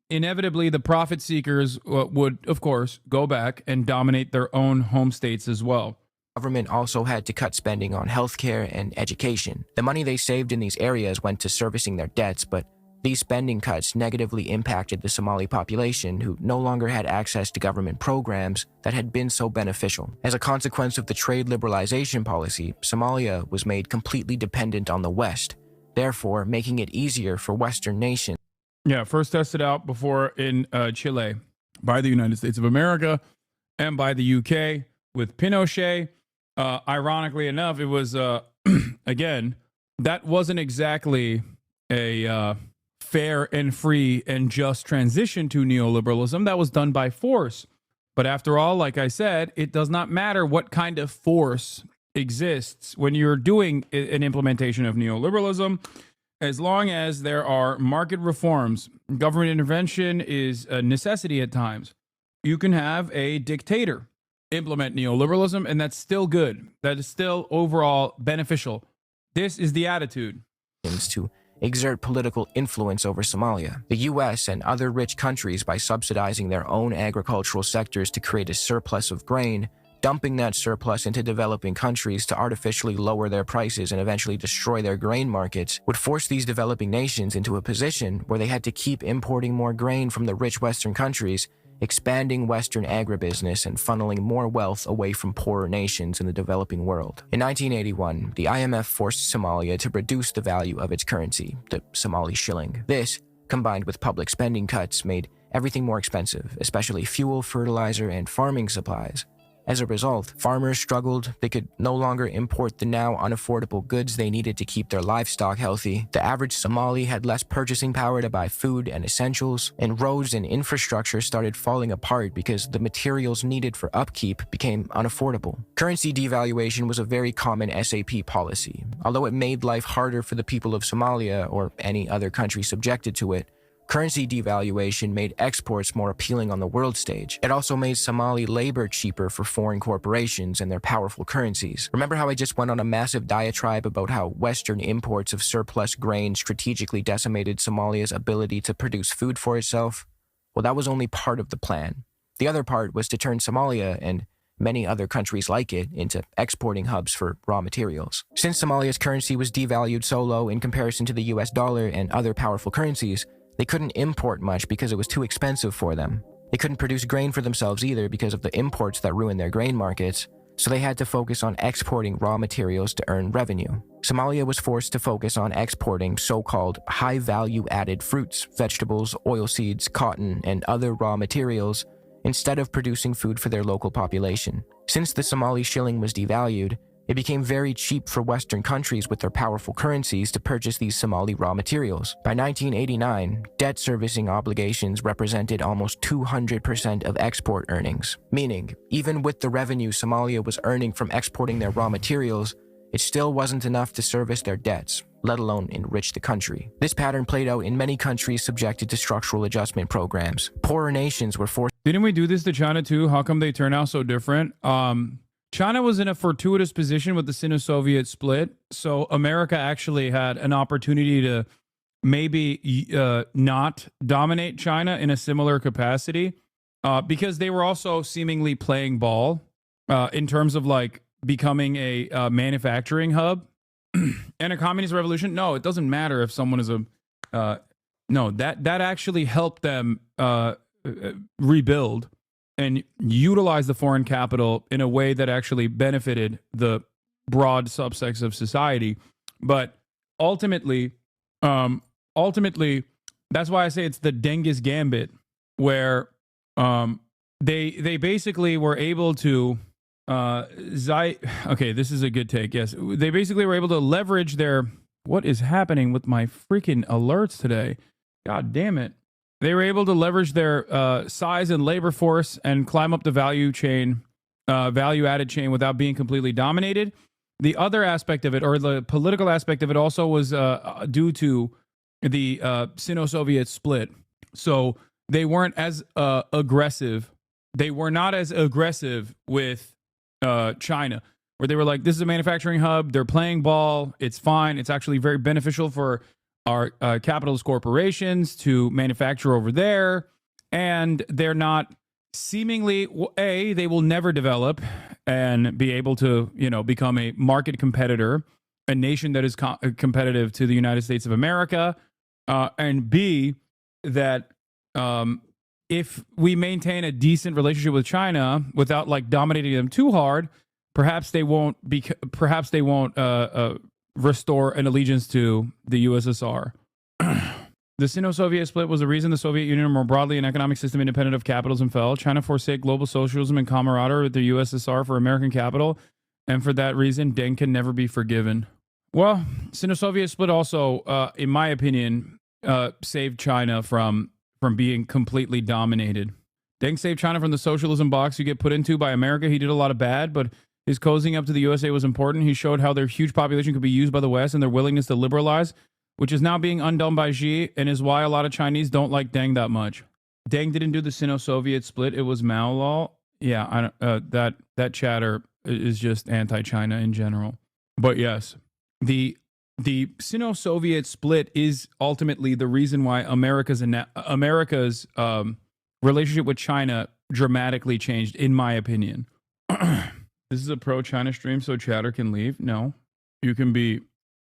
inevitably, the profit seekers would, of course, go back and dominate their own home states as well. Government also had to cut spending on healthcare and education. The money they saved in these areas went to servicing their debts, but these spending cuts negatively impacted the Somali population, who no longer had access to government programs that had been so beneficial. As a consequence of the trade liberalization policy, Somalia was made completely dependent on the West, therefore making it easier for Western nations. Yeah, first tested out before in Chile by the United States of America and by the UK with Pinochet. Ironically enough, it was, again, that wasn't exactly a... fair and free and just transition to neoliberalism. That was done by force. But after all, like I said, it does not matter what kind of force exists when you're doing an implementation of neoliberalism, as long as there are market reforms. Government intervention is a necessity at times. You can have a dictator implement neoliberalism, and that's still good. That is still overall beneficial. This is the attitude. To exert political influence over Somalia. The US and other rich countries, by subsidizing their own agricultural sectors to create a surplus of grain, dumping that surplus into developing countries to artificially lower their prices and eventually destroy their grain markets, would force these developing nations into a position where they had to keep importing more grain from the rich Western countries, expanding Western agribusiness and funneling more wealth away from poorer nations in the developing world. In 1981, the IMF forced Somalia to reduce the value of its currency, the Somali shilling. This, combined with public spending cuts, made everything more expensive, especially fuel, fertilizer, and farming supplies. As a result, farmers struggled. They could no longer import the now unaffordable goods they needed to keep their livestock healthy. The average Somali had less purchasing power to buy food and essentials, and roads and infrastructure started falling apart because the materials needed for upkeep became unaffordable. Currency devaluation was a very common SAP policy. Although it made life harder for the people of Somalia or any other country subjected to it, currency devaluation made exports more appealing on the world stage. It also made Somali labor cheaper for foreign corporations and their powerful currencies. Remember how I just went on a massive diatribe about how Western imports of surplus grain strategically decimated Somalia's ability to produce food for itself? Well, that was only part of the plan. The other part was to turn Somalia and many other countries like it into exporting hubs for raw materials. Since Somalia's currency was devalued so low in comparison to the US dollar and other powerful currencies, they couldn't import much because it was too expensive for them. They couldn't produce grain for themselves either because of the imports that ruined their grain markets, so they had to focus on exporting raw materials to earn revenue. Somalia was forced to focus on exporting so-called high-value-added fruits, vegetables, oilseeds, cotton, and other raw materials instead of producing food for their local population. Since the Somali shilling was devalued, it became very cheap for Western countries with their powerful currencies to purchase these Somali raw materials. By 1989, debt servicing obligations represented almost 200% of export earnings, meaning even with the revenue Somalia was earning from exporting their raw materials, it still wasn't enough to service their debts, let alone enrich the country. This pattern played out in many countries subjected to structural adjustment programs. Poorer nations were forced. Didn't we do this to China too? How come they turn out so different? China was in a fortuitous position with the Sino-Soviet split, so America actually had an opportunity to maybe not dominate China in a similar capacity because they were also seemingly playing ball in terms of like becoming a manufacturing hub and a communist revolution. No, it doesn't matter if someone is no, that actually helped them rebuild and utilize the foreign capital in a way that actually benefited the broad subsects of society. But ultimately, that's why I say it's the Genghis Gambit, where they basically were able to okay, this is a good take. Yes, they basically were able to leverage their. What is happening with my freaking alerts today? God damn it. They were able to leverage their size and labor force and climb up the value chain, value-added chain without being completely dominated. The other aspect of it, or the political aspect of it, also was due to the Sino-Soviet split. So they weren't as aggressive. They were not as aggressive with China, where they were like, this is a manufacturing hub. They're playing ball. It's fine. It's actually very beneficial for our capitalist corporations to manufacture over there, and they're not seemingly they will never develop and be able to become a market competitor, a nation that is competitive to the United States of America, and B, that if we maintain a decent relationship with China without like dominating them too hard, perhaps they won't restore an allegiance to the USSR. The Sino-Soviet split was the reason the Soviet Union, more broadly an economic system independent of capitalism, fell. China forsake global socialism and camaraderie with the USSR for American capital, and for that reason, Deng can never be forgiven. Well, Sino-Soviet split also, in my opinion, saved China from being completely dominated. Deng saved China from the socialism box you get put into by America. He did a lot of bad, but his cozying up to the USA was important. He showed how their huge population could be used by the West and their willingness to liberalize, which is now being undone by Xi, and is why a lot of Chinese don't like Deng that much. Deng didn't do the Sino-Soviet split. It was Mao law. Yeah, that chatter is just anti-China in general. But yes, the Sino-Soviet split is ultimately the reason why America's relationship with China dramatically changed, in my opinion. This is a pro-China stream, so chatter can leave. No, you can be,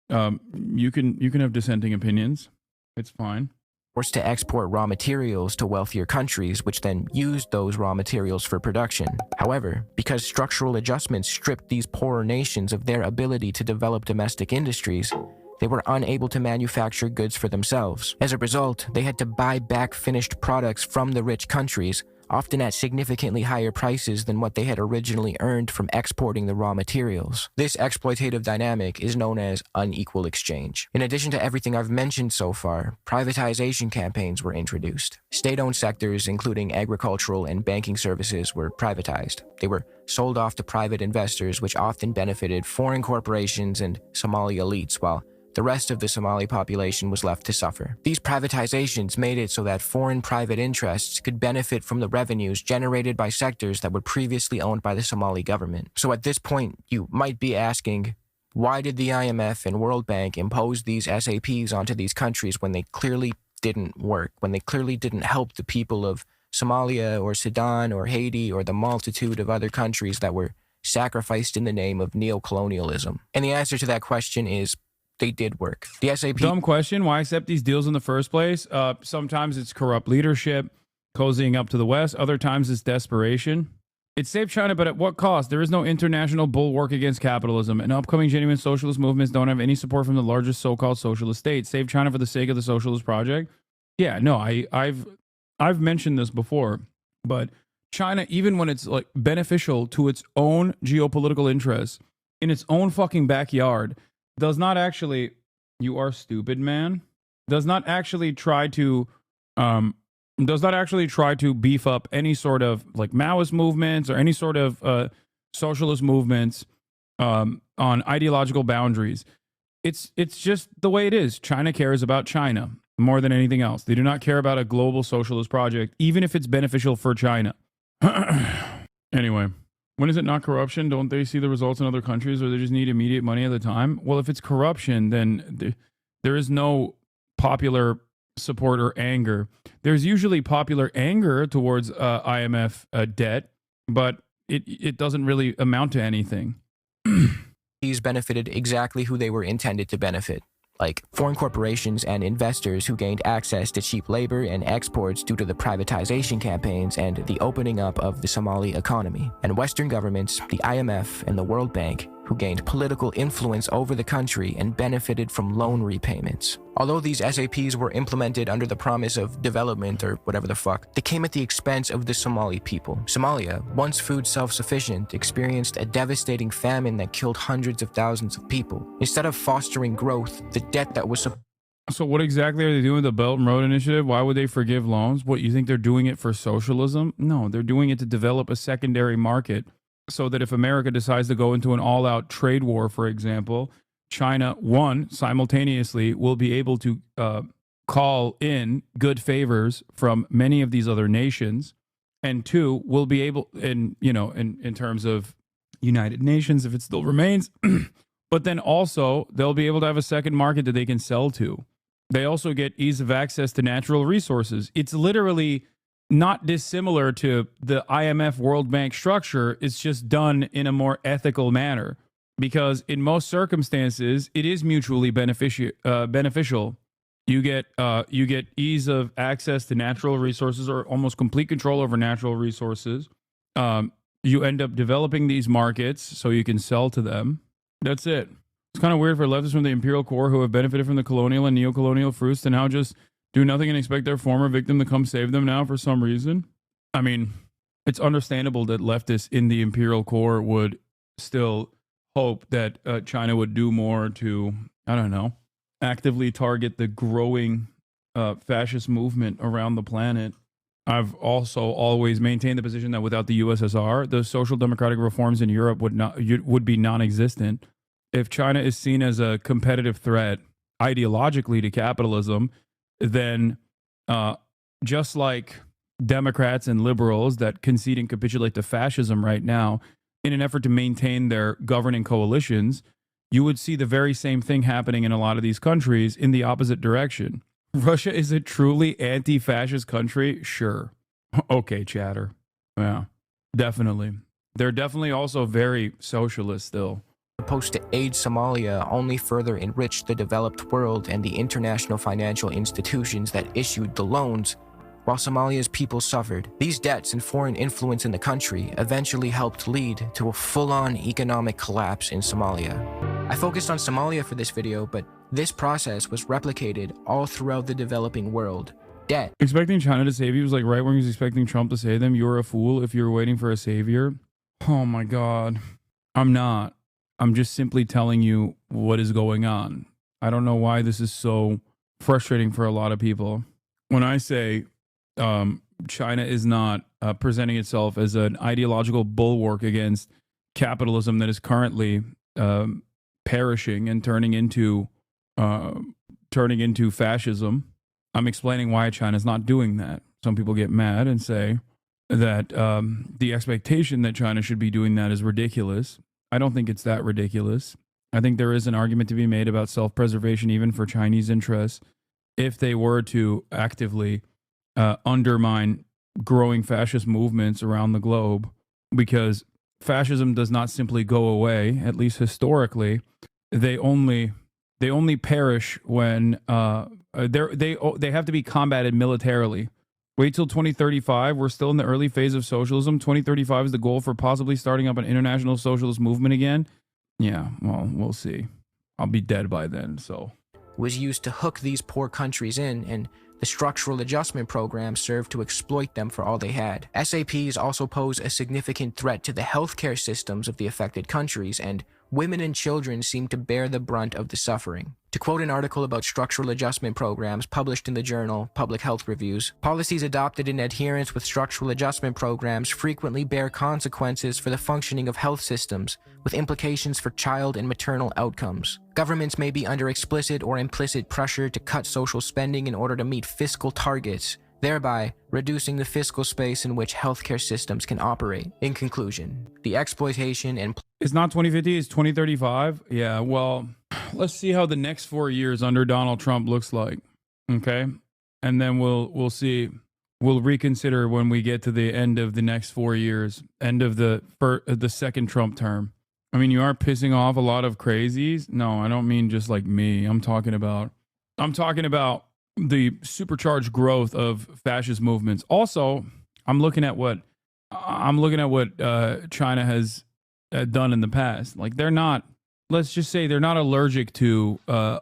you can have dissenting opinions. It's fine. Forced to export raw materials to wealthier countries, which then used those raw materials for production. However, because structural adjustments stripped these poorer nations of their ability to develop domestic industries, they were unable to manufacture goods for themselves. As a result, they had to buy back finished products from the rich countries, often at significantly higher prices than what they had originally earned from exporting the raw materials. This exploitative dynamic is known as unequal exchange. In addition to everything I've mentioned so far, privatization campaigns were introduced. State-owned sectors, including agricultural and banking services, were privatized. They were sold off to private investors, which often benefited foreign corporations and Somali elites, while the rest of the Somali population was left to suffer. These privatizations made it so that foreign private interests could benefit from the revenues generated by sectors that were previously owned by the Somali government. So at this point, you might be asking, why did the IMF and World Bank impose these SAPs onto these countries when they clearly didn't work, when they clearly didn't help the people of Somalia or Sudan or Haiti or the multitude of other countries that were sacrificed in the name of neocolonialism? And the answer to that question is, they did work. The SAP... Dumb question. Why accept these deals in the first place? Sometimes it's corrupt leadership, cozying up to the West. Other times it's desperation. It saved China, but at what cost? There is no international bulwark against capitalism, and upcoming genuine socialist movements don't have any support from the largest so-called socialist states. Save China for the sake of the socialist project? Yeah, no, I've mentioned this before, but China, even when it's like beneficial to its own geopolitical interests in its own fucking backyard, does not actually, you are stupid, man, does not actually try to beef up any sort of like Maoist movements or any sort of socialist movements on ideological boundaries. It's just the way it is. China cares about China more than anything else. They do not care about a global socialist project, even if it's beneficial for China. Anyway. When is it not corruption? Don't they see the results in other countries, or they just need immediate money at the time? Well, if it's corruption, then there is no popular support or anger. There's usually popular anger towards IMF debt, but it doesn't really amount to anything. These benefited exactly who they were intended to benefit, like foreign corporations and investors who gained access to cheap labor and exports due to the privatization campaigns and the opening up of the Somali economy, and Western governments, the IMF and the World Bank, who gained political influence over the country and benefited from loan repayments. Although these SAPs were implemented under the promise of development or whatever the fuck, they came at the expense of the Somali people. Somalia, once food self-sufficient, experienced a devastating famine that killed hundreds of thousands of people. Instead of fostering growth, the debt that was So what exactly are they doing with the Belt and Road Initiative? Why would they forgive loans? What, you think they're doing it for socialism? No, they're doing it to develop a secondary market so that if America decides to go into an all-out trade war, for example, China, one, simultaneously will be able to call in good favors from many of these other nations, and two, will be able, in terms of United Nations, if it still remains, but then also they'll be able to have a second market that they can sell to. They also get ease of access to natural resources. It's literally not dissimilar to the IMF World Bank structure. It's just done in a more ethical manner, because in most circumstances it is mutually beneficial. You get ease of access to natural resources, or almost complete control over natural resources. You end up developing these markets so you can sell to them. That's it. It's kind of weird for leftists from the imperial core who have benefited from the colonial and neo-colonial fruits to now just do nothing and expect their former victim to come save them now for some reason. I mean, it's understandable that leftists in the imperial core would still hope that China would do more to, I don't know, actively target the growing fascist movement around the planet. I've also always maintained the position that without the USSR, the social democratic reforms in Europe would be non-existent. If China is seen as a competitive threat ideologically to capitalism, then just like Democrats and liberals that concede and capitulate to fascism right now in an effort to maintain their governing coalitions, you would see the very same thing happening in a lot of these countries in the opposite direction. Russia is a truly anti-fascist country? Sure. Okay, chatter. Yeah, definitely. They're definitely also very socialist still. Supposed to aid Somalia only further enriched the developed world and the international financial institutions that issued the loans, while Somalia's people suffered. These debts and foreign influence in the country eventually helped lead to a full-on economic collapse in Somalia. I focused on Somalia for this video, but this process was replicated all throughout the developing world. debt. Expecting China to save you was like right when he was expecting Trump to save them. You're a fool if you're waiting for a savior. Oh my God. I'm not. I'm just simply telling you what is going on. I don't know why this is so frustrating for a lot of people. When I say China is not presenting itself as an ideological bulwark against capitalism that is currently perishing and turning into fascism, I'm explaining why China's not doing that. Some people get mad and say that the expectation that China should be doing that is ridiculous. I don't think it's that ridiculous. I think there is an argument to be made about self-preservation even for Chinese interests if they were to actively undermine growing fascist movements around the globe, because fascism does not simply go away, at least historically. They only perish when they have to be combated militarily. Wait till 2035. We're still in the early phase of socialism. 2035 is the goal for possibly starting up an international socialist movement again. Yeah, well, we'll see. I'll be dead by then, so. Was used to hook these poor countries in, and the structural adjustment program served to exploit them for all they had. SAPs also pose a significant threat to the healthcare systems of the affected countries, and women and children seem to bear the brunt of the suffering. To quote an article about structural adjustment programs published in the journal Public Health Reviews, policies adopted in adherence with structural adjustment programs frequently bear consequences for the functioning of health systems, with implications for child and maternal outcomes. Governments may be under explicit or implicit pressure to cut social spending in order to meet fiscal targets, thereby reducing the fiscal space in which healthcare systems can operate. In conclusion, the exploitation and... It's not 2050, it's 2035? Yeah, well, let's see how the next 4 years under Donald Trump looks like, okay? And then we'll see. We'll reconsider when we get to the end of the next 4 years, end of the second Trump term. I mean, you are pissing off a lot of crazies. No, I don't mean just like me. I'm talking about the supercharged growth of fascist movements. Also, I'm looking at what China has done in the past. Like, they're not, let's just say they're not allergic to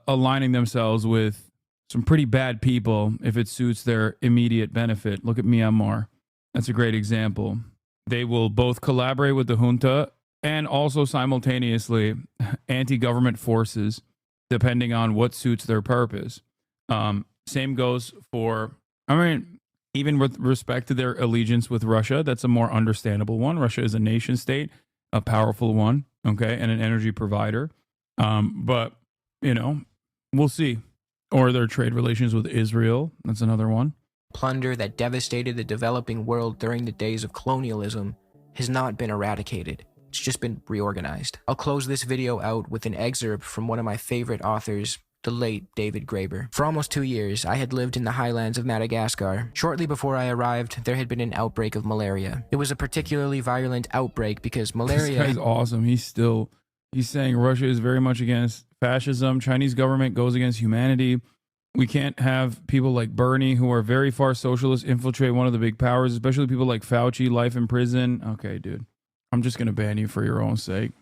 aligning themselves with some pretty bad people if it suits their immediate benefit. Look at Myanmar. That's a great example. They will both collaborate with the junta and also simultaneously anti-government forces, depending on what suits their purpose. Same goes for, I mean, even with respect to their allegiance with Russia, that's a more understandable one. Russia is a nation state, a powerful one, okay, and an energy provider. But, you know, we'll see. Or their trade relations with Israel, that's another one. Plunder that devastated the developing world during the days of colonialism has not been eradicated. It's just been reorganized. I'll close this video out with an excerpt from one of my favorite authors, the late David Graeber. For almost 2 years, I had lived in the highlands of Madagascar. Shortly before I arrived, there had been an outbreak of malaria. It was a particularly virulent outbreak because malaria... This guy's awesome. He's saying Russia is very much against fascism. Chinese government goes against humanity. We can't have people like Bernie, who are very far socialists, infiltrate one of the big powers, especially people like Fauci, life in prison. Okay, dude. I'm just going to ban you for your own sake.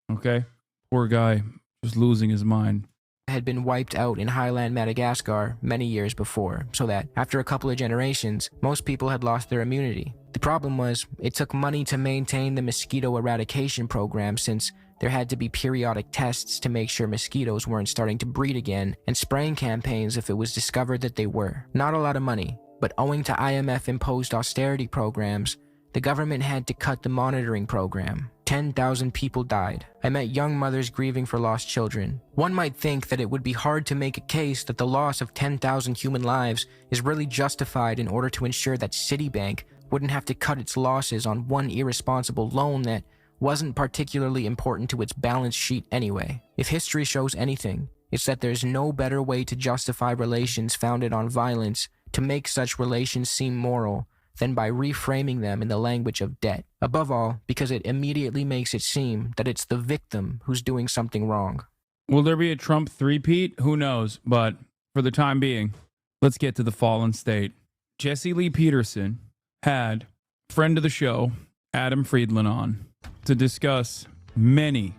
Okay? Poor guy, just losing his mind. Had been wiped out in highland Madagascar many years before, so that after a couple of generations, most people had lost their immunity. The problem was, it took money to maintain the mosquito eradication program, since there had to be periodic tests to make sure mosquitoes weren't starting to breed again, and spraying campaigns if it was discovered that they were. Not a lot of money, but owing to IMF-imposed austerity programs, the government had to cut the monitoring program. 10,000 people died. I met young mothers grieving for lost children. One might think that it would be hard to make a case that the loss of 10,000 human lives is really justified in order to ensure that Citibank wouldn't have to cut its losses on one irresponsible loan that wasn't particularly important to its balance sheet anyway. If history shows anything, it's that there's no better way to justify relations founded on violence to make such relations seem moral than by reframing them in the language of debt. Above all, because it immediately makes it seem that it's the victim who's doing something wrong. Will there be a Trump three-peat? Who knows? But for the time being, let's get to the fallen state. Jesse Lee Peterson had friend of the show, Adam Friedland, on to discuss many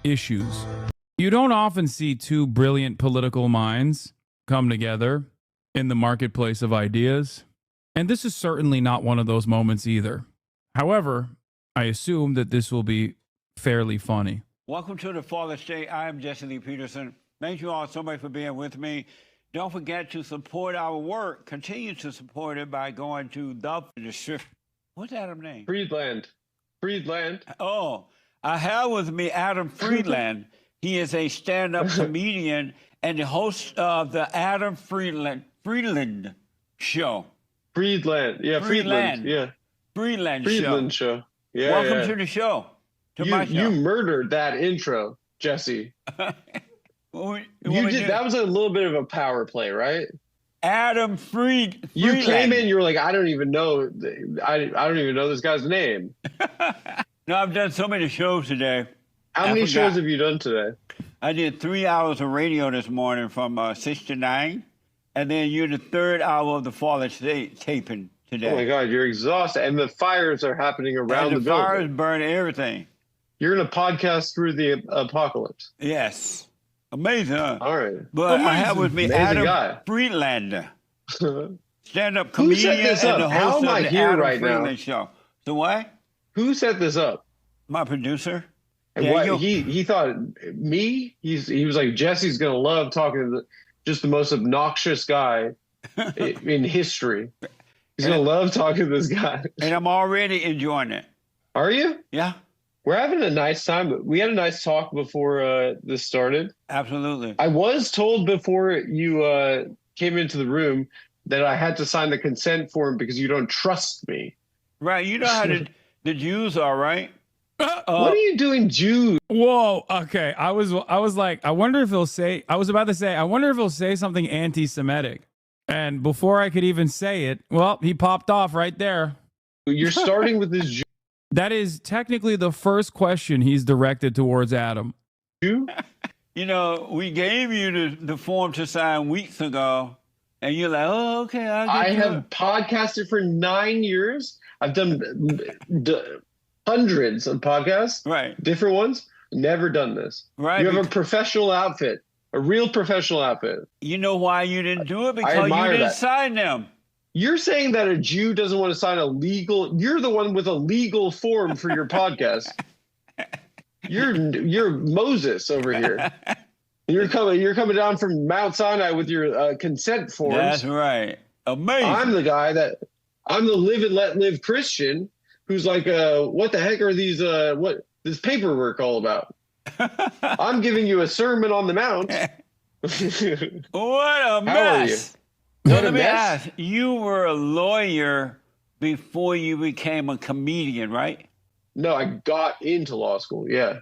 issues. You don't often see two brilliant political minds come together in the marketplace of ideas. And this is certainly not one of those moments either. However, I assume that this will be fairly funny. Welcome to the Father State. I am Jesse Lee Peterson. Thank you all so much for being with me. Don't forget to support our work. Continue to support it by going to what's Adam's name? Friedland. Oh, I have with me Adam Friedland. He is a stand-up comedian and the host of the Adam Friedland Show. Friedland show. Yeah. Welcome to the show. You murdered that intro, Jesse. That was a little bit of a power play, right? Adam Friedland. You came in, you were like, I don't even know this guy's name. No, I've done so many shows today. How many shows have you done today? I did 3 hours of radio this morning from 6 to 9. And then you're the third hour of the Father State taping today. Oh my God, you're exhausted. And the fires are happening around the building. The fires burn everything. You're going to podcast through the apocalypse. Yes. Amazing, huh? All right. But I have with me Adam Friedland, stand-up comedian and the host of the Adam Friedland Show. So what? Who set this up? My producer. And what, he thought me? He was like, Jesse's going to love talking to just the most obnoxious guy in history. He's going to love talking to this guy. And I'm already enjoying it. Are you? Yeah. We're having a nice time. We had a nice talk before this started. Absolutely. I was told before you came into the room that I had to sign the consent form because you don't trust me. Right. You know how the Jews are, right? What are you doing, Jews? Whoa. Okay. I was like, I wonder if he'll say something anti-Semitic. And before I could even say it, well, he popped off right there. You're starting with this Jew. That is technically the first question he's directed towards Adam. You know, we gave you the form to sign weeks ago, and you're like, oh, okay. I have podcasted for 9 years. I've done hundreds of podcasts. Right. Different ones. Never done this. Right. You have a professional outfit, a real professional outfit. You know why you didn't do it? Because you didn't sign them. You're saying that a Jew doesn't want to sign a legal. You're the one with a legal form for your podcast. You're Moses over here. You're coming down from Mount Sinai with your consent forms. That's right. Amazing. I'm the guy I'm the live and let live Christian who's like, what the heck are these? What this paperwork all about? I'm giving you a sermon on the Mount. What a mess. How are you? So let me ask, you were a lawyer before you became a comedian, right? No, I got into law school, yeah.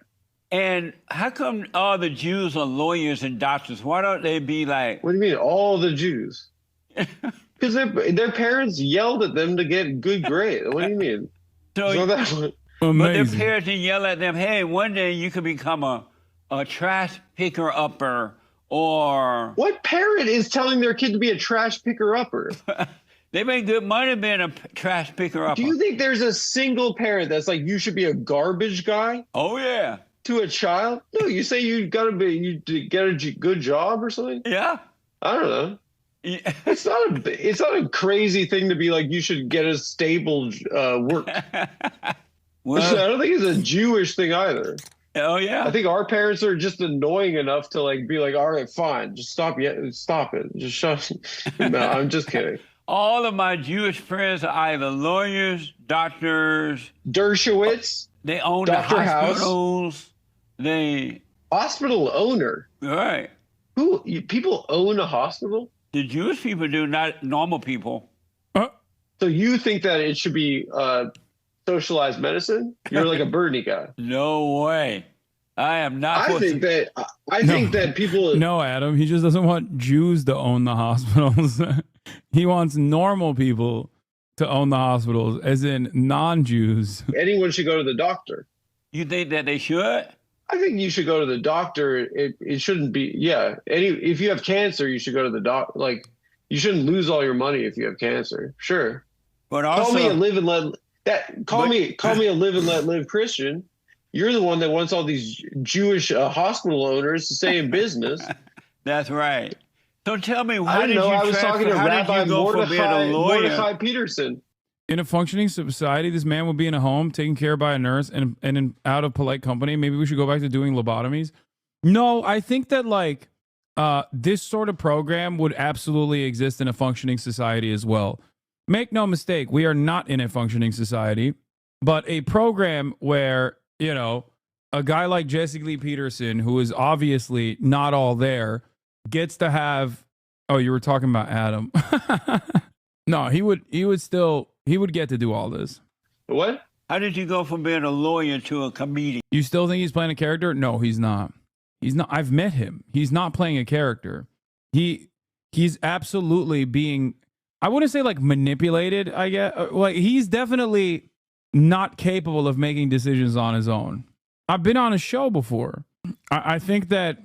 And how come all the Jews are lawyers and doctors? Why don't they be like... What do you mean, all the Jews? Because their parents yelled at them to get good grades. What do you mean? But their parents didn't yell at them, hey, one day you could become a trash picker-upper. Or what parent is telling their kid to be a trash picker-upper? They make good money being a trash picker-upper. Do you think there's a single parent that's like, you should be a garbage guy? Oh yeah. To a child? No, you say you get a good job or something? Yeah. I don't know. Yeah. It's not a crazy thing to be like, you should get a stable work. Well, I don't think it's a Jewish thing either. Oh yeah. I think our parents are just annoying enough to like be like, all right, fine, just stop it, just shut. No, I'm just kidding. All of my Jewish friends are either lawyers, doctors, Dershowitz. They own Dr. the hospitals. They hospital owner. Right. People own a hospital? The Jewish people do, not normal people. So you think that it should be socialized medicine? You're like a Bernie guy. No way. I am not. I think that people. No, Adam. He just doesn't want Jews to own the hospitals. He wants normal people to own the hospitals, as in non-Jews. Anyone should go to the doctor. You think that they should? I think you should go to the doctor. It shouldn't be. Yeah. If you have cancer, you should go to the doctor. Like, you shouldn't lose all your money if you have cancer. Sure. But also, call me a live and let me a live and let live Christian. You're the one that wants all these Jewish hospital owners to stay in business. That's right. So tell me, I didn't know. I was talking to Rabbi Mordecai Peterson. In a functioning society, this man would be in a home taken care of by a nurse and out of polite company. Maybe we should go back to doing lobotomies. No, I think that like this sort of program would absolutely exist in a functioning society as well. Make no mistake, we are not in a functioning society, but a program where, you know, a guy like Jesse Lee Peterson, who is obviously not all there, gets to have, oh, you were talking about Adam. No, he would get to do all this. What? How did you go from being a lawyer to a comedian? You still think he's playing a character? No, he's not. He's not. I've met him. He's not playing a character. He's absolutely being, I wouldn't say like manipulated, I guess. Like he's definitely not capable of making decisions on his own. I've been on a show before. I think that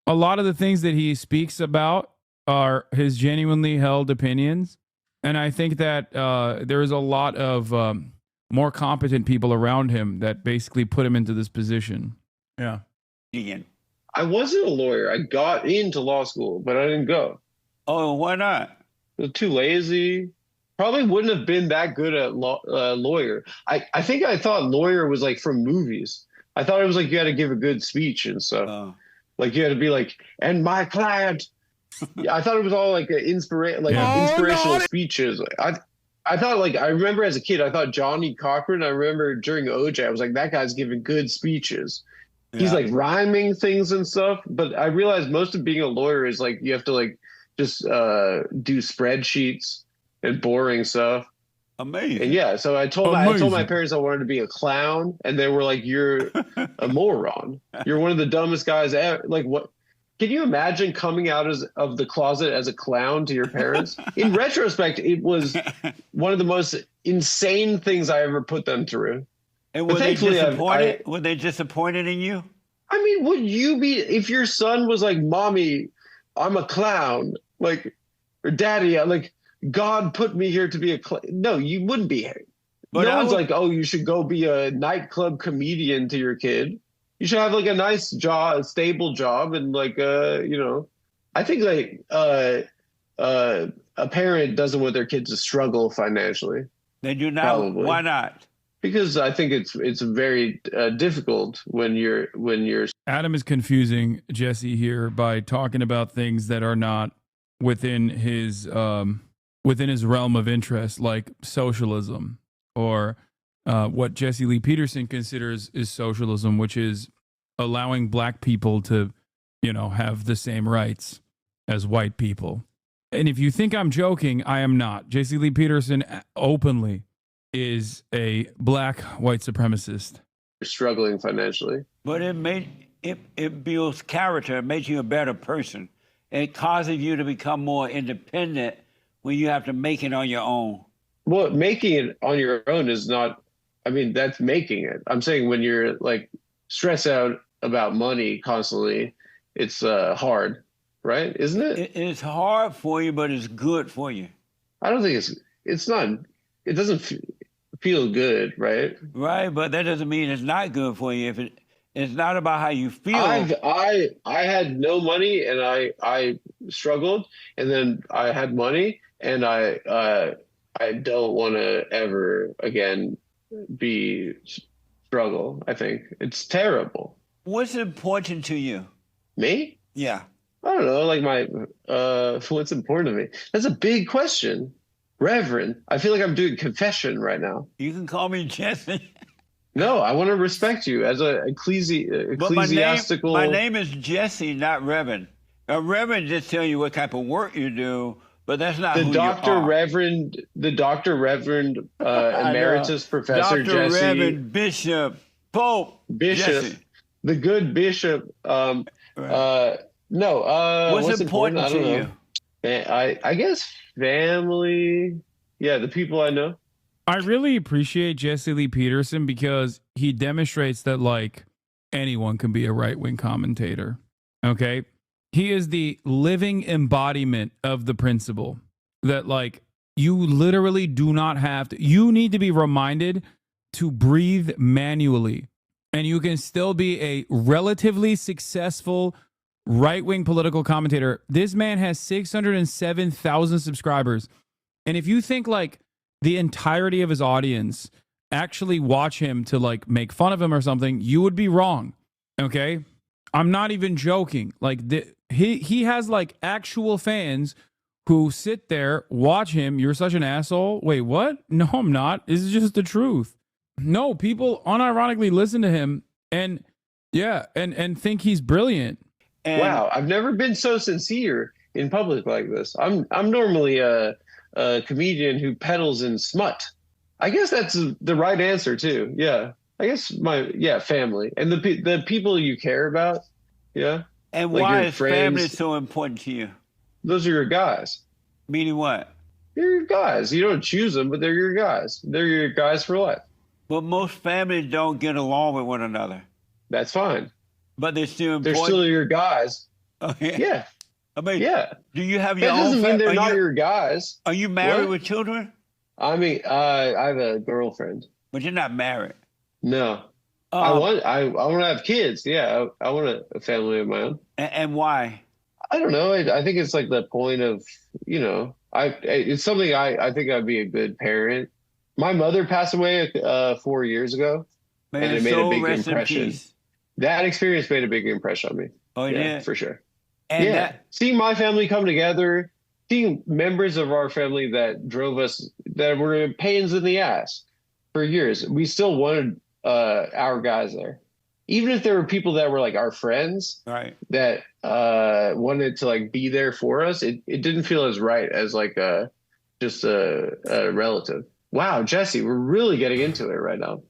a lot of the things that he speaks about are his genuinely held opinions. And I think that there is a lot of more competent people around him that basically put him into this position. Yeah. I wasn't a lawyer. I got into law school, but I didn't go. Oh, why not? I was too lazy. Probably wouldn't have been that good at lawyer. I think I thought lawyer was like from movies. I thought it was like you had to give a good speech and stuff. Oh. Like you had to be like, and my client. I thought it was all like inspirational speeches. I thought like I remember as a kid, I thought Johnny Cochran. I remember during OJ, I was like, that guy's giving good speeches. Yeah. He's like rhyming things and stuff. But I realized most of being a lawyer is like you have to like just do spreadsheets and boring stuff. Amazing. And yeah, so I told my parents I wanted to be a clown, and they were like, "You're a moron. You're one of the dumbest guys ever." Like what? Can you imagine coming out of the closet as a clown to your parents? In retrospect, it was one of the most insane things I ever put them through. And were they disappointed? Were they disappointed in you? I mean, would you be if your son was like, "Mommy, I'm a clown," like, or "Daddy, like God put me here to be a clown"? No, you wouldn't be. But no one's like, "Oh, you should go be a nightclub comedian" to your kid. You should have like a nice job, a stable job, and like you know, I think like a parent doesn't want their kids to struggle financially. They do not. Probably. Why not? Because I think it's very difficult when you're. Adam is confusing Jesse here by talking about things that are not within his realm of interest, like socialism or what Jesse Lee Peterson considers is socialism, which is allowing black people to, you know, have the same rights as white people. And if you think I'm joking, I am not. Jesse Lee Peterson openly is a black white supremacist. You're struggling financially. But it builds character. It makes you a better person. It causes you to become more independent when you have to make it on your own. Well, making it on your own is not, I mean, that's making it. I'm saying when you're like stressed out about money constantly, it's hard, right? Isn't it? It's hard for you, but it's good for you. I don't think it's not, it doesn't feel good, right? Right, but that doesn't mean it's not good for you. If it's not about how you feel. I had no money and I struggled, and then I had money and I don't want to ever again struggle. I think it's terrible. What's important to you? Me? Yeah. I don't know, like what's important to me? That's a big question. Reverend, I feel like I'm doing confession right now. You can call me Jesse. No, I want to respect you as a ecclesiastical. My name is Jesse, not Reverend. A Reverend just tell you what type of work you do, but that's not who you are. The Dr. Reverend Emeritus Professor Dr. Jesse. Reverend Bishop Pope Bishop. Jesse. The good bishop. Right. What's important to you? I guess family. Yeah, the people I know. I really appreciate Jesse Lee Peterson because he demonstrates that like anyone can be a right-wing commentator. Okay. He is the living embodiment of the principle that like you literally do not have to, you need to be reminded to breathe manually, and you can still be a relatively successful right-wing political commentator. This man has 607,000 subscribers. And if you think like the entirety of his audience actually watch him to like make fun of him or something, you would be wrong. Okay? I'm not even joking. Like he has like actual fans who sit there, watch him. You're such an asshole. Wait, what? No, I'm not. This is just the truth. No, people unironically listen to him and yeah, and think he's brilliant. Wow, I've never been so sincere in public like this. I'm normally a comedian who peddles in smut. I guess that's the right answer too. Yeah, I guess family and the people you care about. Yeah. And like why your is friends. family so important to you? Those are your guys. Meaning what? They're your guys. You don't choose them, but they're your guys. They're your guys for life. But most families don't get along with one another. That's fine. But they're still important. They're still your guys. Okay. Yeah. I mean, yeah. Do you have your That own doesn't mean they're are not you, your guys. Are you married What? with children? I mean, I have a girlfriend. But you're not married. No. I want to have kids. Yeah, I want a family of my own. And why? I don't know. I think it's like the point of, it's something I think I'd be a good parent. My mother passed away 4 years ago, and it made a big impression. That experience made a big impression on me. Oh, yeah, for sure. And seeing my family come together, seeing members of our family that drove us, that were pains in the ass for years, we still wanted our guys there. Even if there were people that were like our friends, right, that wanted to like be there for us, it didn't feel as right as like just a relative. Wow, Jesse, we're really getting into it right now.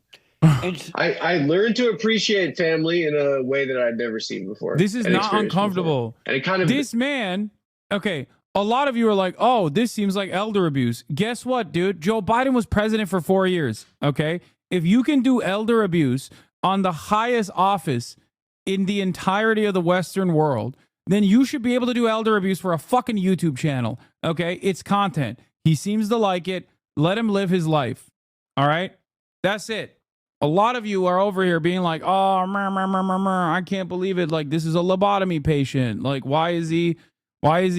I learned to appreciate family in a way that I'd never seen before. This is not uncomfortable. And it kind of this man, okay, a lot of you are like, oh, this seems like elder abuse. Guess what, dude? Joe Biden was president for 4 years, okay? If you can do elder abuse on the highest office in the entirety of the Western world, then you should be able to do elder abuse for a fucking YouTube channel, okay? It's content. He seems to like it. Let him live his life, all right? That's it. A lot of you are over here being like, oh, I can't believe it. Like, this is a lobotomy patient. Like, why is he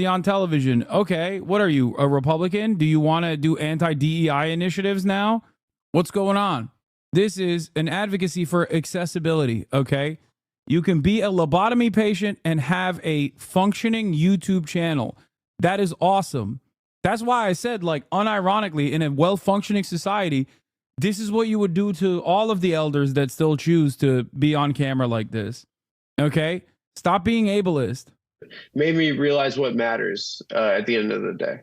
on television? Okay, what are you, a Republican? Do you want to do anti-DEI initiatives now? What's going on? This is an advocacy for accessibility, okay? You can be a lobotomy patient and have a functioning YouTube channel. That is awesome. That's why I said, like, unironically, in a well-functioning society, this is what you would do to all of the elders that still choose to be on camera like this. Okay? Stop being ableist. Made me realize what matters at the end of the day.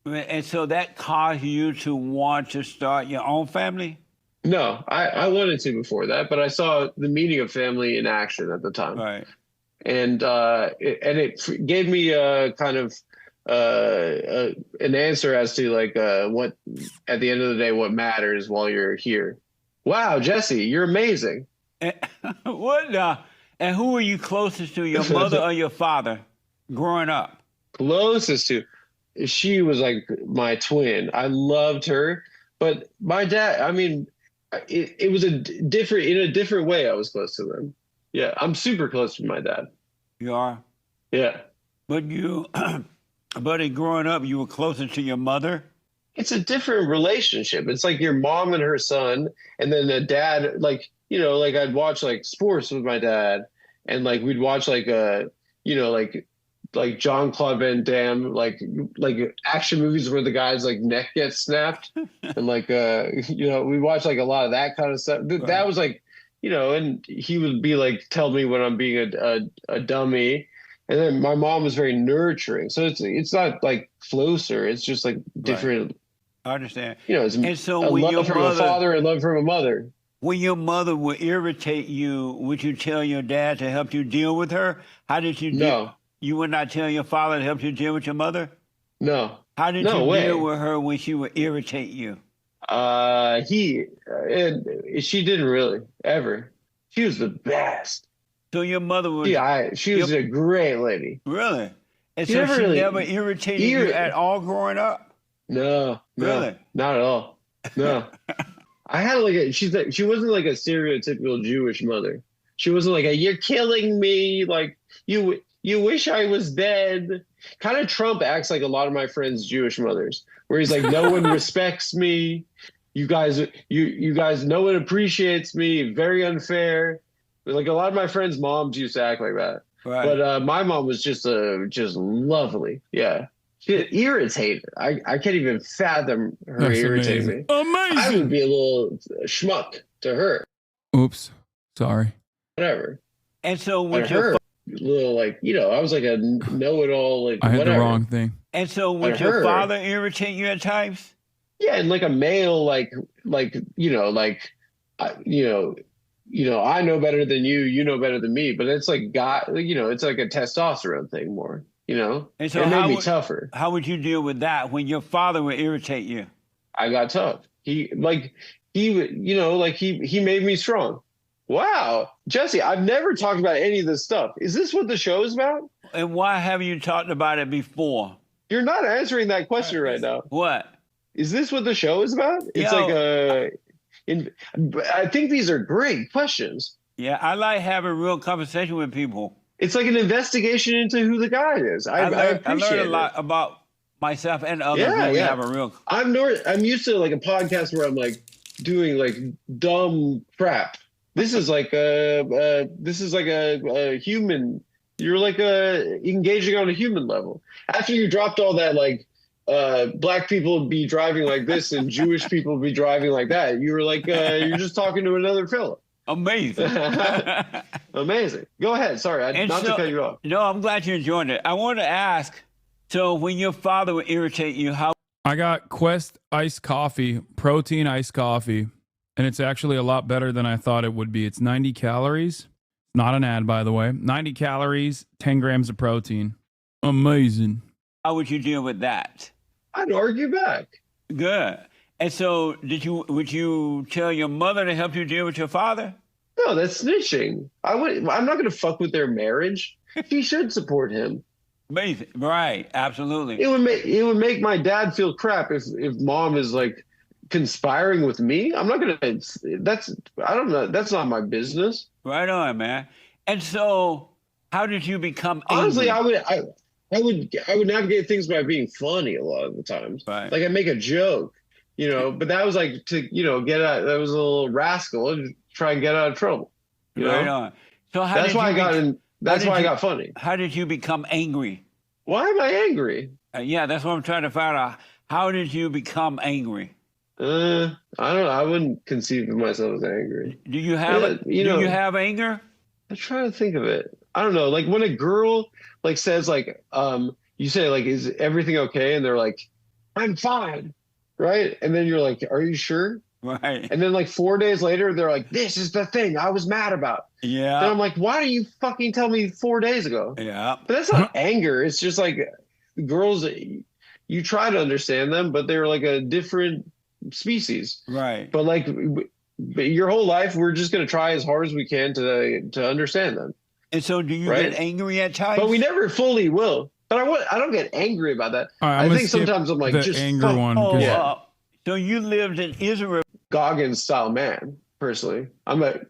And so that caused you to want to start your own family? No, I wanted to before that, but I saw the meaning of family in action at the time. Right. And it gave me a kind of an answer as to like what at the end of the day what matters while you're here. Wow, Jesse, you're amazing. What? And who were you closest to, your mother or your father, growing up? Closest to, she was like my twin. I loved her, but my dad. I mean, it was in a different way. I was close to them. Yeah, I'm super close to my dad. You are. Yeah, but you. But in growing up, you were closer to your mother? It's a different relationship. It's like your mom and her son, and then a dad, like, like I'd watch like sports with my dad, and like we'd watch like like Jean-Claude Van Damme, like action movies where the guy's like neck gets snapped. And like we watch like a lot of that kind of stuff. That was like, and he would be like, tell me when I'm being a dummy. And then my mom was very nurturing. So it's not like closer. It's just like different. Right. I understand. It's and so a love from a father and love from a mother. When your mother would irritate you, would you tell your dad to help you deal with her? How did you No. You would not tell your father to help you deal with your mother? No. How did you deal with her when she would irritate you? She didn't really, ever. She was the best. So your mother was... she was a great lady. Really? And so she never irritated you at all growing up? No. Really? Not at all. No. I had like she wasn't like a stereotypical Jewish mother. She wasn't like you're killing me, like you you wish I was dead. Kind of Trump acts like a lot of my friends' Jewish mothers, where he's like, no one respects me. You guys, no one appreciates me. Very unfair. Like a lot of my friends' moms used to act like that. Right. But my mom was just lovely. Yeah. She irritated. I can't even fathom her That's irritating amazing. me. Amazing. I would be a little schmuck to her. Oops. Sorry. Whatever. And so But with her, your little like, I was like a know-it-all, like I had whatever. the wrong thing. and so would But your her- father irritate you at times? Yeah, and like a male, like I know better than you, you know better than me, but it's like it's like a testosterone thing more, And so it made me would, tougher. how would you deal with that when your father would irritate you? I got tough. He made me strong. Wow, Jesse, I've never talked about any of this stuff. Is this what the show is about? And why haven't you talked about it before? You're not answering that question right now. What? Is this what the show is about? It's I think these are great questions. Yeah, I like having real conversation with people. It's like an investigation into who the guy is. I learned appreciate a lot about myself and others Yeah, when we yeah. have a real. I'm used to like a podcast where I'm like doing like dumb crap. This is like a human. You're like engaging on a human level. After you dropped all that, like black people would be driving like this and Jewish people would be driving like that. You were like you're just talking to another fellow. Amazing. Amazing. Go ahead. Sorry, not to cut you off. No, I'm glad you enjoyed it. I want to ask, so when your father would irritate you, how? I got Quest iced coffee, protein iced coffee, and it's actually a lot better than I thought it would be. It's 90 calories. Not an ad, by the way. 90 calories, 10 grams of protein. Amazing. How would you deal with that? I'd argue back. Good. And so, would you tell your mother to help you deal with your father? No, that's snitching. I'm not going to fuck with their marriage. She should support him. Amazing. Right. Absolutely. It would make my dad feel crap if mom is like conspiring with me. I'm not going to. I don't know. That's not my business. Right on, man. And so, how did you become angry? Honestly, I would navigate things by being funny a lot of the times. Right. Like I make a joke, but that was like to get out. That was a little rascal and try and get out of trouble. Right on. So that's why I got in. That's why I got funny. How did you become angry? Why am I angry? Yeah, that's what I'm trying to find out. How did you become angry? I don't know. I wouldn't conceive of myself as angry. Do you have do you have anger? I'm trying to think of it. I don't know. Like when a girl like says like you say like is everything okay, and they're like I'm fine, right? And then you're like, are you sure? Right. And then like 4 days later they're like, this is the thing I was mad about. Yeah. And I'm like, why didn't you fucking tell me 4 days ago? Yeah. But that's not anger. It's just like girls, you try to understand them, but they're like a different species. Right. But like your whole life, we're just going to try as hard as we can to understand them. And so do you get angry at times? But we never fully will. But I don't get angry about that. Right, I think sometimes I'm like, the just anger one. So you lived in Israel. Goggins style man, personally. I'm a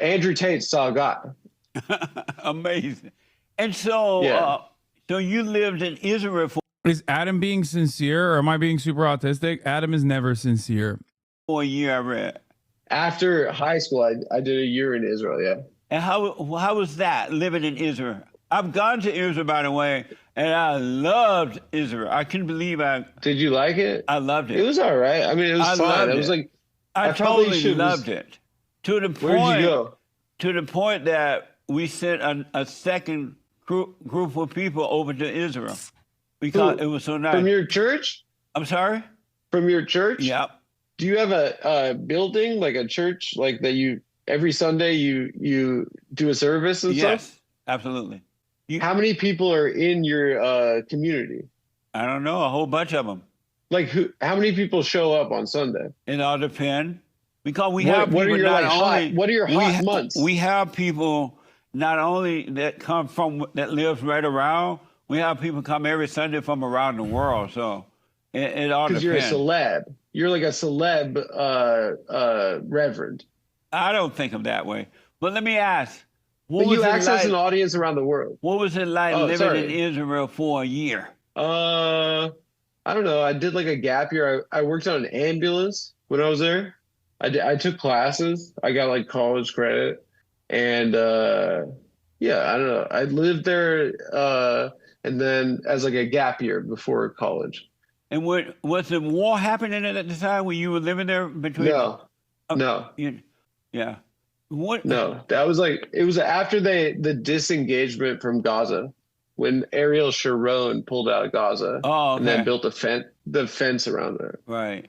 Andrew Tate style guy. Amazing. And so, so you lived in Israel for. Is Adam being sincere or am I being super autistic? Adam is never sincere. For a year, I read. After high school, I did a year in Israel, yeah. And how was that, living in Israel? I've gone to Israel, by the way, and I loved Israel. I couldn't believe Did you like it? I loved it. It was all right. I mean, it was fun. It was like I totally loved it. To the point. Where did you go? To the point that we sent a second group of people over to Israel because it was so nice. From your church? I'm sorry? From your church? Yep. Do you have a building, like a church, like that you every Sunday you do a service and stuff? Yes, absolutely. How many people are in your community? I don't know, a whole bunch of them. Like how many people show up on Sunday? It all depends. Because we have people what are your hot we months? We have people not only that come from that lives right around. We have people come every Sunday from around the world. So it all depends. Because you're a celeb. You're like a celeb reverend. I don't think of that way. But let me ask, What But you was it access like- an audience around the world. What was it like Oh, living sorry. in Israel for a year? I don't know. I did like a gap year. I worked on an ambulance when I was there. I took classes. I got like college credit, and yeah, I don't know. I lived there, and then as like a gap year before college. And was the war happening at the time when you were living there between? No. Yeah. What? No, that was like it was after the disengagement from Gaza, when Ariel Sharon pulled out of Gaza, and then built the fence around it. Right.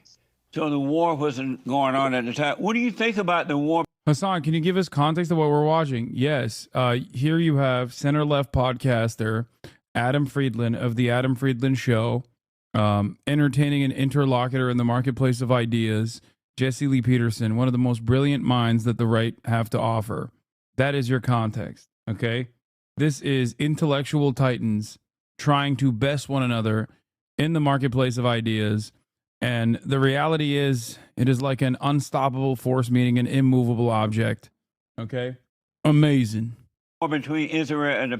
So the war wasn't going on at the time. What do you think about the war? Hasan, can you give us context of what we're watching? Yes. Here you have center-left podcaster Adam Friedland of The Adam Friedland Show, entertaining an interlocutor in the marketplace of ideas, Jesse Lee Peterson, one of the most brilliant minds that the right have to offer. That is your context, okay? This is intellectual titans trying to best one another in the marketplace of ideas. And the reality is, it is like an unstoppable force meeting an immovable object. Okay? Amazing. War between Israel and the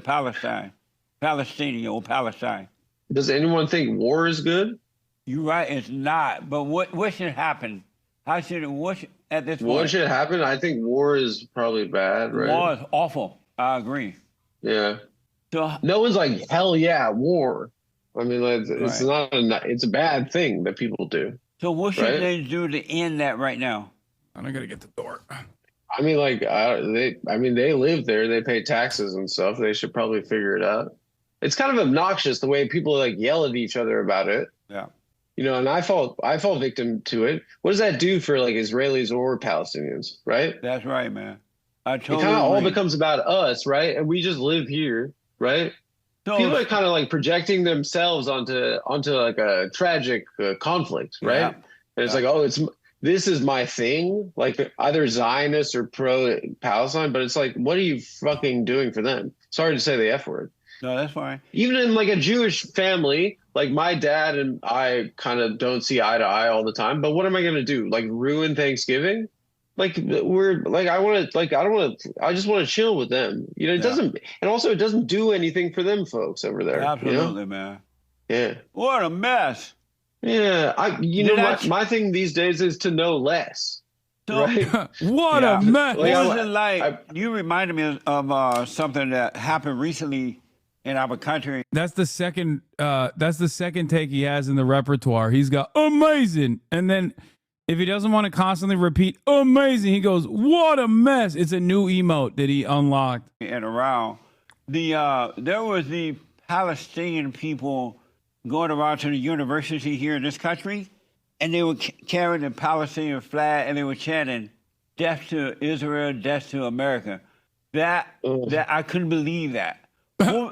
Palestinian or Palestine. Does anyone think war is good? You're right, it's not. But what should happen? How should it, at this point? What should happen? I think war is probably bad, right? War is awful. I agree. Yeah. So, no one's like, hell yeah, war. I mean, it's Right. it's a bad thing that people do. So what should Right? they do to end that right now? I gotta get the door. I mean, like, they live there, they pay taxes and stuff. They should probably figure it out. It's kind of obnoxious the way people like yell at each other about it. Yeah. You know, and I fall victim to it. What does that do for like Israelis or Palestinians, right? That's right, man. I It totally kind of all agree. becomes about us, right? And we just live here, right? So- People are kind of like projecting themselves onto like a tragic conflict, right? Yeah. And it's like, oh, this is my thing, like either Zionist or pro Palestine. But it's like, what are you fucking doing for them? Sorry to say the F word. No, that's fine. Even in like a Jewish family, like my dad and I kind of don't see eye to eye all the time. But what am I going to do? Like ruin Thanksgiving? Like we're like, I just want to chill with them. You know, it doesn't, and also it doesn't do anything for them folks over there. Absolutely, you know? man. Yeah. What a mess. Yeah. My thing these days is to know less. So- Right? What a mess. Like, What was it like? You reminded me of something that happened recently in our country. That's the second take he has in the repertoire. He's got amazing. And then if he doesn't want to constantly repeat amazing, he goes, what a mess. It's a new emote that he unlocked. And around there was the Palestinian people going around to the university here in this country, and they were carrying the Palestinian flag, and they were chanting, "Death to Israel, death to America." That I couldn't believe that.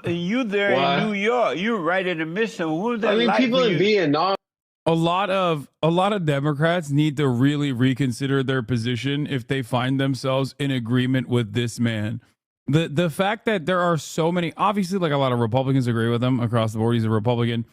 You there Why? in New York? You're right in the midst of. What was that I mean, like people for in you? Vietnam. A lot of Democrats need to really reconsider their position if they find themselves in agreement with this man. The fact that there are so many, obviously, like a lot of Republicans agree with him across the board. He's a Republican.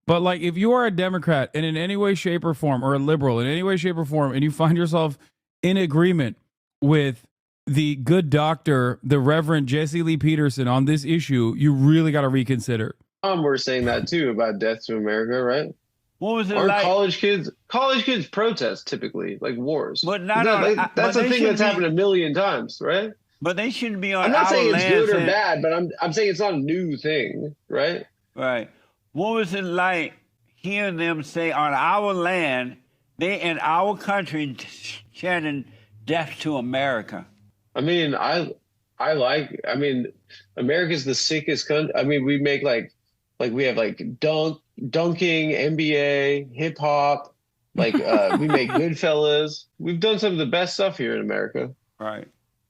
But like, if you are a Democrat and in any way, shape, or form, or a liberal in any way, shape, or form, and you find yourself in agreement with the good doctor, the Reverend Jesse Lee Peterson on this issue, you really got to reconsider. We're saying that too about death to America, right? What was it Aren't like? college kids protest typically like wars? But not Isn't on- that's but a they thing that's should be- happened a million times, right? But they shouldn't be on I'm not our saying it's land good or saying- bad, but I'm saying it's not a new thing, right? Right. What was it like hearing them say on our land, they in our country chanting death to America? I mean, I mean, America's the sickest country. I mean, we make like we have like dunking, NBA, hip hop, like we make Goodfellas. We've done some of the best stuff here in America. Right.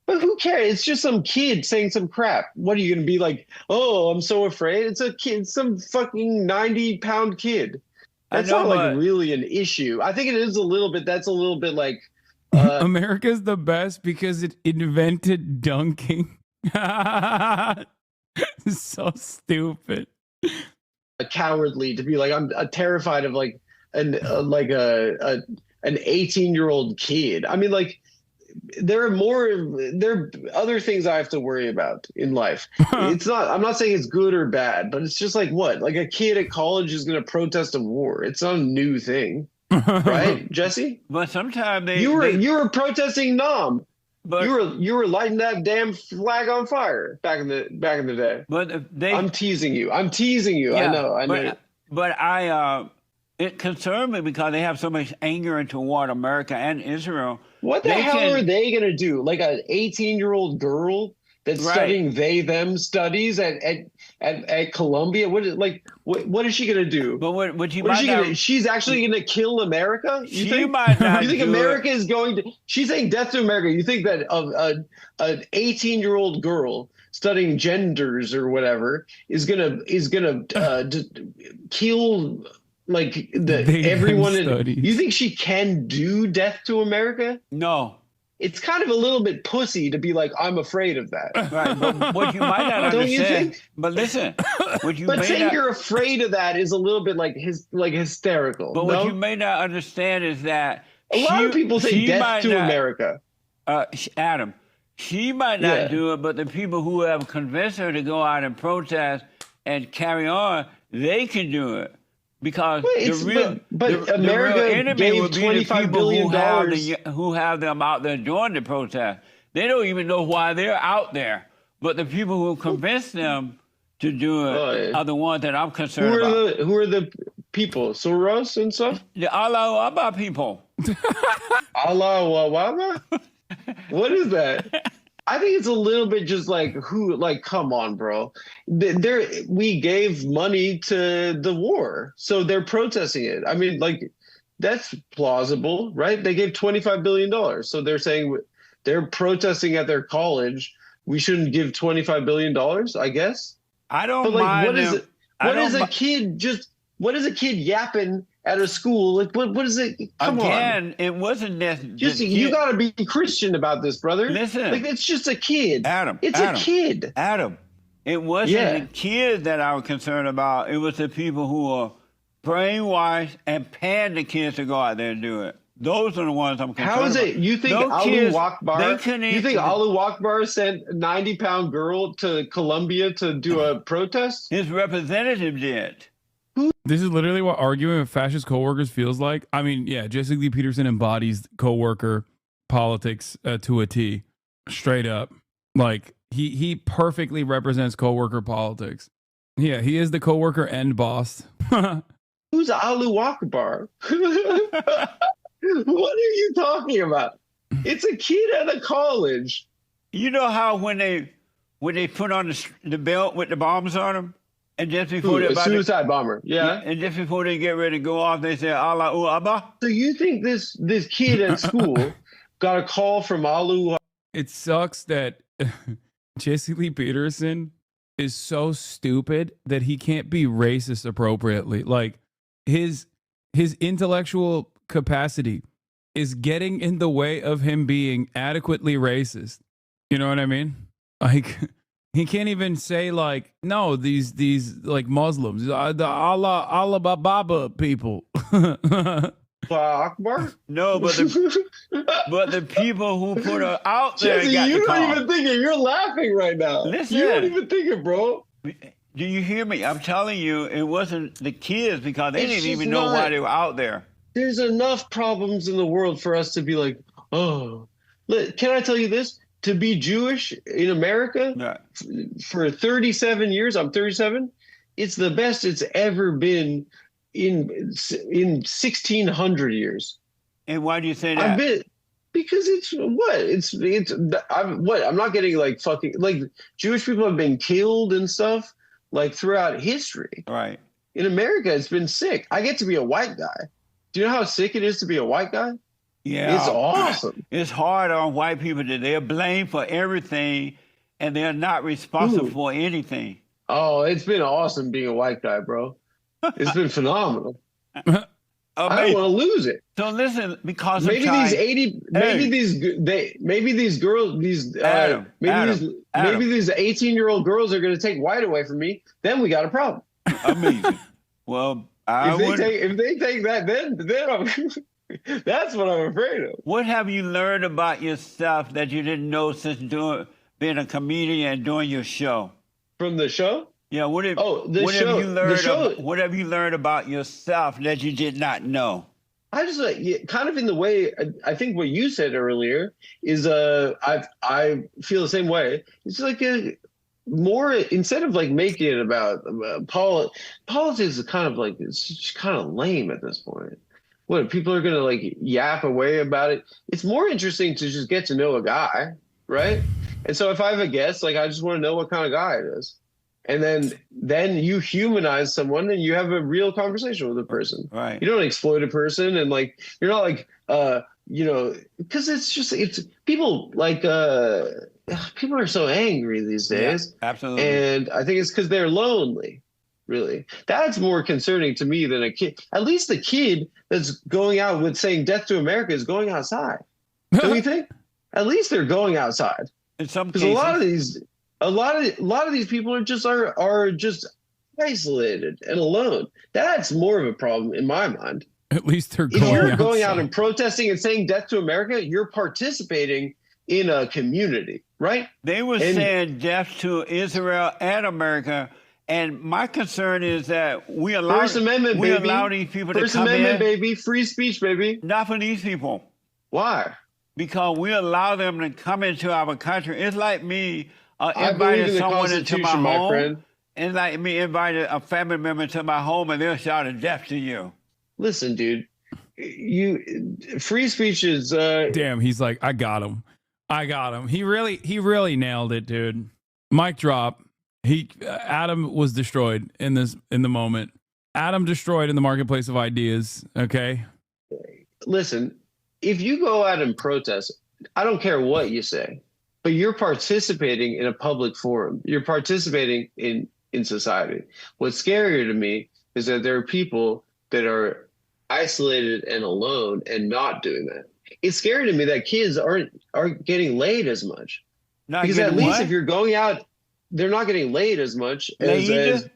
But who cares? It's just some kid saying some crap. What are you going to be like? Oh, I'm so afraid. It's a kid, some fucking 90-pound kid. That's know, not like but- really an issue. I think it is a little bit. That's a little bit like. America's the best because it invented dunking. So stupid. Cowardly to be like, I'm terrified of like an 18-year-old kid. I mean, like there are other things I have to worry about in life. I'm not saying it's good or bad, but it's just like what? Like a kid at college is going to protest a war. It's not a new thing. Right, Jesse? But sometimes you were protesting Nam. But you were lighting that damn flag on fire back in the day. But I'm teasing you. Yeah, I know. But it concerned me because they have so much anger toward America and Israel. What the hell are they gonna do? Like an 18-year-old girl that's studying they/them studies at Columbia. What is she gonna do? But what she might not, she's actually gonna kill America? You think America is going to? She's saying death to America. You think that an 18-year-old girl studying genders or whatever is gonna kill like everyone? You think she can do death to America? No. It's kind of a little bit pussy to be like, I'm afraid of that. Right, but what you might not understand. Don't you think? But listen, saying you're afraid of that is a little bit like hysterical. But what you may not understand is that a lot of people say death to America. Adam, she might not do it, but the people who have convinced her to go out and protest and carry on, they can do it. Because America real enemy gave would be $25 the billion people who have them out there doing the protest. They don't even know why they're out there. But the people who convince them to do it are the ones that I'm concerned about. Who are the people? Soros and stuff? The Allah people. Allah. What is that? I think it's a little bit just like come on, bro. We gave money to the war, so they're protesting it. I mean, like, that's plausible, right? They gave $25 billion, so they're saying they're protesting at their college. We shouldn't give $25 billion, I guess. I don't mind. What is a kid yapping at a school? Like, what is it? Come on. It wasn't that. You got to be Christian about this, brother. Listen, like, it's just a kid. It's a kid. Adam, it wasn't the kids that I was concerned about. It was the people who are brainwashed and paying the kids to go out there and do it. Those are the ones I'm concerned about. How is it? You think Alu Akbar sent a 90-pound girl to Columbia to do a protest? His representative did. This is literally what arguing with fascist coworkers feels like. I mean, yeah, Jesse Lee Peterson embodies coworker politics to a T, straight up. Like he perfectly represents coworker politics. Yeah, he is the coworker and boss. Who's Alu Akbar? What are you talking about? It's a kid at a college. You know how when they put on the belt with the bombs on them? And just before a suicide bomber, and just before they get ready to go off, they say Allah Abba. So you think this kid at school got a call from Alu? It sucks that Jesse Lee Peterson is so stupid that he can't be racist appropriately. Like his intellectual capacity is getting in the way of him being adequately racist. You know what I mean? Like. He can't even say like, no, these like Muslims, the Allah Baba people. Akbar? No, but the people who put her out there. Jesse, you're not even thinking. You're laughing right now. Listen, you're not even thinking, bro. Do you hear me? I'm telling you, it wasn't the kids because they didn't even know why they were out there. There's enough problems in the world for us to be like, oh. Can I tell you this? To be Jewish in America for 37 years, I'm 37, it's the best it's ever been in 1,600 years. And why do you say that? Because I'm not getting like fucking, like Jewish people have been killed and stuff like throughout history. Right. In America, it's been sick. I get to be a white guy. Do you know how sick it is to be a white guy? Yeah, it's awesome. It's hard on white people that they're blamed for everything and they're not responsible for anything. Oh, it's been awesome being a white guy, bro. It's been phenomenal. I don't want to lose it. So listen, because maybe these 18-year-old girls are going to take white away from me. Then we got a problem. Amazing. Well, if they take that, then I'm. That's what I'm afraid of. What have you learned about yourself that you didn't know since being a comedian and doing your show? From the show? Yeah. What have you learned about yourself that you did not know? I just kind of in the way I think what you said earlier is I feel the same way. It's like more instead of like making it about politics is kind of like it's just kind of lame at this point. What people are gonna like yap away about it? It's more interesting to just get to know a guy, right? And so if I have a guest, like I just want to know what kind of guy it is. And then you humanize someone and you have a real conversation with a person. Right. You don't exploit a person and like you're not like because it's people like people are so angry these days. Yeah, absolutely. And I think it's because they're lonely. Really, that's more concerning to me than a kid. At least the kid that's going out with saying "Death to America" is going outside. Don't you think? At least they're going outside. In some because cases, a lot of these people are just isolated and alone. That's more of a problem in my mind. At least they're If going you're outside. going out and protesting and saying "Death to America," you're participating in a community, right? They were saying death to Israel and America. And my concern is that we allow First Amendment, baby. allow these people First to come Amendment, in. baby. Free speech, baby. Not for these people. Why? Because we allow them to come into our country. It's like me I believe inviting in the someone into my Constitution, my home. friend. It's like me inviting a family member to my home and they'll shout a death to you. Listen, dude. Free speech is Damn, he's like, I got him. He really nailed it, dude. Mic drop. Adam was destroyed in the moment. Adam destroyed in the marketplace of ideas. Okay. Listen, if you go out and protest, I don't care what you say, but you're participating in a public forum. You're participating in society. What's scarier to me is that there are people that are isolated and alone and not doing that. It's scary to me that kids aren't getting laid as much. Because at least if you're going out, they're not getting laid as much as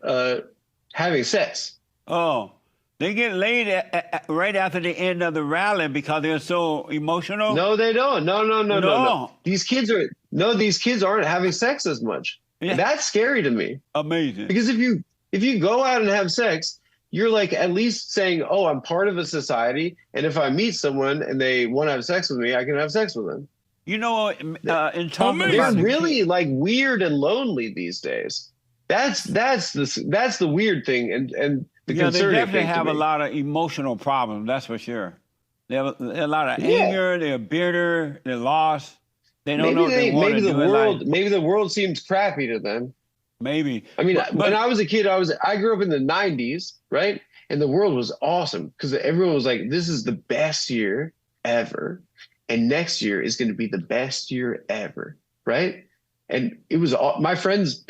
having sex. Oh, they get laid right after the end of the rally because they're so emotional? No, they don't. No. These kids aren't having sex as much. Yeah. That's scary to me. Amazing. Because if you go out and have sex, you're like at least saying, oh, I'm part of a society. And if I meet someone and they want to have sex with me, I can have sex with them. You know, in talking they're about really like weird and lonely these days. That's the weird thing and the concerning thing. They definitely have a lot of emotional problems. That's for sure. They have a lot of anger. They're bitter. They're lost. They don't know what they want to do. Maybe the world seems crappy to them. Maybe. I mean, when I was a kid, I grew up in the 90s, right? And the world was awesome because everyone was like, "This is the best year ever." And next year is going to be the best year ever, right? And it was all, my friends'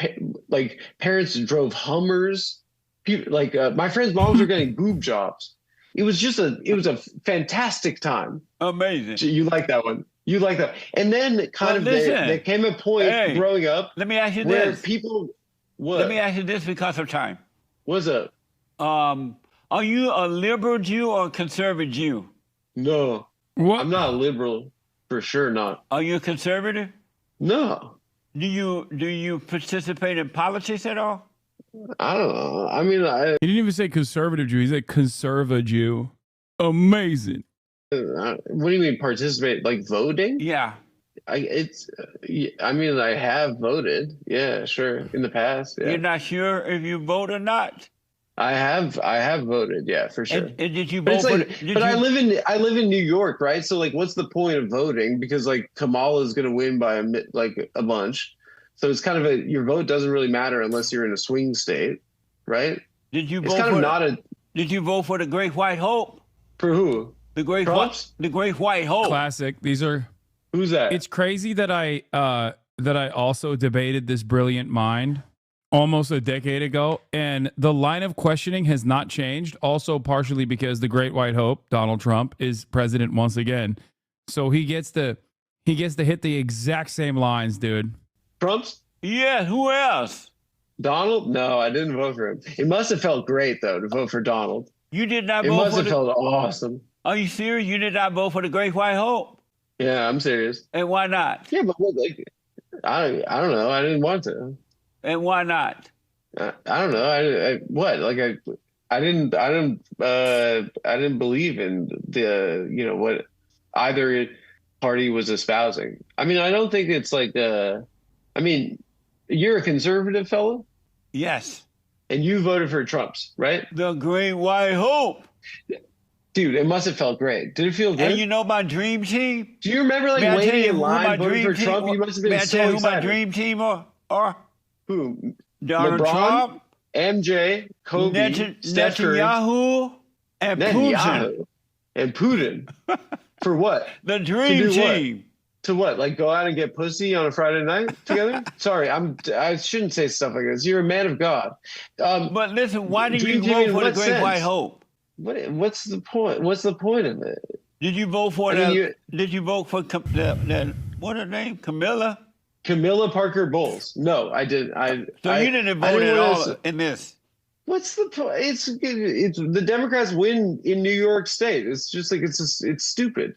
parents drove Hummers. My friends' moms were getting boob jobs. It was a fantastic time. Amazing. You like that one? You like that? And then there came a point growing up. Let me ask you where this. people. What? Let me ask you this because of time. What's up? Are you a liberal Jew or a conservative Jew? No. What? I'm not a liberal, for sure not. Are you a conservative? No. Do you participate in politics at all? I don't know. I mean, he didn't even say conservative Jew. He said conserva Jew. Amazing. What do you mean participate? Like voting? Yeah. I mean, I have voted. Yeah, sure. In the past. Yeah. You're not sure if you vote or not? I have voted, yeah, for sure. And did you vote I live in New York, right? So like, what's the point of voting? Because like Kamala is going to win by a bunch, so it's kind of your vote doesn't really matter unless you're in a swing state, right? Did you It's vote kind for of not a. Did you vote for the Great White Hope? For who? The Great White Hope. Classic. These are. Who's that? It's crazy that I also debated this brilliant mind almost a decade ago, and the line of questioning has not changed, also partially because the Great White Hope, Donald Trump, is president once again. So he gets to hit the exact same lines, dude. Trump's? Yeah, who else? Donald? No, I didn't vote for him. It must have felt great though to vote for Donald. You did not it vote must for have felt awesome. Are you serious? You did not vote for the Great White Hope? Yeah, I'm serious. And why not? Yeah, but like, I don't know. I didn't want to. And why not? I don't know. I didn't believe in the what either party was espousing. I mean, I don't think it's like I mean, you're a conservative fellow? Yes. And you voted for Trump's, right? The Great White Hope. Dude, it must have felt great. Did it feel good? And you know my dream team? Do you remember like waiting in line voting for Trump? You must have been so excited. May I tell you who my dream team are? Who? Donald Trump, MJ, Kobe, Steph Curry, Netanyahu, and Putin. And Putin. For what? The dream team. What? To what? Like go out and get pussy on a Friday night together? Sorry, I shouldn't say stuff like this. You're a man of God. But listen, why did you vote for the Great White Hope? What's the point? What's the point of it? Did you vote for Did you vote for what her name? Camilla Parker Bowles? No, I didn't. So you didn't vote at all in this. What's the point? It's the Democrats win in New York State. It's just like it's stupid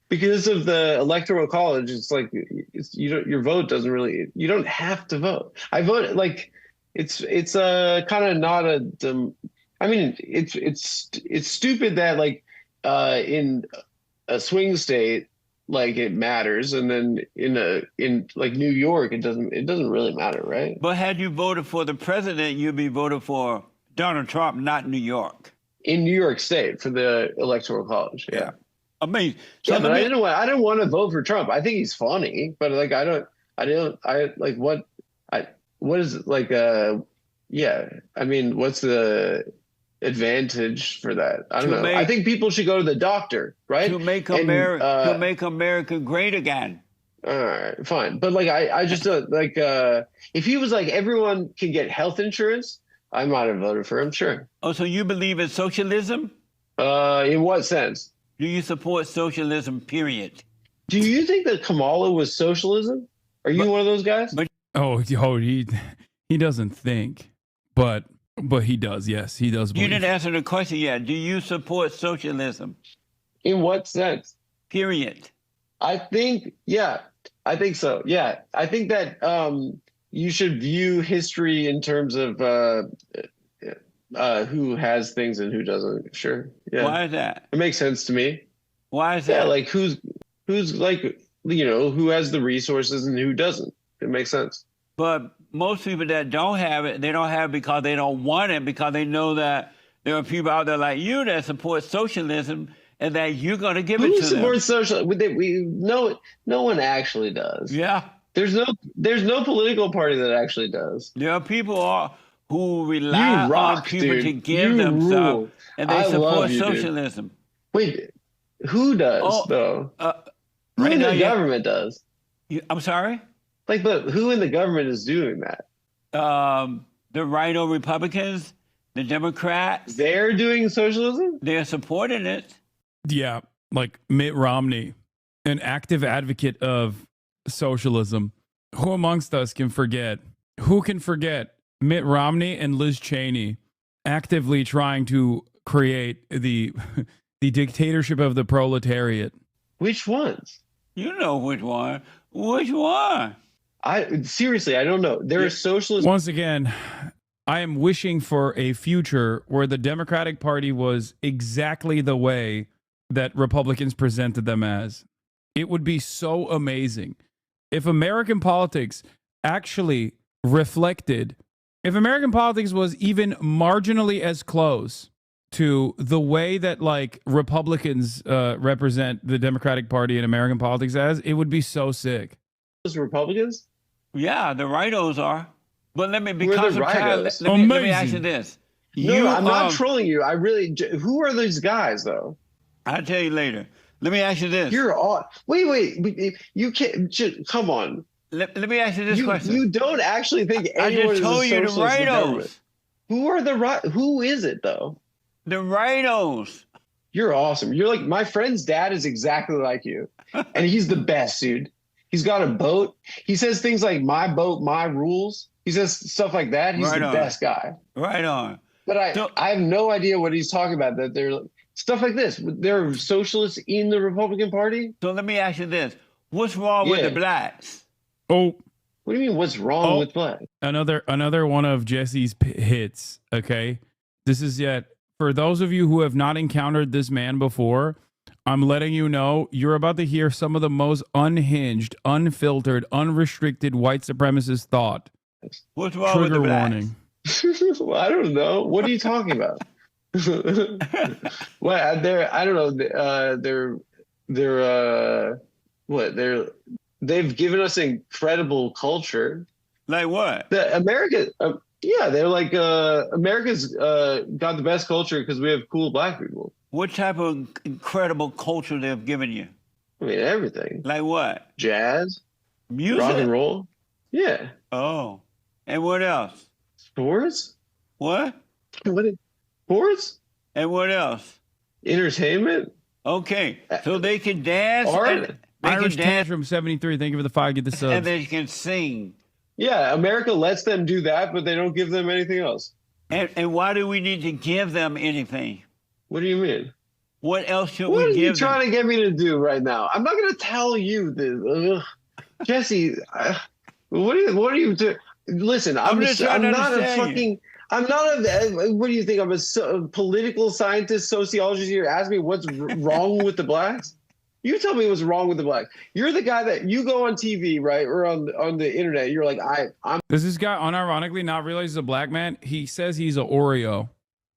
because of the Electoral College. It's like your vote doesn't really. You don't have to vote. I voted like it's kind of not a. I mean, it's stupid that like in a swing state like it matters, and then in like New York it doesn't really matter, right? But had you voted for the president, you'd be voted for Donald Trump, not New York. In New York State for the Electoral College, yeah. I mean, so but I didn't want to vote for Trump. I think he's funny, but like what is it like yeah. I mean, what's the advantage for that? I don't know. I think people should go to the doctor, right? To make America great again. All right, fine. But like I just like if he was like everyone can get health insurance, I might have voted for him, sure. Oh, so you believe in socialism? In what sense? Do you support socialism, period? Do you think that Kamala was socialism? Are you one of those guys? He doesn't think, but he does. Yes, he does. You didn't answer the question yet. Do you support socialism? In what sense? Period. I think so. Yeah, I think that you should view history in terms of who has things and who doesn't. Sure. Yeah. Why is that? It makes sense to me. Why is that? Yeah, like who's like who has the resources and who doesn't. It makes sense. But most people that don't have it, they don't have it because they don't want it, because they know that there are people out there like you that support socialism and that you're going to give it to them. Who supports socialism? No one actually does. Yeah. There's no political party that actually does. There are people who rely on people to give them stuff, and they support socialism. Wait, who does though? Who in the government does? I'm sorry? Like, but who in the government is doing that? The Rhino Republicans, the Democrats. They're doing socialism? They're supporting it. Yeah, like Mitt Romney, an active advocate of socialism. Who amongst us can forget? Who can forget Mitt Romney and Liz Cheney actively trying to create the dictatorship of the proletariat? Which ones? You know which one. Which one? Seriously, I don't know. There are socialists. Once again, I am wishing for a future where the Democratic Party was exactly the way that Republicans presented them as. It would be so amazing if American politics actually reflected, if American politics was even marginally as close to the way that like Republicans represent the Democratic Party in American politics as, it would be so sick. Republicans? Yeah, the rhinos are. But let me let me ask you this. I'm not trolling you. Who are these guys though? I'll tell you later. Let me ask you this. You're all wait. You can't come on. Let me ask you this question. You don't actually think anyone is a socialist in the government. Who is it though? The rhinos. You're awesome. You're like, my friend's dad is exactly like you. And he's the best, dude. He's got a boat. He says things like my boat, my rules. He says stuff like that. He's the best guy. Right on. But I have no idea what he's talking about. That they're stuff like this. There are socialists in the Republican Party. So let me ask you this: what's wrong with the blacks? Oh, what do you mean? What's wrong with black? Another one of Jesse's hits. Okay, this is yet for those of you who have not encountered this man before. I'm letting you know you're about to hear some of the most unhinged, unfiltered, unrestricted white supremacist thought. What's wrong Trigger with the warning. Well, I don't know. What are you talking about? Well, I don't know. They've given us incredible culture. Like what? America. Yeah, they're like America's got the best culture because we have cool black people. What type of incredible culture they've given you? I mean, everything. Like what? Jazz, music, rock and roll. Yeah. Oh, and what else? Sports. What? Sports. And what else? Entertainment. Okay, so they can dance. Art. Irish Tantrum 73. Thank you for the 5. Get the subs. And they can sing. Yeah, America lets them do that, but they don't give them anything else. And why do we need to give them anything? What do you mean? What else should what we give them? What are you trying to get me to do right now? I'm not going to tell you this. Jesse, what are you doing? Listen, I'm not a fucking... I'm not a... What do you think? I'm a political scientist, sociologist here. Ask me what's wrong with the blacks? You tell me what's wrong with the blacks. You're the guy that you go on TV, right? Or on the internet. You're like, I'm... Does this guy unironically not realize he's a black man? He says he's an Oreo.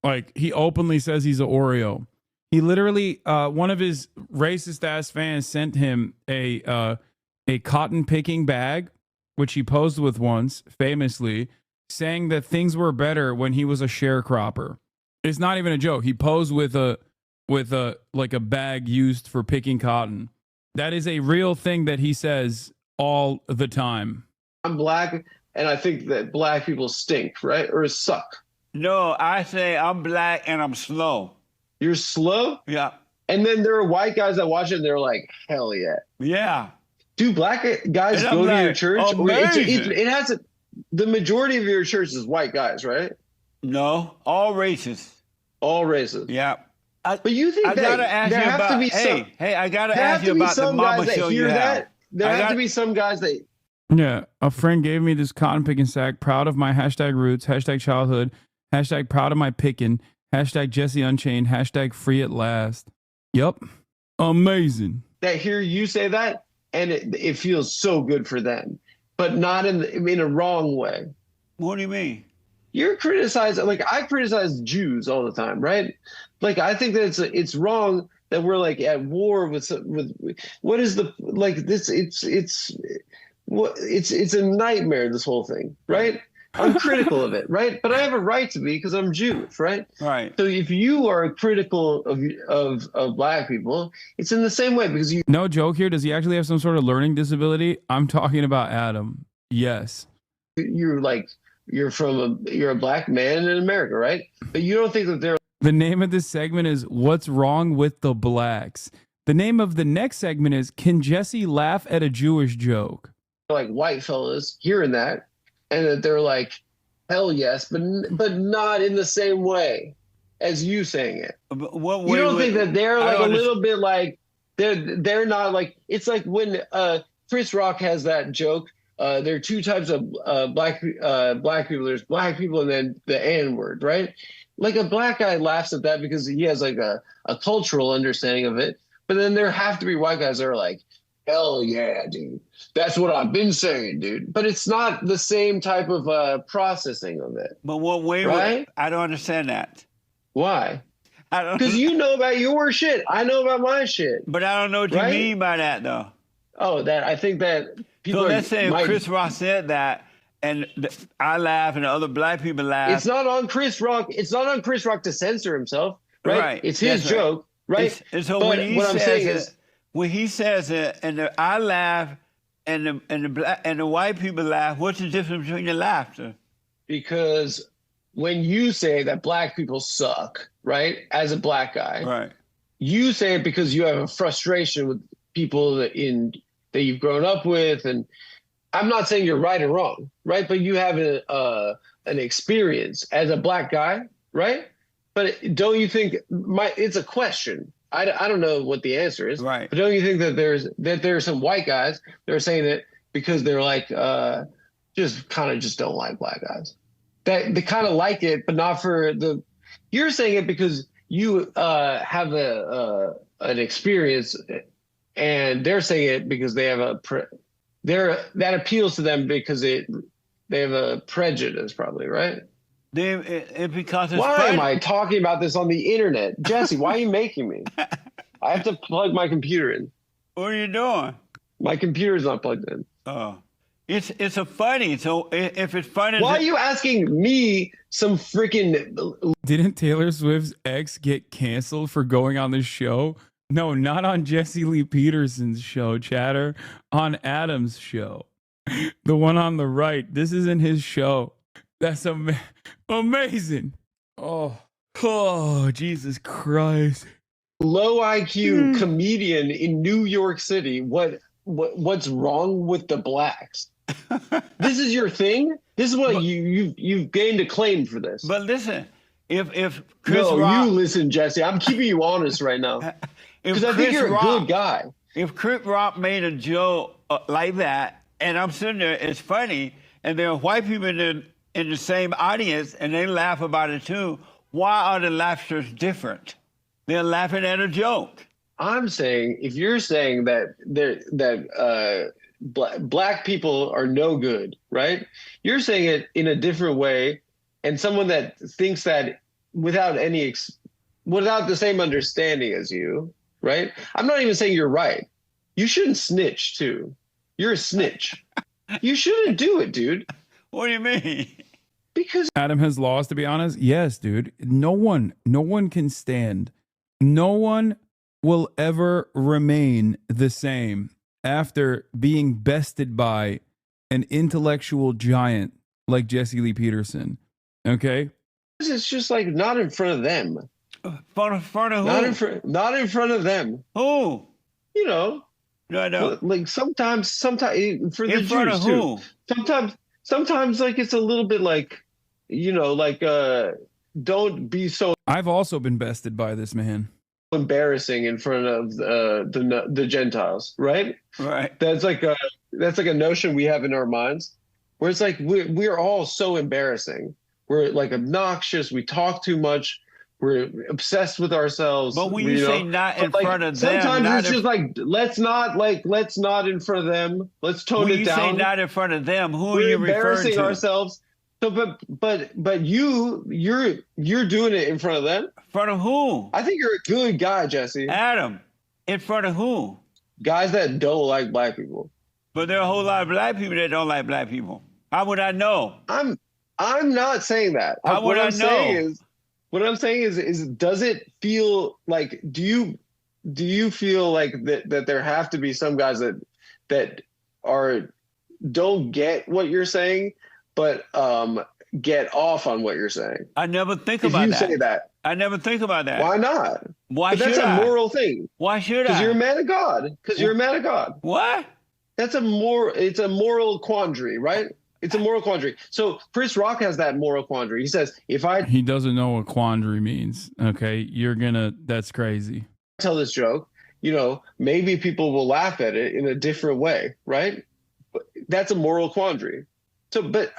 Like, he openly says he's an Oreo. He literally, one of his racist ass fans sent him a cotton picking bag, which he posed with once, famously, saying that things were better when he was a sharecropper. It's not even a joke. He posed with a like a bag used for picking cotton. That is a real thing that he says all the time. I'm black, and I think that black people stink, right? Or suck. No, I say I'm black and I'm slow. You're slow? Yeah. And then there are white guys that watch it and they're like, hell yeah. Yeah. Do black guys go to your church? It has the majority of your church is white guys, right? No, all races. All races. Yeah. But you think I gotta ask you about, I gotta ask you about the mama show you have. There have to be some guys that... Yeah, a friend gave me this cotton picking sack. Proud of my hashtag roots, hashtag childhood, hashtag proud of my picking, hashtag Jesse Unchained, hashtag free at last. Yup. Amazing. That hear you say that, and it feels so good for them, but not in a wrong way. What do you mean? You're criticizing, like I criticize Jews all the time, right? Like I think that it's wrong that we're like at war with what is the like this? It's a nightmare, this whole thing, right? I'm critical of it, right? But I have a right to be because I'm Jewish, right? Right. So if you are critical of black people, it's in the same way because you... No joke here. Does he actually have some sort of learning disability? I'm talking about Adam. Yes. You're a black man in America, right? But you don't think that they're... The name of this segment is What's Wrong with the Blacks? The name of the next segment is Can Jesse Laugh at a Jewish Joke? Like white fellas hearing that, and that they're like, hell yes, but not in the same way as you saying it. You don't think that they're like a little bit like, they're not like, it's like when Chris Rock has that joke, there are two types of black people. There's black people and then the N-word, right? Like a black guy laughs at that because he has like a cultural understanding of it. But then there have to be white guys that are like, hell yeah, dude. That's what I've been saying, dude. But it's not the same type of processing of it. But what way? Right? I don't understand that. Why? I don't. Because you know about your shit. I know about my shit. But I don't know what you mean by that, though. Oh, that I think that people. So let's say if Chris Rock said that, and I laugh, and the other black people laugh. It's not on Chris Rock. It's not on Chris Rock to censor himself, right? It's his joke, right? And so when he says it, and I laugh, and the white people laugh, what's the difference between the laughter? Because when you say that black people suck, right, as a black guy, right, you say it because you have a frustration with people that you've grown up with, and I'm not saying you're right or wrong, right? But you have an experience as a black guy right? But don't you think it's a question? I don't know what the answer is, right? But don't you think that there are some white guys that are saying it because they're like just don't like black guys? That they kind of like it, but not for the. You're saying it because you have an experience, and they're saying it because they have that appeals to them because they have a prejudice, probably, right? Because it's why fun. am I talking about this on the internet? Jesse, why are you making me? I have to plug my computer in. What are you doing? My computer's not plugged in. Oh. It's a funny. So if it's funny, why are you asking me some freaking? Didn't Taylor Swift's ex get canceled for going on this show? No, not on Jesse Lee Peterson's show, Chatter. On Adam's show, the one on the right. This isn't his show. That's amazing. Oh, Jesus Christ. Low IQ comedian in New York City. What's wrong with the blacks? This is your thing. This is what you've gained a claim for this. But listen, if Chris Rock, you listen, Jesse. I'm keeping you honest right now because I think you're a good guy. If Chris Rock made a joke like that, and I'm sitting there, it's funny, and there are white people in the same audience, and they laugh about it too. Why are the laughers different? They're laughing at a joke. I'm saying if you're saying that black people are no good, right? You're saying it in a different way, and someone that thinks that without the same understanding as you, right? I'm not even saying you're right. You shouldn't snitch too. You're a snitch. You shouldn't do it, dude. What do you mean? Because Adam has lost, to be honest. Yes, dude. No one can stand. No one will ever remain the same after being bested by an intellectual giant like Jesse Lee Peterson. Okay? It's just like not in front of them. In front of who? Not in front of them. Who? You know. No, I don't. Like sometimes for the in front Jews of who? Too. Sometimes like it's a little bit like, don't be so. I've also been bested by this man. Embarrassing in front of the Gentiles, right? Right. That's like a notion we have in our minds, where it's like we're all so embarrassing. We're like obnoxious. We talk too much. We're obsessed with ourselves. But when you say not in front of them, sometimes it's just like let's not in front of them. Let's tone it down. When you say not in front of them, who are we're you referring embarrassing to? Ourselves. So, but you're doing it in front of them. In front of who? I think you're a good guy, Jesse. Adam, in front of who? Guys that don't like black people. But there are a whole lot of black people that don't like black people. How would I know? I'm not saying that. How would I know? What I'm saying is does it feel like do you feel like that there have to be some guys that don't get what you're saying, but get off on what you're saying? I never think about that. If you say that. I never think about that. Why not? Why should I? That's a moral thing. Why should I? Because you're a man of God. Because you're a man of God. What? It's a moral quandary, right? It's a moral quandary. So Chris Rock has that moral quandary. He says, he doesn't know what quandary means. Okay. That's crazy. Tell this joke, maybe people will laugh at it in a different way, right? But that's a moral quandary. So, but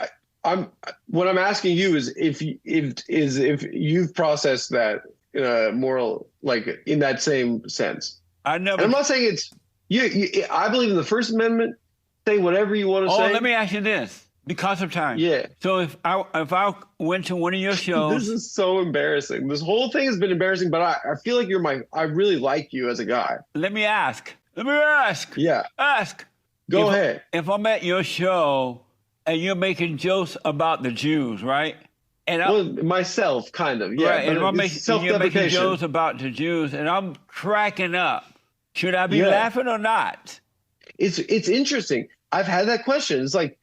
what I'm asking you is if you've processed that in a moral, like in that same sense. I'm not saying it's I believe in the First Amendment. Say whatever you want to say. Oh, let me ask you this. Because of time. Yeah. So if I went to one of your shows. This is so embarrassing. This whole thing has been embarrassing, but I feel like I really like you as a guy. Let me ask. Yeah. Ask. Go ahead. If I'm at your show and you're making jokes about the Jews, right? And myself, kind of. Yeah. Right. And you're making jokes about the Jews and I'm cracking up. Should I be laughing or not? It's interesting. I've had that question. It's like,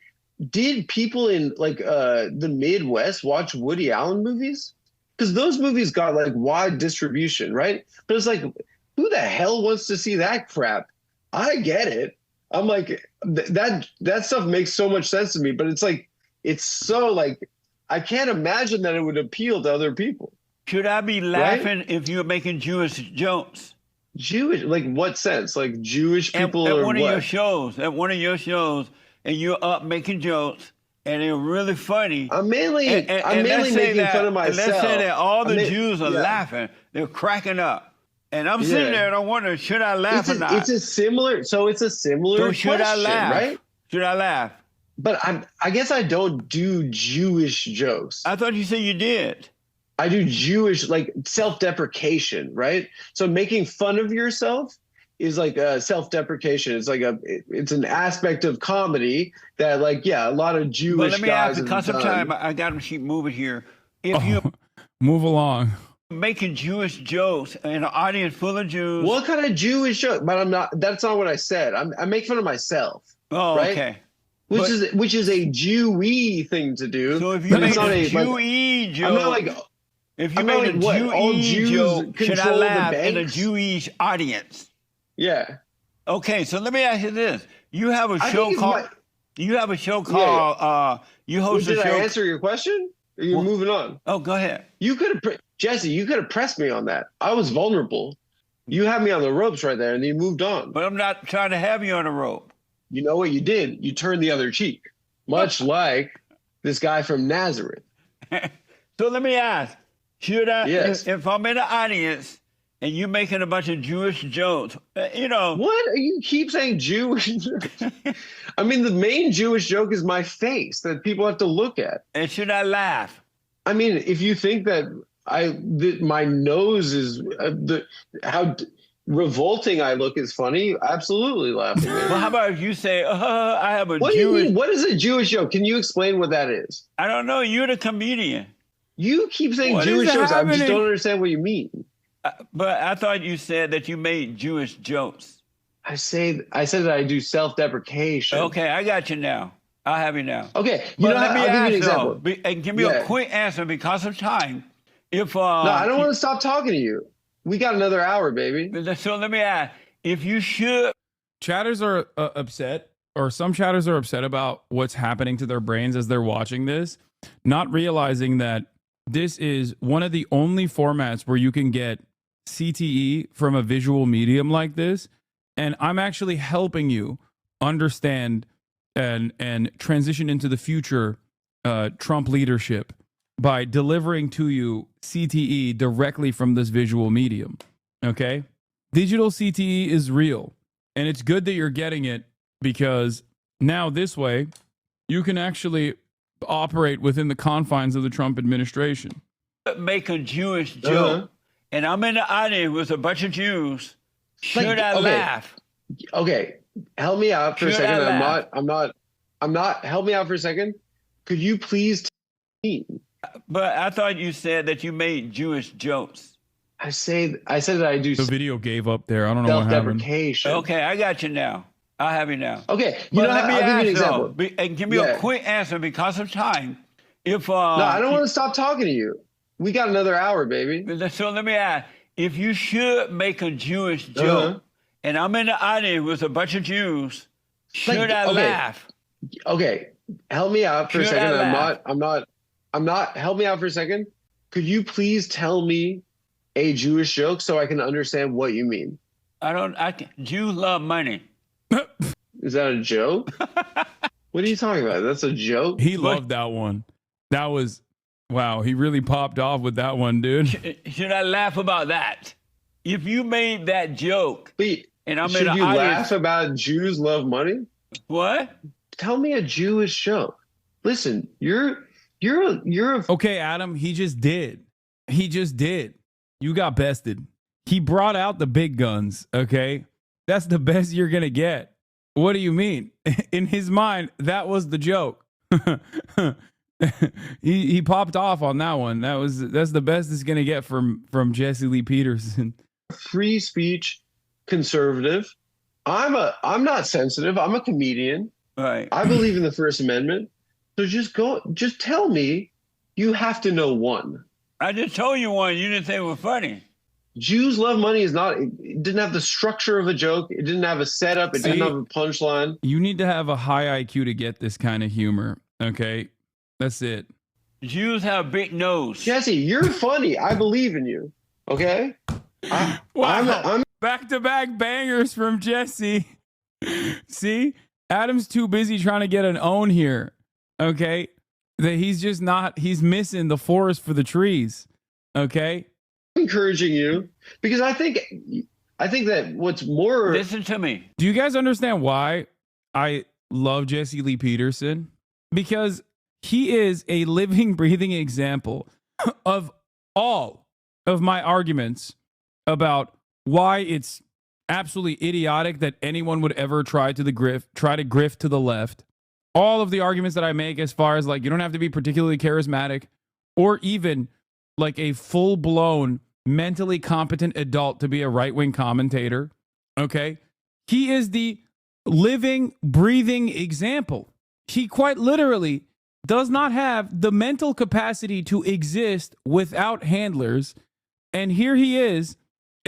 did people in the Midwest watch Woody Allen movies? Because those movies got like wide distribution, right? But it's like, who the hell wants to see that crap? I get it. I'm like, that stuff makes so much sense to me. But it's like, it's so like, I can't imagine that it would appeal to other people. Should I be laughing if you're making Jewish jokes? Jewish, like what sense? Like Jewish people at or one what? of your shows, and you're up making jokes, and they're really funny. I'm mainly making fun of myself. Let's say that all the Jews are laughing, they're cracking up, and I'm sitting there and I'm wondering, should I laugh or not? It's a similar So should I laugh? Right? Should I laugh? But I guess I don't do Jewish jokes. I thought you said you did. I do Jewish, like self-deprecation, right? So making fun of yourself is like a self-deprecation. It's like it's an aspect of comedy that, like, yeah, a lot of Jewish guys. But let me ask, because of time, I got to keep moving here. If you move along, making Jewish jokes in an audience full of Jews, what kind of Jewish joke? But I'm not. That's not what I said. I make fun of myself. Oh, right? Okay. Which is a Jewy thing to do. So if you make a Jewy joke, I'm not like. If you made a Jewish joke, should I laugh in a Jewish audience? Yeah. Okay, so let me ask you this: You have a show called. You host a show. Did I answer your question? Or you're moving on. Oh, go ahead. You could have, Jesse. You could have pressed me on that. I was vulnerable. You had me on the ropes right there, and you moved on. But I'm not trying to have you on a rope. You know what you did? You turned the other cheek, much like this guy from Nazareth. So let me ask. Should I, yes. if I'm in the audience and you're making a bunch of Jewish jokes, What? You keep saying Jewish. I mean, the main Jewish joke is my face that people have to look at. And should I laugh? I mean, if you think that my nose is how revolting I look is funny, absolutely laugh at me. Well, how about if you say, I have a What Jewish... do you mean? What is a Jewish joke? Can you explain what that is? I don't know. You're the comedian. You keep saying Jewish jokes. I just don't understand what you mean. But I thought you said that you made Jewish jokes. I said that I do self-deprecation. Okay, I got you now. I'll have you now. Okay, let me I'll give you an example. example. And give me a quick answer because of time. If no, I don't want to stop talking to you. We got another hour, baby. So let me ask, if you should... Chatters are upset, or some chatters are upset about what's happening to their brains as they're watching this, not realizing that this is one of the only formats where you can get CTE from a visual medium like this. And I'm actually helping you understand and transition into the future Trump leadership by delivering to you CTE directly from this visual medium. Okay? Digital CTE is real. And it's good that you're getting it, because now this way you can actually operate within the confines of the Trump administration. Make a Jewish joke, and I'm in the audience with a bunch of Jews. Should I laugh? Okay, help me out for a second. I'm not. Help me out for a second. Could you please tell me? But I thought you said that you made Jewish jokes. I said that I do. The video gave up there. I don't know what happened. Self-deprecation. Okay, I got you now. I'll have you now. Okay, let me ask you an example. And give me a quick answer because of time. If no, I don't want to stop talking to you. We got another hour, baby. So let me ask, if you should make a Jewish joke, and I'm in the audience with a bunch of Jews, should I laugh? Okay, help me out for a second. I'm not. Help me out for a second. Could you please tell me a Jewish joke so I can understand what you mean? Jews love money. Is that a joke? What are you talking about? That's a joke? He loved that one. That was, wow, he really popped off with that one, dude. Should I laugh about that? If you made that joke, and I'm in the audience... Should you laugh about Jews love money? What? Tell me a Jewish joke. Listen, you're Okay, Adam, he just did. He just did. You got bested. He brought out the big guns, okay? That's the best you're going to get. What do you mean? In his mind, that was the joke. he popped off on that one. That's the best it's going to get from Jesse Lee Peterson. Free speech conservative. I'm not sensitive. I'm a comedian. Right. I believe in the First Amendment. So just tell me, you have to know one. I just told you one. You didn't say it was funny. Jews love money it didn't have the structure of a joke. It didn't have a setup. It didn't have a punchline. You need to have a high IQ to get this kind of humor. Okay. That's it. Jews have a big nose. Jesse, you're funny. I believe in you. Okay? Wow. Back-to-back bangers from Jesse. See? Adam's too busy trying to get an own here. Okay? That he's just not, he's missing the forest for the trees. Okay? Encouraging you because I think that what's more. Listen to me. Do you guys understand why I love Jesse Lee Peterson? Because he is a living, breathing example of all of my arguments about why it's absolutely idiotic that anyone would ever try to grift to the left. All of the arguments that I make as far as like, you don't have to be particularly charismatic or even like a full-blown mentally competent adult to be a right-wing commentator. Okay. He is the living, breathing example. He quite literally does not have the mental capacity to exist without handlers. And here he is,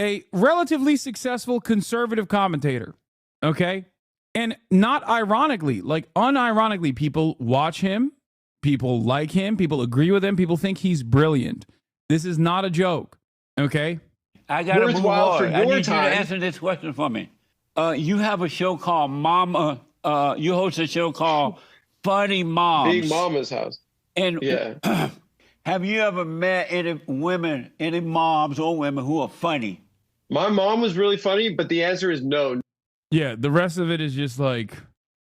a relatively successful conservative commentator. Okay. And not ironically, like unironically, people watch him, people like him, people agree with him, people think he's brilliant. This is not a joke. Okay. I got to move on. I need you to answer this question for me. You have a show called Mama. You host a show called Funny Moms. Big Mama's House. And yeah. Have you ever met any women, any moms or women who are funny? My mom was really funny, but the answer is no. Yeah, the rest of it is just like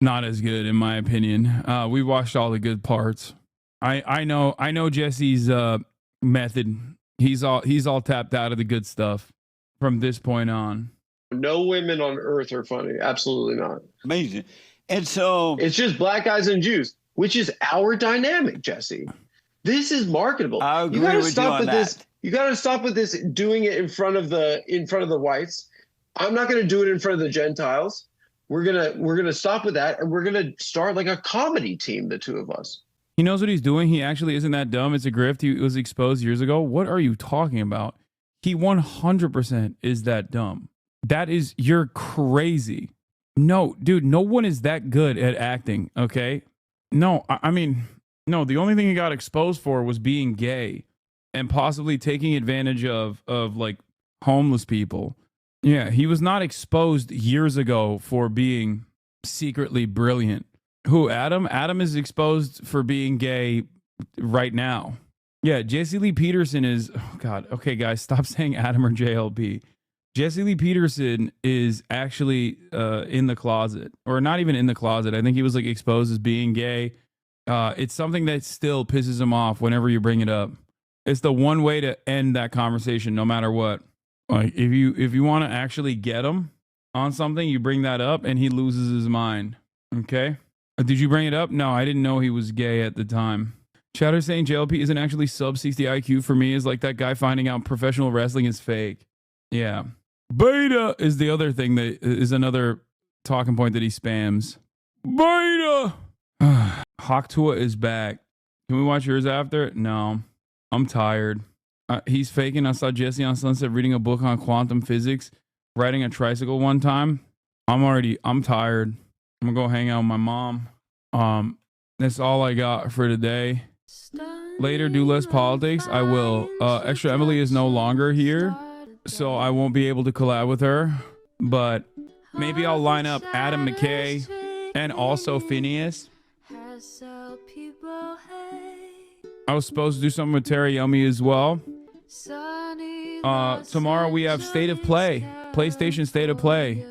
not as good in my opinion. We watched all the good parts. I know Jesse's method. He's all tapped out of the good stuff from this point on. No women on earth are funny. Absolutely not. Amazing. And so it's just black guys and Jews, which is our dynamic, Jesse. This is marketable. I agree you gotta with stop you on with that. this. You got to stop with this doing it in front of the whites. I'm not going to do it in front of the Gentiles. We're gonna stop with that, and we're gonna start like a comedy team, the two of us. He knows what he's doing. He actually isn't that dumb. It's a grift. He was exposed years ago. What are you talking about? He 100% is that dumb. You're crazy. No, dude, no one is that good at acting, okay? No, I mean, no, the only thing he got exposed for was being gay and possibly taking advantage of like homeless people. Yeah, he was not exposed years ago for being secretly brilliant. Who, Adam? Adam is exposed for being gay right now. Yeah, Jesse Lee Peterson is, oh God, okay, guys, stop saying Adam or JLP. Jesse Lee Peterson is actually in the closet, or not even in the closet. I think he was like exposed as being gay. It's something that still pisses him off whenever you bring it up. It's the one way to end that conversation, no matter what. Like if you want to actually get him on something, you bring that up and he loses his mind. Okay? Did you bring it up? No, I didn't know he was gay at the time. Chatter saying JLP isn't actually sub 60 IQ for me is like that guy finding out professional wrestling is fake. Yeah. Beta is the other thing that is another talking point that he spams. Beta! Hawktua is back. Can we watch yours after? No. I'm tired. He's faking. I saw Jesse on Sunset reading a book on quantum physics, riding a tricycle one time. I'm tired. I'm gonna go hang out with my mom. That's all I got for today. Later, do less politics. I will. Extra Emily is no longer here, so I won't be able to collab with her. But maybe I'll line up Adam McKay and also Phineas. I was supposed to do something with Terry Yummy as well. Tomorrow we have State of Play, PlayStation State of Play,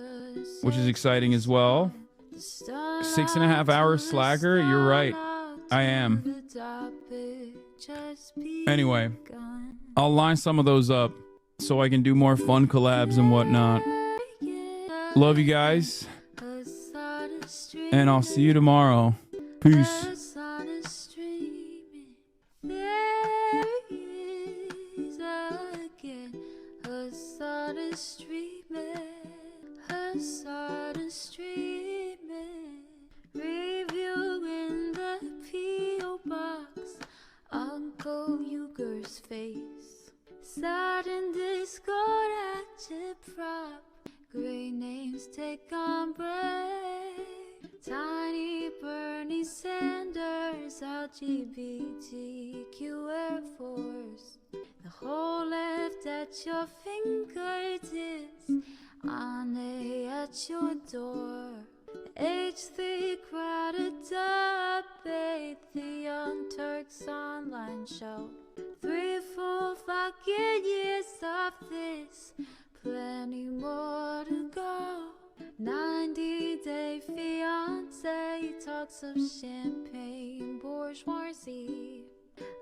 which is exciting as well. 6.5 hours slacker. You're right. I am. Anyway, I'll line some of those up so I can do more fun collabs and whatnot. Love you guys. And I'll see you tomorrow. Peace. Uncle Uger's face. Sudden discord at your prop. Great names take on break. Tiny Bernie said transgenders, LGBTQ Air Force. The whole left at your fingertips, Ane at your door. H3 crowded debate, the Young Turks online show. 3 full fucking years of this, plenty more to go. 90-day fiance, talks of champagne bourgeoisie.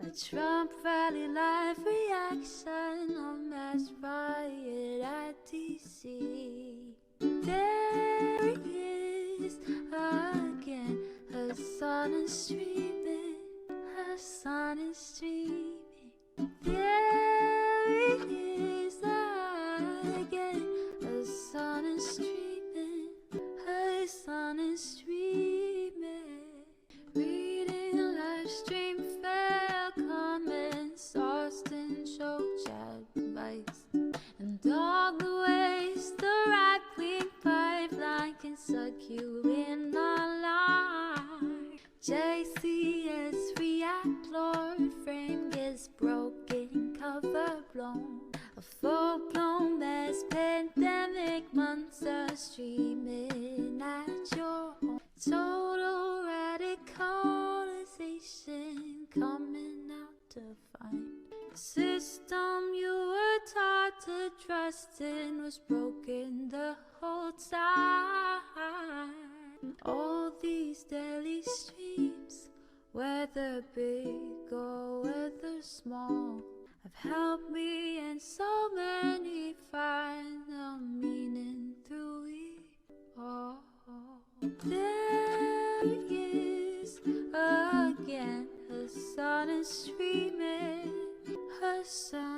A Trump rally live reaction, a mass riot at DC. There he is again, Hasan is streaming, Hasan is streaming. There he is again, Hasan is streaming, Hasan is streaming. Reading live stream fail comments, Austin show chat advice, and all the ways the right-wing pipeline can suck you in online. JCS react, Lord, frame gets broken, cover blown. A full-blown mass pandemic, monster streaming at your home. Total radicalization coming out to find. The system you were taught to trust in was broken the whole time. All these daily streams, whether big or whether small, have helped me and so many find the meaning through it all. There he is again, Hasan is streaming, Hasan.